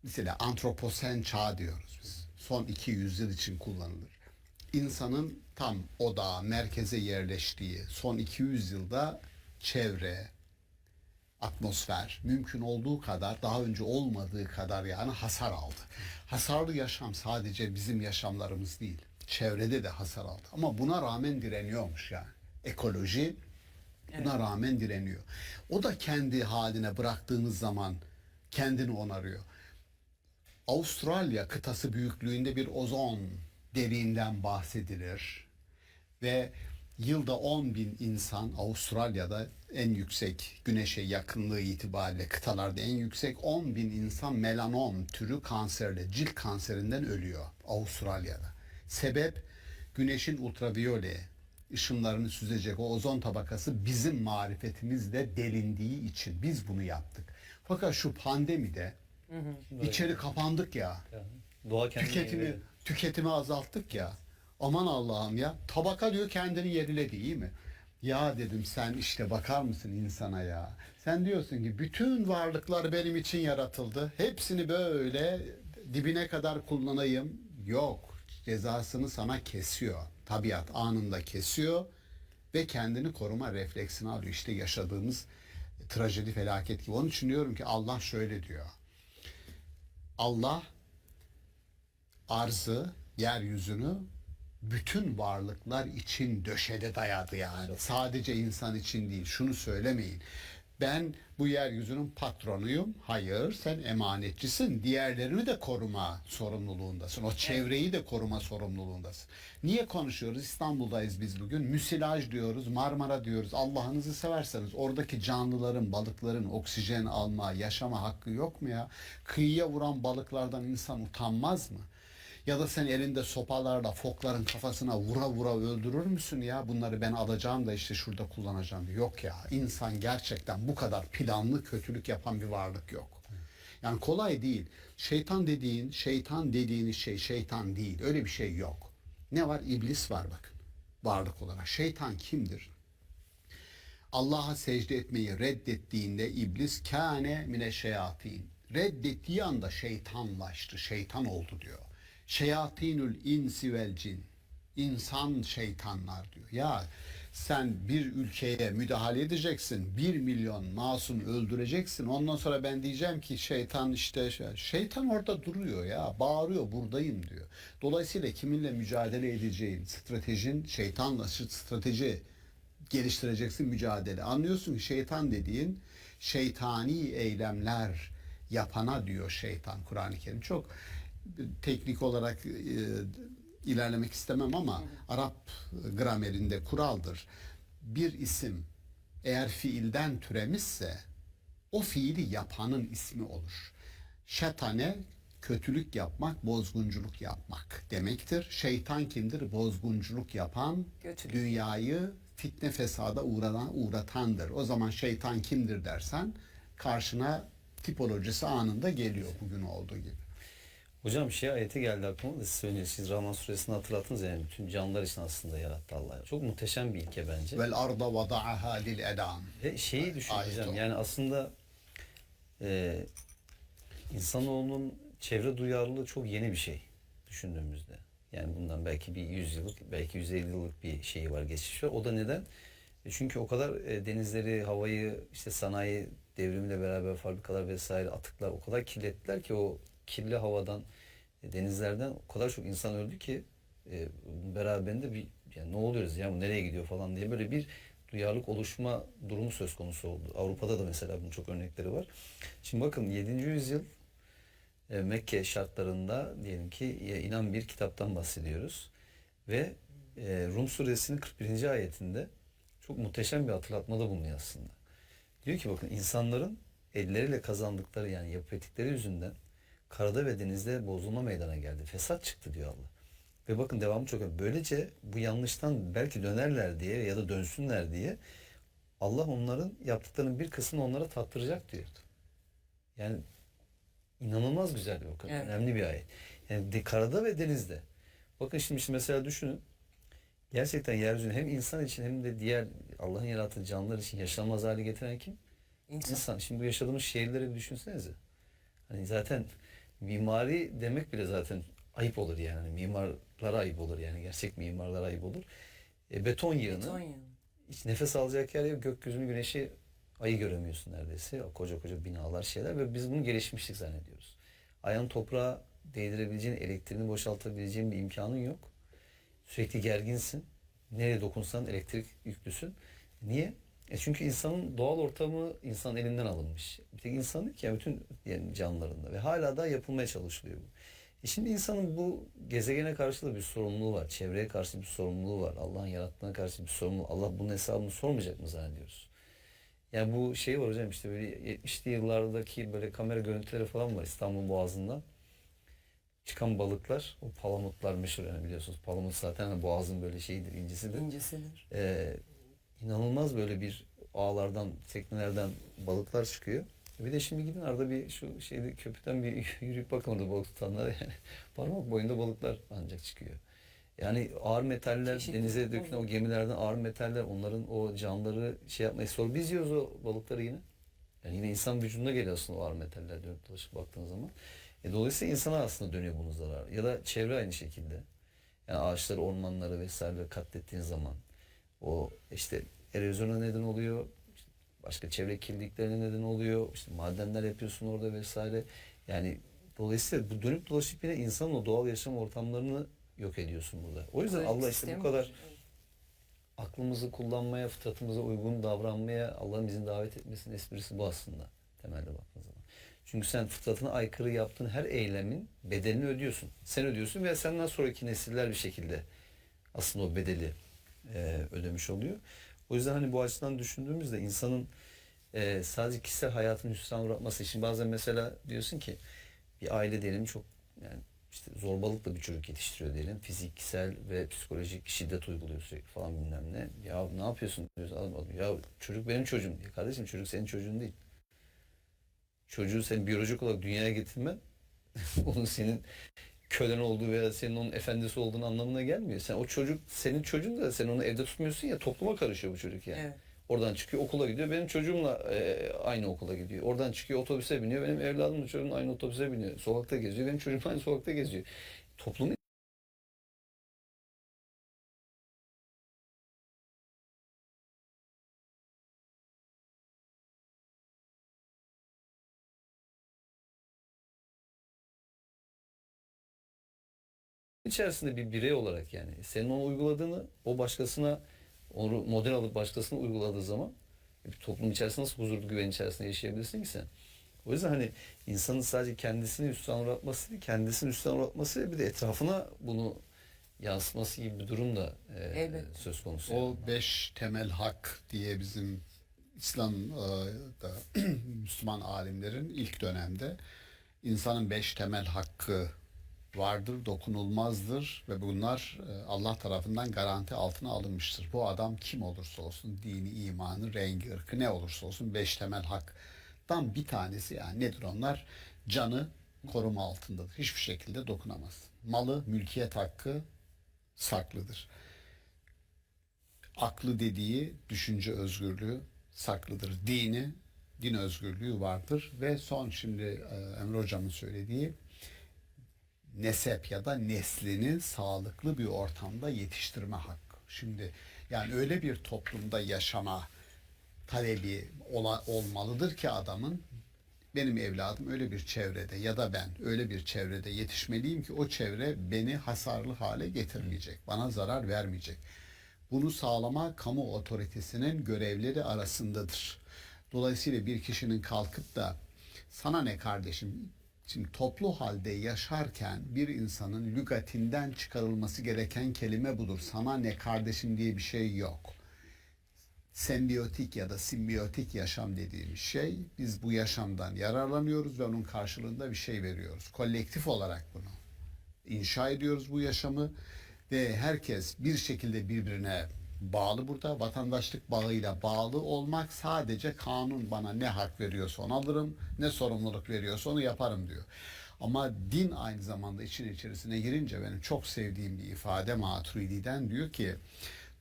Mesela antroposen çağ diyoruz biz. Son 200 yıl için kullanılır. İnsanın tam odağa, merkeze yerleştiği son 200 yılda çevre, atmosfer mümkün olduğu kadar daha önce olmadığı kadar yani hasar aldı. Hasarlı yaşam sadece bizim yaşamlarımız değil. Çevrede de hasar aldı. Ama buna rağmen direniyormuş yani. Ekoloji buna rağmen direniyor. O da kendi haline bıraktığınız zaman kendini onarıyor. Avustralya kıtası büyüklüğünde bir ozon deliğinden bahsedilir. Ve yılda 10.000 insan Avustralya'da en yüksek güneşe yakınlığı itibariyle kıtalarda en yüksek 10.000 insan melanom türü kanserle cilt kanserinden ölüyor Avustralya'da. Sebep güneşin ultraviyole ışınlarını süzecek o ozon tabakası bizim marifetimizle delindiği için biz bunu yaptık. Fakat şu pandemide içeri kapandık ya. Doğa Tüketimi azalttık ya. Aman Allah'ım ya. Tabaka diyor kendini yeriledi iyi mi? Ya dedim sen işte bakar mısın insana ya. Sen diyorsun ki bütün varlıklar benim için yaratıldı. Hepsini böyle dibine kadar kullanayım. Yok. Cezasını sana kesiyor. Tabiat anında kesiyor ve kendini koruma refleksini alıyor. İşte yaşadığımız trajedi felaket gibi. Onun için diyorum ki Allah şöyle diyor. Allah arzı, yeryüzünü bütün varlıklar için döşede dayadı yani. Sadece insan için değil. Şunu söylemeyin. Ben bu yeryüzünün patronuyum. Hayır, sen emanetçisin. Diğerlerini de koruma sorumluluğundasın. O çevreyi de koruma sorumluluğundasın. Niye konuşuyoruz? İstanbul'dayız biz bugün. Müsilaj diyoruz, Marmara diyoruz. Allah'ınızı severseniz oradaki canlıların, balıkların oksijen alma, yaşama hakkı yok mu ya? Kıyıya vuran balıklardan insan utanmaz mı? Ya da sen elinde sopalarla fokların kafasına vura vura öldürür müsün ya? Bunları ben alacağım da işte şurada kullanacağım. Yok ya. İnsan gerçekten bu kadar planlı kötülük yapan bir varlık yok. Yani kolay değil. Şeytan dediğiniz şey şeytan değil. Öyle bir şey yok. Ne var? İblis var bakın. Varlık olarak. Şeytan kimdir? Allah'a secde etmeyi reddettiğinde iblis kâne mineşşeyatin. Reddettiği anda şeytanlaştı. Şeytan oldu diyor. Şeyatinül insi vel cin. İnsan şeytanlar diyor. Ya sen bir ülkeye müdahale edeceksin. 1 milyon masum öldüreceksin. Ondan sonra ben diyeceğim ki şeytan işte şeytan orada duruyor ya. Bağırıyor buradayım diyor. Dolayısıyla kiminle mücadele edeceğin stratejin şeytanla strateji geliştireceksin mücadele. Anlıyorsun ki şeytan dediğin şeytani eylemler yapana diyor şeytan Kur'an-ı Kerim. Çok teknik olarak ilerlemek istemem ama Arap gramerinde kuraldır. Bir isim eğer fiilden türemişse o fiili yapanın ismi olur. Şetane kötülük yapmak, bozgunculuk yapmak demektir. Şeytan kimdir? Bozgunculuk yapan, dünyayı fitne fesada uğratandır. O zaman şeytan kimdir dersen karşına tipolojisi anında geliyor bugün olduğu gibi. Hocam ayeti geldi aklıma da siz Rahman suresini hatırlattınız yani bütün canlılar için aslında yarattı Allah. Çok muhteşem bir ilke bence. Vel arda vada'aha lil edam. Şeyi düşüneceğim yani aslında insanoğlunun çevre duyarlılığı çok yeni bir şey düşündüğümüzde. Yani bundan belki bir 100 yıllık, belki 150 yıllık bir şeyi var, geçiş var. O da neden? Çünkü o kadar denizleri, havayı, işte sanayi devrimiyle beraber fabrikalar vesaire, atıklar o kadar kirlettiler ki o kirli havadan, denizlerden o kadar çok insan öldü ki beraberinde bir yani ne oluyoruz ya, bu nereye gidiyor falan diye böyle bir duyarlılık oluşma durumu söz konusu oldu. Avrupa'da da mesela bunun çok örnekleri var. Şimdi bakın 7. yüzyıl Mekke şartlarında diyelim ki inen bir kitaptan bahsediyoruz. Ve Rum suresinin 41. ayetinde çok muhteşem bir hatırlatmada bulunuyor aslında. Diyor ki bakın, insanların elleriyle kazandıkları yani yapı ettikleri yüzünden karada ve denizde bozulma meydana geldi. Fesat çıktı diyor Allah. Ve bakın devamı çok önemli. Böylece bu yanlıştan belki dönerler diye ya da dönsünler diye Allah onların yaptıklarının bir kısmını onlara tattıracak diyor. Yani inanılmaz güzel bir, o kadar önemli bir ayet. Yani karada ve denizde. Bakın şimdi mesela düşünün. Gerçekten yeryüzünü hem insan için hem de diğer Allah'ın yarattığı canlılar için yaşanmaz hale getiren kim? İnsan. Şimdi bu yaşadığımız şehirleri bir düşünsenize. Hani zaten mimari demek bile zaten ayıp olur yani. Hani mimarlara ayıp olur yani. Gerçek mimarlara ayıp olur. Beton yığını. Hiç nefes alacak yer yok. Gökyüzünü, güneşi, ayı göremiyorsun neredeyse. O koca koca binalar, şeyler ve biz bunu gelişmişlik zannediyoruz. Ayağın toprağa değdirebileceğin, elektriğini boşaltabileceğin bir imkanın yok. Sürekli gerginsin. Nereye dokunsan elektrik yüklüsün. Niye? Çünkü insanın doğal ortamı insan elinden alınmış. Bir tek insan değil ki yani bütün yani canlılarında ve hala da yapılmaya çalışılıyor bu. Şimdi insanın bu gezegene karşı da bir sorumluluğu var. Çevreye karşı bir sorumluluğu var. Allah'ın yarattığına karşı bir sorumluluğu. Allah bunun hesabını sormayacak mı zannediyoruz? Yani bu şey var hocam, işte böyle 70'li yıllardaki böyle kamera görüntüleri falan var İstanbul Boğazı'ndan. Çıkan balıklar, o palamutlar meşhur yani, biliyorsunuz. Palamut zaten boğazın böyle şeyidir, incisidir. İncisidir. İnanılmaz böyle bir ağlardan, teknelerden balıklar çıkıyor. Bir de şimdi gidin arada bir şu şeyde köprüden bir yürüyüp bakın orada balık tutanlara yani. Parmak boyunda balıklar ancak çıkıyor. Yani ağır metaller, denize dökülen o gemilerden ağır metaller, onların o canlıları şey yapmayı sonra biz yiyoruz o balıkları yine. Yani yine insan vücuduna geliyor aslında o ağır metaller dönüp dolaşıp baktığın zaman. Dolayısıyla insana aslında dönüyor bunun zararı. Ya da çevre aynı şekilde. Yani ağaçları, ormanları vesaire katlettiğin zaman o işte erozyona neden oluyor. İşte başka çevre kirliliklerine neden oluyor. İşte madenler yapıyorsun orada vesaire. Yani dolayısıyla bu dönüp dolaşıp yine insanın o doğal yaşam ortamlarını yok ediyorsun burada. O yüzden Allah işte bu kadar aklımızı kullanmaya, fıtratımıza uygun davranmaya Allah'ın bizi davet etmesinin esprisi bu aslında. Temelde baktığınız zaman. Çünkü sen fıtratına aykırı yaptığın her eylemin bedelini ödüyorsun. Sen ödüyorsun ve senden sonraki nesiller bir şekilde aslında o bedeli ödemiş oluyor. O yüzden hani bu açıdan düşündüğümüzde insanın sadece kişisel hayatını hüsrana uğratması için bazen mesela diyorsun ki bir aile diyelim çok yani işte zorbalıkla bir çocuk yetiştiriyor diyelim. Fiziksel ve psikolojik şiddet uyguluyor sürekli falan bilmem ne. Ya ne yapıyorsun diyorsun. Ya çocuk benim çocuğum diye. Kardeşim çocuk senin çocuğun değil. Çocuğu sen biyolojik olarak dünyaya getirmen onun senin kölen olduğu veya senin onun efendisi olduğun anlamına gelmiyor. Sen o çocuk senin çocuğun da sen onu evde tutmuyorsun ya, topluma karışıyor bu çocuk yani. Evet. Oradan çıkıyor okula gidiyor. Benim çocuğumla aynı okula gidiyor. Oradan çıkıyor otobüse biniyor. Benim evladımla çocuğum aynı otobüse biniyor. Sokakta geziyor. Benim çocuğum aynı sokakta geziyor. Toplumun içerisinde bir birey olarak yani senin onu uyguladığını o başkasına onu model alıp başkasına uyguladığı zaman bir toplum içerisinde nasıl huzurlu güven içerisinde yaşayabilirsin ki sen? O yüzden hani insanın sadece kendisini üstüne uğratması değil, kendisini üstüne uğratması bir de etrafına bunu yansıması gibi bir durum da söz konusu. O 5 temel hak diye bizim İslam'da Müslüman alimlerin ilk dönemde insanın 5 temel hakkı vardır, dokunulmazdır ve bunlar Allah tarafından garanti altına alınmıştır. Bu adam kim olursa olsun, dini, imanı, rengi, ırkı ne olursa olsun 5 temel haktan bir tanesi yani nedir onlar? Canı koruma altındadır. Hiçbir şekilde dokunamaz. Malı, mülkiyet hakkı saklıdır. Aklı dediği düşünce özgürlüğü saklıdır. Din özgürlüğü vardır ve son şimdi Emre Hocam'ın söylediği nesep ya da neslini sağlıklı bir ortamda yetiştirme hakkı. Şimdi yani öyle bir toplumda yaşama talebi olmalıdır ki adamın, benim evladım öyle bir çevrede ya da ben öyle bir çevrede yetişmeliyim ki o çevre beni hasarlı hale getirmeyecek, bana zarar vermeyecek. Bunu sağlama kamu otoritesinin görevleri arasındadır. Dolayısıyla bir kişinin kalkıp da sana ne kardeşim, şimdi toplu halde yaşarken bir insanın lügatinden çıkarılması gereken kelime budur. Sana ne kardeşim diye bir şey yok. Sembiyotik ya da simbiyotik yaşam dediğimiz şey, biz bu yaşamdan yararlanıyoruz ve onun karşılığında bir şey veriyoruz. Kolektif olarak bunu inşa ediyoruz, bu yaşamı, ve herkes bir şekilde birbirine bağlı burada. Vatandaşlık bağıyla bağlı olmak, sadece kanun bana ne hak veriyorsa onu alırım, ne sorumluluk veriyorsa onu yaparım diyor. Ama din aynı zamanda için içerisine girince, benim çok sevdiğim bir ifade Maturidi'den, diyor ki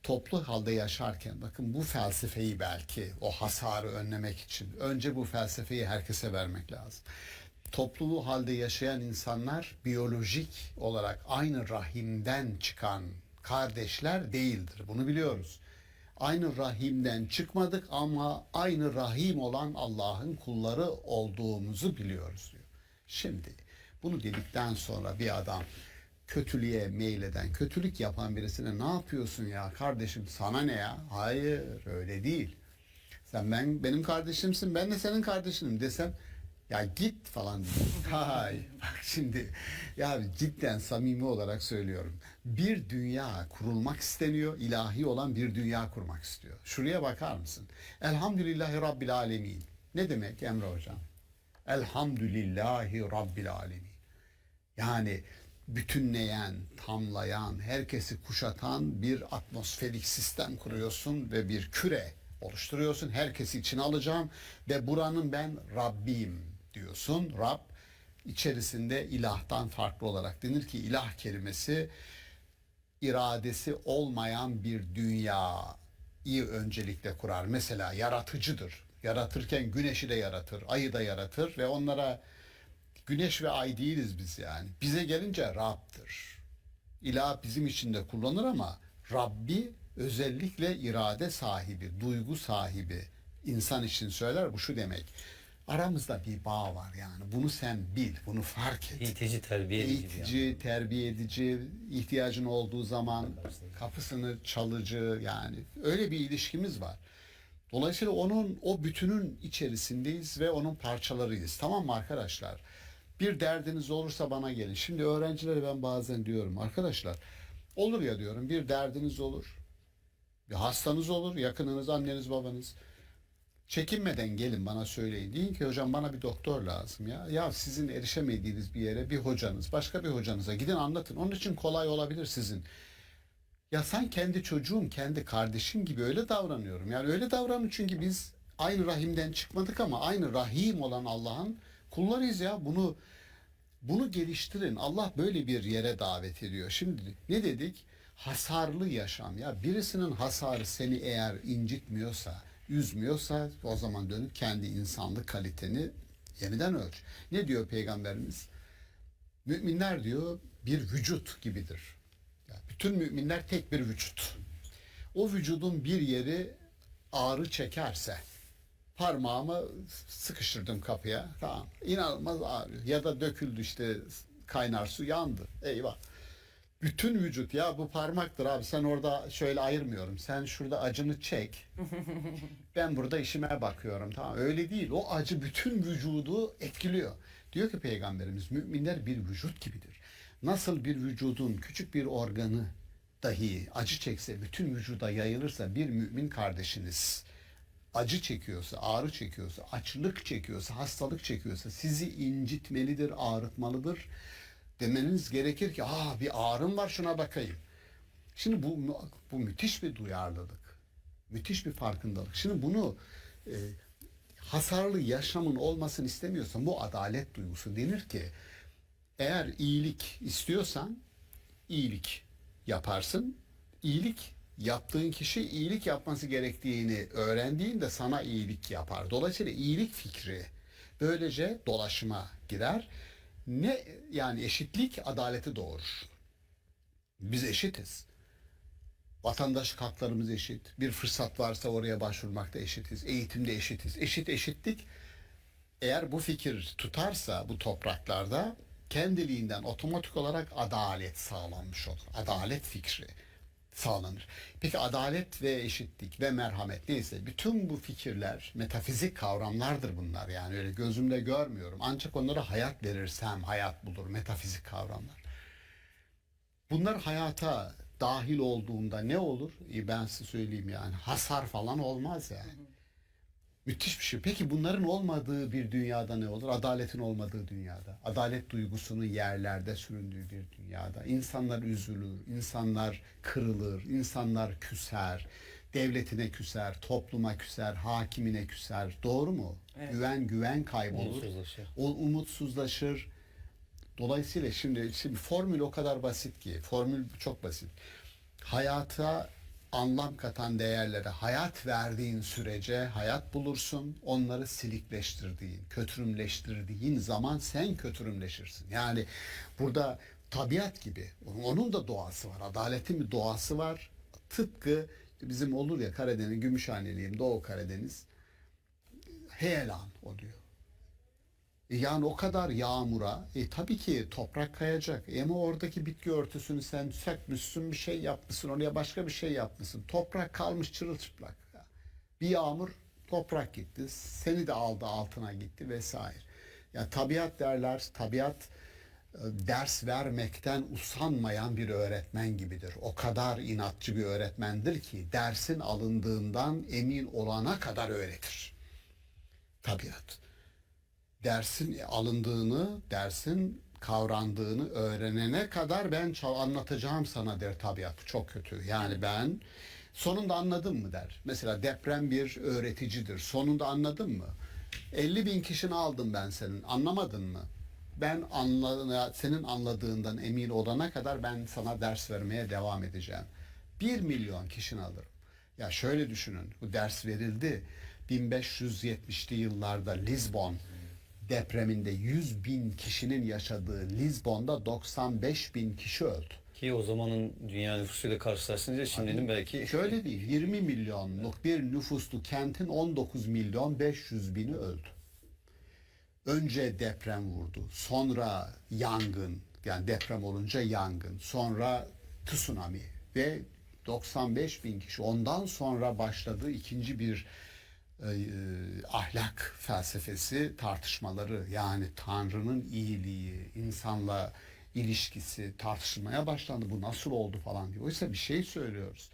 toplu halde yaşarken, bakın bu felsefeyi, belki o hasarı önlemek için önce bu felsefeyi herkese vermek lazım. Toplu halde yaşayan insanlar biyolojik olarak aynı rahimden çıkan kardeşler değildir. Bunu biliyoruz. Aynı rahimden çıkmadık ama aynı rahim olan Allah'ın kulları olduğumuzu biliyoruz diyor. Şimdi bunu dedikten sonra bir adam kötülüğe meyleden, kötülük yapan birisine ne yapıyorsun ya kardeşim, sana ne ya? Hayır, öyle değil. Sen benim kardeşimsin, ben de senin kardeşinim desem, ya git falan diyor. Hay bak şimdi, ya cidden samimi olarak söylüyorum. Bir dünya kurulmak isteniyor, ilahi olan bir dünya kurmak istiyor. Şuraya bakar mısın? Elhamdülillahi Rabbil Alemin. Ne demek Emre Hocam? Elhamdülillahi Rabbil Alemin. Yani bütünleyen, tamlayan, herkesi kuşatan bir atmosferik sistem kuruyorsun ve bir küre oluşturuyorsun. Herkesi içine alacağım ve buranın ben Rabbim diyorsun. Rab içerisinde ilahtan farklı olarak denir ki, ilah kelimesi iradesi olmayan bir dünyayı öncelikle kurar. Mesela yaratıcıdır. Yaratırken güneşi de yaratır, ayı da yaratır ve onlara, güneş ve ay değiliz biz yani. Bize gelince Rab'dır. İlah bizim için de kullanır ama Rabbi özellikle irade sahibi, duygu sahibi insan için söyler. Bu şu demek: aramızda bir bağ var yani. Bunu sen bil, bunu fark et. Eğitici, terbiye edici. Eğitici, terbiye edici, ihtiyacın olduğu zaman kapısını çalıcı, yani öyle bir ilişkimiz var. Dolayısıyla o bütünün içerisindeyiz ve onun parçalarıyız. Tamam mı arkadaşlar? Bir derdiniz olursa bana gelin. Şimdi öğrencilere ben bazen diyorum, arkadaşlar olur ya diyorum, bir derdiniz olur. Bir hastanız olur, yakınınız, anneniz, babanız. Çekinmeden gelin bana söyleyin. Deyin ki hocam bana bir doktor lazım ya. Ya sizin erişemediğiniz bir yere bir hocanız, başka bir hocanıza gidin anlatın. Onun için kolay olabilir sizin. Ya sen kendi çocuğum, kendi kardeşim gibi öyle davranıyorum. Yani öyle davranın çünkü biz aynı rahimden çıkmadık ama aynı rahim olan Allah'ın kullarıyız ya. Bunu geliştirin. Allah böyle bir yere davet ediyor. Şimdi ne dedik? Hasarlı yaşam ya. Birisinin hasarı seni eğer incitmiyorsa, üzmüyorsa, o zaman dönüp kendi insanlık kaliteni yeniden ölç. Ne diyor Peygamberimiz? Müminler diyor bir vücut gibidir. Yani bütün müminler tek bir vücut. O vücudun bir yeri ağrı çekerse, parmağımı sıkıştırdım kapıya, tamam, inanılmaz ağrıyor. Ya da döküldü işte kaynar su, yandı. Eyvah. Bütün vücut, ya bu parmaktır abi, sen orada şöyle ayırmıyorum. Sen şurada acını çek. Ben burada işime bakıyorum. Tamam, öyle değil. O acı bütün vücudu etkiliyor. Diyor ki Peygamberimiz, müminler bir vücut gibidir. Nasıl bir vücudun küçük bir organı dahi acı çekse, bütün vücuda yayılırsa, bir mümin kardeşiniz acı çekiyorsa, ağrı çekiyorsa, açlık çekiyorsa, hastalık çekiyorsa sizi incitmelidir, ağrıtmalıdır. Demeniz gerekir ki bir ağrım var, şuna bakayım. Şimdi bu müthiş bir duyarlılık. Müthiş bir farkındalık. Şimdi bunu hasarlı yaşamın olmasını istemiyorsan, bu adalet duygusu. Denir ki eğer iyilik istiyorsan iyilik yaparsın. İyilik yaptığın kişi iyilik yapması gerektiğini öğrendiğinde sana iyilik yapar. Dolayısıyla iyilik fikri böylece dolaşıma girer. Ne yani eşitlik adaleti doğurur. Biz eşitiz. Vatandaşlık haklarımız eşit. Bir fırsat varsa oraya başvurmakta eşitiz. Eğitimde eşitiz. Eşitlik eğer bu fikir tutarsa bu topraklarda kendiliğinden otomatik olarak adalet sağlanmış olur. Adalet fikri sağlanır. Peki adalet ve eşitlik ve merhamet neyse bütün bu fikirler metafizik kavramlardır bunlar. Yani öyle gözümle görmüyorum. Ancak onlara hayat verirsem hayat bulur. Metafizik kavramlar. Bunlar hayata dahil olduğunda ne olur? Ben size söyleyeyim yani hasar falan olmaz yani. Müthiş bir şey. Peki bunların olmadığı bir dünyada ne olur? Adaletin olmadığı dünyada. Adalet duygusunun yerlerde süründüğü bir dünyada. İnsanlar üzülür, insanlar kırılır, insanlar küser. Devletine küser, topluma küser, hakimine küser. Doğru mu? Evet. Güven kaybolur. Umutsuzlaşır. O umutsuzlaşır. Dolayısıyla şimdi formül o kadar basit ki. Formül çok basit. Hayata anlam katan değerlere hayat verdiğin sürece hayat bulursun. Onları silikleştirdiğin, kötürümleştirdiğin zaman sen kötürümleşirsin. Yani burada tabiat gibi. Onun da doğası var. Adaletin bir doğası var. Tıpkı bizim olur ya Karadeniz, Gümüşhaneliyim, Doğu Karadeniz. Heyelan oluyor. Yani o kadar yağmura tabii ki toprak kayacak. Ama oradaki bitki örtüsünü sen sökmüşsün, bir şey yapmışsın, oraya başka bir şey yapmışsın. Toprak kalmış çırılçıplak. Bir yağmur toprak gitti, seni de aldı altına gitti vesaire. Yani tabiat derler, tabiat ders vermekten usanmayan bir öğretmen gibidir. O kadar inatçı bir öğretmendir ki dersin alındığından emin olana kadar öğretir. Tabiat. Dersin alındığını, dersin kavrandığını öğrenene kadar ben anlatacağım sana der tabiat. Çok kötü. Yani ben sonunda anladın mı der. Mesela deprem bir öğreticidir. Sonunda anladın mı? 50.000 kişini aldım ben senin. Anlamadın mı? Ben senin anladığından emin olana kadar ben sana ders vermeye devam edeceğim. 1 milyon kişini alırım. Ya şöyle düşünün. Bu ders verildi. 1570'li yıllarda Lizbon depreminde 100.000 kişinin yaşadığı Lizbon'da 95.000 kişi öldü. Ki o zamanın dünya nüfusuyla karşılaştırınca şimdinin belki... Şöyle değil, 20 milyonluk bir nüfuslu kentin 19 milyon 500 bini öldü. Önce deprem vurdu, sonra yangın, yani deprem olunca yangın, sonra tsunami ve 95.000 kişi. Ondan sonra başladı ikinci bir ahlak felsefesi tartışmaları, yani Tanrı'nın iyiliği, insanla ilişkisi tartışılmaya başlandı. Bu nasıl oldu falan diye. Oysa bir şey söylüyoruz.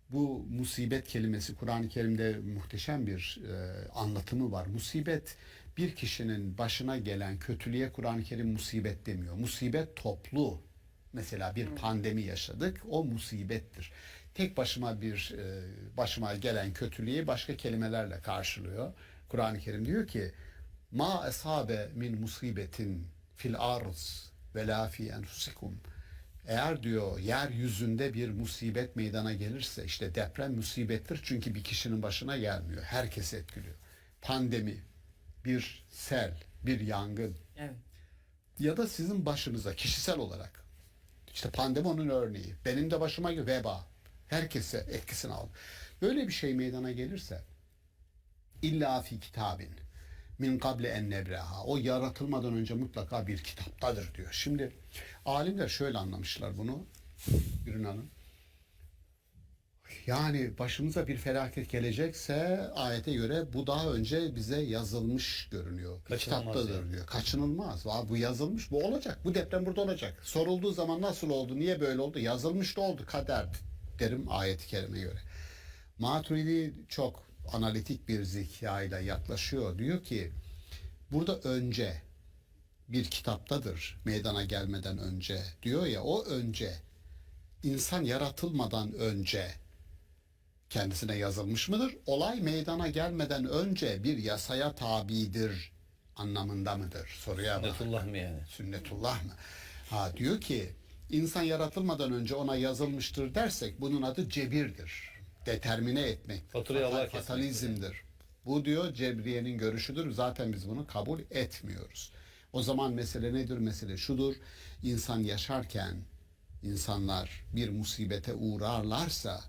Bu musibet kelimesi Kur'an-ı Kerim'de muhteşem bir anlatımı var. Musibet bir kişinin başına gelen kötülüğe Kur'an-ı Kerim musibet demiyor. Musibet toplu. Mesela bir pandemi yaşadık. O musibettir. Tek başıma gelen kötülüğü başka kelimelerle karşılıyor. Kur'an-ı Kerim diyor ki: "Ma esabe min musibetin fil arz ve la fi enfusikum." Eğer diyor yeryüzünde bir musibet meydana gelirse, işte deprem musibettir çünkü bir kişinin başına gelmiyor. Herkesi etkiliyor. Pandemi, bir sel, bir yangın. Evet. Ya da sizin başınıza kişisel olarak. İşte pandemi onun örneği. Benim de başıma veba. Herkese etkisini aldı. Böyle bir şey meydana gelirse illa fi kitabin min kable en nebreha, o yaratılmadan önce mutlaka bir kitaptadır diyor. Şimdi alimler şöyle anlamışlar bunu. Gürün Hanım. Yani başımıza bir felaket gelecekse ayete göre bu daha önce bize yazılmış görünüyor. Kitaptadır yani diyor. Kaçınılmaz. Bu yazılmış, bu olacak. Bu deprem burada olacak. Sorulduğu zaman nasıl oldu, niye böyle oldu? Yazılmış da oldu, kader derim ayet-i kerime göre. Maturidi çok analitik bir zekayla yaklaşıyor. Diyor ki burada önce bir kitaptadır meydana gelmeden önce diyor ya, o önce insan yaratılmadan önce kendisine yazılmış mıdır? Olay meydana gelmeden önce bir yasaya tabidir anlamında mıdır? Soruya bak. Sünnetullah mı yani? Sünnetullah mı? Diyor ki insan yaratılmadan önce ona yazılmıştır dersek bunun adı cebirdir. Determine etmek. Fatalizmdir. Bu diyor Cebriye'nin görüşüdür. Zaten biz bunu kabul etmiyoruz. O zaman mesele nedir? Mesele şudur. İnsan yaşarken insanlar bir musibete uğrarlarsa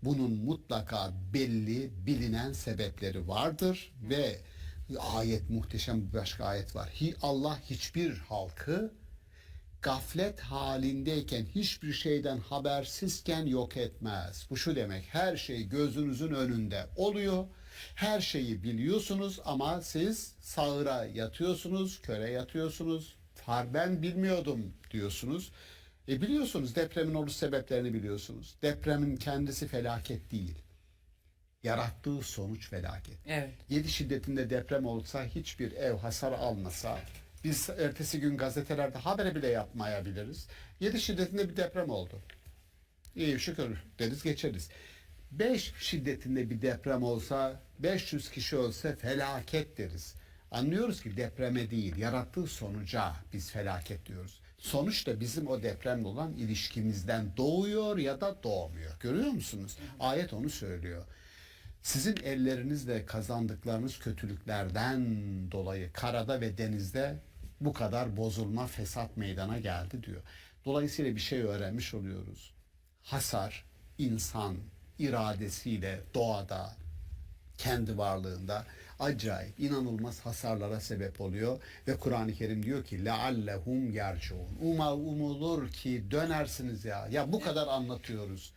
bunun mutlaka belli, bilinen sebepleri vardır ve ayet, muhteşem bir başka ayet var. Allah hiçbir halkı gaflet halindeyken, hiçbir şeyden habersizken yok etmez. Bu şu demek: her şey gözünüzün önünde oluyor. Her şeyi biliyorsunuz ama siz sağıra yatıyorsunuz, köre yatıyorsunuz. Ben bilmiyordum diyorsunuz. Biliyorsunuz, depremin oluş sebeplerini biliyorsunuz. Depremin kendisi felaket değil. Yarattığı sonuç felaket. Evet. 7 şiddetinde deprem olsa, hiçbir ev hasar almasa, biz ertesi gün gazetelerde haber bile yapmayabiliriz. 7 şiddetinde bir deprem oldu. İyi şükür deriz, geçeriz. 5 şiddetinde bir deprem olsa, 500 kişi ölse felaket deriz. Anlıyoruz ki depreme değil, yarattığı sonuca biz felaket diyoruz. Sonuç da bizim o depremle olan ilişkimizden doğuyor ya da doğmuyor. Görüyor musunuz? Ayet onu söylüyor. Sizin ellerinizle kazandıklarınız kötülüklerden dolayı karada ve denizde bu kadar bozulma, fesat meydana geldi diyor. Dolayısıyla bir şey öğrenmiş oluyoruz. Hasar, insan iradesiyle doğada, kendi varlığında acayip, inanılmaz hasarlara sebep oluyor ve Kur'an-ı Kerim diyor ki لَعَلَّهُمْ يَرْجُونَ umulur ki dönersiniz ya. Ya bu kadar anlatıyoruz.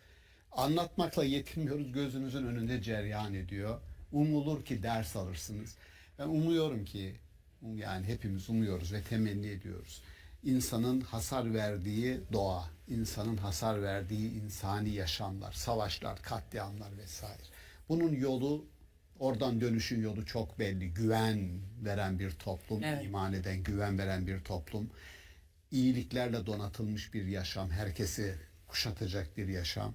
Anlatmakla yetinmiyoruz, gözünüzün önünde cereyan ediyor. Umulur ki ders alırsınız. Ben umuyorum ki, yani hepimiz umuyoruz ve temenni ediyoruz. İnsanın hasar verdiği doğa, insanın hasar verdiği insani yaşamlar, savaşlar, katliamlar vesaire. Bunun yolu, oradan dönüşün yolu çok belli. Güven veren bir toplum, evet, iman eden, güven veren bir toplum. İyiliklerle donatılmış bir yaşam, herkesi kuşatacak bir yaşam.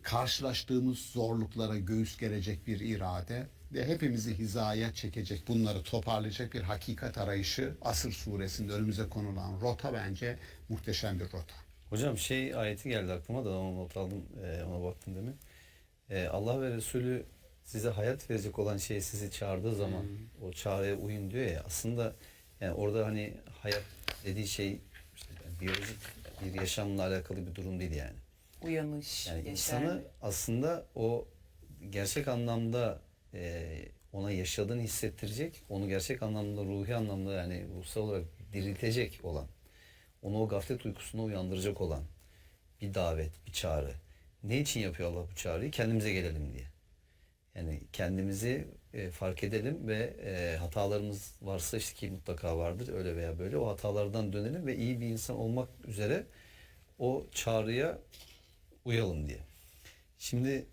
Karşılaştığımız zorluklara göğüs gelecek bir irade ve hepimizi hizaya çekecek, bunları toparlayacak bir hakikat arayışı. Asır suresinde önümüze konulan rota bence muhteşem bir rota. Hocam ayeti geldi aklıma da, onu not aldım, ona baktım demin. Allah ve Resulü size hayat verecek olan şey sizi çağırdığı zaman o çağrıya uyun diyor ya, aslında yani orada hani hayat dediği şey işte biyolojik bir yaşamla alakalı bir durum değil yani. Uyanış, yani yeşerme. insanı aslında o gerçek anlamda ona yaşadığını hissettirecek, onu gerçek anlamda, ruhi anlamda, yani ruhsal olarak diriltecek olan, onu o gaflet uykusuna uyandıracak olan bir davet, bir çağrı. Ne için yapıyor Allah bu çağrıyı? Kendimize gelelim diye. Yani kendimizi fark edelim ve hatalarımız varsa, işte ki mutlaka vardır öyle veya böyle, o hatalardan dönelim ve iyi bir insan olmak üzere o çağrıya uyalım diye. Şimdi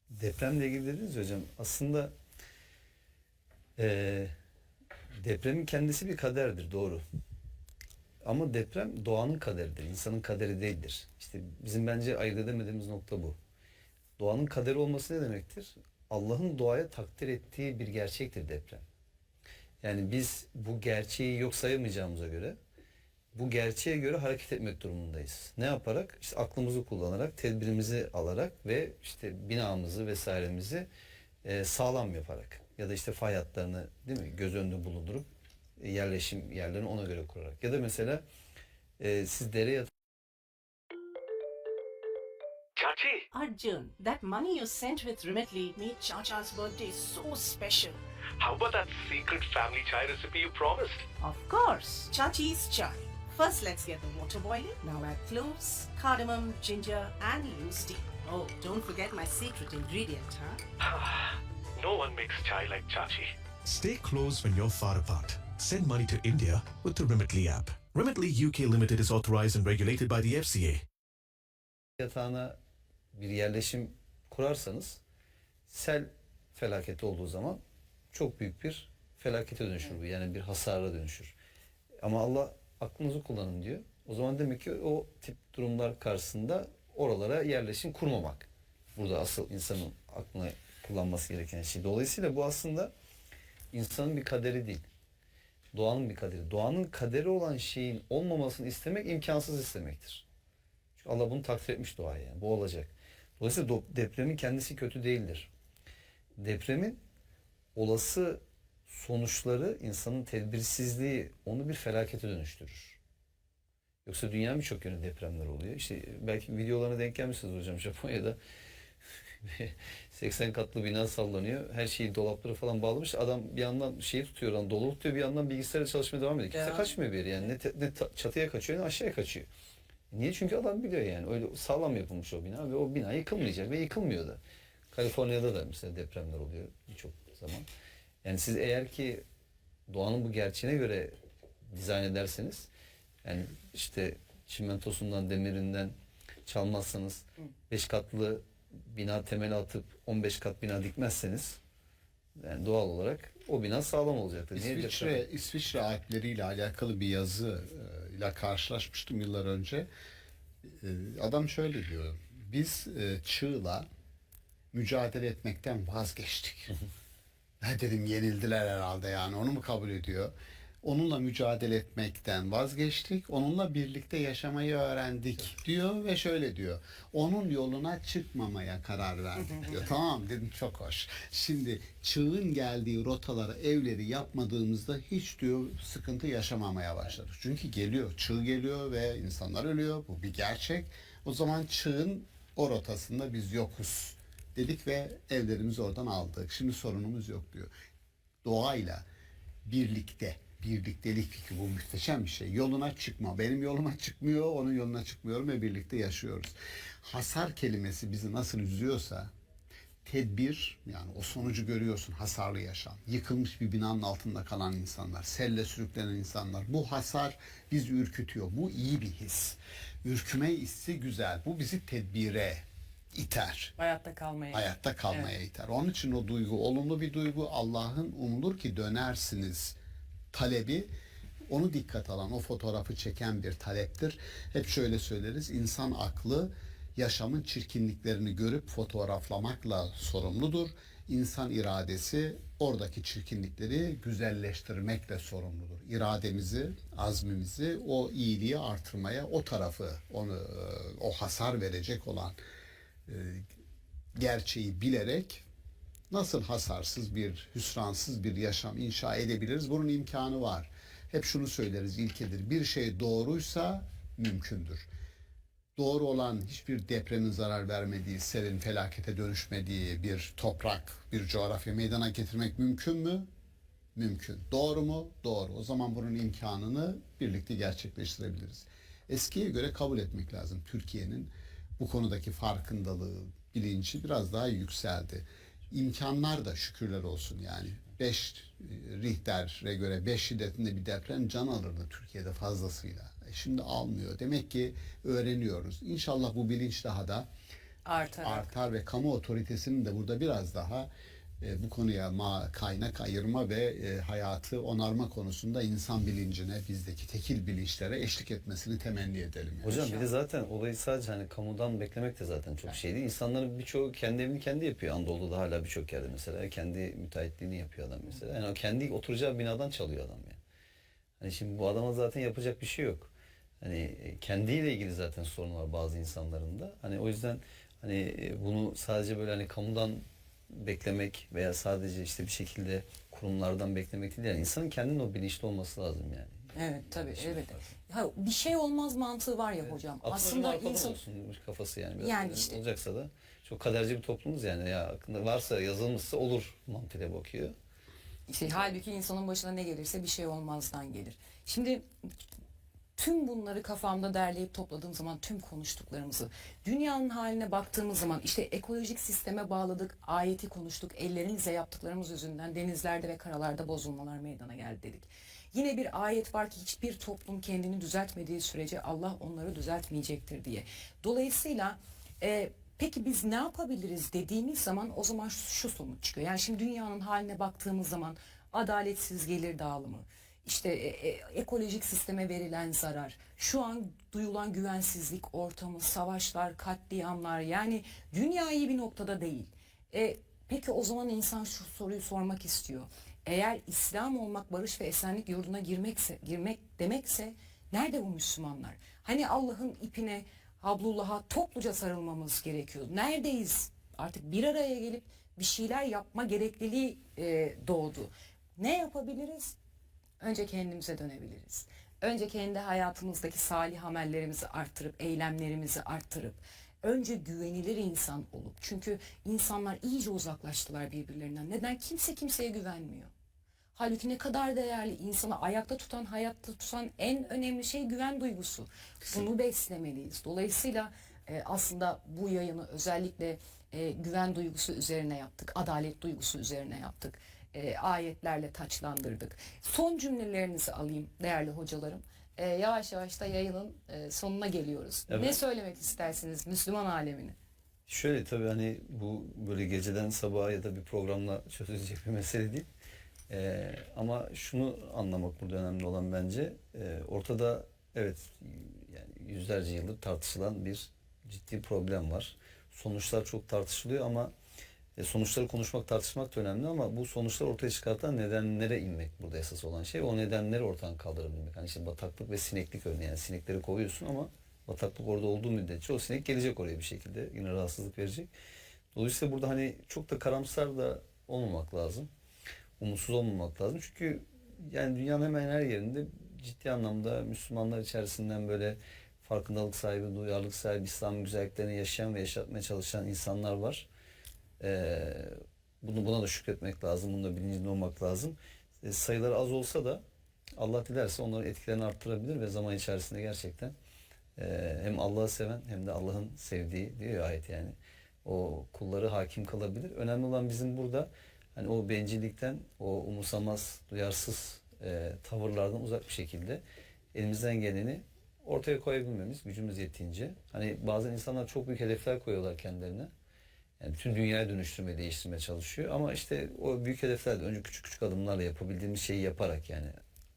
depremle ilgili dediniz hocam, aslında depremin kendisi bir kaderdir, doğru. Ama deprem doğanın kaderidir, insanın kaderi değildir. İşte bizim bence ayırt edemediğimiz nokta bu. Doğanın kaderi olması ne demektir? Allah'ın doğaya takdir ettiği bir gerçektir deprem. Yani biz bu gerçeği yok sayamayacağımıza göre, bu gerçeğe göre hareket etmek durumundayız. Ne yaparak? İşte aklımızı kullanarak, tedbirimizi alarak ve işte binamızı vesairemizi sağlam yaparak ya da işte fay hatlarını, değil mi, göz önünde bulundurup yerleşim yerlerini ona göre kurarak ya da mesela siz dereye Chachi! Arjun, that money you sent with Remitly made Chacha's birthday so special. How about that secret family chai recipe you promised? Of course, Chachi's chai. First, let's get the water boiling. Now add cloves, cardamom, ginger, and loose tea. Oh, don't forget my secret ingredient, huh? No one makes chai like Chachi. Stay close when you're far apart. Send money to India with the Remitly app. Remitly UK Limited is authorized and regulated by the FCA. Yatağına bir yerleşim kurarsanız, sel felaketi olduğu zaman çok büyük bir felakete dönüşür bu. Yani bir hasara dönüşür. Ama Allah aklınızı kullanın diyor. O zaman demek ki o tip durumlar karşısında oralara yerleşim kurmamak. Burada asıl insanın aklına kullanması gereken şey. Dolayısıyla bu aslında insanın bir kaderi değil. Doğanın bir kaderi. Doğanın kaderi olan şeyin olmamasını istemek imkansız istemektir. Çünkü Allah bunu takdir etmiş doğaya. Yani. Bu olacak. Dolayısıyla depremin kendisi kötü değildir. Depremin olası sonuçları insanın tedbirsizliği onu bir felakete dönüştürür. Yoksa dünya birçok yönde depremler oluyor. İşte belki videolarına denk gelmişsiniz hocam, Japonya'da 80 katlı bina sallanıyor. Her şeyi, dolapları falan bağlamış. Adam bir yandan şeyi tutuyor, dolu tutuyor, bir yandan bilgisayarla çalışmaya devam ediyor. Kimse kaçmıyor bir yere yani. Ne çatıya kaçıyor ne aşağıya kaçıyor. Niye? Çünkü adam biliyor yani. Öyle sağlam yapılmış o bina ve o bina yıkılmayacak ve yıkılmıyor da. Kaliforniya'da da mesela depremler oluyor birçok zaman. Yani siz eğer ki doğanın bu gerçeğine göre dizayn ederseniz, yani işte çimentosundan, demirinden çalmazsanız, 5 katlı bina temeli atıp 15 kat bina dikmezseniz, yani doğal olarak o bina sağlam olacaktır. İsviçre Alpleri ile alakalı bir yazı ile karşılaşmıştım yıllar önce. Adam şöyle diyor: biz çığla mücadele etmekten vazgeçtik. Ha dedim, yenildiler herhalde, yani onu mu kabul ediyor? Onunla mücadele etmekten vazgeçtik, onunla birlikte yaşamayı öğrendik diyor ve şöyle diyor: onun yoluna çıkmamaya karar verdik diyor. Tamam dedim, çok hoş. Şimdi çığın geldiği rotaları, evleri yapmadığımızda hiç diyor sıkıntı yaşamamaya başladık. Çünkü geliyor, çığ geliyor ve insanlar ölüyor. Bu bir gerçek. O zaman çığın o rotasında biz yokuz dedik ve evlerimizi oradan aldık. Şimdi sorunumuz yok diyor. Doğayla birliktelik fikri, bu muhteşem bir şey. Yoluna çıkma. Benim yoluma çıkmıyor, onun yoluna çıkmıyorum ve birlikte yaşıyoruz. Hasar kelimesi bizi nasıl üzüyorsa, tedbir, yani o sonucu görüyorsun, hasarlı yaşam. Yıkılmış bir binanın altında kalan insanlar, selle sürüklenen insanlar. Bu hasar bizi ürkütüyor. Bu iyi bir his. Ürküme hissi güzel. Bu bizi tedbire iter. Hayatta kalmaya iter. Onun için o duygu olumlu bir duygu. Allah'ın umulur ki dönersiniz talebi, onu dikkat alan, o fotoğrafı çeken bir taleptir. Hep şöyle söyleriz: insan aklı yaşamın çirkinliklerini görüp fotoğraflamakla sorumludur. İnsan iradesi oradaki çirkinlikleri güzelleştirmekle sorumludur. İrademizi, azmimizi o iyiliği artırmaya, o tarafı, onu o hasar verecek olan gerçeği bilerek nasıl hasarsız bir, hüsransız bir yaşam inşa edebiliriz? Bunun imkanı var. Hep şunu söyleriz, ilkedir: bir şey doğruysa mümkündür. Doğru olan, hiçbir depremin zarar vermediği, selin felakete dönüşmediği bir toprak, bir coğrafya meydana getirmek mümkün mü? Mümkün. Doğru mu? Doğru. O zaman bunun imkanını birlikte gerçekleştirebiliriz. Eskiye göre kabul etmek lazım. Türkiye'nin bu konudaki farkındalığı, bilinci biraz daha yükseldi. İmkanlar da şükürler olsun yani. 5 Richter'e göre 5 şiddetinde bir deprem can alırdı Türkiye'de fazlasıyla. Şimdi almıyor. Demek ki öğreniyoruz. İnşallah bu bilinç daha da artar ve kamu otoritesinin de burada biraz daha bu konuya kaynak ayırma ve hayatı onarma konusunda insan bilincine, bizdeki tekil bilinçlere eşlik etmesini temenni edelim. Yani. Hocam bir de zaten olayı sadece hani kamudan beklemek de zaten çok şey değil. İnsanların birçoğu kendi evini kendi yapıyor. Anadolu'da hala birçok yerde mesela kendi müteahhitliğini yapıyor adam mesela. Yani o kendi oturacağı binadan çalıyor adam yani. Hani şimdi bu adama zaten yapacak bir şey yok. Hani kendiyle ilgili zaten sorun var bazı insanların da. Hani o yüzden hani bunu sadece böyle hani kamudan beklemek veya sadece işte bir şekilde kurumlardan beklemek değil. Yani insanın kendinin o bilinçli olması lazım yani. Evet tabii, evet. Ha, bir şey olmaz mantığı var ya hocam. Aslında insan olsun kafası yani. Biraz yani işte olacaksa da çok kaderci bir toplumuz yani. Ya aklında varsa, yazılmışsa olur mantığıyla bakıyor. İşte halbuki insanın başına ne gelirse bir şey olmazdan gelir. Şimdi tüm bunları kafamda derleyip topladığım zaman, tüm konuştuklarımızı, dünyanın haline baktığımız zaman, işte ekolojik sisteme bağladık, ayeti konuştuk, ellerimizle yaptıklarımız yüzünden denizlerde ve karalarda bozulmalar meydana geldi dedik. Yine bir ayet var ki hiçbir toplum kendini düzeltmediği sürece Allah onları düzeltmeyecektir diye. Dolayısıyla peki biz ne yapabiliriz dediğimiz zaman o zaman şu sonuç çıkıyor. Yani şimdi dünyanın haline baktığımız zaman adaletsiz gelir dağılımı, İşte ekolojik sisteme verilen zarar, şu an duyulan güvensizlik ortamı, savaşlar, katliamlar, yani dünya iyi bir noktada değil. Peki o zaman insan şu soruyu sormak istiyor. Eğer İslam olmak, barış ve esenlik yurduna girmek demekse nerede bu Müslümanlar? Hani Allah'ın ipine, hablullah'a topluca sarılmamız gerekiyor. Neredeyiz? Artık bir araya gelip bir şeyler yapma gerekliliği doğdu. Ne yapabiliriz? Önce kendimize dönebiliriz. Önce kendi hayatımızdaki salih amellerimizi arttırıp, eylemlerimizi arttırıp, önce güvenilir insan olup. Çünkü insanlar iyice uzaklaştılar birbirlerinden. Neden? Kimse kimseye güvenmiyor. Halbuki ne kadar değerli, insanı ayakta tutan, hayatta tutan en önemli şey güven duygusu. Bunu beslemeliyiz. Dolayısıyla aslında bu yayını özellikle güven duygusu üzerine yaptık, adalet duygusu üzerine yaptık. Ayetlerle taçlandırdık. Son cümlelerinizi alayım değerli hocalarım. Yavaş yavaş da yayının sonuna geliyoruz. Evet. Ne söylemek istersiniz Müslüman alemine? Şöyle tabii hani bu böyle geceden sabaha ya da bir programla çözülecek bir mesele değil. Ama şunu anlamak burada önemli olan bence. Ortada evet yani yüzlerce yıldır tartışılan bir ciddi problem var. Sonuçlar çok tartışılıyor ama sonuçları konuşmak, tartışmak da önemli ama bu sonuçlar ortaya çıkartan nedenlere inmek burada esas olan şey. O nedenleri ortadan kaldırabilmek. Hani işte bataklık ve sineklik örneği. Yani sinekleri kovuyorsun ama bataklık orada olduğu müddetçe o sinek gelecek oraya bir şekilde. Yine rahatsızlık verecek. Dolayısıyla burada hani çok da karamsar da olmamak lazım. Umutsuz olmamak lazım. Çünkü yani dünyanın hemen her yerinde ciddi anlamda Müslümanlar içerisinden böyle farkındalık sahibi, duyarlılık sahibi, İslam güzelliklerini yaşayan ve yaşatmaya çalışan insanlar var. Buna da şükretmek lazım. Bunun da bilincinde olmak lazım. Sayıları az olsa da Allah dilerse onların etkilerini arttırabilir ve zaman içerisinde gerçekten hem Allah'ı seven hem de Allah'ın sevdiği diyor ya ayet yani. O kulları hakim kalabilir. Önemli olan bizim burada hani o bencillikten, o umursamaz, duyarsız tavırlardan uzak bir şekilde elimizden geleni ortaya koyabilmemiz gücümüz yettiğince. Hani bazen insanlar çok büyük hedefler koyuyorlar kendilerine. Yani bütün dünyayı dönüştürmeye, değiştirmeye çalışıyor. Ama işte o büyük hedefler de önce küçük küçük adımlarla yapabildiğimiz şeyi yaparak yani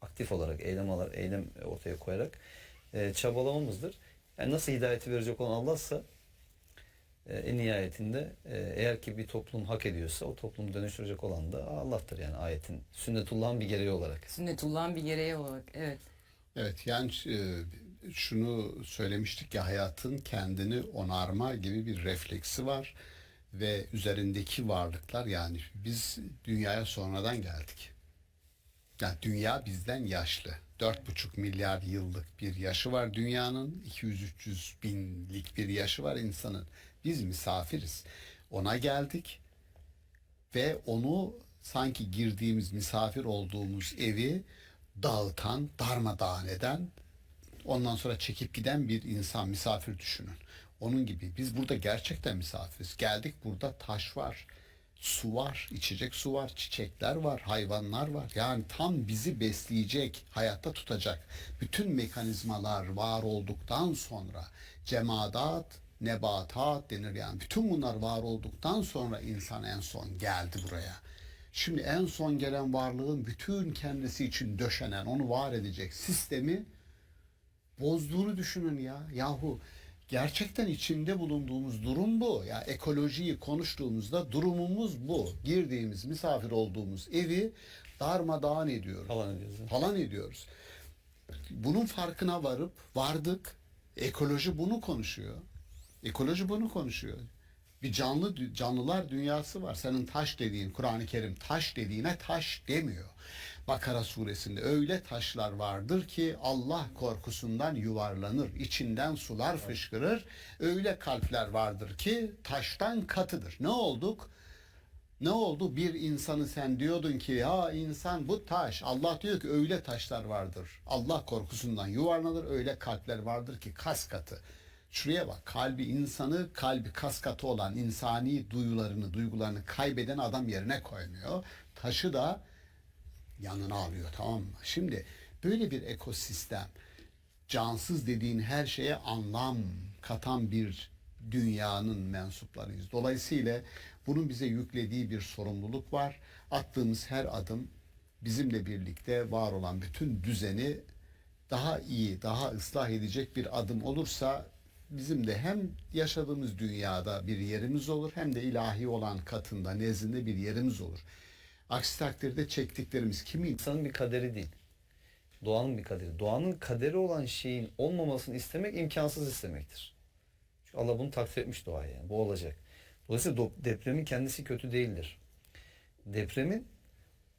aktif olarak, eylem ortaya koyarak çabalamamızdır. Yani nasıl hidayeti verecek olan Allah'sa en nihayetinde eğer ki bir toplum hak ediyorsa o toplumu dönüştürecek olan da Allah'tır yani ayetin. Sünnetullah'ın bir gereği olarak. Sünnetullah'ın bir gereği olarak, evet. Evet yani şunu söylemiştik ya hayatın kendini onarma gibi bir refleksi var ve üzerindeki varlıklar yani biz dünyaya sonradan geldik. Yani dünya bizden yaşlı. 4,5 milyar yıllık bir yaşı var dünyanın. 200-300 binlik bir yaşı var insanın. Biz misafiriz. Ona geldik ve onu sanki girdiğimiz misafir olduğumuz evi dağıtan, darmadağın eden, ondan sonra çekip giden bir insan, misafir düşünün. Onun gibi biz burada gerçekten misafiriz. Geldik, burada taş var, su var, içecek su var, çiçekler var, hayvanlar var. Yani tam bizi besleyecek, hayatta tutacak bütün mekanizmalar var olduktan sonra cemaat, nebatat denir yani. Bütün bunlar var olduktan sonra insan en son geldi buraya. Şimdi en son gelen varlığın bütün kendisi için döşenen, onu var edecek sistemi bozduğunu düşünün ya. Yahu gerçekten içinde bulunduğumuz durum bu. Ya ekolojiyi konuştuğumuzda durumumuz bu. Girdiğimiz, misafir olduğumuz evi darmadağın ediyoruz. Falan ediyoruz. Bunun farkına vardık. Ekoloji bunu konuşuyor. Ekoloji bunu konuşuyor. Bir canlılar dünyası var. Senin taş dediğin, Kur'an-ı Kerim taş dediğine taş demiyor. Bakara suresinde öyle taşlar vardır ki Allah korkusundan yuvarlanır. İçinden sular fışkırır. Öyle kalpler vardır ki taştan katıdır. Ne olduk? Ne oldu? Bir insanı sen diyordun ki ya insan bu taş. Allah diyor ki öyle taşlar vardır. Allah korkusundan yuvarlanır. Öyle kalpler vardır ki kas katı. Şuraya bak, kalbi kas katı olan insani duygularını kaybeden adam yerine koymuyor. Taşı da yanına alıyor, tamam mı? Şimdi böyle bir ekosistem, cansız dediğin her şeye anlam katan bir dünyanın mensuplarıyız. Dolayısıyla bunun bize yüklediği bir sorumluluk var. Attığımız her adım bizimle birlikte var olan bütün düzeni daha iyi, daha ıslah edecek bir adım olursa bizim de hem yaşadığımız dünyada bir yerimiz olur hem de ilahi olan katında, nezdinde bir yerimiz olur. Aksi takdirde çektiklerimiz kimin? İnsanın bir kaderi değil. Doğanın bir kaderi. Doğanın kaderi olan şeyin olmamasını istemek imkansız istemektir. Çünkü Allah bunu takdir etmiş doğaya yani. Bu olacak. Dolayısıyla depremin kendisi kötü değildir. Depremin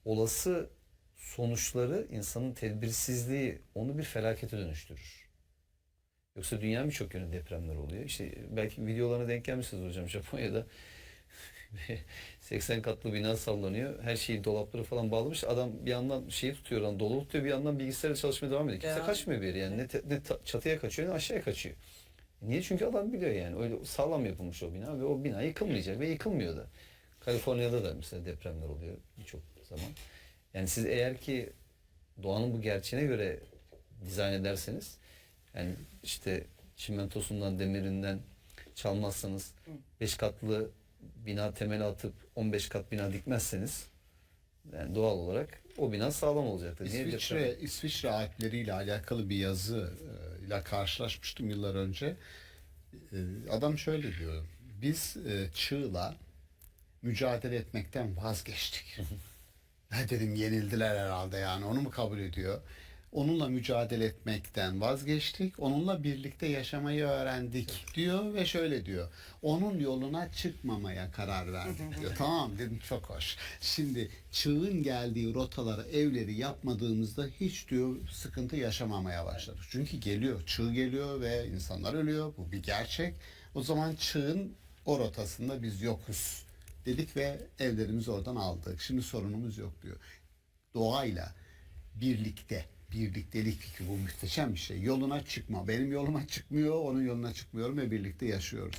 olası sonuçları, insanın tedbirsizliği onu bir felakete dönüştürür. Yoksa dünya birçok yönde depremler oluyor. İşte belki videolarına denk gelmişsiniz hocam, Japonya'da 80 katlı bina sallanıyor. Her şeyi, dolapları falan bağlamış. Adam bir yandan şeyi tutuyor, dolu tutuyor, bir yandan bilgisayarla çalışmaya devam ediyor. Kimse kaçmıyor bir yere yani. Ne çatıya kaçıyor ne aşağıya kaçıyor. Niye? Çünkü adam biliyor yani. Öyle sağlam yapılmış o bina ve o bina yıkılmayacak ve yıkılmıyor da. Kaliforniya'da da mesela depremler oluyor birçok zaman. Yani siz eğer ki doğanın bu gerçeğine göre dizayn ederseniz, yani işte çimentosundan, demirinden çalmazsanız, 5 katlı bina temeli atıp 15 kat bina dikmezseniz, yani doğal olarak o bina sağlam olacaktır. İsviçre Alpleri ile alakalı bir yazı ile karşılaşmıştım yıllar önce. Adam şöyle diyor: biz çığla mücadele etmekten vazgeçtik. Ne dedim, yenildiler herhalde, yani onu mu kabul ediyor? Onunla mücadele etmekten vazgeçtik, onunla birlikte yaşamayı öğrendik diyor ve şöyle diyor: onun yoluna çıkmamaya karar verdik diyor. Tamam dedim, çok hoş. Şimdi çığın geldiği rotaları, evleri yapmadığımızda hiç diyor sıkıntı yaşamamaya başladık. Çünkü geliyor, çığ geliyor ve insanlar ölüyor. Bu bir gerçek. O zaman çığın o rotasında biz yokuz dedik ve evlerimizi oradan aldık. Şimdi sorunumuz yok diyor. Doğayla birliktelik fikri, bu muhteşem bir şey. Yoluna çıkma. Benim yoluma çıkmıyor, onun yoluna çıkmıyorum ve birlikte yaşıyoruz.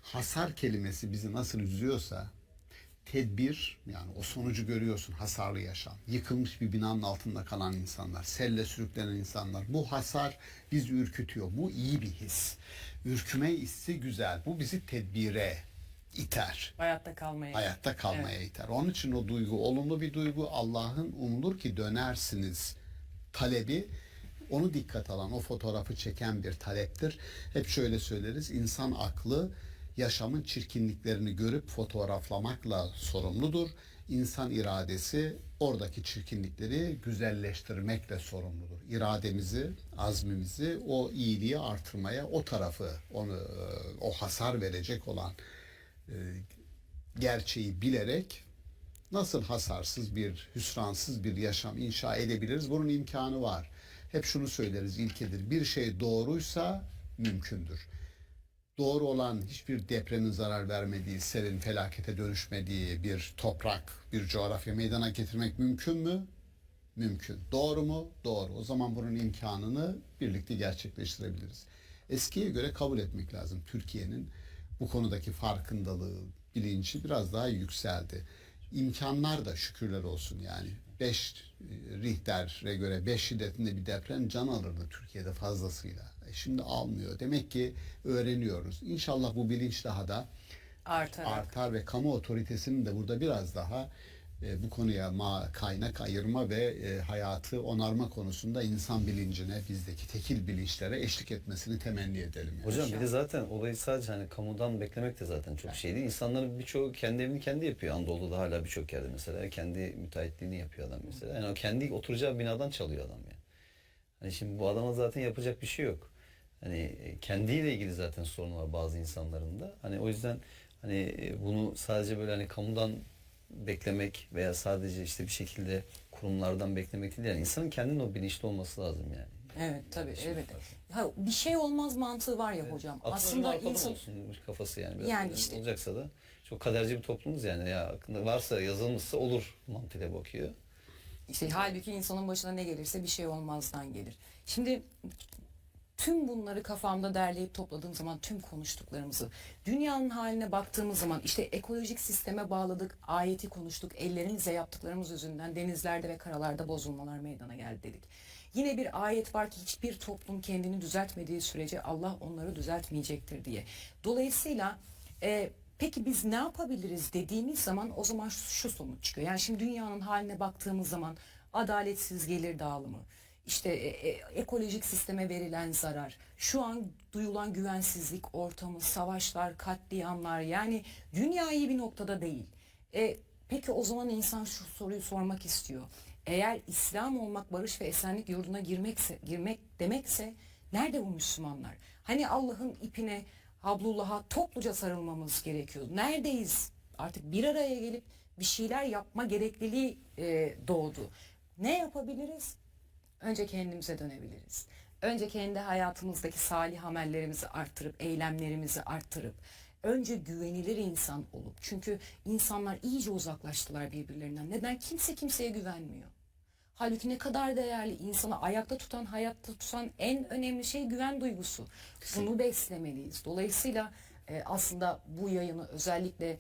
Hasar kelimesi bizi nasıl üzüyorsa, tedbir, yani o sonucu görüyorsun, hasarlı yaşam. Yıkılmış bir binanın altında kalan insanlar, selle sürüklenen insanlar. Bu hasar bizi ürkütüyor. Bu iyi bir his. Ürküme hissi güzel. Bu bizi tedbire iter. Hayatta kalmaya iter. Onun için o duygu olumlu bir duygu. Allah'ın umulur ki dönersiniz talebi, onu dikkat alan, o fotoğrafı çeken bir taleptir. Hep şöyle söyleriz: insan aklı yaşamın çirkinliklerini görüp fotoğraflamakla sorumludur. İnsan iradesi oradaki çirkinlikleri güzelleştirmekle sorumludur. İrademizi, azmimizi o iyiliği artırmaya, o tarafı, onu o hasar verecek olan gerçeği bilerek nasıl hasarsız bir, hüsransız bir yaşam inşa edebiliriz? Bunun imkanı var. Hep şunu söyleriz, ilkedir: bir şey doğruysa mümkündür. Doğru olan, hiçbir depremin zarar vermediği, selin felakete dönüşmediği bir toprak, bir coğrafya meydana getirmek mümkün mü? Mümkün. Doğru mu? Doğru. O zaman bunun imkanını birlikte gerçekleştirebiliriz. Eskiye göre kabul etmek lazım. Türkiye'nin bu konudaki farkındalığı, bilinci biraz daha yükseldi. İmkanlar da şükürler olsun yani. 5 Richter'e göre 5 şiddetinde bir deprem can alırdı Türkiye'de fazlasıyla. Şimdi almıyor. Demek ki öğreniyoruz. İnşallah bu bilinç daha da artar ve kamu otoritesinin de burada biraz daha bu konuya kaynak ayırma ve hayatı onarma konusunda insan bilincine, bizdeki tekil bilinçlere eşlik etmesini temenni edelim. Yani. Hocam bir de zaten olayı sadece hani kamudan beklemek de zaten çok şey değil. İnsanların birçoğu kendi evini kendi yapıyor. Anadolu'da hala birçok yerde mesela kendi müteahhitliğini yapıyor adam mesela. Yani o kendi oturacağı binadan çalıyor adam yani. Hani şimdi bu adama zaten yapacak bir şey yok. Hani kendiyle ilgili zaten sorun var bazı insanların da. Hani o yüzden hani bunu sadece böyle hani kamudan beklemek veya sadece işte bir şekilde kurumlardan beklemek değil, yani insanın kendinin o bilinçli olması lazım yani. Evet tabii, evet. Ha, bir şey olmaz mantığı var ya hocam. Aslında insan kafası yani. Yani işte olacaksa da çok kaderci bir toplumuz yani, ya aklında varsa yazılmışsa olur mantığıyla bakıyor. İşte halbuki insanın başına ne gelirse bir şey olmazdan gelir. Şimdi tüm bunları kafamda derleyip topladığım zaman, tüm konuştuklarımızı, dünyanın haline baktığımız zaman, işte ekolojik sisteme bağladık, ayeti konuştuk, ellerimizle yaptıklarımız yüzünden denizlerde ve karalarda bozulmalar meydana geldi dedik. Yine bir ayet var ki hiçbir toplum kendini düzeltmediği sürece Allah onları düzeltmeyecektir diye. Dolayısıyla peki biz ne yapabiliriz dediğimiz zaman o zaman şu sonuç çıkıyor. Yani şimdi dünyanın haline baktığımız zaman adaletsiz gelir dağılımı, İşte ekolojik sisteme verilen zarar, şu an duyulan güvensizlik ortamı, savaşlar, katliamlar, yani dünya iyi bir noktada değil. Peki o zaman insan şu soruyu sormak istiyor. Eğer İslam olmak barış ve esenlik yurduna girmek demekse nerede bu Müslümanlar? Hani Allah'ın ipine, hablullah'a topluca sarılmamız gerekiyor. Neredeyiz? Artık bir araya gelip bir şeyler yapma gerekliliği doğdu. Ne yapabiliriz? Önce kendimize dönebiliriz. Önce kendi hayatımızdaki salih amellerimizi arttırıp, eylemlerimizi arttırıp, önce güvenilir insan olup. Çünkü insanlar iyice uzaklaştılar birbirlerinden. Neden? Kimse kimseye güvenmiyor. Halbuki ne kadar değerli, insanı ayakta tutan, hayatta tutan en önemli şey güven duygusu. Bunu beslemeliyiz. Dolayısıyla aslında bu yayını özellikle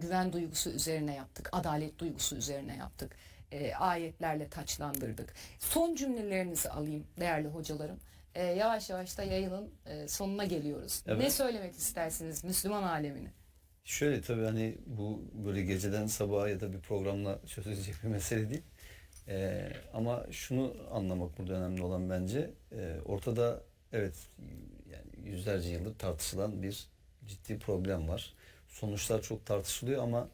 güven duygusu üzerine yaptık, adalet duygusu üzerine yaptık. Ayetlerle taçlandırdık. Son cümlelerinizi alayım değerli hocalarım. Yavaş yavaş da yayının sonuna geliyoruz. Evet. Ne söylemek istersiniz Müslüman alemine? Şöyle tabii hani bu böyle geceden sabaha ya da bir programla çözülecek bir mesele değil. Ama şunu anlamak burada önemli olan bence. Ortada evet yani yüzlerce yıldır tartışılan bir ciddi problem var. Sonuçlar çok tartışılıyor ama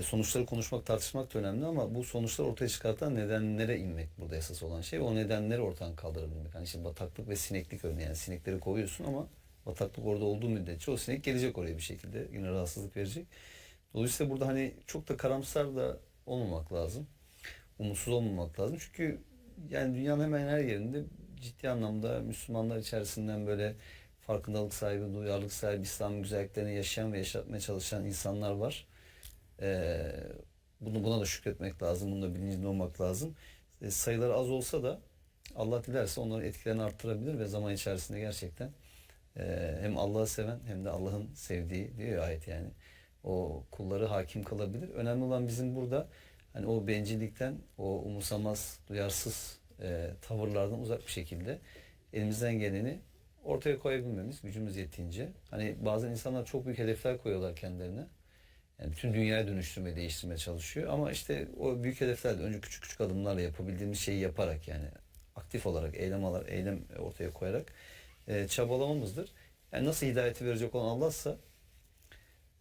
sonuçları konuşmak, tartışmak da önemli ama bu sonuçlar ortaya çıkartan nedenlere inmek burada esas olan şey. O nedenleri ortadan kaldırabilmek. Hani işte bataklık ve sineklik örneği. Yani sinekleri kovuyorsun ama bataklık orada olduğu müddetçe o sinek gelecek oraya bir şekilde. Yine rahatsızlık verecek. Dolayısıyla burada hani çok da karamsar da olmamak lazım. Umutsuz olmamak lazım. Çünkü yani dünyanın hemen her yerinde ciddi anlamda Müslümanlar içerisinden böyle farkındalık sahibi, duyarlılık sahibi, İslam güzelliklerini yaşayan ve yaşatmaya çalışan insanlar var. Buna da şükretmek lazım. Bunun da bilincinde olmak lazım. Sayıları az olsa da Allah dilerse onların etkilerini arttırabilir ve zaman içerisinde gerçekten hem Allah'ı seven hem de Allah'ın sevdiği diyor ya ayet yani. O kulları hakim kılabilir. Önemli olan bizim burada hani o bencillikten, o umursamaz, duyarsız tavırlardan uzak bir şekilde elimizden geleni ortaya koyabilmemiz gücümüz yettiğince. Hani bazen insanlar çok büyük hedefler koyuyorlar kendilerine. Yani bütün dünyayı dönüştürmeye, değiştirmeye çalışıyor. Ama işte o büyük hedeflerle önce küçük küçük adımlarla yapabildiğimiz şeyi yaparak yani aktif olarak eylem ortaya koyarak çabalamamızdır. Yani nasıl hidayeti verecek olan Allah'sa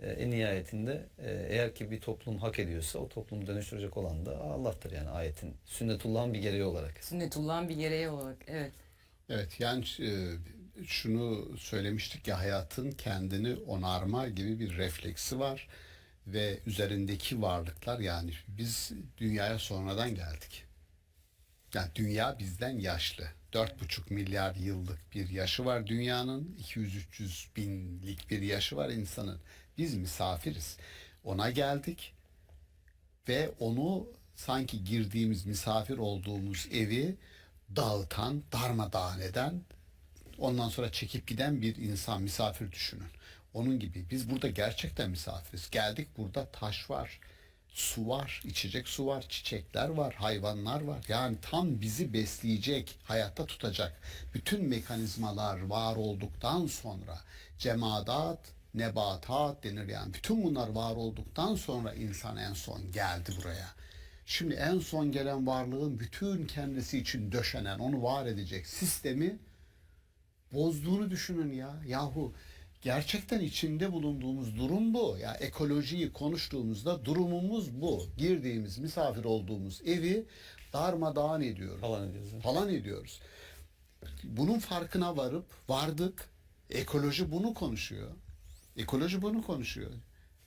en nihayetinde eğer ki bir toplum hak ediyorsa o toplumu dönüştürecek olan da Allah'tır yani ayetin. Sünnetullah'ın bir gereği olarak. Sünnetullah'ın bir gereği olarak evet. Evet yani şunu söylemiştik ya hayatın kendini onarma gibi bir refleksi var. Ve üzerindeki varlıklar yani biz dünyaya sonradan geldik. Yani dünya bizden yaşlı. 4,5 milyar yıllık bir yaşı var dünyanın. 200-300 binlik bir yaşı var insanın. Biz misafiriz. Ona geldik ve onu sanki girdiğimiz misafir olduğumuz evi dağıtan, darmadağın eden, ondan sonra çekip giden bir insan misafir düşünün. Onun gibi biz burada gerçekten misafiriz. Geldik burada taş var, su var, içecek su var, çiçekler var, hayvanlar var. Yani tam bizi besleyecek, hayatta tutacak bütün mekanizmalar var olduktan sonra cemadat, nebatat denir yani. Bütün bunlar var olduktan sonra insan en son geldi buraya. Şimdi en son gelen varlığın bütün kendisi için döşenen, onu var edecek sistemi bozduğunu düşünün ya. Yahu gerçekten içinde bulunduğumuz durum bu. Ya ekolojiyi konuştuğumuzda durumumuz bu. Girdiğimiz, misafir olduğumuz evi darmadağın ediyoruz. Falan ediyoruz. Bunun farkına vardık. Ekoloji bunu konuşuyor. Ekoloji bunu konuşuyor.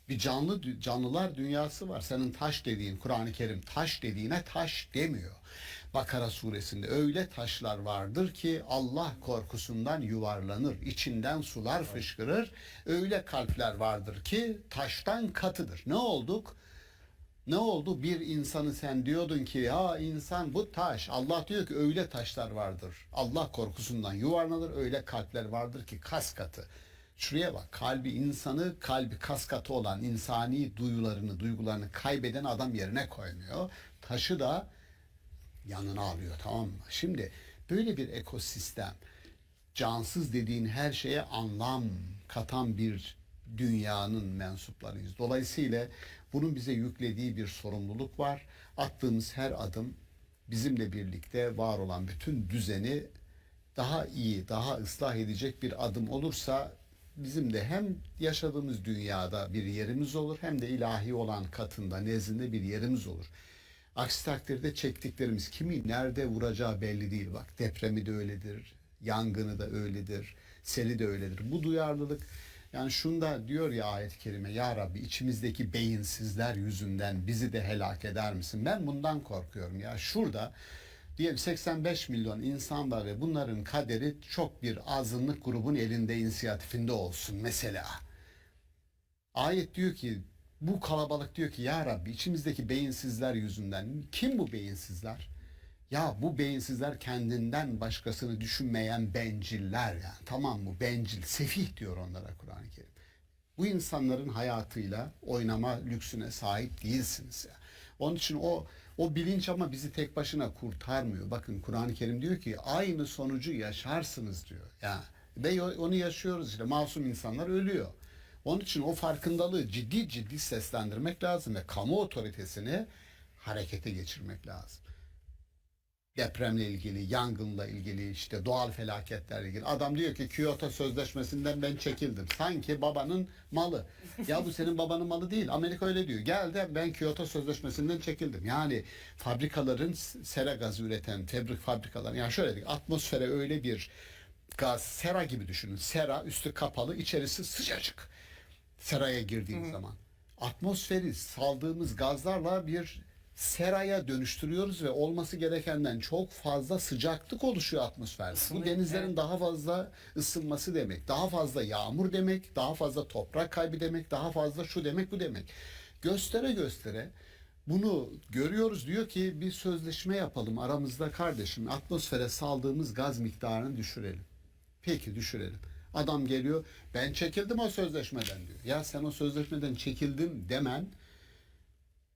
Bir canlılar dünyası var. Senin taş dediğin, Kur'an-ı Kerim taş dediğine taş demiyor. Bakara suresinde öyle taşlar vardır ki Allah korkusundan yuvarlanır. İçinden sular fışkırır. Öyle kalpler vardır ki taştan katıdır. Ne olduk? Ne oldu? Bir insanı sen diyordun ki ya insan bu taş. Allah diyor ki öyle taşlar vardır. Allah korkusundan yuvarlanır. Öyle kalpler vardır ki kas katı. Şuraya bak, kalbi kas katı olan insani duygularını kaybeden adam yerine koymuyor. Taşı da yanına alıyor, tamam mı? Şimdi böyle bir ekosistem, cansız dediğin her şeye anlam katan bir dünyanın mensuplarıyız. Dolayısıyla bunun bize yüklediği bir sorumluluk var. Attığımız her adım bizimle birlikte var olan bütün düzeni daha iyi, daha ıslah edecek bir adım olursa bizim de hem yaşadığımız dünyada bir yerimiz olur hem de ilahi olan katında, nezdinde bir yerimiz olur. Aksi takdirde çektiklerimiz kimi nerede vuracağı belli değil. Bak depremi de öyledir, yangını da öyledir, seli de öyledir. Bu duyarlılık Yani şunda diyor ya ayet-i kerime, ya Rabbi içimizdeki beyinsizler yüzünden bizi de helak eder misin? Ben bundan korkuyorum ya. Şurada diyelim 85 milyon insan var ve bunların kaderi çok bir azınlık grubun elinde, inisiyatifinde olsun mesela. Ayet diyor ki, bu kalabalık diyor ki ya Rabbi içimizdeki beyinsizler yüzünden. Kim bu beyinsizler? Ya bu beyinsizler kendinden başkasını düşünmeyen benciller yani. Tamam mı? Bencil, sefih diyor onlara Kur'an-ı Kerim. Bu insanların hayatıyla oynama lüksüne sahip değilsiniz ya. Onun için o bilinç ama bizi tek başına kurtarmıyor. Bakın Kur'an-ı Kerim diyor ki aynı sonucu yaşarsınız diyor. Ya ve onu yaşıyoruz işte. Masum insanlar ölüyor. Onun için o farkındalığı ciddi ciddi seslendirmek lazım ve kamu otoritesini harekete geçirmek lazım. Depremle ilgili, yangınla ilgili, işte doğal felaketlerle ilgili. Adam diyor ki Kyoto Sözleşmesi'nden ben çekildim. Sanki babanın malı. Ya bu senin babanın malı değil. Amerika öyle diyor. Gel de ben Kyoto Sözleşmesi'nden çekildim. Yani fabrikaların sera gazı üreten fabrikalar. Yani şöyle diyeyim, atmosfere öyle bir gaz, sera gibi düşünün. Sera üstü kapalı, içerisi sıcacık. Seraya girdiğiniz zaman. Atmosferi saldığımız gazlarla bir seraya dönüştürüyoruz ve olması gerekenden çok fazla sıcaklık oluşuyor atmosferde. Bu denizlerin daha fazla ısınması demek, daha fazla yağmur demek, daha fazla toprak kaybı demek, daha fazla şu demek, bu demek. Göstere göstere bunu görüyoruz, diyor ki bir sözleşme yapalım aramızda kardeşim, atmosfere saldığımız gaz miktarını düşürelim. Peki düşürelim. Adam geliyor, ben çekildim o sözleşmeden diyor. Ya sen o sözleşmeden çekildim demen,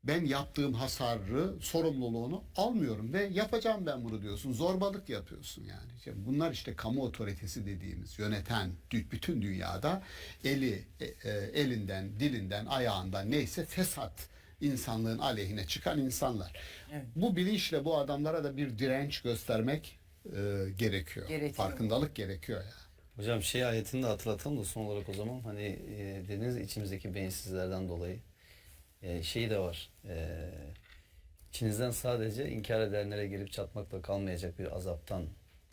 ben yaptığım hasarı, sorumluluğunu almıyorum ve yapacağım ben bunu diyorsun. Zorbalık yapıyorsun yani. İşte bunlar işte kamu otoritesi dediğimiz, yöneten bütün dünyada elinden, dilinden, ayağından neyse fesat, insanlığın aleyhine çıkan insanlar. Evet. Bu bilinçle bu adamlara da bir direnç göstermek gerekiyor. Farkındalık gerekiyor ya. Hocam ayetini de hatırlatalım da son olarak o zaman hani dediniz içimizdeki beyinsizlerden dolayı. Şeyi de var. İçinizden sadece inkar edenlere gelip çatmakla kalmayacak bir azaptan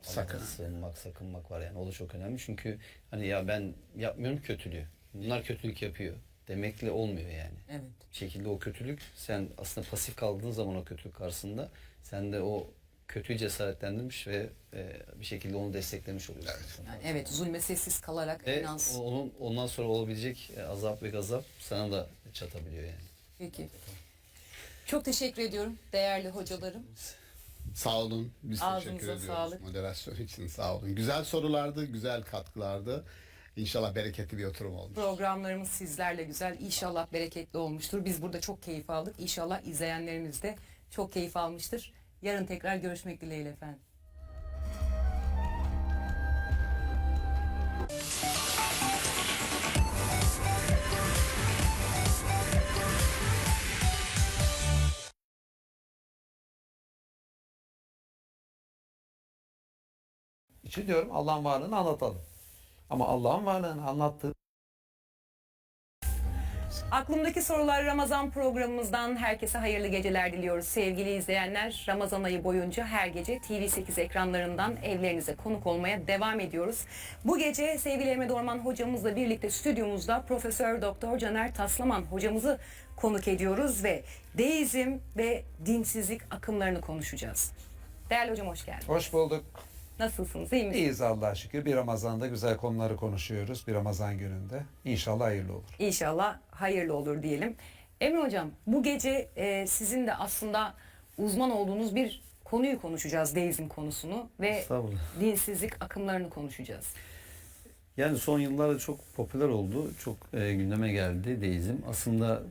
sakınmak var yani. O da çok önemli. Çünkü hani ya ben yapmıyorum kötülüğü. Bunlar kötülük yapıyor demekle olmuyor yani. Evet. Bir şekilde o kötülük, sen aslında pasif kaldığın zaman o kötülük karşısında sen de o kötüyü cesaretlendirmiş ve bir şekilde onu desteklemiş oluyorsun. Evet, yani evet, zulme sessiz kalarak ondan sonra olabilecek azap ve gazap sana da çatabiliyor yani. Peki. Çok teşekkür ediyorum değerli hocalarım. Sağ olun. Biz teşekkür ediyoruz. Sağlık. Moderasyon için sağ olun. Güzel sorulardı, güzel katkılardı. İnşallah bereketli bir oturum olmuş. Programlarımız sizlerle güzel. İnşallah bereketli olmuştur. Biz burada çok keyif aldık. İnşallah izleyenlerimiz de çok keyif almıştır. Yarın tekrar görüşmek dileğiyle efendim. için diyorum Allah'ın varlığını anlatalım. Ama Allah'ın varlığını anlattığı Aklımdaki Sorular Ramazan programımızdan herkese hayırlı geceler diliyoruz. Sevgili izleyenler, Ramazan ayı boyunca her gece TV8 ekranlarından evlerinize konuk olmaya devam ediyoruz. Bu gece sevgili Emre Dorman hocamızla birlikte stüdyomuzda Profesör Doktor Caner Taslaman hocamızı konuk ediyoruz ve deizm ve dinsizlik akımlarını konuşacağız. Değerli hocam hoş geldiniz. Hoş bulduk. Nasılsınız? İyi misiniz? İyiyiz Allah'a şükür. Bir Ramazan'da güzel konuları konuşuyoruz. Bir Ramazan gününde. İnşallah hayırlı olur. İnşallah hayırlı olur diyelim. Emre hocam bu gece sizin de aslında uzman olduğunuz bir konuyu konuşacağız. Deizm konusunu ve dinsizlik akımlarını konuşacağız. Yani son yıllarda çok popüler oldu. Çok gündeme geldi deizm. Aslında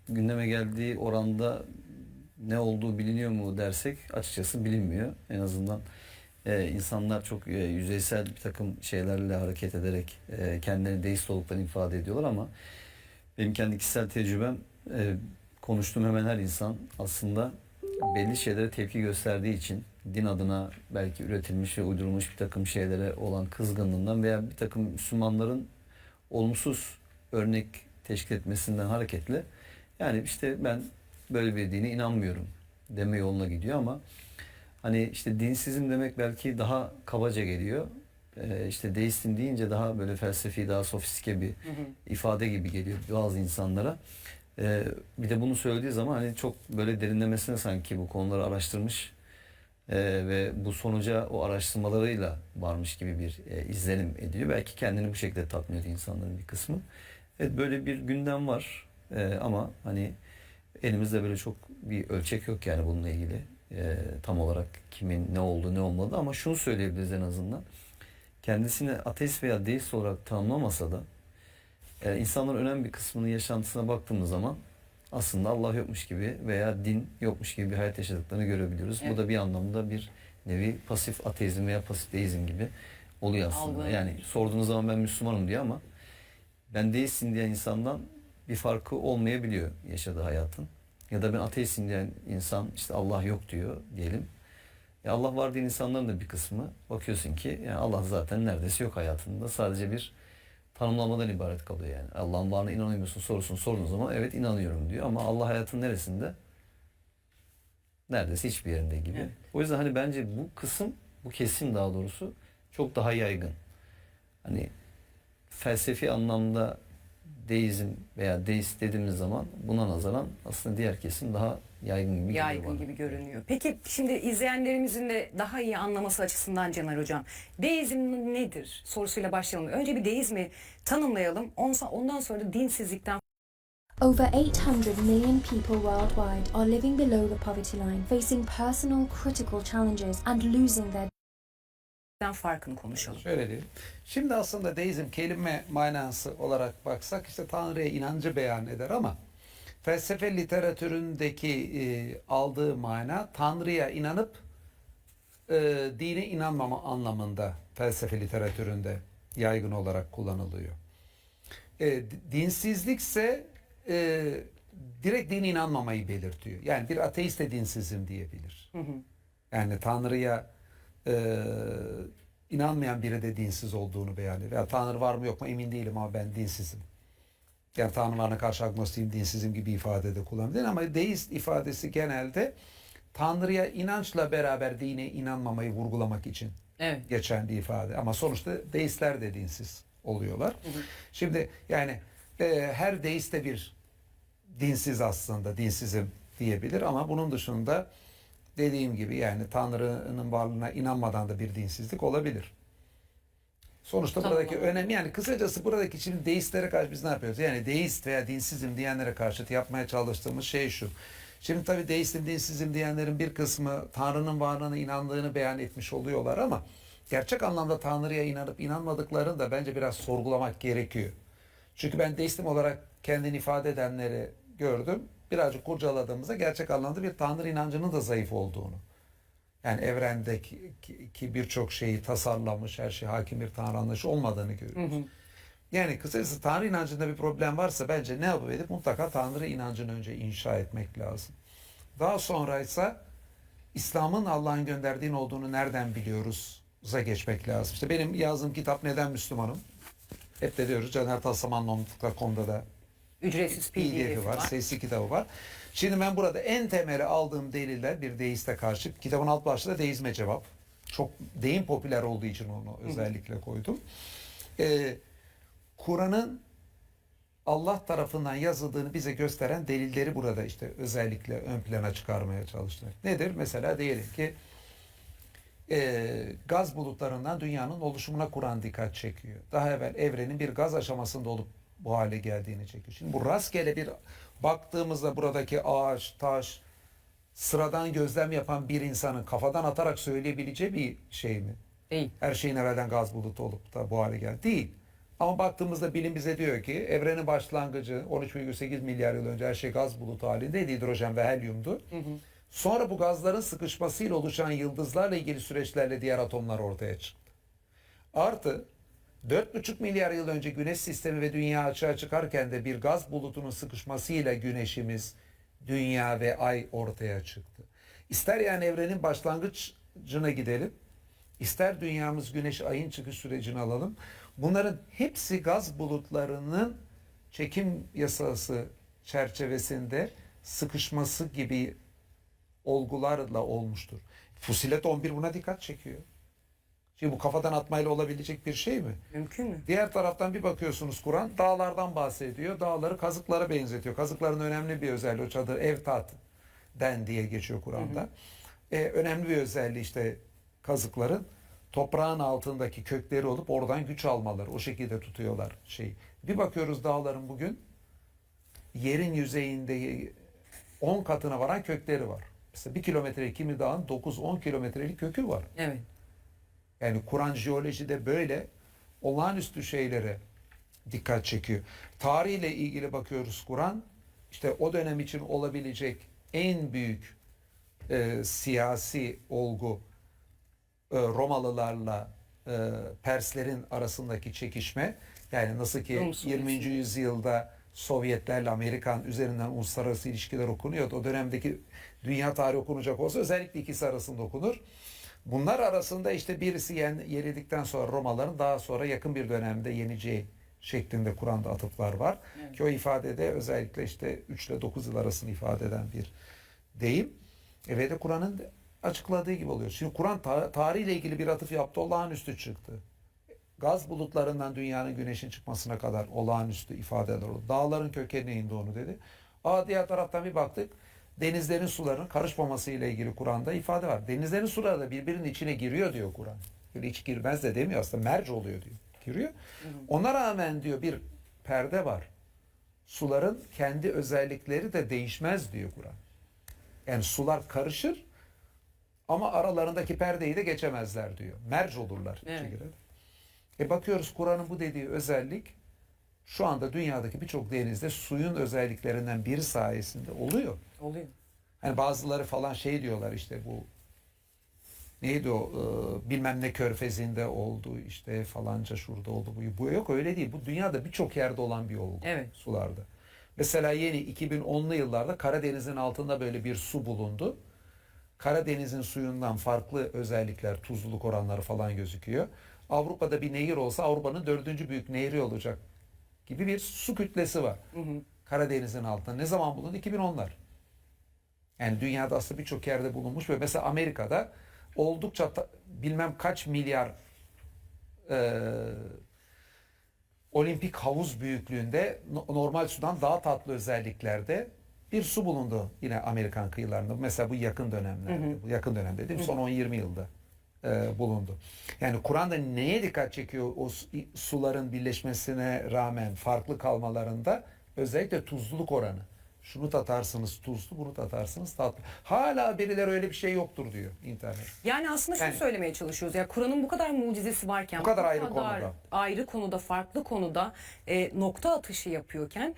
gündeme geldiği oranda ne olduğu biliniyor mu dersek açıkçası bilinmiyor. En azından insanlar çok yüzeysel bir takım şeylerle hareket ederek kendilerini deist olduklarını ifade ediyorlar ama benim kendi kişisel tecrübem konuştuğum hemen her insan aslında belli şeylere tepki gösterdiği için din adına belki üretilmiş ve uydurulmuş bir takım şeylere olan kızgınlığından veya bir takım Müslümanların olumsuz örnek teşkil etmesinden hareketle yani işte ben böyle bir dine inanmıyorum deme yoluna gidiyor ama hani işte dinsizm demek belki daha kabaca geliyor. işte deistim deyince daha böyle felsefi, daha sofistike bir ifade gibi geliyor bazı insanlara. Bir de bunu söylediği zaman hani çok böyle derinlemesine sanki bu konuları araştırmış ve bu sonuca o araştırmalarıyla varmış gibi bir izlenim ediyor. Belki kendini bu şekilde tatmin ediyor insanların bir kısmı. Evet, böyle bir gündem var ama hani elimizde böyle çok bir ölçek yok yani bununla ilgili. Tam olarak kimin ne olduğu ne olmadı ama şunu söyleyebiliriz en azından. Kendisini ateist veya deist olarak tanımlamasa da insanların önemli bir kısmının yaşantısına baktığımız zaman aslında Allah yokmuş gibi veya din yokmuş gibi bir hayat yaşadıklarını görebiliyoruz. Evet. Bu da bir anlamda bir nevi pasif ateizm veya pasif deizm gibi oluyor aslında. Algı. Yani sorduğunuz zaman ben Müslümanım diyor ama ben deistsin diyen insandan bir farkı olmayabiliyor yaşadığı hayatın. Ya da ben ateistim diyen insan işte Allah yok diyor diyelim. Allah var diyen insanların da bir kısmı bakıyorsun ki yani Allah zaten neredeyse yok hayatında. Sadece bir tanımlamadan ibaret kalıyor yani. Allah'ın varlığına inanıyor musun sorusunu sorduğun zaman evet inanıyorum diyor ama Allah hayatın neresinde? Neredeyse hiçbir yerinde gibi. Evet. O yüzden hani bence bu kısım, bu kesim daha doğrusu çok daha yaygın. Hani felsefi anlamda deizm veya deist dediğimiz zaman buna nazaran aslında diğer kesim daha yaygın gibi geliyor Yaygın bana. gibi görünüyor. Peki şimdi izleyenlerimizin de daha iyi anlaması açısından Caner Hocam, deizm nedir sorusuyla başlayalım. Önce bir deizmi tanımlayalım. Ondan sonra da dinsizlikten Over 800 million people worldwide are living below the poverty line, facing personal critical challenges and losing their farkını konuşalım. Şöyle diyeyim. Şimdi aslında deizm kelime manası olarak baksak işte Tanrı'ya inancı beyan eder ama felsefe literatüründeki aldığı mana Tanrı'ya inanıp dine inanmama anlamında felsefe literatüründe yaygın olarak kullanılıyor. Dinsizlikse direkt dine inanmamayı belirtiyor. Yani bir ateist de dinsizim diyebilir. Yani Tanrı'ya inanmayan biri de dinsiz olduğunu beyan ediyor. Ya Tanrı var mı yok mu emin değilim ama ben dinsizim. Yani Tanrı varına karşı agnostiyim, dinsizim gibi ifadede kullanılır. Ama deist ifadesi genelde Tanrı'ya inançla beraber dine inanmamayı vurgulamak için geçen bir ifade. Ama sonuçta deistler de dinsiz oluyorlar. Şimdi yani her deist de bir dinsiz aslında, dinsizim diyebilir ama bunun dışında dediğim gibi yani Tanrı'nın varlığına inanmadan da bir dinsizlik olabilir. Sonuçta buradaki önemli yani kısacası buradaki şimdi deistlere karşı biz ne yapıyoruz? Yani deist veya dinsizim diyenlere karşı yapmaya çalıştığımız şey şu. Şimdi tabii deistim, dinsizim diyenlerin bir kısmı Tanrı'nın varlığına inandığını beyan etmiş oluyorlar ama gerçek anlamda Tanrı'ya inanıp inanmadıklarını da bence biraz sorgulamak gerekiyor. Çünkü ben deistim olarak kendini ifade edenleri gördüm. Birazcık kurcaladığımızda gerçek anlamda bir Tanrı inancının da zayıf olduğunu. Yani evrendeki birçok şeyi tasarlamış, her şey hakim bir Tanrı anlayışı olmadığını görüyoruz. Yani kısacası Tanrı inancında bir problem varsa bence ne yapıp edip mutlaka Tanrı inancını önce inşa etmek lazım. Daha sonra ise İslam'ın Allah'ın gönderdiğin olduğunu nereden biliyoruz'a geçmek lazım. İşte benim yazdığım kitap Neden Müslümanım? Hep de diyoruz canertasamannom.com'da da ücretsiz PDF'i var, sesli kitabı var. Şimdi ben burada en temeli aldığım deliller bir deiste karşı. Kitabın alt başlığı da deizme cevap. Çok deyim popüler olduğu için onu özellikle koydum. Kur'an'ın Allah tarafından yazıldığını bize gösteren delilleri burada işte özellikle ön plana çıkarmaya çalıştım. Nedir? Mesela diyelim ki gaz bulutlarından dünyanın oluşumuna Kur'an dikkat çekiyor. Daha evvel evrenin bir gaz aşamasında olup bu hale geldiğini çekiyor. Şimdi bu rastgele bir baktığımızda buradaki ağaç, taş, sıradan gözlem yapan bir insanın kafadan atarak söyleyebileceği bir şey mi? Değil. Her şeyin evvelden gaz bulutu olup da bu hale geldi. Değil. Ama baktığımızda bilim bize diyor ki evrenin başlangıcı 13,8 milyar yıl önce her şey gaz bulutu halindeydi. Hidrojen ve helyumdu. Sonra bu gazların sıkışmasıyla oluşan yıldızlarla ilgili süreçlerle diğer atomlar ortaya çıktı. Artı 4,5 milyar yıl önce güneş sistemi ve dünya açığa çıkarken de bir gaz bulutunun sıkışmasıyla güneşimiz, dünya ve ay ortaya çıktı. İster yani evrenin başlangıcına gidelim, ister dünyamız, güneş, ayın çıkış sürecini alalım. Bunların hepsi gaz bulutlarının çekim yasası çerçevesinde sıkışması gibi olgularla olmuştur. Fusilet 11 buna dikkat çekiyor. Şimdi bu kafadan atmayla olabilecek bir şey mi? Mümkün mü? Diğer taraftan bir bakıyorsunuz Kur'an dağlardan bahsediyor. Dağları kazıklara benzetiyor. Kazıkların önemli bir özelliği o çadır evtat den diye geçiyor Kur'an'da. Önemli bir özelliği işte kazıkların toprağın altındaki kökleri olup oradan güç almaları. O şekilde tutuyorlar şeyi. Bir bakıyoruz dağların bugün yerin yüzeyinde 10 katına varan kökleri var. Mesela 1 kilometre kimi dağın 9-10 kilometrelik kökü var. Evet. Yani Kur'an jeolojide böyle olağanüstü şeylere dikkat çekiyor. Tarihle ilgili bakıyoruz Kur'an. İşte o dönem için olabilecek en büyük siyasi olgu Romalılarla Perslerin arasındaki çekişme. Yani nasıl ki 20. yüzyılda Sovyetlerle Amerikan üzerinden uluslararası ilişkiler okunuyordu. O dönemdeki dünya tarihi okunacak olsa özellikle ikisi arasında okunur. Bunlar arasında işte birisi yenildikten sonra Romalıların daha sonra yakın bir dönemde yeneceği şeklinde Kur'an'da atıflar var. Evet. Ki o ifadede özellikle işte 3 ile 9 yıl arasını ifade eden bir deyim. Ve de Kur'an'ın açıkladığı gibi oluyor. Şimdi Kur'an tarihle ilgili bir atıf yaptı, olağanüstü çıktı. Gaz bulutlarından dünyanın güneşin çıkmasına kadar olağanüstü ifadeler oldu. Dağların kökenine indi onu dedi. Diğer taraftan bir baktık. Denizlerin sularının karışmaması ile ilgili Kur'an'da ifade var. Denizlerin suları da birbirinin içine giriyor diyor Kur'an. Böyle hiç girmez de demiyor aslında, merc oluyor diyor. Giriyor. Ona rağmen diyor bir perde var. Suların kendi özellikleri de değişmez diyor Kur'an. Yani sular karışır ama aralarındaki perdeyi de geçemezler diyor. Merc olurlar. Evet. Bakıyoruz Kur'an'ın bu dediği özellik şu anda dünyadaki birçok denizde suyun özelliklerinden biri sayesinde oluyor. Oluyor. Hani bazıları falan şey diyorlar işte bu neydi o bilmem ne körfezinde oldu işte falanca şurada oldu bu yok öyle değil. Bu dünyada birçok yerde olan bir olgu. Evet. Sularda. Mesela yeni 2010'lu yıllarda Karadeniz'in altında böyle bir su bulundu. Karadeniz'in suyundan farklı özellikler, tuzluluk oranları falan gözüküyor. Avrupa'da bir nehir olsa Avrupa'nın 4. büyük nehri olacak gibi bir su kütlesi var. Karadeniz'in altında. Ne zaman bulundu? 2010'lar. Yani dünyada aslında birçok yerde bulunmuş ve mesela Amerika'da oldukça bilmem kaç milyar olimpik havuz büyüklüğünde normal sudan daha tatlı özelliklerde bir su bulundu yine Amerikan kıyılarında. Mesela bu yakın dönemlerde. Bu yakın dönem dediğim son 10-20 yılda bulundu. Yani Kur'an'da neye dikkat çekiyor o suların birleşmesine rağmen farklı kalmalarında? Özellikle tuzluluk oranı. Şunu tatarsınız tuzlu, bunu tatarsınız tatlı. Hala birileri öyle bir şey yoktur diyor internet. Yani aslında şunu söylemeye çalışıyoruz. Ya Kur'an'ın bu kadar mucizesi varken, bu kadar ayrı konuda, farklı konuda nokta atışı yapıyorken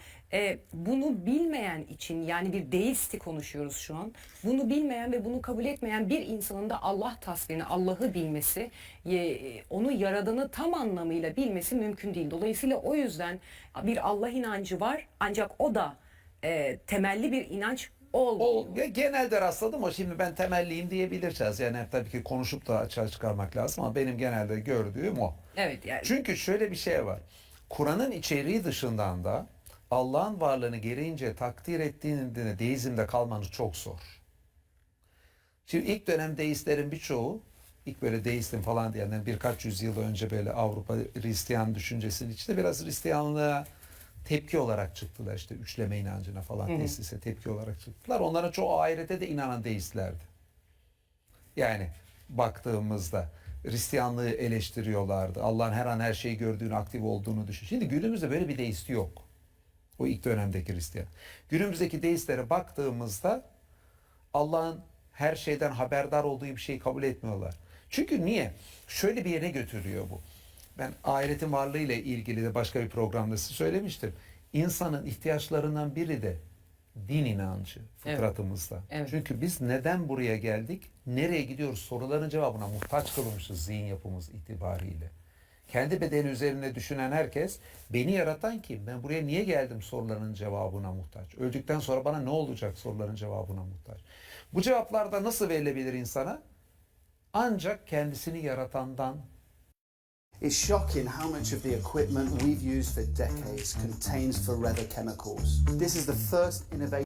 bunu bilmeyen için, yani bir deisti konuşuyoruz şu an. Bunu bilmeyen ve bunu kabul etmeyen bir insanın da Allah tasvirini, Allah'ı bilmesi, onu yaradanı tam anlamıyla bilmesi mümkün değil. Dolayısıyla o yüzden bir Allah inancı var, ancak o da temelli bir inanç olmuyor. Genelde rastladım ama şimdi ben temelliyim diyebiliriz. Yani tabii ki konuşup da açığa çıkarmak lazım ama benim genelde gördüğüm o. Evet yani. Çünkü şöyle bir şey var. Kur'an'ın içeriği dışından da Allah'ın varlığını gereğince takdir ettiğinde deizmde kalmanız çok zor. Şimdi ilk dönem deistlerin birçoğu, ilk böyle deistim falan diyenler birkaç yüzyıl önce böyle Avrupa Hristiyan düşüncesinin içinde biraz Hristiyanlığa tepki olarak çıktılar, işte üçleme inancına falan tesise tepki olarak çıktılar. Onların çoğu ahirete de inanan deistlerdi. Yani baktığımızda Hristiyanlığı eleştiriyorlardı. Allah'ın her an her şeyi gördüğünü, aktif olduğunu düşün. Şimdi günümüzde böyle bir deist yok. O ilk dönemdeki Hristiyan. Günümüzdeki deistlere baktığımızda Allah'ın her şeyden haberdar olduğu bir şeyi kabul etmiyorlar. Çünkü niye? Şöyle bir yere götürüyor bu. Ben ahiretin varlığı ile ilgili de başka bir programda size söylemiştim. İnsanın ihtiyaçlarından biri de din inancı fıtratımızda. Evet. Evet. Çünkü biz neden buraya geldik, nereye gidiyoruz soruların cevabına muhtaç kılınmışız zihin yapımız itibariyle. Kendi bedeni üzerine düşünen herkes beni yaratan kim? Ben buraya niye geldim sorularının cevabına muhtaç. Öldükten sonra bana ne olacak soruların cevabına muhtaç. Bu cevaplar da nasıl verilebilir insana? Ancak kendisini yaratandan. It's shocking how much of the equipment we've used for decades contains forever chemicals. This is the first innovation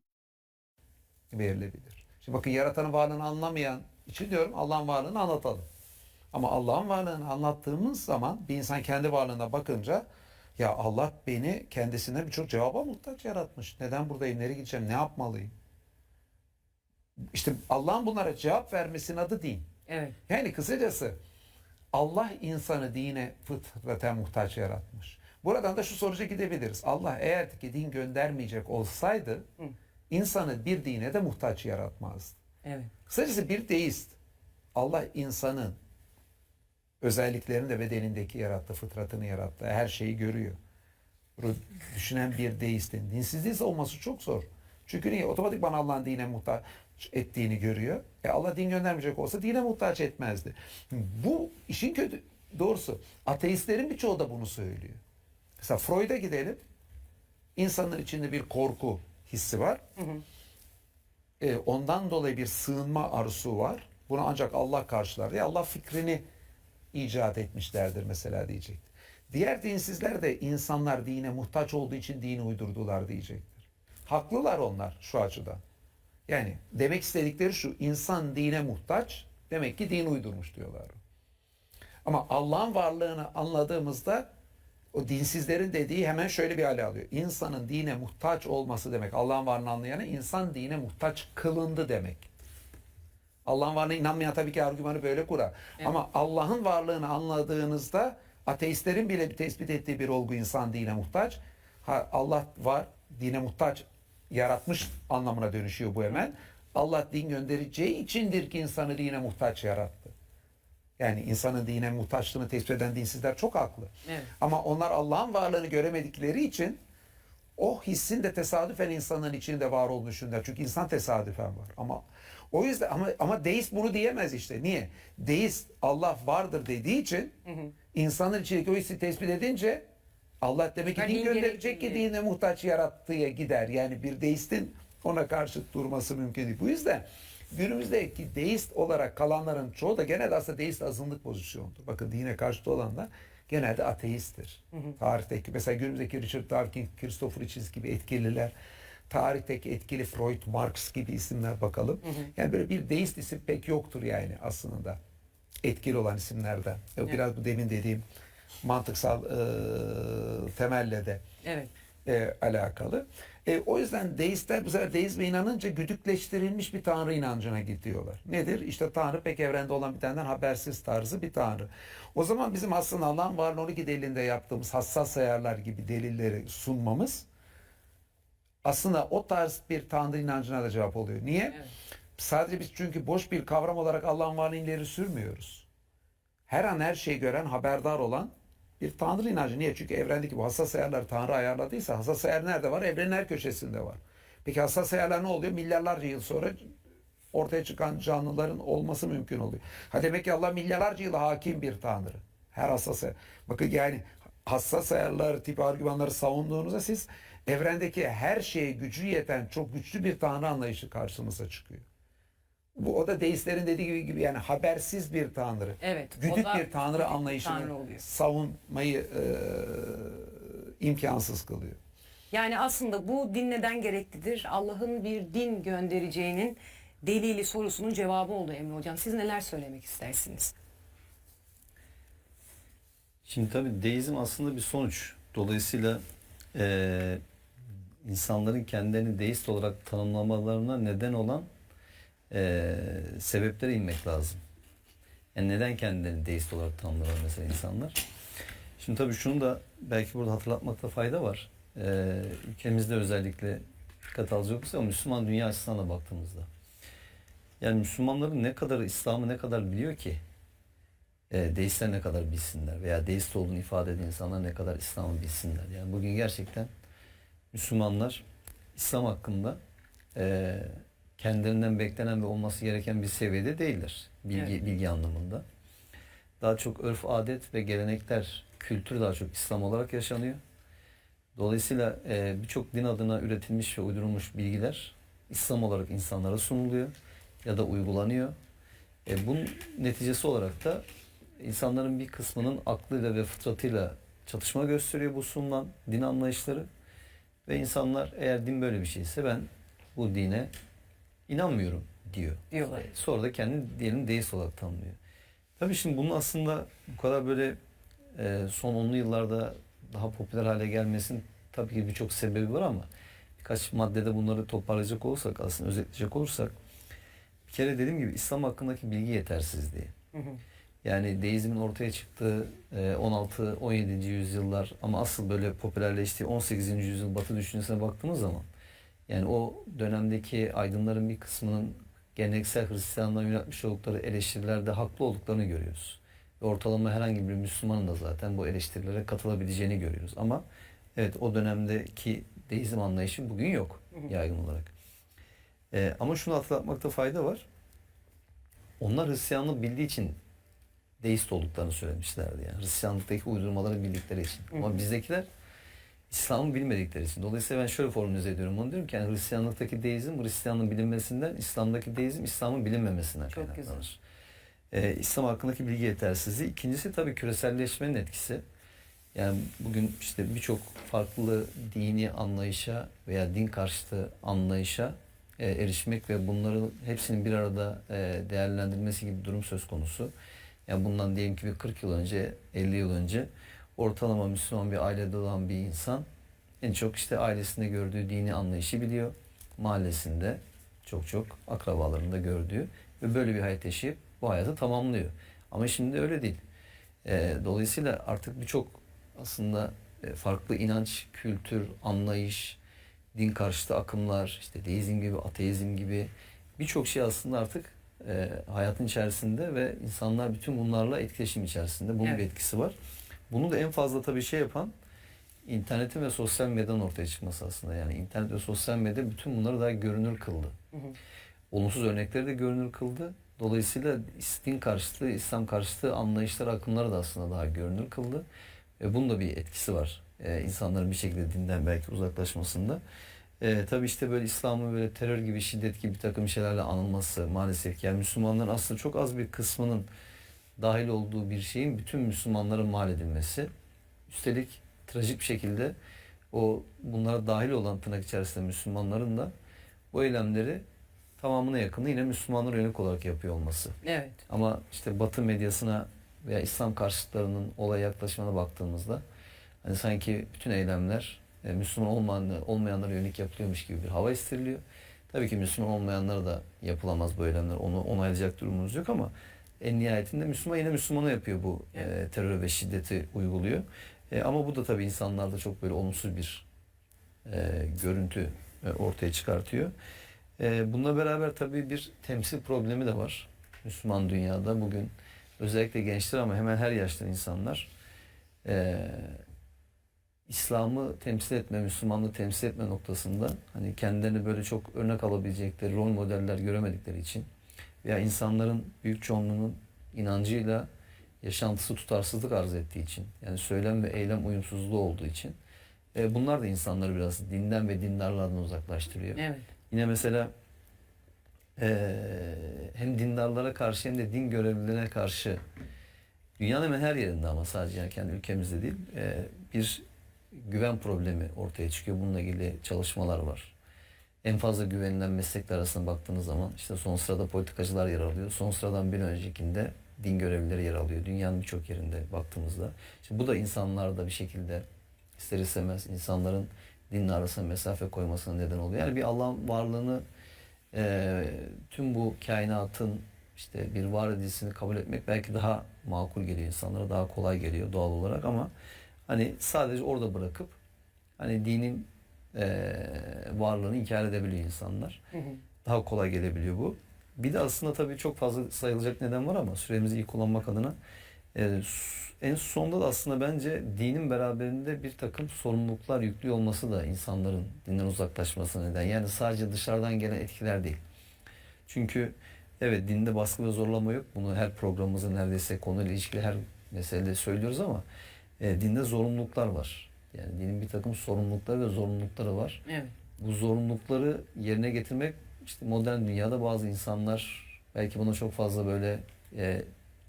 verilebilir. Şimdi bakın yaratanın varlığını anlamayan için diyorum Allah'ın varlığını anlatalım. Ama Allah'ın varlığını anlattığımız zaman bir insan kendi varlığına bakınca ya Allah beni kendisinden birçok cevaba muhtaç yaratmış. Neden buradayım? Nereye gideceğim? Ne yapmalıyım? İşte Allah'ın bunlara cevap vermesinin adı din. Evet. Yani kısacası Allah insanı dine fıtraten muhtaç yaratmış. Buradan da şu sonuca gidebiliriz. Allah eğer ki din göndermeyecek olsaydı insanı bir dine de muhtaç yaratmazdı. Evet. Kısacası bir deist Allah insanın özelliklerini de bedenindeki yarattı, fıtratını yarattı. Her şeyi görüyor. Bunu düşünen bir deistin dinsizliği olması çok zor. Çünkü niye? Otomatikman Allah'ın dine muhtaç ettiğini görüyor. Allah din göndermeyecek olsa dine muhtaç etmezdi. Bu işin kötü doğrusu. Ateistlerin birçoğu da bunu söylüyor. Mesela Freud'a gidelim. İnsanın içinde bir korku hissi var. Ondan dolayı bir sığınma arzusu var. Bunu ancak Allah karşılar. Ya Allah fikrini icat etmişlerdir mesela diyecektir. Diğer dinsizler de insanlar dine muhtaç olduğu için dini uydurdular diyecektir. Haklılar onlar şu açıdan. Yani demek istedikleri şu, insan dine muhtaç, demek ki din uydurmuş diyorlar. Ama Allah'ın varlığını anladığımızda o dinsizlerin dediği hemen şöyle bir hale alıyor. İnsanın dine muhtaç olması demek. Allah'ın varlığını anlayana insan dine muhtaç kılındı demek. Allah'ın varlığına inanmayan tabii ki argümanı böyle kurar. Evet. Ama Allah'ın varlığını anladığınızda ateistlerin bile tespit ettiği bir olgu insan dine muhtaç. Allah var, dine muhtaç yaratmış anlamına dönüşüyor bu hemen. Allah din göndereceği içindir ki insanı dine muhtaç yarattı. Yani insanın dine muhtaçlığını tespit eden dinsizler çok haklı. Evet. Ama onlar Allah'ın varlığını göremedikleri için o hissin de tesadüfen insanın içinde var olduğunu düşünürler. Çünkü insan tesadüfen var. Ama o yüzden ama deist bunu diyemez işte. Niye? Deist Allah vardır dediği için insanın içindeki o hissi tespit edince Allah demek ki din gönderecek ki dine muhtaç yarattığı gider. Yani bir deistin ona karşı durması mümkün değil. Bu yüzden günümüzdeki deist olarak kalanların çoğu da genelde aslında deist azınlık pozisyondur. Bakın dine karşıtı olanlar genelde ateisttir. Tarihteki mesela günümüzdeki Richard Dawkins, Christopher Hitchens gibi etkililer, tarihteki etkili Freud, Marx gibi isimler bakalım. Yani böyle bir deist isim pek yoktur yani aslında. Etkili olan isimlerden. Biraz bu demin dediğim mantıksal temelle de alakalı. O yüzden deistler bu sefer deizme inanınca güdükleştirilmiş bir tanrı inancına gidiyorlar. Nedir? İşte tanrı pek evrende olan bitenden habersiz tarzı bir tanrı. O zaman bizim aslında Allah'ın varlığını 12 delilinde yaptığımız hassas ayarlar gibi delilleri sunmamız aslında o tarz bir tanrı inancına da cevap oluyor. Niye? Evet. Sadece biz çünkü boş bir kavram olarak Allah'ın varlığını ileri sürmüyoruz. Her an her şeyi gören, haberdar olan bir tanrı inancı. Niye? Çünkü evrendeki bu hassas ayarları tanrı ayarladıysa hassas ayar nerede var? Evrenin her köşesinde var. Peki hassas ayarlar ne oluyor? Milyarlarca yıl sonra ortaya çıkan canlıların olması mümkün oluyor. Demek ki Allah milyarlarca yıl hakim bir tanrı. Her hassas ayar. Bakın yani hassas ayarlar tipi argümanları savunduğunuzda siz evrendeki her şeye gücü yeten çok güçlü bir tanrı anlayışı karşınıza çıkıyor. Bu o da deistlerin dediği gibi yani habersiz bir tanrı. Evet. Güdük bir tanrı anlayışını savunmayı imkansız kılıyor. Yani aslında bu din neden gereklidir? Allah'ın bir din göndereceğinin delili sorusunun cevabı oldu Emre Hocam. Siz neler söylemek istersiniz? Şimdi tabii deizm aslında bir sonuç. Dolayısıyla insanların kendilerini deist olarak tanımlamalarına neden olan sebeplere inmek lazım. Yani neden kendilerini deist olarak tanımlar mesela insanlar? Şimdi tabii şunu da belki burada hatırlatmakta fayda var. Ülkemizde özellikle dikkat alacak olursa Müslüman dünya açısından da baktığımızda. Yani Müslümanların ne kadar İslam'ı ne kadar biliyor ki deistler ne kadar bilsinler veya deist olduğunu ifade eden insanlar ne kadar İslam'ı bilsinler. Yani bugün gerçekten Müslümanlar İslam hakkında kendilerinden beklenen ve olması gereken bir seviyede değiller. Bilgi anlamında. Daha çok örf, adet ve gelenekler, kültür daha çok İslam olarak yaşanıyor. Dolayısıyla birçok din adına üretilmiş ve uydurulmuş bilgiler İslam olarak insanlara sunuluyor ya da uygulanıyor. Bunun neticesi olarak da insanların bir kısmının aklıyla ve fıtratıyla çatışma gösteriyor bu sunulan din anlayışları. Ve insanlar eğer din böyle bir şeyse ben bu dine inanmıyorum diyorlar. Sonra da kendini diyelim deist olarak tanımlıyor. Tabii şimdi bunun aslında bu kadar böyle son 10'lu yıllarda daha popüler hale gelmesinin tabii ki birçok sebebi var ama birkaç maddede bunları toparlayacak olursak, aslında özetleyecek olursak, bir kere dediğim gibi İslam hakkındaki bilgi yetersizliği. Yani deizmin ortaya çıktığı 16-17. yüzyıllar ama asıl böyle popülerleştiği 18. yüzyıl Batı düşüncesine baktığımız zaman yani o dönemdeki aydınların bir kısmının geleneksel Hristiyanlığa yöneltmiş oldukları eleştirilerde haklı olduklarını görüyoruz. Ve ortalama herhangi bir Müslümanın da zaten bu eleştirilere katılabileceğini görüyoruz. Ama evet, o dönemdeki deizm anlayışı bugün yok yaygın olarak. Ama şunu hatırlatmakta fayda var. Onlar Hristiyanlığı bildiği için deist olduklarını söylemişlerdi. Yani Hristiyanlıktaki uydurmaları bildikleri için. Ama bizdekiler İslam'ı bilmedikleri için. Dolayısıyla ben şöyle formüle ediyorum. Onu diyorum ki yani Hristiyanlıktaki deizm Hristiyanlığın bilinmesinden, İslam'daki deizm İslam'ın bilinmemesinden kaynaklanır. İslam hakkındaki bilgi yetersizliği. İkincisi tabii küreselleşmenin etkisi. Yani bugün işte birçok farklı dini anlayışa veya din karşıtı anlayışa erişmek ve bunların hepsinin bir arada değerlendirilmesi gibi bir durum söz konusu. Yani bundan diyelim ki bir 40 yıl önce, 50 yıl önce ortalama Müslüman bir ailede olan bir insan en çok işte ailesinde gördüğü dini anlayışı biliyor. Mahallesinde çok akrabalarında gördüğü ve böyle bir hayat yaşayıp bu hayatı tamamlıyor. Ama şimdi öyle değil. Dolayısıyla artık birçok aslında farklı inanç, kültür, anlayış, din karşıtı akımlar, işte deizm gibi, ateizm gibi birçok şey aslında artık hayatın içerisinde ve insanlar bütün bunlarla etkileşim içerisinde. Bunun bir etkisi var. Bunu da en fazla tabii şey yapan internetin ve sosyal medyanın ortaya çıkması aslında. Yani internet ve sosyal medya bütün bunları daha görünür kıldı. Olumsuz örnekleri de görünür kıldı. Dolayısıyla din karşıtı, İslam karşıtı anlayışlar, akımları da aslında daha görünür kıldı. Bunun da bir etkisi var. İnsanların bir şekilde dinden belki uzaklaşmasında. Tabii işte böyle İslam'ın böyle terör gibi, şiddet gibi bir takım şeylerle anılması maalesef ki yani Müslümanların aslında çok az bir kısmının dahil olduğu bir şeyin bütün Müslümanlara mal edilmesi. Üstelik trajik bir şekilde bunlara dahil olan tırnak içerisinde Müslümanların da bu eylemleri tamamına yakını yine Müslümanlara yönelik olarak yapıyor olması. Evet. Ama işte Batı medyasına veya İslam karşıtlarının olaya yaklaşımına baktığımızda hani sanki bütün eylemler Müslüman olmayanlara yönelik yapılıyormuş gibi bir hava estiriliyor. Tabii ki Müslüman olmayanlara da yapılamaz bu eylemler. Onu onaylayacak durumumuz yok ama en nihayetinde Müslüman yine Müslümana yapıyor bu terör ve şiddeti uyguluyor. Ama bu da tabii insanlarda çok böyle olumsuz bir görüntü ortaya çıkartıyor. Bununla beraber tabii bir temsil problemi de var. Müslüman dünyada bugün özellikle gençler ama hemen her yaştan insanlar İslam'ı temsil etme, Müslümanlığı temsil etme noktasında hani kendilerini böyle çok örnek alabilecekleri rol modeller göremedikleri için veya insanların büyük çoğunluğunun inancıyla yaşantısı tutarsızlık arz ettiği için yani söylem ve eylem uyumsuzluğu olduğu için bunlar da insanları biraz dinden ve dindarlardan uzaklaştırıyor. Evet. Yine mesela hem dindarlara karşı hem de din görevlilerine karşı dünyanın hemen her yerinde ama sadece yani kendi ülkemizde değil bir güven problemi ortaya çıkıyor. Bununla ilgili çalışmalar var. En fazla güvenilen meslekler arasında baktığınız zaman işte son sırada politikacılar yer alıyor. Son sıradan bir öncekinde din görevlileri yer alıyor. Dünyanın birçok yerinde baktığımızda. İşte bu da insanlarda bir şekilde ister istemez insanların dinle arasına mesafe koymasına neden oluyor. Yani bir Allah'ın varlığını tüm bu kainatın işte bir var edilmesini kabul etmek belki daha makul geliyor insanlara, daha kolay geliyor doğal olarak ama hani sadece orada bırakıp hani dinin varlığını inkar edebiliyor insanlar. Daha kolay gelebiliyor bu. Bir de aslında tabii çok fazla sayılacak neden var ama süremizi iyi kullanmak adına en sonunda da aslında bence dinin beraberinde bir takım sorumluluklar yüklüyor olması da insanların dinden uzaklaşmasına neden. Yani sadece dışarıdan gelen etkiler değil. Çünkü evet dinde baskı ve zorlama yok. Bunu her programımızın neredeyse konuyla ilişkili her meselede söylüyoruz ama dinde zorunluluklar var. Yani dinin bir takım sorumlulukları ve zorunlulukları var. Evet. Bu zorunlulukları yerine getirmek işte modern dünyada bazı insanlar belki buna çok fazla böyle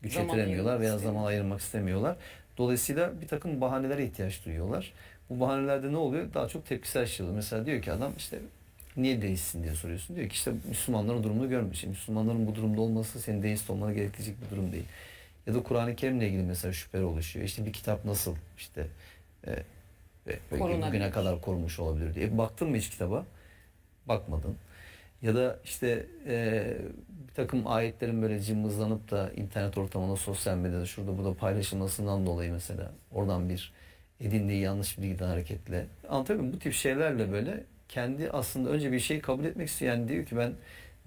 güç Zaman yetiremiyorlar veya ayırmak zaman ayırmak istemiyorlar. Dolayısıyla bir takım bahanelere ihtiyaç duyuyorlar. Bu bahanelerde ne oluyor? Daha çok tepkisel şey oluyor. Mesela diyor ki adam işte niye deistsin diye soruyorsun. Diyor ki işte Müslümanların durumunu görmüş. Müslümanların bu durumda olması senin deist olmanı gerektirecek bir durum değil. Ya da Kur'an-ı Kerim'le ilgili mesela şüpheler oluşuyor. İşte bir kitap nasıl işte bugüne kadar korunmuş olabilir diye. Baktın mı hiç kitaba? Bakmadın. Ya da işte bir takım ayetlerin böyle cımbızlanıp da internet ortamında, sosyal medyada şurada burada paylaşılmasından dolayı mesela oradan bir edindiği yanlış bilgiden hareketle. Anlatabiliyor muyum? Bu tip şeylerle böyle kendi aslında önce bir şeyi kabul etmek istiyor. Yani diyor ki ben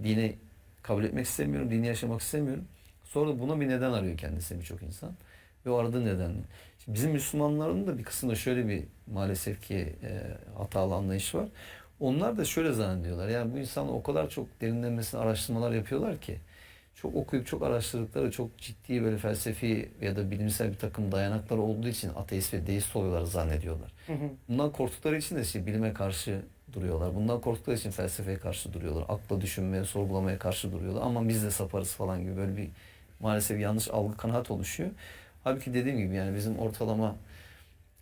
dini kabul etmek istemiyorum, dini yaşamak istemiyorum. Sonra da buna bir neden arıyor kendisi birçok insan. Ve o aradığı neden. Şimdi bizim Müslümanların da bir kısmında şöyle bir maalesef ki hatalı anlayış var. Onlar da şöyle zannediyorlar. Yani bu insanlar o kadar çok derinlenmesine araştırmalar yapıyorlar ki çok okuyup çok araştırdıkları çok ciddi böyle felsefi ya da bilimsel bir takım dayanakları olduğu için ateist ve deist oluyorlar zannediyorlar. Bundan korktukları için de işte bilime karşı duruyorlar. Bundan korktukları için felsefeye karşı duruyorlar. Akla düşünmeye, sorgulamaya karşı duruyorlar. Ama biz de saparız falan gibi böyle bir maalesef yanlış algı kanaat oluşuyor. Halbuki dediğim gibi yani bizim ortalama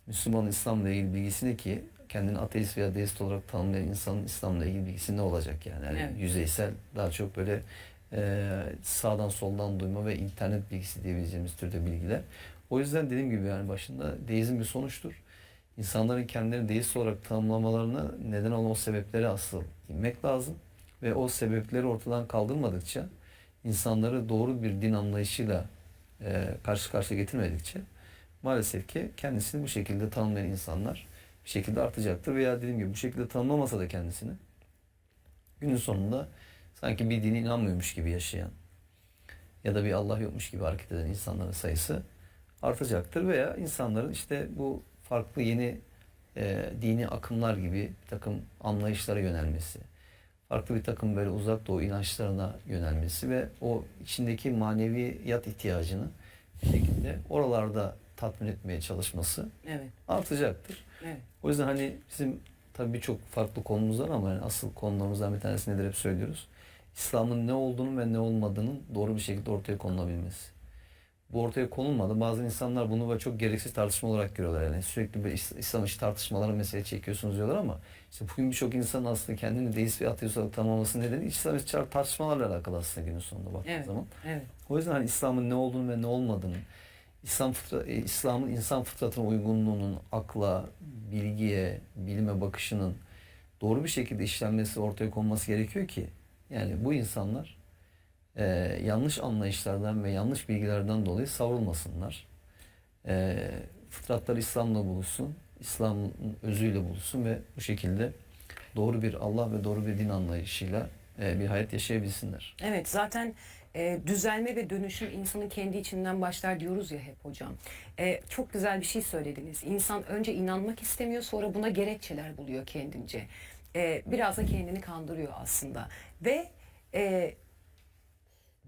Müslüman İslam'la ilgili bilgisi ne ki? Kendini ateist veya deist olarak tanımlayan insanın İslam'la ilgili bilgisi ne olacak yani? Yani Evet. yüzeysel, daha çok böyle sağdan soldan duyma ve internet bilgisi diyebileceğimiz türde bilgiler. O yüzden dediğim gibi yani başında deizm bir sonuçtur. İnsanların kendilerini deist olarak tanımlamalarına neden olan o sebepleri asıl inmek lazım. Ve o sebepleri ortadan kaldırmadıkça, insanları doğru bir din anlayışıyla karşı karşıya getirmedikçe maalesef ki kendisini bu şekilde tanımlayan insanlar bir şekilde artacaktır. Veya dediğim gibi bu şekilde tanımlamasa da kendisini günün sonunda sanki bir dine inanmıyormuş gibi yaşayan ya da bir Allah yokmuş gibi hareket eden insanların sayısı artacaktır. Veya insanların işte bu farklı yeni dini akımlar gibi bir takım anlayışlara yönelmesi, farklı bir takım böyle uzak doğu inançlarına yönelmesi ve o içindeki maneviyat ihtiyacını bir şekilde oralarda tatmin etmeye çalışması artacaktır. Evet. O yüzden hani bizim tabii birçok farklı konumuz var ama yani asıl konularımızdan bir tanesi nedir hep söylüyoruz. İslam'ın ne olduğunu ve ne olmadığının doğru bir şekilde ortaya konulabilmesi. Bu ortaya konulmadı. Bazı insanlar bunu böyle çok gereksiz tartışma olarak görüyorlar. Yani sürekli böyle İslam işi tartışmalara mesele çekiyorsunuz diyorlar ama işte bugün birçok insan aslında kendini deist ve ateist olarak tanımlaması nedeni İslam işi tartışmalarla alakalı aslında günün sonunda baktığın zaman. Evet. O yüzden hani İslam'ın ne olduğunu ve ne olmadığını, İslam'ın insan fıtratına uygunluğunun, akla, bilgiye, bilime bakışının doğru bir şekilde işlenmesi, ortaya konması gerekiyor ki yani bu insanlar yanlış anlayışlardan ve yanlış bilgilerden dolayı savrulmasınlar. Fıtratları İslam'la buluşsun, İslam'ın özüyle buluşsun ve bu şekilde doğru bir Allah ve doğru bir din anlayışıyla bir hayat yaşayabilsinler. Evet, zaten düzelme ve dönüşüm insanın kendi içinden başlar diyoruz ya hep hocam. Çok güzel bir şey söylediniz. İnsan önce inanmak istemiyor, sonra buna gerekçeler buluyor kendince. Biraz da kendini kandırıyor aslında. Ve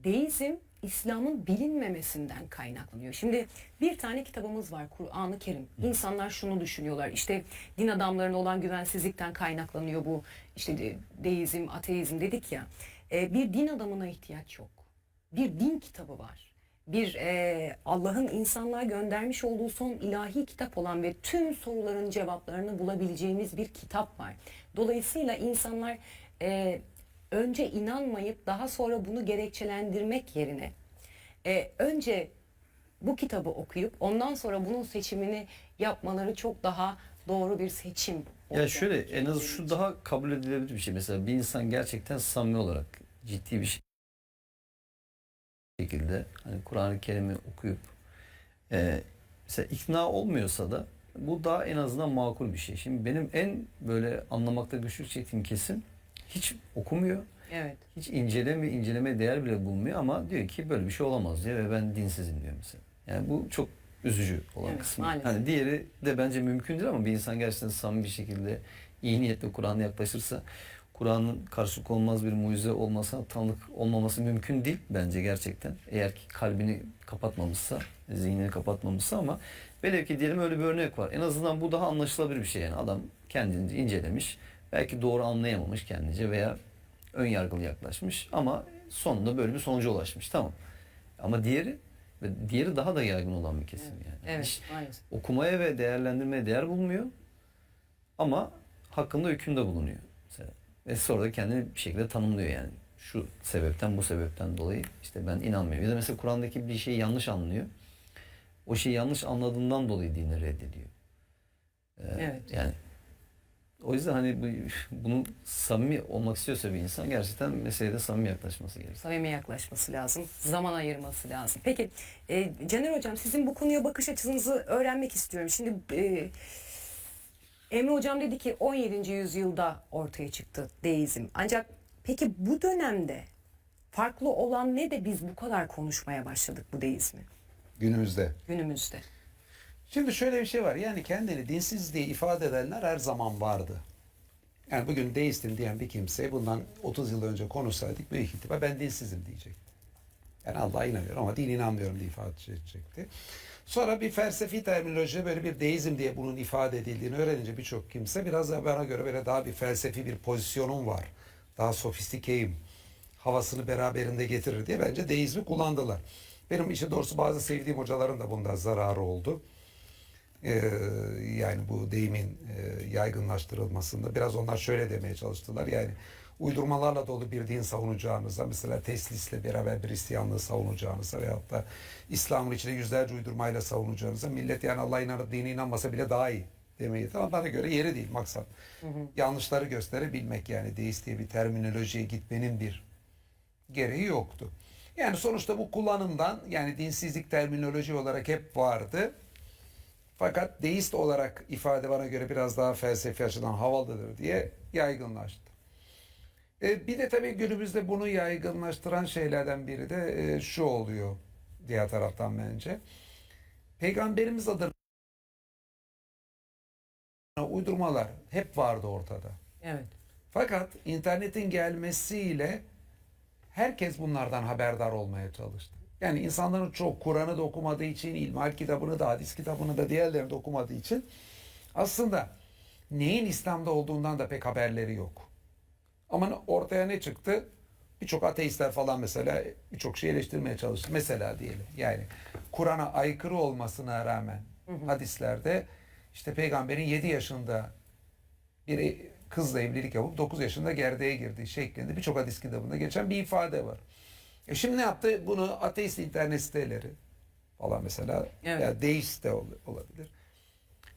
deizm İslam'ın bilinmemesinden kaynaklanıyor. Şimdi bir tane kitabımız var, Kur'an-ı Kerim. İnsanlar şunu düşünüyorlar. İşte din adamlarına olan güvensizlikten kaynaklanıyor bu. İşte deizm, ateizm dedik ya. Bir din adamına ihtiyaç yok. Bir din kitabı var. Bir Allah'ın insanlığa göndermiş olduğu son ilahi kitap olan ve tüm soruların cevaplarını bulabileceğimiz bir kitap var. Dolayısıyla insanlar önce inanmayıp daha sonra bunu gerekçelendirmek yerine önce bu kitabı okuyup ondan sonra bunun seçimini yapmaları çok daha doğru bir seçim. Ya şöyle en az şu daha kabul edilebilir bir şey. Mesela bir insan gerçekten samimi olarak ciddi bir şekilde hani Kur'an-ı Kerim'i okuyup mesela ikna olmuyorsa da bu daha en azından makul bir şey. Şimdi benim en böyle anlamakta güçlük çektiğim kesim hiç okumuyor. Evet. Hiç incelemeye değer bile bulmuyor ama diyor ki böyle bir şey olamaz diyor ve ben dinsizim diyor mesela. Yani bu çok üzücü olan kısmı. Maalesef. Hani diğeri de bence mümkündür ama bir insan gerçekten samimi bir şekilde iyi niyetle Kur'an'a yaklaşırsa Kur'an'ın karşılık olmaz bir mucize olmasa, tanık olmaması mümkün değil bence gerçekten. Eğer ki kalbini kapatmamışsa, zihnini kapatmamışsa ama velev ki diyelim öyle bir örnek var. En azından bu daha anlaşılabilir bir şey yani. Adam kendince incelemiş, belki doğru anlayamamış kendince veya ön yargılı yaklaşmış ama sonunda böyle bir sonuca ulaşmış. Tamam. Ama diğeri daha da yaygın olan bir kesim yani. Evet, Hiç maalesef. okumaya ve değerlendirmeye değer bulmuyor ama hakkında hükümde bulunuyor mesela. Ve sonra da kendini bir şekilde tanımlıyor yani. şu sebepten bu sebepten dolayı işte ben inanmıyorum. Ya da mesela Kur'an'daki bir şeyi yanlış anlıyor. O şeyi yanlış anladığından dolayı dini reddediyor. Evet. Yani o yüzden hani bunun samimi olmak istiyorsa bir insan gerçekten meselede samimi yaklaşması gerekiyor. Samimi yaklaşması lazım. Zaman ayırması lazım. Peki Caner Hocam, sizin bu konuya bakış açınızı öğrenmek istiyorum. Şimdi Emre Hocam dedi ki 17. yüzyılda ortaya çıktı deizm. Ancak peki bu dönemde farklı olan ne de biz bu kadar konuşmaya başladık bu deizmi? Günümüzde. Günümüzde. Şimdi şöyle bir şey var. Yani kendini dinsiz diye ifade edenler her zaman vardı. Yani bugün deistim diyen bir kimse bundan 30 yıl önce konuşsaydık büyük ihtimal ben dinsizim diyecekti. Yani Allah'a inanıyorum ama din inanmıyorum diye ifade edecekti. Sonra bir felsefi terminolojide böyle bir deizm diye bunun ifade edildiğini öğrenince birçok kimse biraz da bana göre böyle daha bir felsefi bir pozisyonum var. Daha sofistikeyim havasını beraberinde getirir diye bence deizmi kullandılar. Benim işin doğrusu bazı sevdiğim hocaların da bundan zararı oldu. Yani bu deyimin yaygınlaştırılmasında biraz onlar şöyle demeye çalıştılar. Yani uydurmalarla dolu bir din savunacağınıza, mesela teslisle beraber Hristiyanlığı savunacağınıza veyahut da İslam'ın içinde yüzlerce uydurmayla savunacağınıza millet yani Allah'a inanıp dine inanmasa bile daha iyi demeyi. Ama bana göre yeri değil maksat. Yanlışları gösterebilmek, yani deist diye bir terminolojiye gitmenin bir gereği yoktu. Yani sonuçta bu kullanımdan, yani dinsizlik terminoloji olarak hep vardı. Fakat deist olarak ifade bana göre biraz daha felsefi açıdan havalıdır diye yaygınlaştı. Bir de tabii günümüzde bunu yaygınlaştıran şeylerden biri de şu oluyor diğer taraftan bence. Peygamberimiz adına uydurmalar hep vardı ortada. Evet. Fakat internetin gelmesiyle herkes bunlardan haberdar olmaya çalıştı. Yani insanların çok Kur'an'ı da okumadığı için, ilmihal kitabını da, hadis kitabını da diğerlerini de okumadığı için aslında neyin İslam'da olduğundan da pek haberleri yok. Ama ortaya ne çıktı? Birçok ateistler falan mesela birçok şey eleştirmeye çalıştı. Mesela diyelim yani Kur'an'a aykırı olmasına rağmen hadislerde işte peygamberin 7 yaşında bir kızla evlilik yapıp 9 yaşında gerdeğe girdiği şeklinde birçok hadis kitabında geçen bir ifade var. Şimdi ne yaptı? Bunu ateist internet siteleri falan mesela, evet, ya deist de olabilir.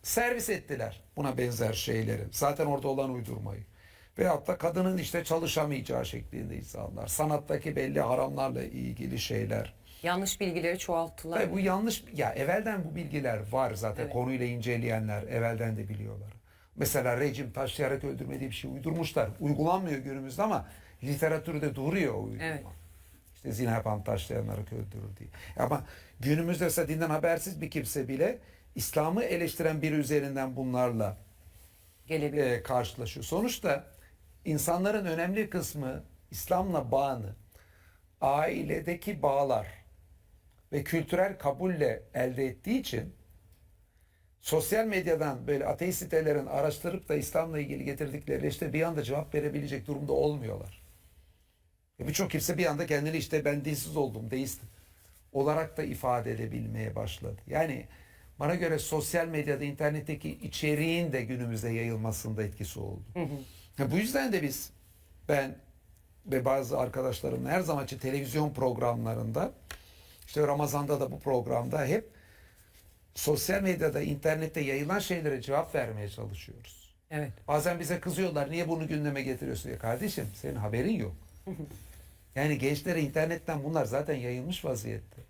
Servis ettiler buna benzer şeyleri. Zaten orada olan uydurmayı. Veyahut da kadının işte çalışamayacağı şeklinde insanlar. Sanattaki belli haramlarla ilgili şeyler. Yanlış bilgileri çoğalttılar. Tabii bu yanlış, ya evvelden bu bilgiler var zaten. Evet. Konuyla inceleyenler evvelden de biliyorlar. Mesela rejim taşlayarak öldürme diye bir şey uydurmuşlar. Uygulanmıyor günümüzde ama literatürde duruyor o uydurma. Evet. İşte zina yapan taşlayanları öldürür diye. Ama günümüzde ise dinden habersiz bir kimse bile İslam'ı eleştiren biri üzerinden bunlarla karşılaşıyor. Sonuçta insanların önemli kısmı İslam'la bağını ailedeki bağlar ve kültürel kabulle elde ettiği için sosyal medyadan böyle ateist sitelerin araştırıp da İslam'la ilgili getirdikleri işte bir anda cevap verebilecek durumda olmuyorlar. Birçok kimse bir anda kendini işte ben dinsiz oldum, deist olarak da ifade edebilmeye başladı. Yani bana göre sosyal medyada, internetteki içeriğin de günümüzde yayılmasında etkisi oldu. Bu yüzden de ben ve bazı arkadaşlarım her zaman için televizyon programlarında, işte Ramazan'da da bu programda hep sosyal medyada, internette yayılan şeylere cevap vermeye çalışıyoruz. Evet. Bazen bize kızıyorlar, niye bunu gündeme getiriyorsun diye. Kardeşim senin haberin yok. Yani gençlere internetten bunlar zaten yayılmış vaziyette.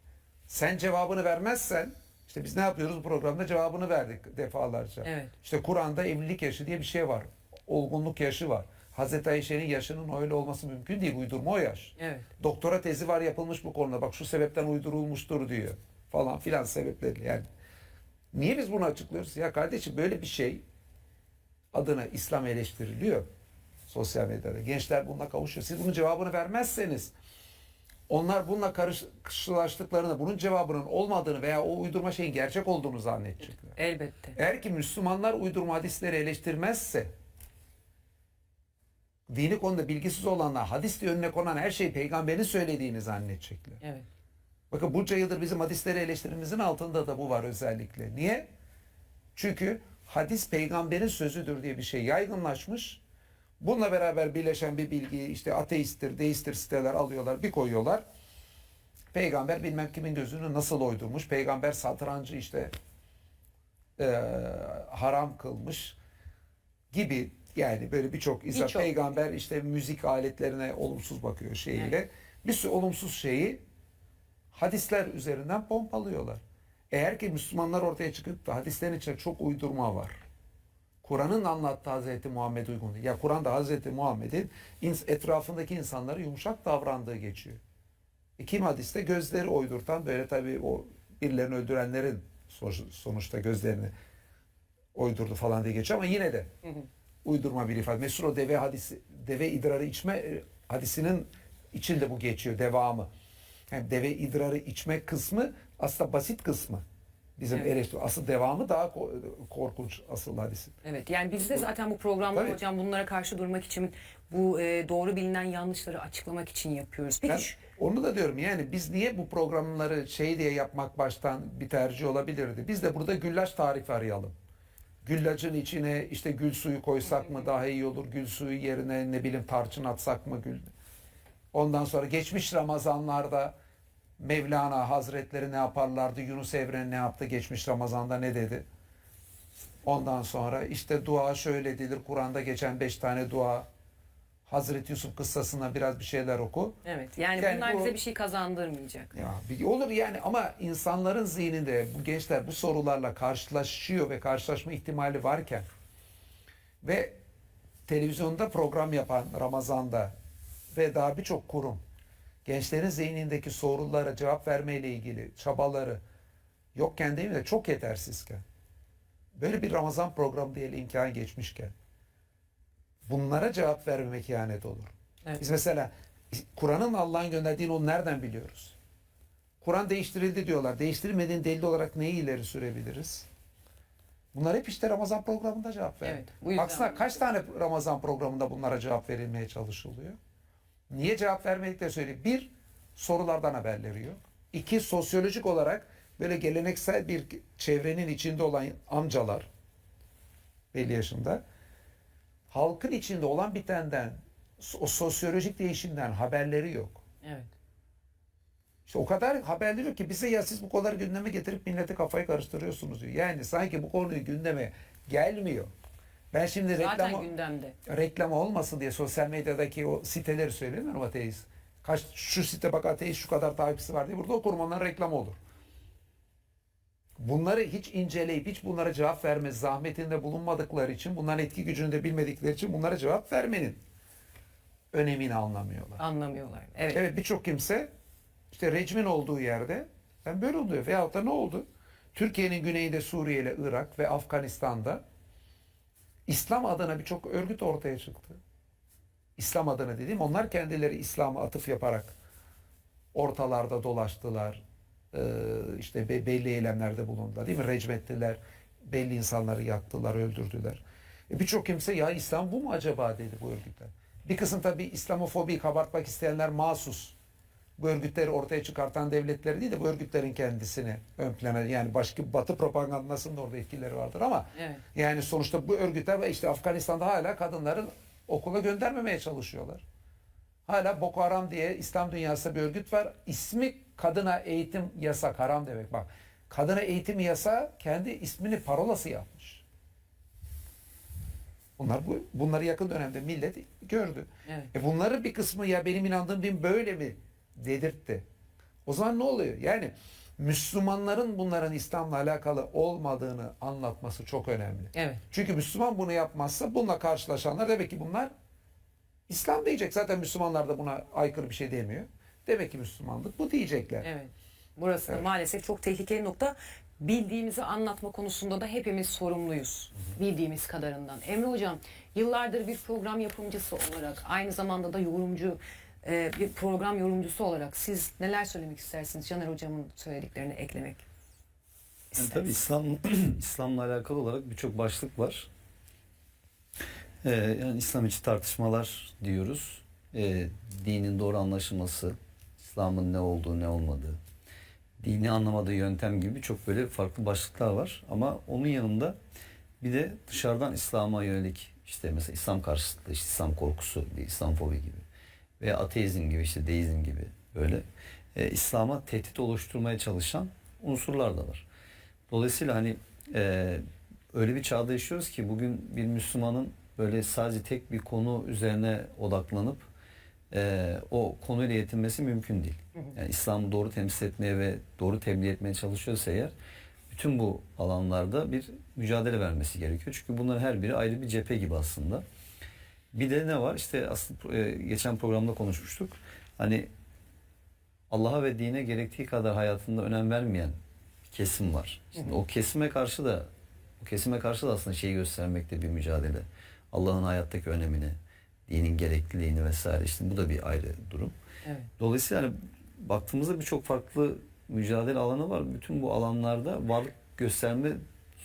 Sen cevabını vermezsen, işte biz ne yapıyoruz bu programda, cevabını verdik defalarca. Evet. İşte Kur'an'da evlilik yaşı diye bir şey var. Olgunluk yaşı var. Hazreti Ayşe'nin yaşının öyle olması mümkün değil. Uydurma o yaş. Evet. Doktora tezi var yapılmış bu konuda. Bak şu sebepten uydurulmuştur diyor. Falan filan sebepleri yani. Niye biz bunu açıklıyoruz? Ya kardeşim böyle bir şey adına İslam eleştiriliyor sosyal medyada. Gençler bununla kavuşuyor. Siz bunun cevabını vermezseniz onlar bununla karşılaştıklarında bunun cevabının olmadığını veya o uydurma şeyin gerçek olduğunu zannedecekler. Elbette. Eğer ki Müslümanlar uydurma hadisleri eleştirmezse, dini konuda bilgisiz olanlar hadis diye önüne konan her şeyi peygamberin söylediğini zannedecekler. Evet. Bakın bunca yıldır bizim hadisleri eleştirimizin altında da bu var özellikle. Niye? Çünkü hadis peygamberin sözüdür diye bir şey yaygınlaşmış. Bununla beraber birleşen bir bilgiyi işte ateisttir, deisttir siteler alıyorlar, bir koyuyorlar. Peygamber bilmem kimin gözünü nasıl oydurmuş. Peygamber satrancı işte haram kılmış gibi, yani böyle birçok izah. Birçok. Peygamber işte müzik aletlerine olumsuz bakıyor şeyiyle. Evet. Bir sürü olumsuz şeyi hadisler üzerinden pompalıyorlar. Eğer ki Müslümanlar ortaya çıkıp da hadislerin içinde çok uydurma var. Kur'an'ın anlattığı Hazreti Muhammed uygun değil. Ya Kur'an'da Hazreti Muhammed'in etrafındaki insanlara yumuşak davrandığı geçiyor. Kim hadiste gözleri oydurtan, böyle tabii o birilerini öldürenlerin sonuçta gözlerini oydurdu falan diye geçiyor ama yine de uydurma bir ifade. Meşhur o deve idrarı içme hadisinin içinde bu geçiyor, devamı. Yani deve idrarı içme kısmı aslında basit kısmı. Bizim asıl devamı daha korkunç asıl hadisin. Evet, yani biz de zaten bu programda Tabii. hocam bunlara karşı durmak için, bu doğru bilinen yanlışları açıklamak için yapıyoruz. Peki Ben onu da diyorum, yani biz niye bu programları şey diye yapmak baştan bir tercih olabilirdi. Biz de burada güllaç tarifi arayalım. Güllacın içine işte gül suyu koysak mı daha iyi olur? Gül suyu yerine ne bileyim tarçın atsak mı? Ondan sonra geçmiş Ramazanlarda Mevlana Hazretleri ne yaparlardı? Yunus Emre ne yaptı? Geçmiş Ramazan'da ne dedi? Ondan sonra işte dua şöyle edilir. Kur'an'da geçen 5 tane dua. Hazreti Yusuf kıssasına biraz bir şeyler oku. evet, yani bunlar bize bir şey kazandırmayacak. Ya olur yani, ama insanların zihninde bu gençler bu sorularla karşılaşıyor ve karşılaşma ihtimali varken ve televizyonda program yapan Ramazan'da ve daha birçok kurum gençlerin zihnindeki sorulara cevap vermeyle ilgili çabaları yokken değil mi de çok yetersizken, böyle bir Ramazan programı diye imkan geçmişken bunlara cevap vermemek ihanet olur. Evet. Biz mesela Kur'an'ın Allah'ın gönderdiğini onu nereden biliyoruz? Kur'an değiştirildi diyorlar. Değiştirilmediğini delil olarak neyi ileri sürebiliriz? Bunlar hep işte Ramazan programında cevap verir. Evet, bu yüzden. Baksana kaç tane Ramazan programında bunlara cevap verilmeye çalışılıyor. Niye cevap vermedikleri söyleyeyim. Bir, sorulardan haberleri yok. İki, sosyolojik olarak böyle geleneksel bir çevrenin içinde olan amcalar, belli yaşında, halkın içinde olan bitenden, o sosyolojik değişimden haberleri yok. Evet. İşte o kadar haberleri yok ki bize, ya siz bu konuları gündeme getirip milleti kafayı karıştırıyorsunuz diyor. Yani sanki bu konuyu gündeme gelmiyor. Ben şimdi Zaten gündemde. reklam olmasın diye sosyal medyadaki o siteleri söylemiyorum, ateist. Şu site bak ateist şu kadar takipçisi var diye burada okurum, onların reklamı olur. Bunları hiç inceleyip hiç bunlara cevap verme zahmetinde bulunmadıkları için, bunların etki gücünü de bilmedikleri için bunlara cevap vermenin önemini anlamıyorlar. Anlamıyorlar. Evet. Evet, birçok kimse işte rejimin olduğu yerde ben böyle oluyor. Veyahut da ne oldu? Türkiye'nin güneyinde Suriye ile Irak ve Afganistan'da İslam adına birçok örgüt ortaya çıktı. İslam adına dediğim, onlar kendileri İslam'a atıf yaparak ortalarda dolaştılar. İşte belli eylemlerde bulundular. Değil mi? Recmettiler. Belli insanları yaktılar, öldürdüler. Birçok kimse ya İslam bu mu acaba dedi bu örgütler. Bir kısım tabii İslamofobiyi kabartmak isteyenler mahsus. Bu örgütleri ortaya çıkartan devletleri değil de bu örgütlerin kendisini ön plana, yani başka Batı propagandasının da orada etkileri vardır ama evet. Yani sonuçta bu örgütler işte Afganistan'da hala kadınların okula göndermemeye çalışıyorlar. Hala Boko Haram diye İslam dünyasında bir örgüt var. İsmi kadına eğitim yasak, haram demek bak. Kadına eğitim yasağı kendi ismini parolası yapmış. Bunları yakın dönemde millet gördü. Evet. Bunları bir kısmı ya benim inandığım din böyle mi dedirtti. O zaman ne oluyor? Yani Müslümanların bunların İslam'la alakalı olmadığını anlatması çok önemli. Evet. Çünkü Müslüman bunu yapmazsa bununla karşılaşanlar demek ki bunlar İslam diyecek. Zaten Müslümanlar da buna aykırı bir şey demiyor. Demek ki Müslümanlık bu diyecekler. Evet. Burası Evet. maalesef çok tehlikeli nokta. Bildiğimizi anlatma konusunda da hepimiz sorumluyuz. Bildiğimiz kadarından. Emre Hocam, yıllardır bir program yapımcısı olarak, aynı zamanda da yorumcu, bir program yorumcusu olarak siz neler söylemek istersiniz? Caner Hocam'ın söylediklerini eklemek Yani tabii İslam'la alakalı olarak birçok başlık var. Yani İslam içi tartışmalar diyoruz. Dinin doğru anlaşılması, İslam'ın ne olduğu ne olmadığı, dini anlamadığı yöntem gibi çok böyle farklı başlıklar var. Ama onun yanında bir de dışarıdan İslam'a yönelik İşte mesela İslam karşıtlığı, işte İslam korkusu, İslamofobi gibi veya ateizm gibi, işte deizm gibi böyle İslam'a tehdit oluşturmaya çalışan unsurlar da var. Dolayısıyla hani öyle bir çağda yaşıyoruz ki bugün bir Müslümanın böyle sadece tek bir konu üzerine odaklanıp o konuyla yetinmesi mümkün değil. Yani İslam'ı doğru temsil etmeye ve doğru tebliğ etmeye çalışıyorsa eğer bütün bu alanlarda bir mücadele vermesi gerekiyor. Çünkü bunların her biri ayrı bir cephe gibi aslında. Bir de ne var? İşte aslında geçen programda konuşmuştuk. Hani Allah'a ve dine gerektiği kadar hayatında önem vermeyen bir kesim var. Şimdi o kesime karşı da aslında şeyi göstermekte bir mücadele. Allah'ın hayattaki önemini, dinin gerekliliğini vesaire. İşte bu da bir ayrı durum. Evet. Dolayısıyla hani baktığımızda birçok farklı mücadele alanı var. Bütün bu alanlarda varlık gösterme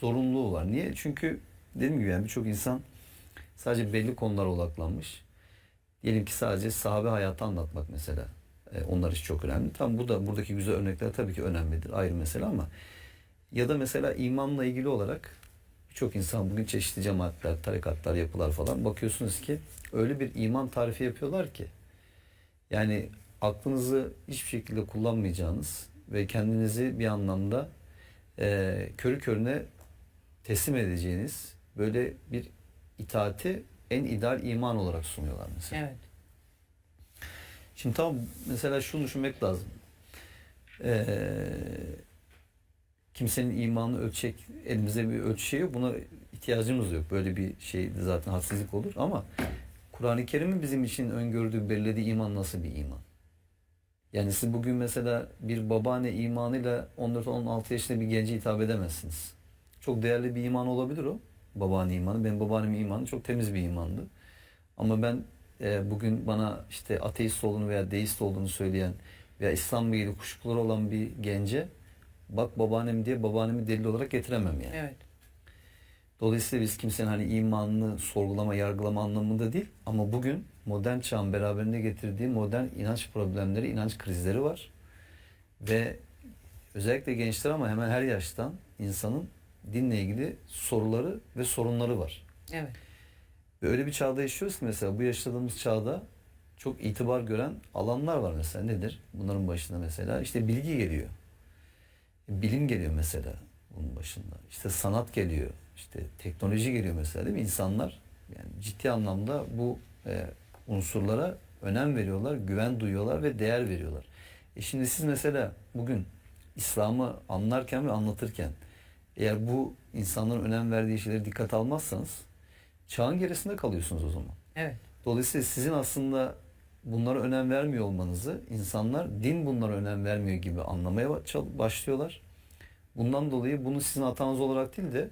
zorunluluğu var. Niye? Çünkü dediğim gibi yani birçok insan sadece belli konulara odaklanmış. Diyelim ki sadece sahabe hayatı anlatmak mesela. Onlar için çok önemli. Tam bu da buradaki güzel örnekler tabii ki önemlidir. Ayrı mesele ama ya da mesela imanla ilgili olarak birçok insan bugün çeşitli cemaatler, tarikatlar, yapılar falan bakıyorsunuz ki öyle bir iman tarifi yapıyorlar ki yani aklınızı hiçbir şekilde kullanmayacağınız ve kendinizi bir anlamda körü körüne teslim edeceğiniz böyle bir itaati en ideal iman olarak sunuyorlar mesela. Evet. Şimdi tam mesela şunu düşünmek lazım. Kimsenin imanını ölçecek elimizde bir ölçü şey yok. Buna ihtiyacımız yok. Böyle bir şey zaten haksızlık olur ama Kur'an-ı Kerim'in bizim için öngördüğü, belirlediği iman nasıl bir iman? Yani siz bugün mesela bir babaanne imanıyla 14-16 yaşında bir gence hitap edemezsiniz. Çok değerli bir iman olabilir o. Babaanne imanı. Benim babaannemin imanı çok temiz bir imandı. Ama ben bugün bana işte ateist olduğunu veya deist olduğunu söyleyen veya İslam'la ilgili kuşkuları olan bir gence bak babaannem diye babaannemi delil olarak getiremem yani. Evet. Dolayısıyla biz kimsenin hani imanını sorgulama, yargılama anlamında değil ama bugün modern çağın beraberinde getirdiği modern inanç problemleri, inanç krizleri var. Ve özellikle gençler ama hemen her yaştan insanın dinle ilgili soruları ve sorunları var. Evet. Ve öyle bir çağda yaşıyoruz ki mesela bu yaşadığımız çağda çok itibar gören alanlar var mesela. Nedir? Bunların başında mesela işte bilgi geliyor. Bilim geliyor mesela bunun başında. İşte sanat geliyor. İşte teknoloji geliyor mesela değil mi? İnsanlar yani ciddi anlamda bu unsurlara önem veriyorlar, güven duyuyorlar ve değer veriyorlar. Şimdi siz mesela bugün İslam'ı anlarken ve anlatırken eğer bu insanların önem verdiği şeyleri dikkate almazsanız çağın gerisinde kalıyorsunuz o zaman. Evet. Dolayısıyla sizin aslında bunlara önem vermiyor olmanızı insanlar din bunlara önem vermiyor gibi anlamaya başlıyorlar. Bundan dolayı bunu sizin hatanız olarak değil de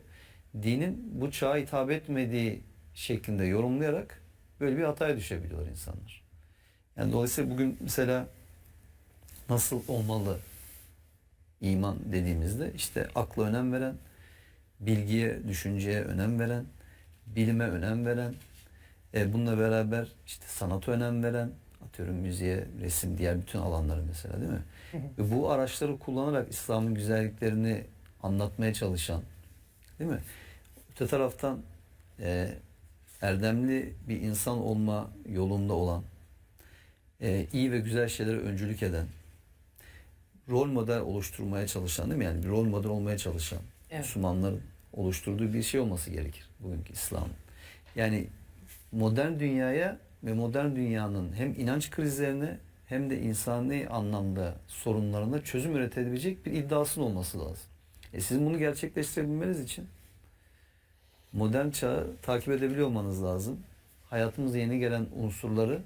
dinin bu çağa hitap etmediği şeklinde yorumlayarak böyle bir hataya düşebiliyorlar insanlar. Yani dolayısıyla bugün mesela nasıl olmalı iman dediğimizde işte akla önem veren, bilgiye, düşünceye önem veren, bilime önem veren, bununla beraber işte sanata önem veren, atıyorum müziğe, resim, diğer bütün alanları mesela değil mi? Ve bu araçları kullanarak İslam'ın güzelliklerini anlatmaya çalışan, değil mi? Öte taraftan erdemli bir insan olma yolunda olan, iyi ve güzel şeylere öncülük eden, rol model oluşturmaya çalışan değil mi? Yani bir rol model olmaya çalışan Müslümanların oluşturduğu bir şey olması gerekir bugünkü İslam. Yani modern dünyaya ve modern dünyanın hem inanç krizlerine hem de insani anlamda sorunlarına çözüm üretebilecek bir iddiasının olması lazım. Sizin bunu gerçekleştirebilmeniz için modern çağı takip edebiliyor olmanız lazım. Hayatımıza yeni gelen unsurları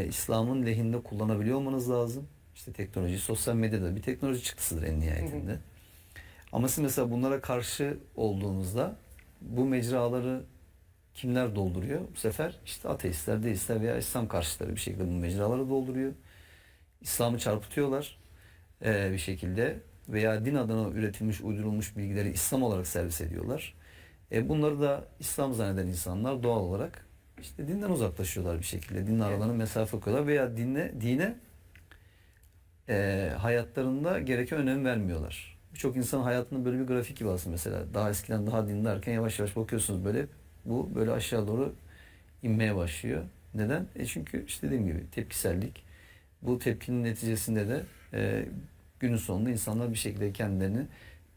İslam'ın lehinde kullanabiliyor olmanız lazım. İşte teknoloji, sosyal medyada bir teknoloji çıktısıdır en nihayetinde. Ama siz mesela bunlara karşı olduğunuzda bu mecraları kimler dolduruyor? Bu sefer işte ateistler, deistler veya İslam karşıtları bir şekilde bu mecraları dolduruyor. İslam'ı çarpıtıyorlar bir şekilde veya din adına üretilmiş, uydurulmuş bilgileri İslam olarak servis ediyorlar. Bunları da İslam zanneden insanlar doğal olarak işte dinden uzaklaşıyorlar bir şekilde. Dinle aralarına mesafe koyuyorlar veya dine hayatlarında gereken önem vermiyorlar. Birçok insan hayatında böyle bir grafik gibi aslında mesela. Daha eskiden daha dinlerken yavaş yavaş bakıyorsunuz böyle bu böyle aşağı doğru inmeye başlıyor. Neden? Çünkü işte dediğim gibi tepkisellik. Bu tepkinin neticesinde de günün sonunda insanlar bir şekilde kendilerini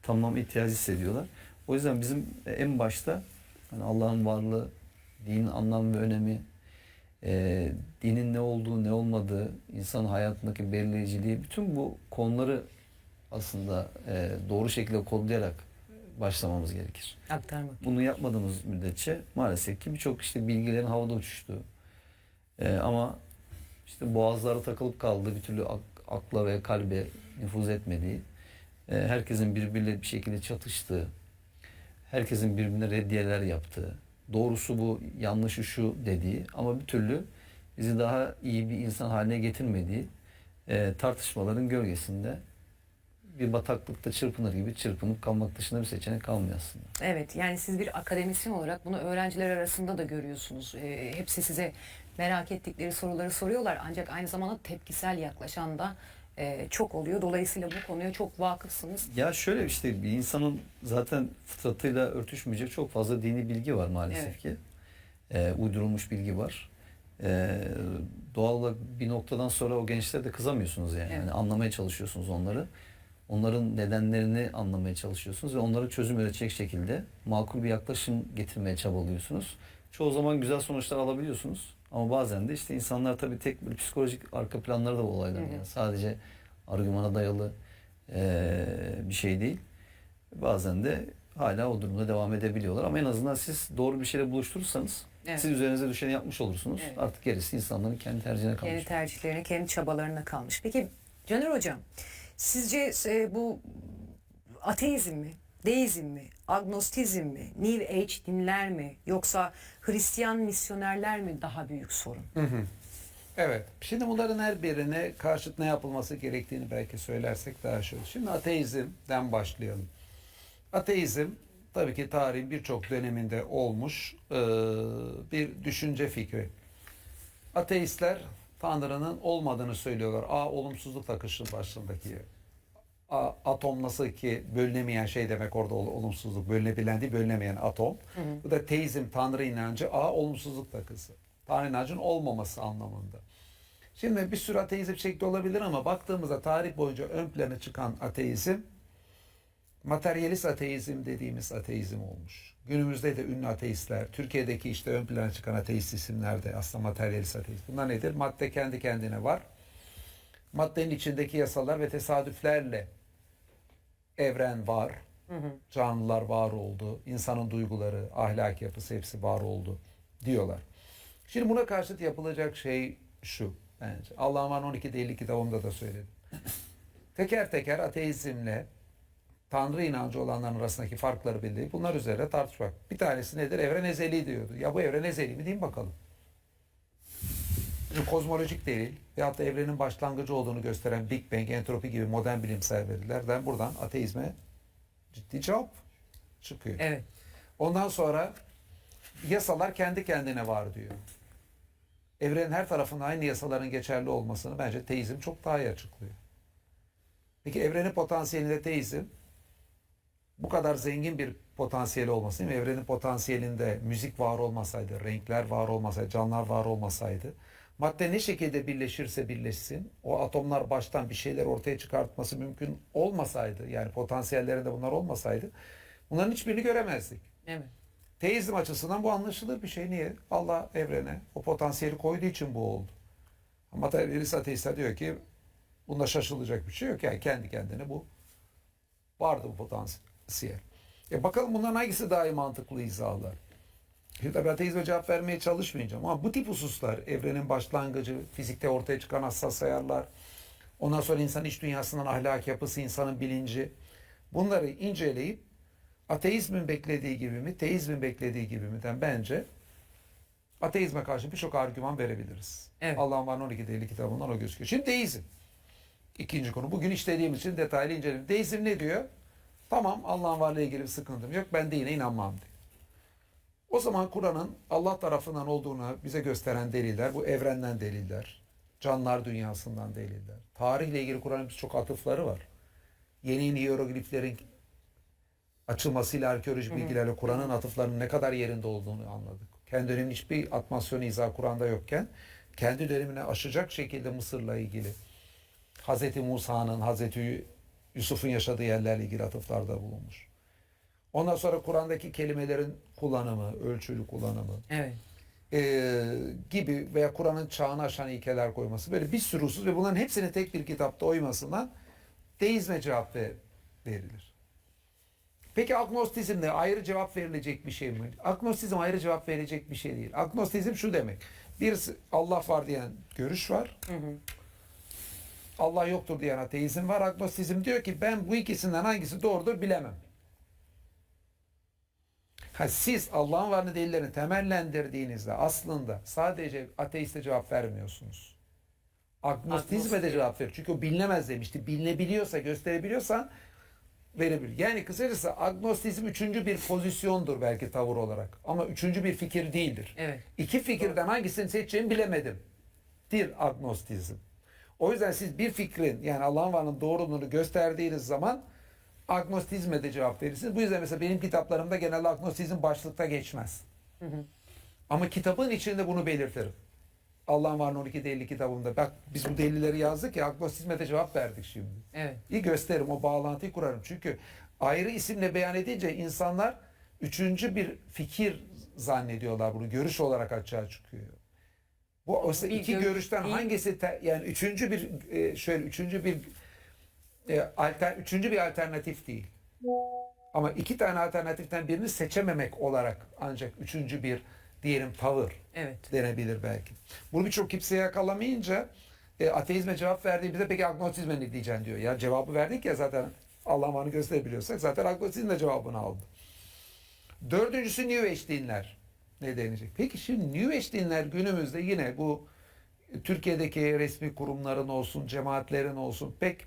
tamam ihtiyacı hissediyorlar. O yüzden bizim en başta yani Allah'ın varlığı, dinin anlam ve önemi, dinin ne olduğu, ne olmadığı, insan hayatındaki belirleyiciliği, bütün bu konuları aslında doğru şekilde kodlayarak başlamamız gerekir. Aktarmak. Bunu yapmadığımız müddetçe maalesef ki birçok işte bilgilerin havada uçuştuğu ama işte boğazlara takılıp kaldığı, bir türlü akla ve kalbe nüfuz etmediği, herkesin birbiriyle bir şekilde çatıştığı, herkesin birbirine reddiyeler yaptığı, doğrusu bu, yanlışı şu dediği ama bir türlü bizi daha iyi bir insan haline getirmediği tartışmaların gölgesinde bir bataklıkta çırpınır gibi çırpınıp kalmak dışında bir seçenek kalmıyor aslında. Evet, yani siz bir akademisyen olarak bunu öğrenciler arasında da görüyorsunuz. Hepsi size merak ettikleri soruları soruyorlar ancak aynı zamanda tepkisel yaklaşan da çok oluyor. Dolayısıyla bu konuya çok vakıfsınız. Ya şöyle işte bir insanın zaten fıtratıyla örtüşmeyecek çok fazla dini bilgi var maalesef ki. Uydurulmuş bilgi var. Doğal olarak bir noktadan sonra o gençlere de kızamıyorsunuz yani. Evet. Yani anlamaya çalışıyorsunuz onları. Onların nedenlerini anlamaya çalışıyorsunuz ve onlara çözüm üretecek şekilde makul bir yaklaşım getirmeye çabalıyorsunuz. Çoğu zaman güzel sonuçlar alabiliyorsunuz. Ama bazen de işte insanlar tabii tek bir psikolojik arka planları da bu olayların. Yani sadece argümana dayalı bir şey değil. Bazen de hala o durumda devam edebiliyorlar. Ama en azından siz doğru bir şeyle buluşturursanız siz üzerinize düşeni yapmış olursunuz. Evet. Artık gerisi insanların kendi tercihine kalmış. Kendi tercihlerine, kendi çabalarına kalmış. Peki Caner Hocam, sizce bu ateizm mi, deizm mi, agnostizm mi, New Age dinler mi yoksa Hristiyan misyonerler mi daha büyük sorun? Evet. Şimdi bunların her birine karşıt ne yapılması gerektiğini belki söylersek daha şey olur. Şimdi ateizmden başlayalım. Ateizm tabii ki tarihin birçok döneminde olmuş bir düşünce fikri. Ateistler Tanrı'nın olmadığını söylüyorlar. Olumsuzluk akışı başındaki. Atom nasıl ki bölünemeyen şey demek orada olumsuzluk. Bölünebilen değil, bölünemeyen atom. Bu da teizm, Tanrı inancı. Olumsuzluk takısı. Tanrı inancının olmaması anlamında. Şimdi bir sürü ateizm şekli olabilir ama baktığımızda tarih boyunca ön plana çıkan ateizm materyalist ateizm dediğimiz ateizm olmuş. Günümüzde de ünlü ateistler, Türkiye'deki işte ön plana çıkan ateist isimler de aslında materyalist ateist. Bunlar nedir? Madde kendi kendine var. Maddenin içindeki yasalar ve tesadüflerle evren var. Canlılar var oldu. İnsanın duyguları, ahlak yapısı hepsi var oldu diyorlar. Şimdi buna karşıt yapılacak şey şu bence. Allah'ın var 12 değil kitabımda da söyledim. Teker teker ateizmle Tanrı inancı olanların arasındaki farkları belirleyip bunlar üzerine tartışmak. Bir tanesi nedir? Evren ezeli diyordu. Ya bu evren ezeli mi deyin bakalım. Şimdi kozmolojik delil veyahut da evrenin başlangıcı olduğunu gösteren Big Bang, entropi gibi modern bilimsel verilerden buradan ateizme ciddi cevap çıkıyor. Evet. Ondan sonra yasalar kendi kendine var diyor. Evrenin her tarafında aynı yasaların geçerli olmasını bence teizm çok daha iyi açıklıyor. Peki evrenin potansiyelinde teizm bu kadar zengin bir potansiyeli olması değil mi? Evrenin potansiyelinde müzik var olmasaydı, renkler var olmasaydı, canlılar var olmasaydı, madde ne şekilde birleşirse birleşsin, o atomlar baştan bir şeyler ortaya çıkartması mümkün olmasaydı, yani potansiyellerinde bunlar olmasaydı, bunların hiçbirini göremezdik. Evet. Teizm açısından bu anlaşılır bir şey. Niye? Allah evrene o potansiyeli koyduğu için bu oldu. Materyalist ateistler diyor ki bunda şaşılacak bir şey yok. Yani kendi kendine bu vardı bu potansiyel. Bakalım bunların hangisi daha iyi mantıklı izahlar? Şimdi tabii ateizme cevap vermeye çalışmayacağım ama bu tip hususlar, evrenin başlangıcı, fizikte ortaya çıkan hassas ayarlar, ondan sonra insan iç dünyasının ahlak yapısı, insanın bilinci, bunları inceleyip ateizmin beklediği gibi mi, teizmin beklediği gibi mi'den bence ateizme karşı birçok argüman verebiliriz. Evet. Allah'ın var 12 değil kitabından o gözüküyor. Şimdi deizm. İkinci konu. Bugün işlediğimiz için detaylı inceleyelim. Deizm ne diyor? Tamam, Allah'ın varlığıyla ilgili bir sıkıntım yok. Ben dine inanmam diyor. O zaman Kur'an'ın Allah tarafından olduğunu bize gösteren deliller, bu evrenden deliller, canlılar dünyasından deliller. Tarihle ilgili Kur'an'ın birçok atıfları var. Yeni hierogliflerin açılmasıyla, arkeolojik bilgilerle Kur'an'ın atıflarının ne kadar yerinde olduğunu anladık. Kendi döneminin hiçbir atmasyon izahı Kur'an'da yokken kendi dönemine aşacak şekilde Mısır'la ilgili Hazreti Musa'nın, Hazreti Yusuf'un yaşadığı yerlerle ilgili atıflarda bulunmuş. Ondan sonra Kur'an'daki kelimelerin kullanımı, ölçülü kullanımı Evet. Gibi veya Kur'an'ın çağını aşan ilkeler koyması, böyle bir sürü husus ve bunların hepsini tek bir kitapta oymasından deizme cevap verilir. Peki agnostizmle ayrı cevap verilecek bir şey mi? Agnostizm ayrı cevap verecek bir şey değil. Agnostizm şu demek: bir Allah var diyen görüş var. Allah yoktur diyen ateizm var. Agnostizm diyor ki ben bu ikisinden hangisi doğrudur bilemem. Siz Allah'ın varlığı delillerini temellendirdiğinizde aslında sadece ateiste cevap vermiyorsunuz. Agnostizme de cevap verir. Çünkü o bilinemez demişti. Bilinebiliyorsa, gösterebiliyorsan verebilir. Yani kısacası agnostizm üçüncü bir pozisyondur belki tavır olarak. Ama üçüncü bir fikir değildir. Evet. İki fikirden hangisini seçeceğimi bilemedim. Agnostizm. O yüzden siz bir fikrin, yani Allah'ın varlığının doğruluğunu gösterdiğiniz zaman agnostizme de cevap verirsiniz. Bu yüzden mesela benim kitaplarımda genelde agnostizm başlıkta geçmez. Ama kitabın içinde bunu belirtirim. Allah'ın varlığının 12 delili kitabımda. Bak biz bu delilleri yazdık ya, agnostizme de cevap verdik şimdi. Evet. İyi gösteririm, o bağlantıyı kurarım. Çünkü ayrı isimle beyan edince insanlar üçüncü bir fikir zannediyorlar bunu. Görüş olarak açığa çıkıyor. Bu oysa iki görüşten hangisi yani üçüncü bir alternatif değil. Ama iki tane alternatiften birini seçememek olarak ancak üçüncü bir diyelim tavır denebilir belki. Bunu birçok kimse yakalamayınca ateizme cevap verdiğimizde peki agnostizme ne diyeceksin diyor. Ya cevabı verdik ya zaten, Allah'ın varlığını gösterebiliyorsak zaten agnostizm de cevabını aldı. Dördüncüsü New Age dinler. Ne denecek? Peki şimdi New Age dinler günümüzde yine bu Türkiye'deki resmi kurumların olsun, cemaatlerin olsun pek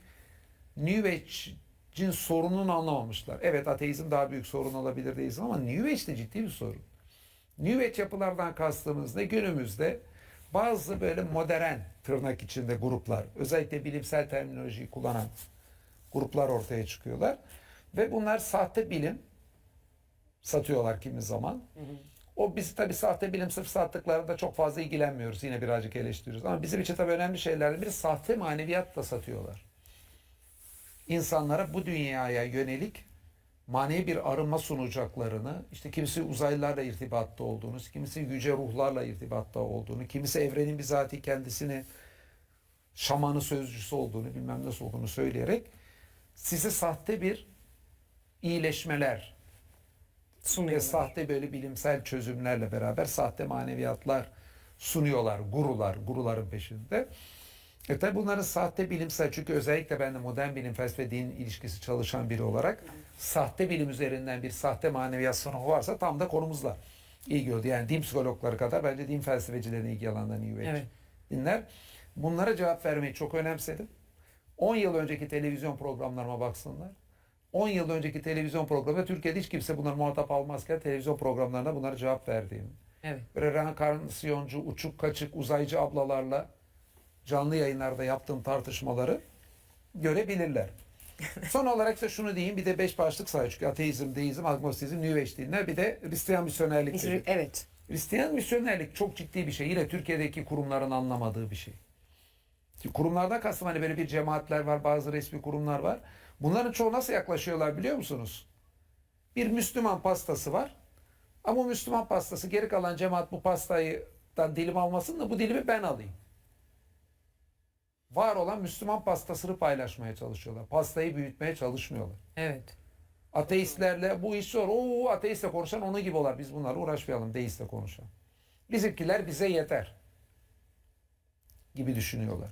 New Age'in sorununu anlamamışlar. Evet, ateizm daha büyük sorun olabilir deizm ama New Age de ciddi bir sorun. New Age yapılardan kastımız ne? Günümüzde bazı böyle modern tırnak içinde gruplar, özellikle bilimsel terminolojiyi kullanan gruplar ortaya çıkıyorlar. Ve bunlar sahte bilim satıyorlar kimi zaman. Biz tabii sahte bilim sırf sattıklarında çok fazla ilgilenmiyoruz. Yine birazcık eleştiriyoruz. Ama bizim için tabii önemli şeylerden biri sahte maneviyat da satıyorlar. İnsanlara bu dünyaya yönelik manevi bir arınma sunacaklarını, işte kimisi uzaylılarla irtibatta olduğunu, kimisi yüce ruhlarla irtibatta olduğunu, kimisi evrenin bizatihi kendisini şamanı sözcüsü olduğunu, bilmem nasıl olduğunu söyleyerek size sahte bir iyileşmeler ve sahte böyle bilimsel çözümlerle beraber sahte maneviyatlar sunuyorlar. Guruların peşinde. Tabi bunların sahte bilimsel, çünkü özellikle ben de modern bilim, felsefe, din ilişkisi çalışan biri olarak sahte bilim üzerinden bir sahte maneviyat sunumu varsa tam da konumuzla ilgili oldu. Yani din psikologları kadar bence din felsefecilerine ilgi alanından New Age dinler. Bunlara cevap vermeyi çok önemsedim. 10 yıl önceki televizyon programlarıma baksınlar. 10 yıl önceki televizyon programında Türkiye'de hiç kimse bunları muhatap almazken televizyon programlarına bunlara cevap verdiğimi. Böyle reenkarnasyoncu, uçuk kaçık, uzaycı ablalarla canlı yayınlarda yaptığım tartışmaları görebilirler. Son olarak da şunu diyeyim, bir de 5 başlık sayı, çünkü ateizm, deizm, agnostizm, New Age dinler, bir de Hristiyan misyonerlik dedik. Evet. Hristiyan misyonerlik çok ciddi bir şey. Yine Türkiye'deki kurumların anlamadığı bir şey. Kurumlardan kastım hani böyle bir cemaatler var, bazı resmi kurumlar var. Bunların çoğu nasıl yaklaşıyorlar biliyor musunuz? Bir Müslüman pastası var. Ama o Müslüman pastası, geri kalan cemaat bu pastaydan dilim almasın da bu dilimi ben alayım. Var olan Müslüman pastasını paylaşmaya çalışıyorlar. Pastayı büyütmeye çalışmıyorlar. Evet. Ateistlerle bu iş zor. Oo, ateistle konuşan onu gibi olar. Biz bunlarla uğraşmayalım, deistle konuşan. Bizimkiler bize yeter gibi düşünüyorlar.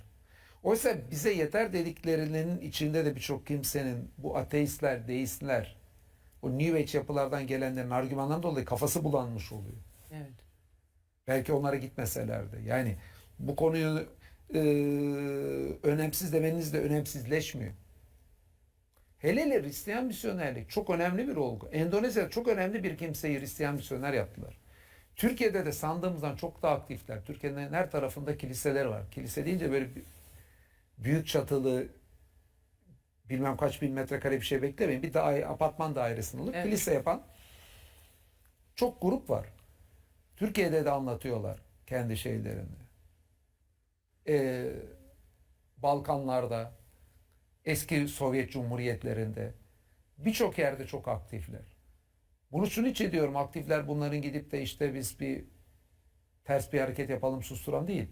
Oysa bize yeter dediklerinin içinde de birçok kimsenin bu ateistler, deistler, o New Age yapılardan gelenlerin argümanlarından dolayı kafası bulanmış oluyor. Evet. Belki onlara gitmeseler de. Yani bu konuyu önemsiz demeniz de önemsizleşmiyor. Hele Hristiyan misyonerlik çok önemli bir olgu. Endonezya'da çok önemli bir kimseyi Hristiyan misyoner yaptılar. Türkiye'de de sandığımızdan çok daha aktifler. Türkiye'nin her tarafında kiliseler var. Kilise deyince böyle büyük çatılı bilmem kaç bin metrekare bir şey beklemeyin. Bir apartman dairesini alıp Evet. kilise yapan çok grup var. Türkiye'de de anlatıyorlar kendi şeylerini. Balkanlarda, eski Sovyet Cumhuriyetlerinde birçok yerde çok aktifler. Bunu şunun için diyorum, aktifler bunların gidip de işte biz bir ters bir hareket yapalım susturan değil.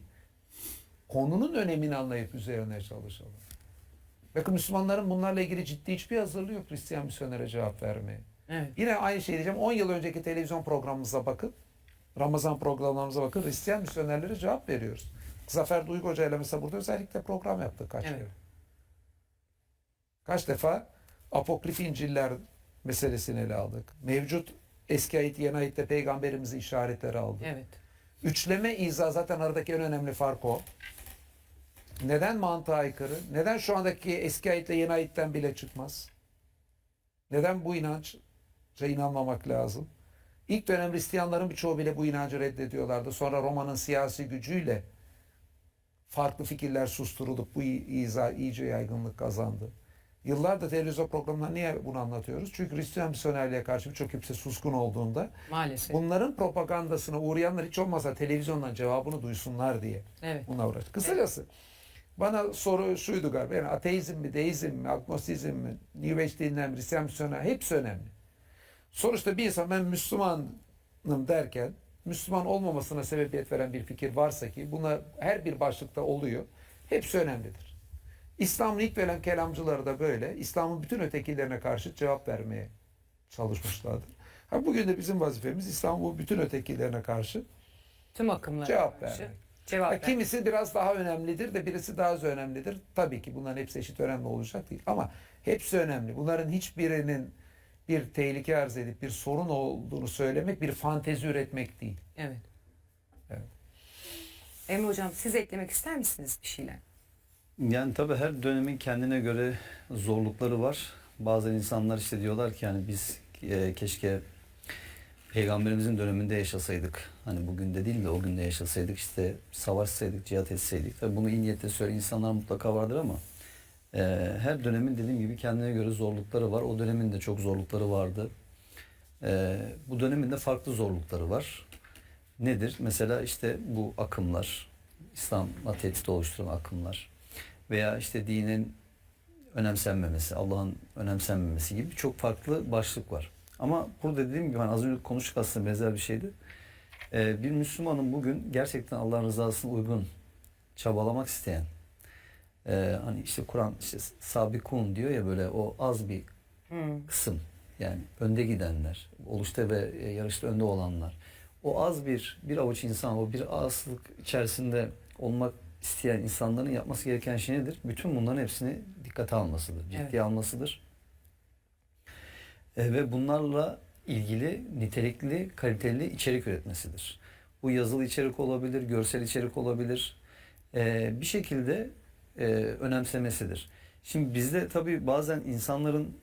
Konunun önemini anlayıp üzerine çalışalım. Bakın Müslümanların bunlarla ilgili ciddi hiçbir hazırlığı yok Hristiyan misyonere cevap vermeye. Evet. Yine aynı şey diyeceğim. 10 yıl önceki televizyon programımıza bakın. Ramazan programlarımıza bakın. Hristiyan misyonerlere cevap veriyoruz. Zafer Duygu Hoca ile mesela burada özellikle program yaptık kaç kere. Kaç defa apokrif İncil'ler meselesini ele aldık. Mevcut eski ayet yeni ayette peygamberimizi işaretleri aldık. Evet. Üçleme izah zaten aradaki en önemli fark o. Neden mantığa aykırı? Neden şu andaki eski ayetle yeni ayetten bile çıkmaz? Neden bu inanca inanmamak lazım? İlk dönem Hristiyanların birçoğu bile bu inancı reddediyorlardı. Sonra Roma'nın siyasi gücüyle farklı fikirler susturulup bu izah iyice yaygınlık kazandı. Yıllardır televizyon programlarında niye bunu anlatıyoruz? Çünkü Hristiyan misyonerliğe karşı birçok kimse suskun olduğunda Maalesef. bunların propagandasına uğrayanlar hiç olmazsa televizyondan cevabını duysunlar diye Evet. buna uğraş. Kısacası bana soru şuydu galiba. Yani ateizm mi, deizm mi, agnosizm mi, New Age dininden mi, Hristiyan misyoner hepsi önemli. Sonuçta bir insan ben Müslümanım derken Müslüman olmamasına sebebiyet veren bir fikir varsa ki buna her bir başlıkta oluyor. Hepsi önemlidir. İslam'ın ilk dönem kelamcıları da böyle. İslam'ın bütün ötekilerine karşı cevap vermeye çalışmışlardır. Bugün de bizim vazifemiz İslam'ın bu bütün ötekilerine karşı Tüm akımlara cevap karşı vermek. cevap vermek. Kimisi biraz daha önemlidir de birisi daha az önemlidir. Tabii ki bunların hepsi eşit önemli olacak değil. Ama hepsi önemli. Bunların hiçbirinin bir tehlike arz edip bir sorun olduğunu söylemek bir fantezi üretmek değil. Evet. Evet. Emre Hocam siz eklemek ister misiniz bir şeyler? Yani tabii her dönemin kendine göre zorlukları var. Bazen insanlar işte diyorlar ki yani biz keşke Peygamberimizin döneminde yaşasaydık. Hani bugün de değil de o günde yaşasaydık, işte savaşsaydık, cihat etseydik. Tabii bunu iyi niyetle söyleyen insanlar mutlaka vardır ama her dönemin dediğim gibi kendine göre zorlukları var. O dönemin de çok zorlukları vardı. Bu dönemin de farklı zorlukları var. Nedir? Mesela işte bu akımlar, İslam'la tehdit oluşturan akımlar veya işte dinin önemsenmemesi, Allah'ın önemsenmemesi gibi çok farklı başlık var. Ama burada dediğim gibi hani az önce konuştuk aslında benzer bir şeydi. Bir Müslümanın bugün gerçekten Allah'ın rızasına uygun çabalamak isteyen, hani işte Kur'an işte sabikun diyor ya, böyle o az bir kısım, yani önde gidenler, oluşta ve yarışta önde olanlar, o az bir avuç insan, o bir azlık içerisinde olmak isteyen insanların yapması gereken şey nedir? Bütün bunların hepsini dikkate almasıdır, ciddiye almasıdır. Ve bunlarla ilgili nitelikli, kaliteli içerik üretmesidir. Bu yazılı içerik olabilir, görsel içerik olabilir. Bir şekilde önemsemesidir. Şimdi bizde tabii bazen insanların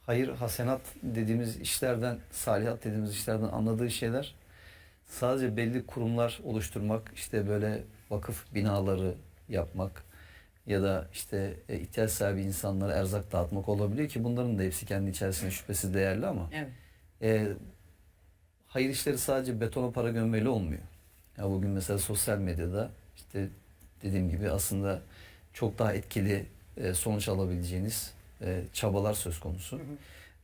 hayır, hasenat dediğimiz işlerden, salihat dediğimiz işlerden anladığı şeyler sadece belli kurumlar oluşturmak, işte böyle vakıf binaları yapmak ya da işte ihtiyaç sahibi insanlara erzak dağıtmak olabiliyor ki bunların da hepsi kendi içerisinde şüphesiz değerli ama hayır işleri sadece betona para gömmeyle olmuyor. Ya bugün mesela sosyal medyada işte dediğim gibi aslında çok daha etkili sonuç alabileceğiniz çabalar söz konusu.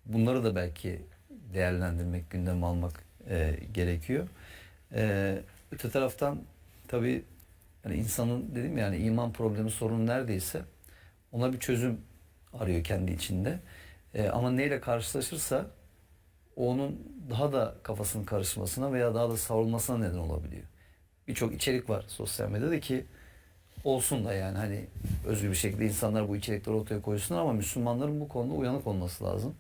Bunları da belki değerlendirmek, gündeme almak gerekiyor. Öte taraftan tabii yani insanın dedim yani iman problemi, sorunu neredeyse ona bir çözüm arıyor kendi içinde. Ama neyle karşılaşırsa onun daha da kafasının karışmasına veya daha da savrulmasına neden olabiliyor. Birçok içerik var sosyal medyada ki olsun da yani hani özgür bir şekilde insanlar bu içerikleri ortaya koysunlar ama Müslümanların bu konuda uyanık olması lazım.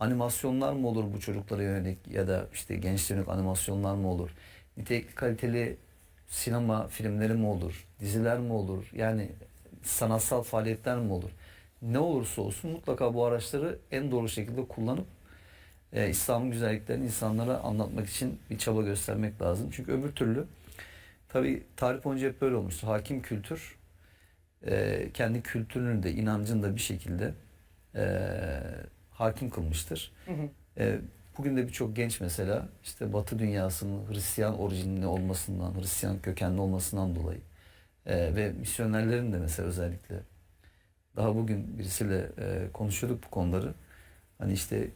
Animasyonlar mı olur bu çocuklara yönelik ya da işte gençlere yönelik animasyonlar mı olur? Nitelikli kaliteli sinema filmleri mi olur? Diziler mi olur? Yani sanatsal faaliyetler mi olur? Ne olursa olsun mutlaka bu araçları en doğru şekilde kullanıp İslam'ın güzelliklerini insanlara anlatmak için bir çaba göstermek lazım. Çünkü öbür türlü tabii tarih boyunca hep böyle olmuştur. Hakim kültür kendi kültürünü de inancını da bir şekilde hakim kılmıştır. Bugün de birçok genç mesela işte Batı dünyasının Hristiyan orijinli olmasından, Hristiyan kökenli olmasından dolayı ve misyonerlerin de mesela özellikle daha bugün birisiyle konuşuyorduk bu konuları. Hani işte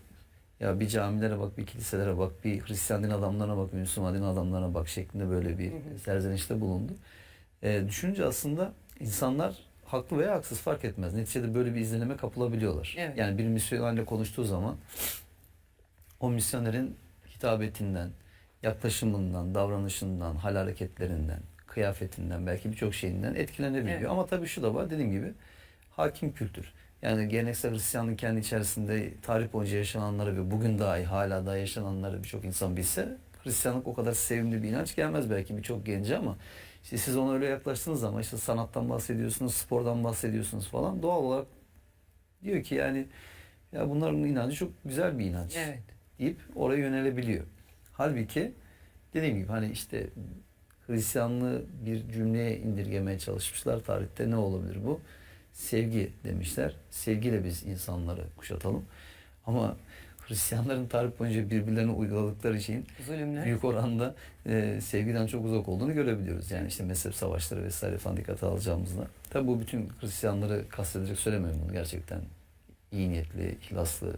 ya bir camilere bak, bir kiliselere bak, bir Hristiyan din adamlarına bak, bir Müslüman din adamlarına bak şeklinde böyle bir serzenişte bulundu. Düşününce aslında insanlar haklı veya haksız fark etmez. Neticede böyle bir izlenime kapılabiliyorlar. Evet. Yani bir misyonerle konuştuğu zaman o misyonerin hitabetinden, yaklaşımından, davranışından, hal hareketlerinden, kıyafetinden, belki birçok şeyinden etkilenebiliyor. Evet. Ama tabii şu da var, dediğim gibi hakim kültür. Yani geleneksel Hristiyanlığın kendi içerisinde tarih boyunca yaşananları ve bugün dahi hala daha yaşananları birçok insan bilse Hristiyanlık o kadar sevimli bir inanç gelmez belki birçok gence ama işte siz ona öyle yaklaştığınız zaman işte sanattan bahsediyorsunuz, spordan bahsediyorsunuz falan doğal olarak diyor ki yani ya bunların inancı çok güzel bir inanç deyip oraya yönelebiliyor. Halbuki dediğim gibi hani işte Hristiyanlığı bir cümleye indirgemeye çalışmışlar tarihte. Ne olabilir bu? Sevgi demişler. Sevgiyle biz insanları kuşatalım. Ama Hristiyanların tarih boyunca birbirlerine uyguladıkları şeyin zulümler, büyük oranda sevgiden çok uzak olduğunu görebiliyoruz. Yani işte mezhep savaşları vesaire falan dikkate alacağımızda. Tabi bu bütün Hristiyanları kastederek söylemiyorum bunu. Gerçekten iyi niyetli, ihlaslı,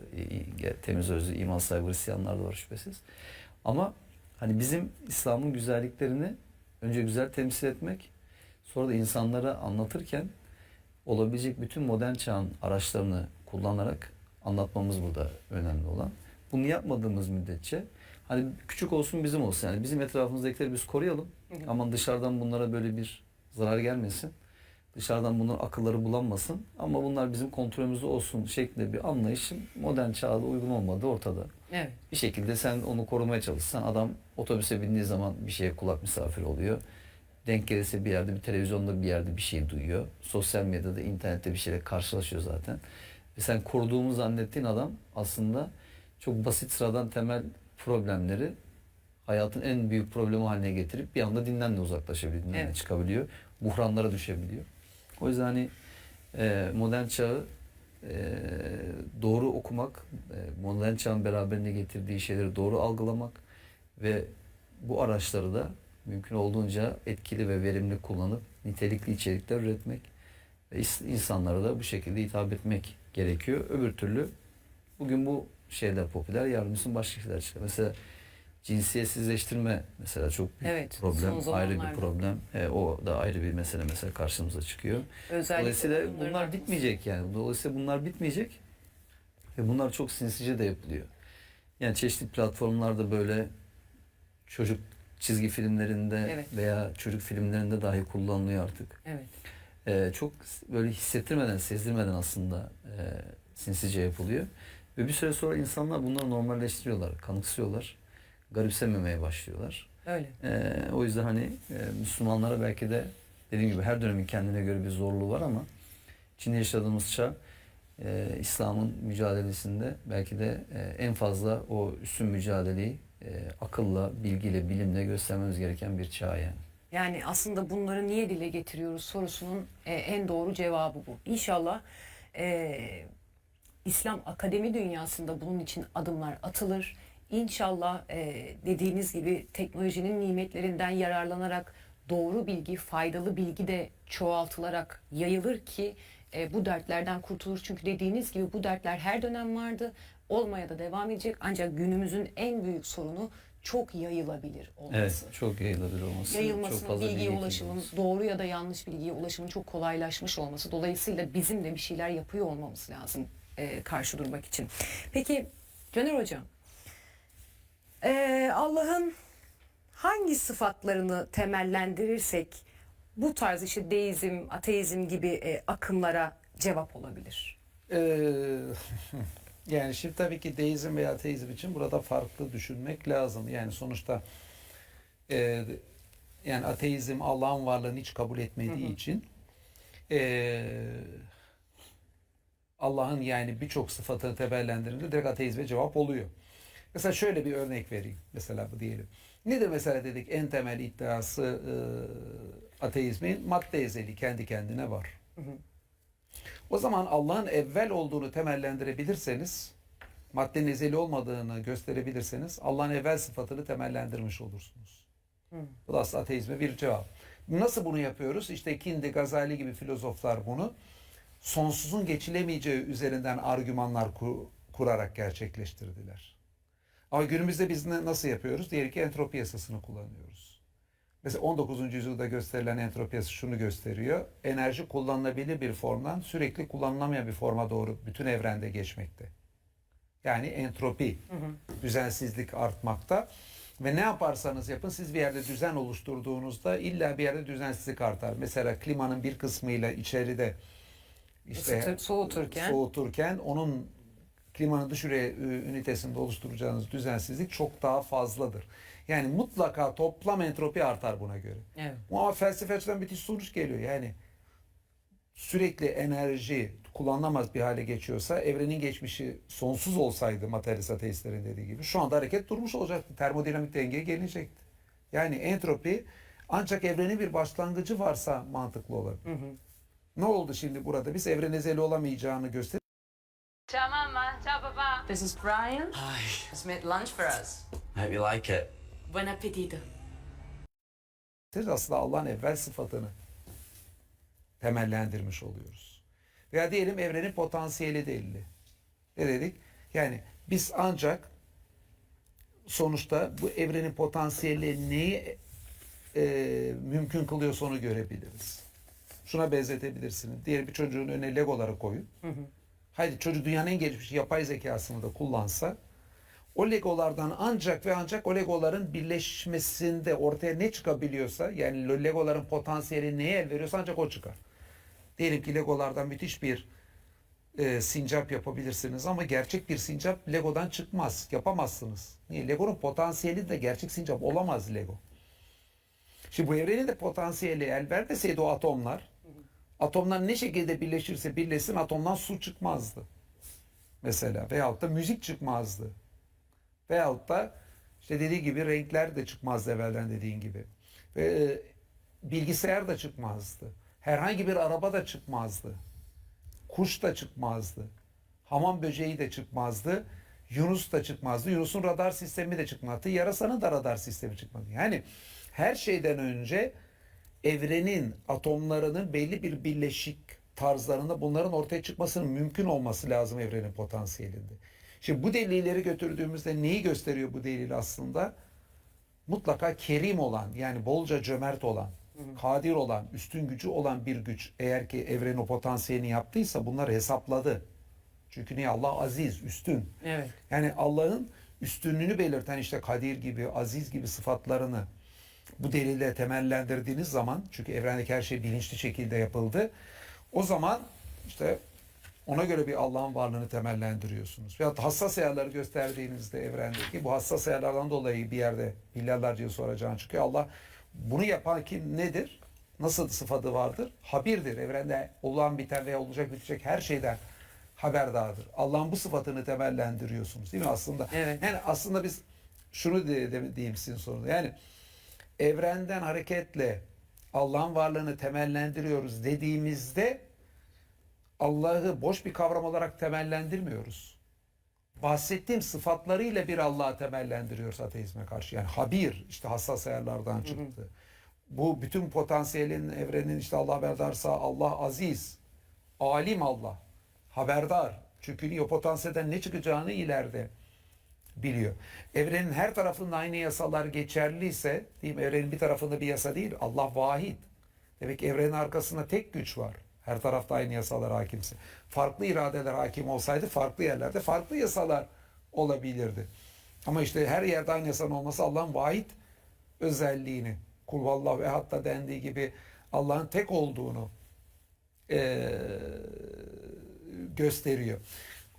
temiz özlü, iman sahibi Hristiyanlar da var şüphesiz. Ama hani bizim İslam'ın güzelliklerini önce güzel temsil etmek, sonra da insanlara anlatırken olabilecek bütün modern çağın araçlarını kullanarak anlatmamız burada önemli olan. Bunu yapmadığımız müddetçe hani küçük olsun bizim olsun yani bizim etrafımızdakileri biz koruyalım. Ama dışarıdan bunlara böyle bir zarar gelmesin. Dışarıdan bunların akılları bulanmasın. Ama bunlar bizim kontrolümüzde olsun şeklinde bir anlayışın modern çağda uygun olmadığı ortada. Evet. Bir şekilde sen onu korumaya çalışsan adam otobüse bindiği zaman bir şeye kulak misafir oluyor. Denk gelirse bir yerde, bir televizyonda bir yerde bir şey duyuyor. Sosyal medyada, internette bir şeyle karşılaşıyor zaten. Ve sen koruduğumu zannettiğin adam aslında çok basit sıradan temel problemleri hayatın en büyük problemi haline getirip bir anda dinden de uzaklaşabiliyor, dinden de çıkabiliyor. Buhranlara düşebiliyor. O yüzden hani modern çağı doğru okumak, modern çağın beraberinde getirdiği şeyleri doğru algılamak ve bu araçları da mümkün olduğunca etkili ve verimli kullanıp nitelikli içerikler üretmek ve insanlara da bu şekilde hitap etmek gerekiyor. Öbür türlü bugün bu şeyler popüler, yarın bir başka şeyler çıkar. Mesela cinsiyetsizleştirme mesela çok büyük problem, ayrı bir problem. O da ayrı bir mesele mesela karşımıza çıkıyor. Dolayısıyla bunlar bitmeyecek yani. Dolayısıyla bunlar bitmeyecek ve bunlar çok sinsice de yapılıyor. Yani çeşitli platformlarda böyle çocuk çizgi filmlerinde veya çocuk filmlerinde dahi kullanılıyor artık. Çok böyle hissettirmeden, sezdirmeden aslında sinsice yapılıyor. Ve bir süre sonra insanlar bunları normalleştiriyorlar, kanıksıyorlar. Garipsememeye başlıyorlar. Öyle. O yüzden hani Müslümanlara belki de dediğim gibi her dönemin kendine göre bir zorluğu var ama içinde yaşadığımız çağ İslam'ın mücadelesinde belki de en fazla o üstün mücadeleyi akılla, bilgiyle, bilimle göstermemiz gereken bir çağ yani. Yani aslında bunları niye dile getiriyoruz sorusunun en doğru cevabı bu. İnşallah İslam akademi dünyasında bunun için adımlar atılır. İnşallah dediğiniz gibi teknolojinin nimetlerinden yararlanarak doğru bilgi, faydalı bilgi de çoğaltılarak yayılır ki bu dertlerden kurtulur. Çünkü dediğiniz gibi bu dertler her dönem vardı. Olmaya da devam edecek. Ancak günümüzün en büyük sorunu çok yayılabilir olması. Evet, çok yayılabilir olması. Yayılmasının, çok fazla bilgiye ulaşımın, doğru ya da yanlış bilgiye ulaşımın çok kolaylaşmış olması. Dolayısıyla bizim de bir şeyler yapıyor olmamız lazım karşı durmak için. Peki Caner Hocam, Allah'ın hangi sıfatlarını temellendirirsek bu tarz işte deizm, ateizm gibi akımlara cevap olabilir? Yani şimdi tabii ki deizm veya ateizm için burada farklı düşünmek lazım. Yani sonuçta yani ateizm Allah'ın varlığını hiç kabul etmediği için Allah'ın yani birçok sıfatını temellendirdiğinde direkt ateizme cevap oluyor. Mesela şöyle bir örnek vereyim. Mesela bu diyelim. Nedir mesela dedik en temel iddiası ateizmin madde ezeli kendi kendine var. O zaman Allah'ın evvel olduğunu temellendirebilirseniz, maddenin ezeli olmadığını gösterebilirseniz Allah'ın evvel sıfatını temellendirmiş olursunuz. Bu da aslında ateizme bir cevap. Nasıl bunu yapıyoruz? İşte Kindi, Gazali gibi filozoflar bunu sonsuzun geçilemeyeceği üzerinden argümanlar kurarak gerçekleştirdiler. Ama günümüzde biz nasıl yapıyoruz? Diyelim ki entropi yasasını kullanıyoruz. Mesela 19. yüzyılda gösterilen entropi yasası şunu gösteriyor. Enerji kullanılabilir bir formdan sürekli kullanılamayan bir forma doğru bütün evrende geçmekte. Yani entropi, düzensizlik artmakta. Ve ne yaparsanız yapın siz bir yerde düzen oluşturduğunuzda illa bir yerde düzensizlik artar. Mesela klimanın bir kısmıyla içeride işte soğuturken onun klimanın dış yüzey ünitesinde oluşturacağınız düzensizlik çok daha fazladır. Yani mutlaka toplam entropi artar buna göre. Evet. Ama felsefe açıdan müthiş sonuç geliyor. Yani sürekli enerji kullanılamaz bir hale geçiyorsa evrenin geçmişi sonsuz olsaydı materyalist ateistlerin dediği gibi şu anda hareket durmuş olacaktı. Termodinamik dengeye gelecekti. Yani entropi ancak evrenin bir başlangıcı varsa mantıklı olabilir. Ne oldu şimdi burada? Biz evren ezeli olamayacağını göster. Ciao mamma, ciao papà. This is Brian. Hi. He's made lunch for us. I hope you like it. Buen appetito. Aslında Allah'ın evvel sıfatını temellendirmiş oluyoruz. Veya diyelim evrenin potansiyeli delili. Ne dedik? Yani biz ancak sonuçta bu evrenin potansiyeli neyi mümkün kılıyorsa onu görebiliriz. Şuna benzetebilirsiniz. Diyelim bir çocuğun önüne legoları koyun. Haydi çocuk dünyanın en gelişmiş yapay zekasını da kullansa o legolardan ancak ve ancak o legoların birleşmesinde ortaya ne çıkabiliyorsa yani legoların potansiyeli neye el veriyorsa ancak o çıkar. Diyelim ki legolardan müthiş bir sincap yapabilirsiniz ama gerçek bir sincap legodan çıkmaz. Yapamazsınız. Niye? Lego'nun potansiyeli de gerçek sincap olamaz Lego. Şimdi bu evrenin de potansiyeli el vermeseydi o atomlar ne şekilde birleşirse birleşsin atomdan su çıkmazdı. Mesela veyahut da müzik çıkmazdı. Veyahut da işte dediği gibi renkler de çıkmazdı evvelden dediğin gibi. Ve bilgisayar da çıkmazdı. Herhangi bir araba da çıkmazdı. Kuş da çıkmazdı. Hamam böceği de çıkmazdı. Yunus da çıkmazdı. Yunus'un radar sistemi de çıkmazdı. Yarasanın da radar sistemi çıkmadı. Yani her şeyden önce evrenin atomlarının belli bir birleşik tarzlarında bunların ortaya çıkmasının mümkün olması lazım evrenin potansiyelinde. Şimdi bu delilleri götürdüğümüzde neyi gösteriyor bu delil aslında? Mutlaka kerim olan yani bolca cömert olan, kadir olan, üstün gücü olan bir güç eğer ki evrenin o potansiyelini yaptıysa bunları hesapladı. Çünkü niye? Allah aziz, üstün. Evet. Yani Allah'ın üstünlüğünü belirten işte kadir gibi, aziz gibi sıfatlarını bu delille temellendirdiğiniz zaman çünkü evrendeki her şey bilinçli şekilde yapıldı. O zaman işte ona göre bir Allah'ın varlığını temellendiriyorsunuz. Veyahut hassas ayarları gösterdiğinizde evrendeki bu hassas ayarlardan dolayı bir yerde milyarlarca yıl sonra can çıkıyor. Allah bunu yapan kim nedir? Nasıl sıfatı vardır? Habirdir. Evrende olan biten veya olacak bitecek her şeyden haberdardır. Allah'ın bu sıfatını temellendiriyorsunuz. Değil mi aslında? Evet. Yani aslında biz şunu diyeyim sizin sorunuz. Yani evrenden hareketle Allah'ın varlığını temellendiriyoruz dediğimizde Allah'ı boş bir kavram olarak temellendirmiyoruz. Bahsettiğim sıfatlarıyla bir Allah'ı temellendiriyoruz ateizme karşı. Yani habir işte hassas ayarlardan çıktı. Bu bütün potansiyelin evrenin işte Allah haberdarsa Allah aziz, alim Allah, haberdar. Çünkü o potansiyelden ne çıkacağını ileride biliyor. Evrenin her tarafında aynı yasalar geçerliyse, diyeyim evrenin bir tarafında bir yasa değil, Allah vahid. Demek ki evrenin arkasında tek güç var. Her tarafta aynı yasalar hakimse. Farklı iradeler hakim olsaydı farklı yerlerde farklı yasalar olabilirdi. Ama işte her yerde aynı yasanın olması Allah'ın vahid özelliğini, kul vallahu ve hatta dendiği gibi Allah'ın tek olduğunu gösteriyor.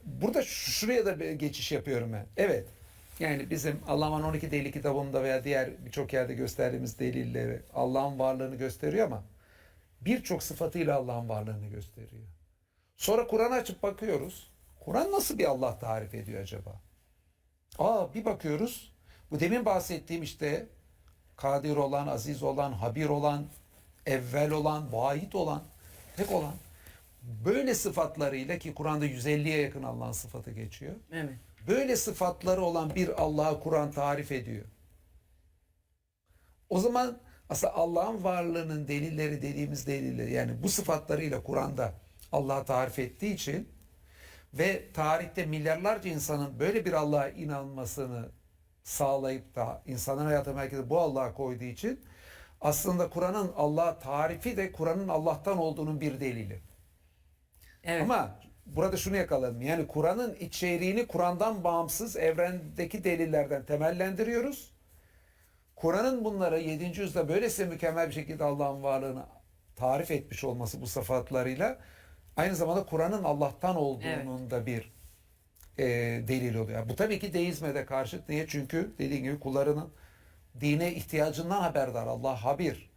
Burada şuraya da bir geçiş yapıyorum ben. Evet. Yani bizim Allah'ın 12 delil kitabında veya diğer birçok yerde gösterdiğimiz delilleri Allah'ın varlığını gösteriyor ama birçok sıfatıyla Allah'ın varlığını gösteriyor. Sonra Kur'an'ı açıp bakıyoruz. Kur'an nasıl bir Allah tarif ediyor acaba? Bir bakıyoruz. Bu demin bahsettiğim işte kadir olan, aziz olan, habir olan, evvel olan, vahid olan, tek olan böyle sıfatlarıyla, ki Kur'an'da 150'ye yakın Allah'ın sıfatı geçiyor. Evet. Böyle sıfatları olan bir Allah'ı Kur'an tarif ediyor. O zaman aslında Allah'ın varlığının delilleri dediğimiz delilleri, yani bu sıfatlarıyla Kur'an'da Allah'ı tarif ettiği için ve tarihte milyarlarca insanın böyle bir Allah'a inanmasını sağlayıp da insanın hayatı merkezine bu Allah'a koyduğu için aslında Kur'an'ın Allah tarifi de Kur'an'ın Allah'tan olduğunun bir delili. Evet. Ama burada şunu yakalayalım. Yani Kur'an'ın içeriğini Kur'an'dan bağımsız evrendeki delillerden temellendiriyoruz. Kur'an'ın bunları 7. yüzyılda böylesine mükemmel bir şekilde Allah'ın varlığını tarif etmiş olması bu sıfatlarıyla aynı zamanda Kur'an'ın Allah'tan olduğunun da bir delil oluyor. Bu tabii ki deizme de karşıt. Niye? Çünkü dediğim gibi kullarının dine ihtiyacından haberdar. Allah habir.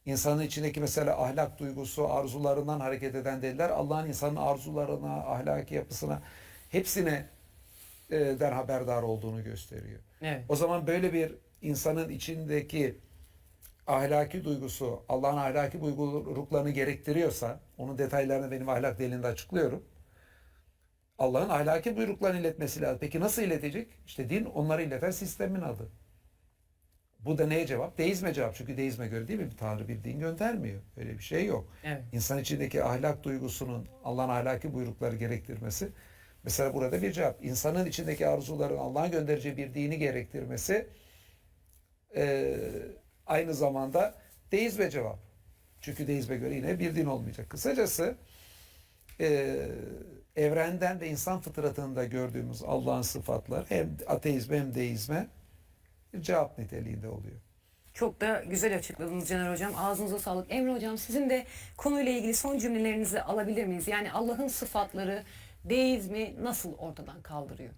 İnsanın içindeki mesela ahlak duygusu, arzularından hareket eden deliller Allah'ın insanın arzularına, ahlaki yapısına hepsine den haberdar olduğunu gösteriyor. Evet. O zaman böyle bir insanın içindeki ahlaki duygusu Allah'ın ahlaki buyruklarını gerektiriyorsa, onun detaylarını benim ahlak delilinde açıklıyorum. Allah'ın ahlaki buyruklarını iletmesi lazım. Peki nasıl iletecek? İşte din onları ileten sistemin adı. Bu da neye cevap? Deizme cevap. Çünkü deizme göre değil mi? Bir tanrı bir din göndermiyor. Öyle bir şey yok. Evet. İnsan içindeki ahlak duygusunun Allah'ın ahlaki buyrukları gerektirmesi. Mesela burada bir cevap. İnsanın içindeki arzuların Allah'ın göndereceği bir dini gerektirmesi aynı zamanda deizme cevap. Çünkü deizme göre yine bir din olmayacak. Kısacası evrenden ve insan fıtratında gördüğümüz Allah'ın sıfatları hem ateizme hem deizme bir cevap niteliğinde oluyor. Çok da güzel açıkladınız Caner Hocam. Ağzınıza sağlık. Emre Hocam, sizin de konuyla ilgili son cümlelerinizi alabilir miyiz? Yani Allah'ın sıfatları deizmi nasıl ortadan kaldırıyor?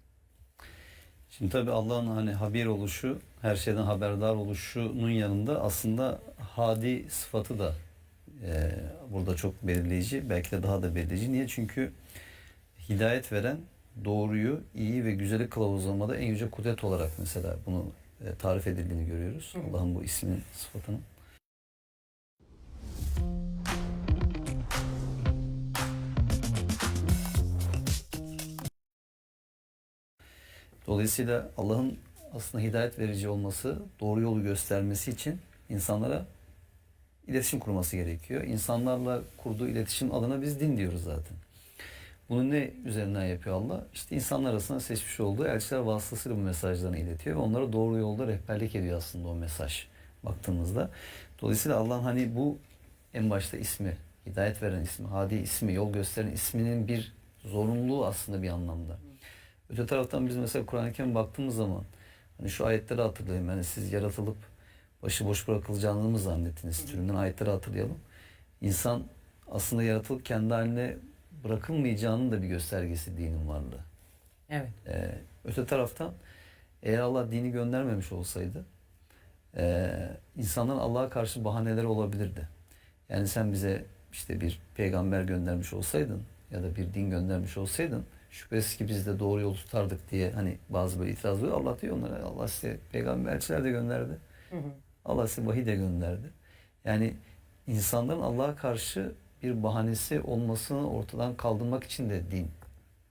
Şimdi tabii Allah'ın hani habir oluşu, her şeyden haberdar oluşunun yanında aslında hadi sıfatı da burada çok belirleyici. Belki de daha da belirleyici. Niye? Çünkü hidayet veren, doğruyu, iyi ve güzeli kılavuzlamada en yüce kudret olarak mesela bunu tarif edildiğini görüyoruz. Allah'ın bu isminin, sıfatının. Dolayısıyla Allah'ın aslında hidayet verici olması, doğru yolu göstermesi için insanlara iletişim kurması gerekiyor. İnsanlarla kurduğu iletişim adına biz din diyoruz zaten. Bunu ne üzerinden yapıyor Allah? İşte insanlar arasında seçmiş olduğu elçiler vasıtasıyla bu mesajlarını iletiyor ve onlara doğru yolda rehberlik ediyor aslında o mesaj baktığımızda. Dolayısıyla Allah'ın hani bu en başta ismi, hidayet veren ismi, hadi ismi, yol gösteren isminin bir zorunluluğu aslında bir anlamda. Öte taraftan biz mesela Kur'an-ı Kerim'e baktığımız zaman hani şu ayetleri hatırlayın. Yani siz yaratılıp başıboş bırakılacağını mı zannettiniz? Türünden ayetleri hatırlayalım. İnsan aslında yaratılıp kendi haline bırakılmayacağının da bir göstergesi dinin varlığı. Evet. Öte taraftan eğer Allah dini göndermemiş olsaydı insanların Allah'a karşı bahaneleri olabilirdi. Yani sen bize işte bir peygamber göndermiş olsaydın ya da bir din göndermiş olsaydın şüphesiz ki biz de doğru yolu tutardık diye hani bazı böyle itiraz var. Allah diyor onlara, Allah size peygamber elçiler de gönderdi. Allah size vahiy de gönderdi. Yani insanların Allah'a karşı bir bahanesi olmasını ortadan kaldırmak için de din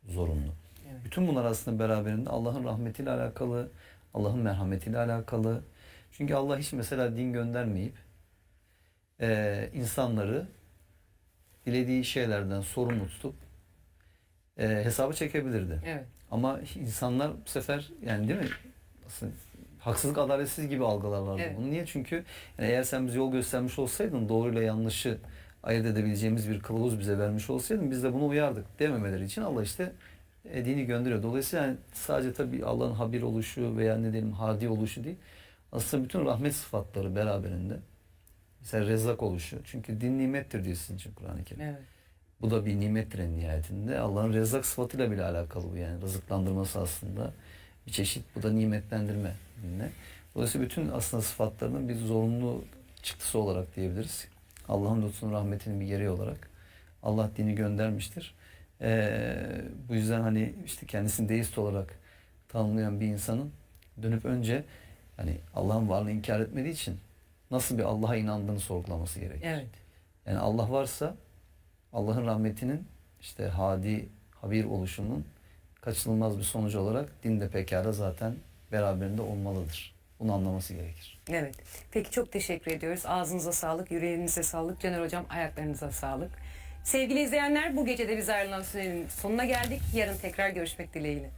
zorunlu. Evet. Bütün bunlar aslında beraberinde Allah'ın rahmetiyle alakalı, Allah'ın merhametiyle alakalı. Çünkü Allah hiç mesela din göndermeyip insanları dilediği şeylerden sorumlu tutup hesabı çekebilirdi. Evet. Ama insanlar bu sefer yani değil mi? Aslında haksızlık, adaletsiz gibi algılarlardı Evet. bunu. Niye? Çünkü yani eğer sen bize yol göstermiş olsaydın, doğruyla yanlışı ayırt edebileceğimiz bir kılavuz bize vermiş olsaydın biz de buna uyardık dememeleri için Allah işte dini gönderiyor. Dolayısıyla yani sadece tabii Allah'ın habir oluşu veya ne diyelim hadi oluşu değil. Aslında bütün rahmet sıfatları beraberinde. Mesela rezzak oluşu. Çünkü din nimettir diyor sizin için Kur'an-ı Kerim. Evet. Bu da bir nimettir en nihayetinde. Allah'ın rezzak sıfatıyla bile alakalı bu yani. Rızıklandırması aslında bir çeşit. Bu da nimetlendirme. Dolayısıyla bütün aslında sıfatlarının bir zorunlu çıktısı olarak diyebiliriz. Allah'ın lütfunun rahmetinin bir gereği olarak Allah dini göndermiştir. Bu yüzden hani işte kendisini deist olarak tanımlayan bir insanın dönüp önce hani Allah'ın varlığını inkar etmediği için nasıl bir Allah'a inandığını sorgulaması gerekir. Evet. Yani Allah varsa Allah'ın rahmetinin işte hadi, habir oluşunun kaçınılmaz bir sonucu olarak din de pekala zaten beraberinde olmalıdır. Bunu anlaması gerekir. Evet. Peki çok teşekkür ediyoruz. Ağzınıza sağlık, yüreğinize sağlık. Caner Hocam ayaklarınıza sağlık. Sevgili izleyenler, bu gece de biz ayrılan sürenin sonuna geldik. Yarın tekrar görüşmek dileğiyle.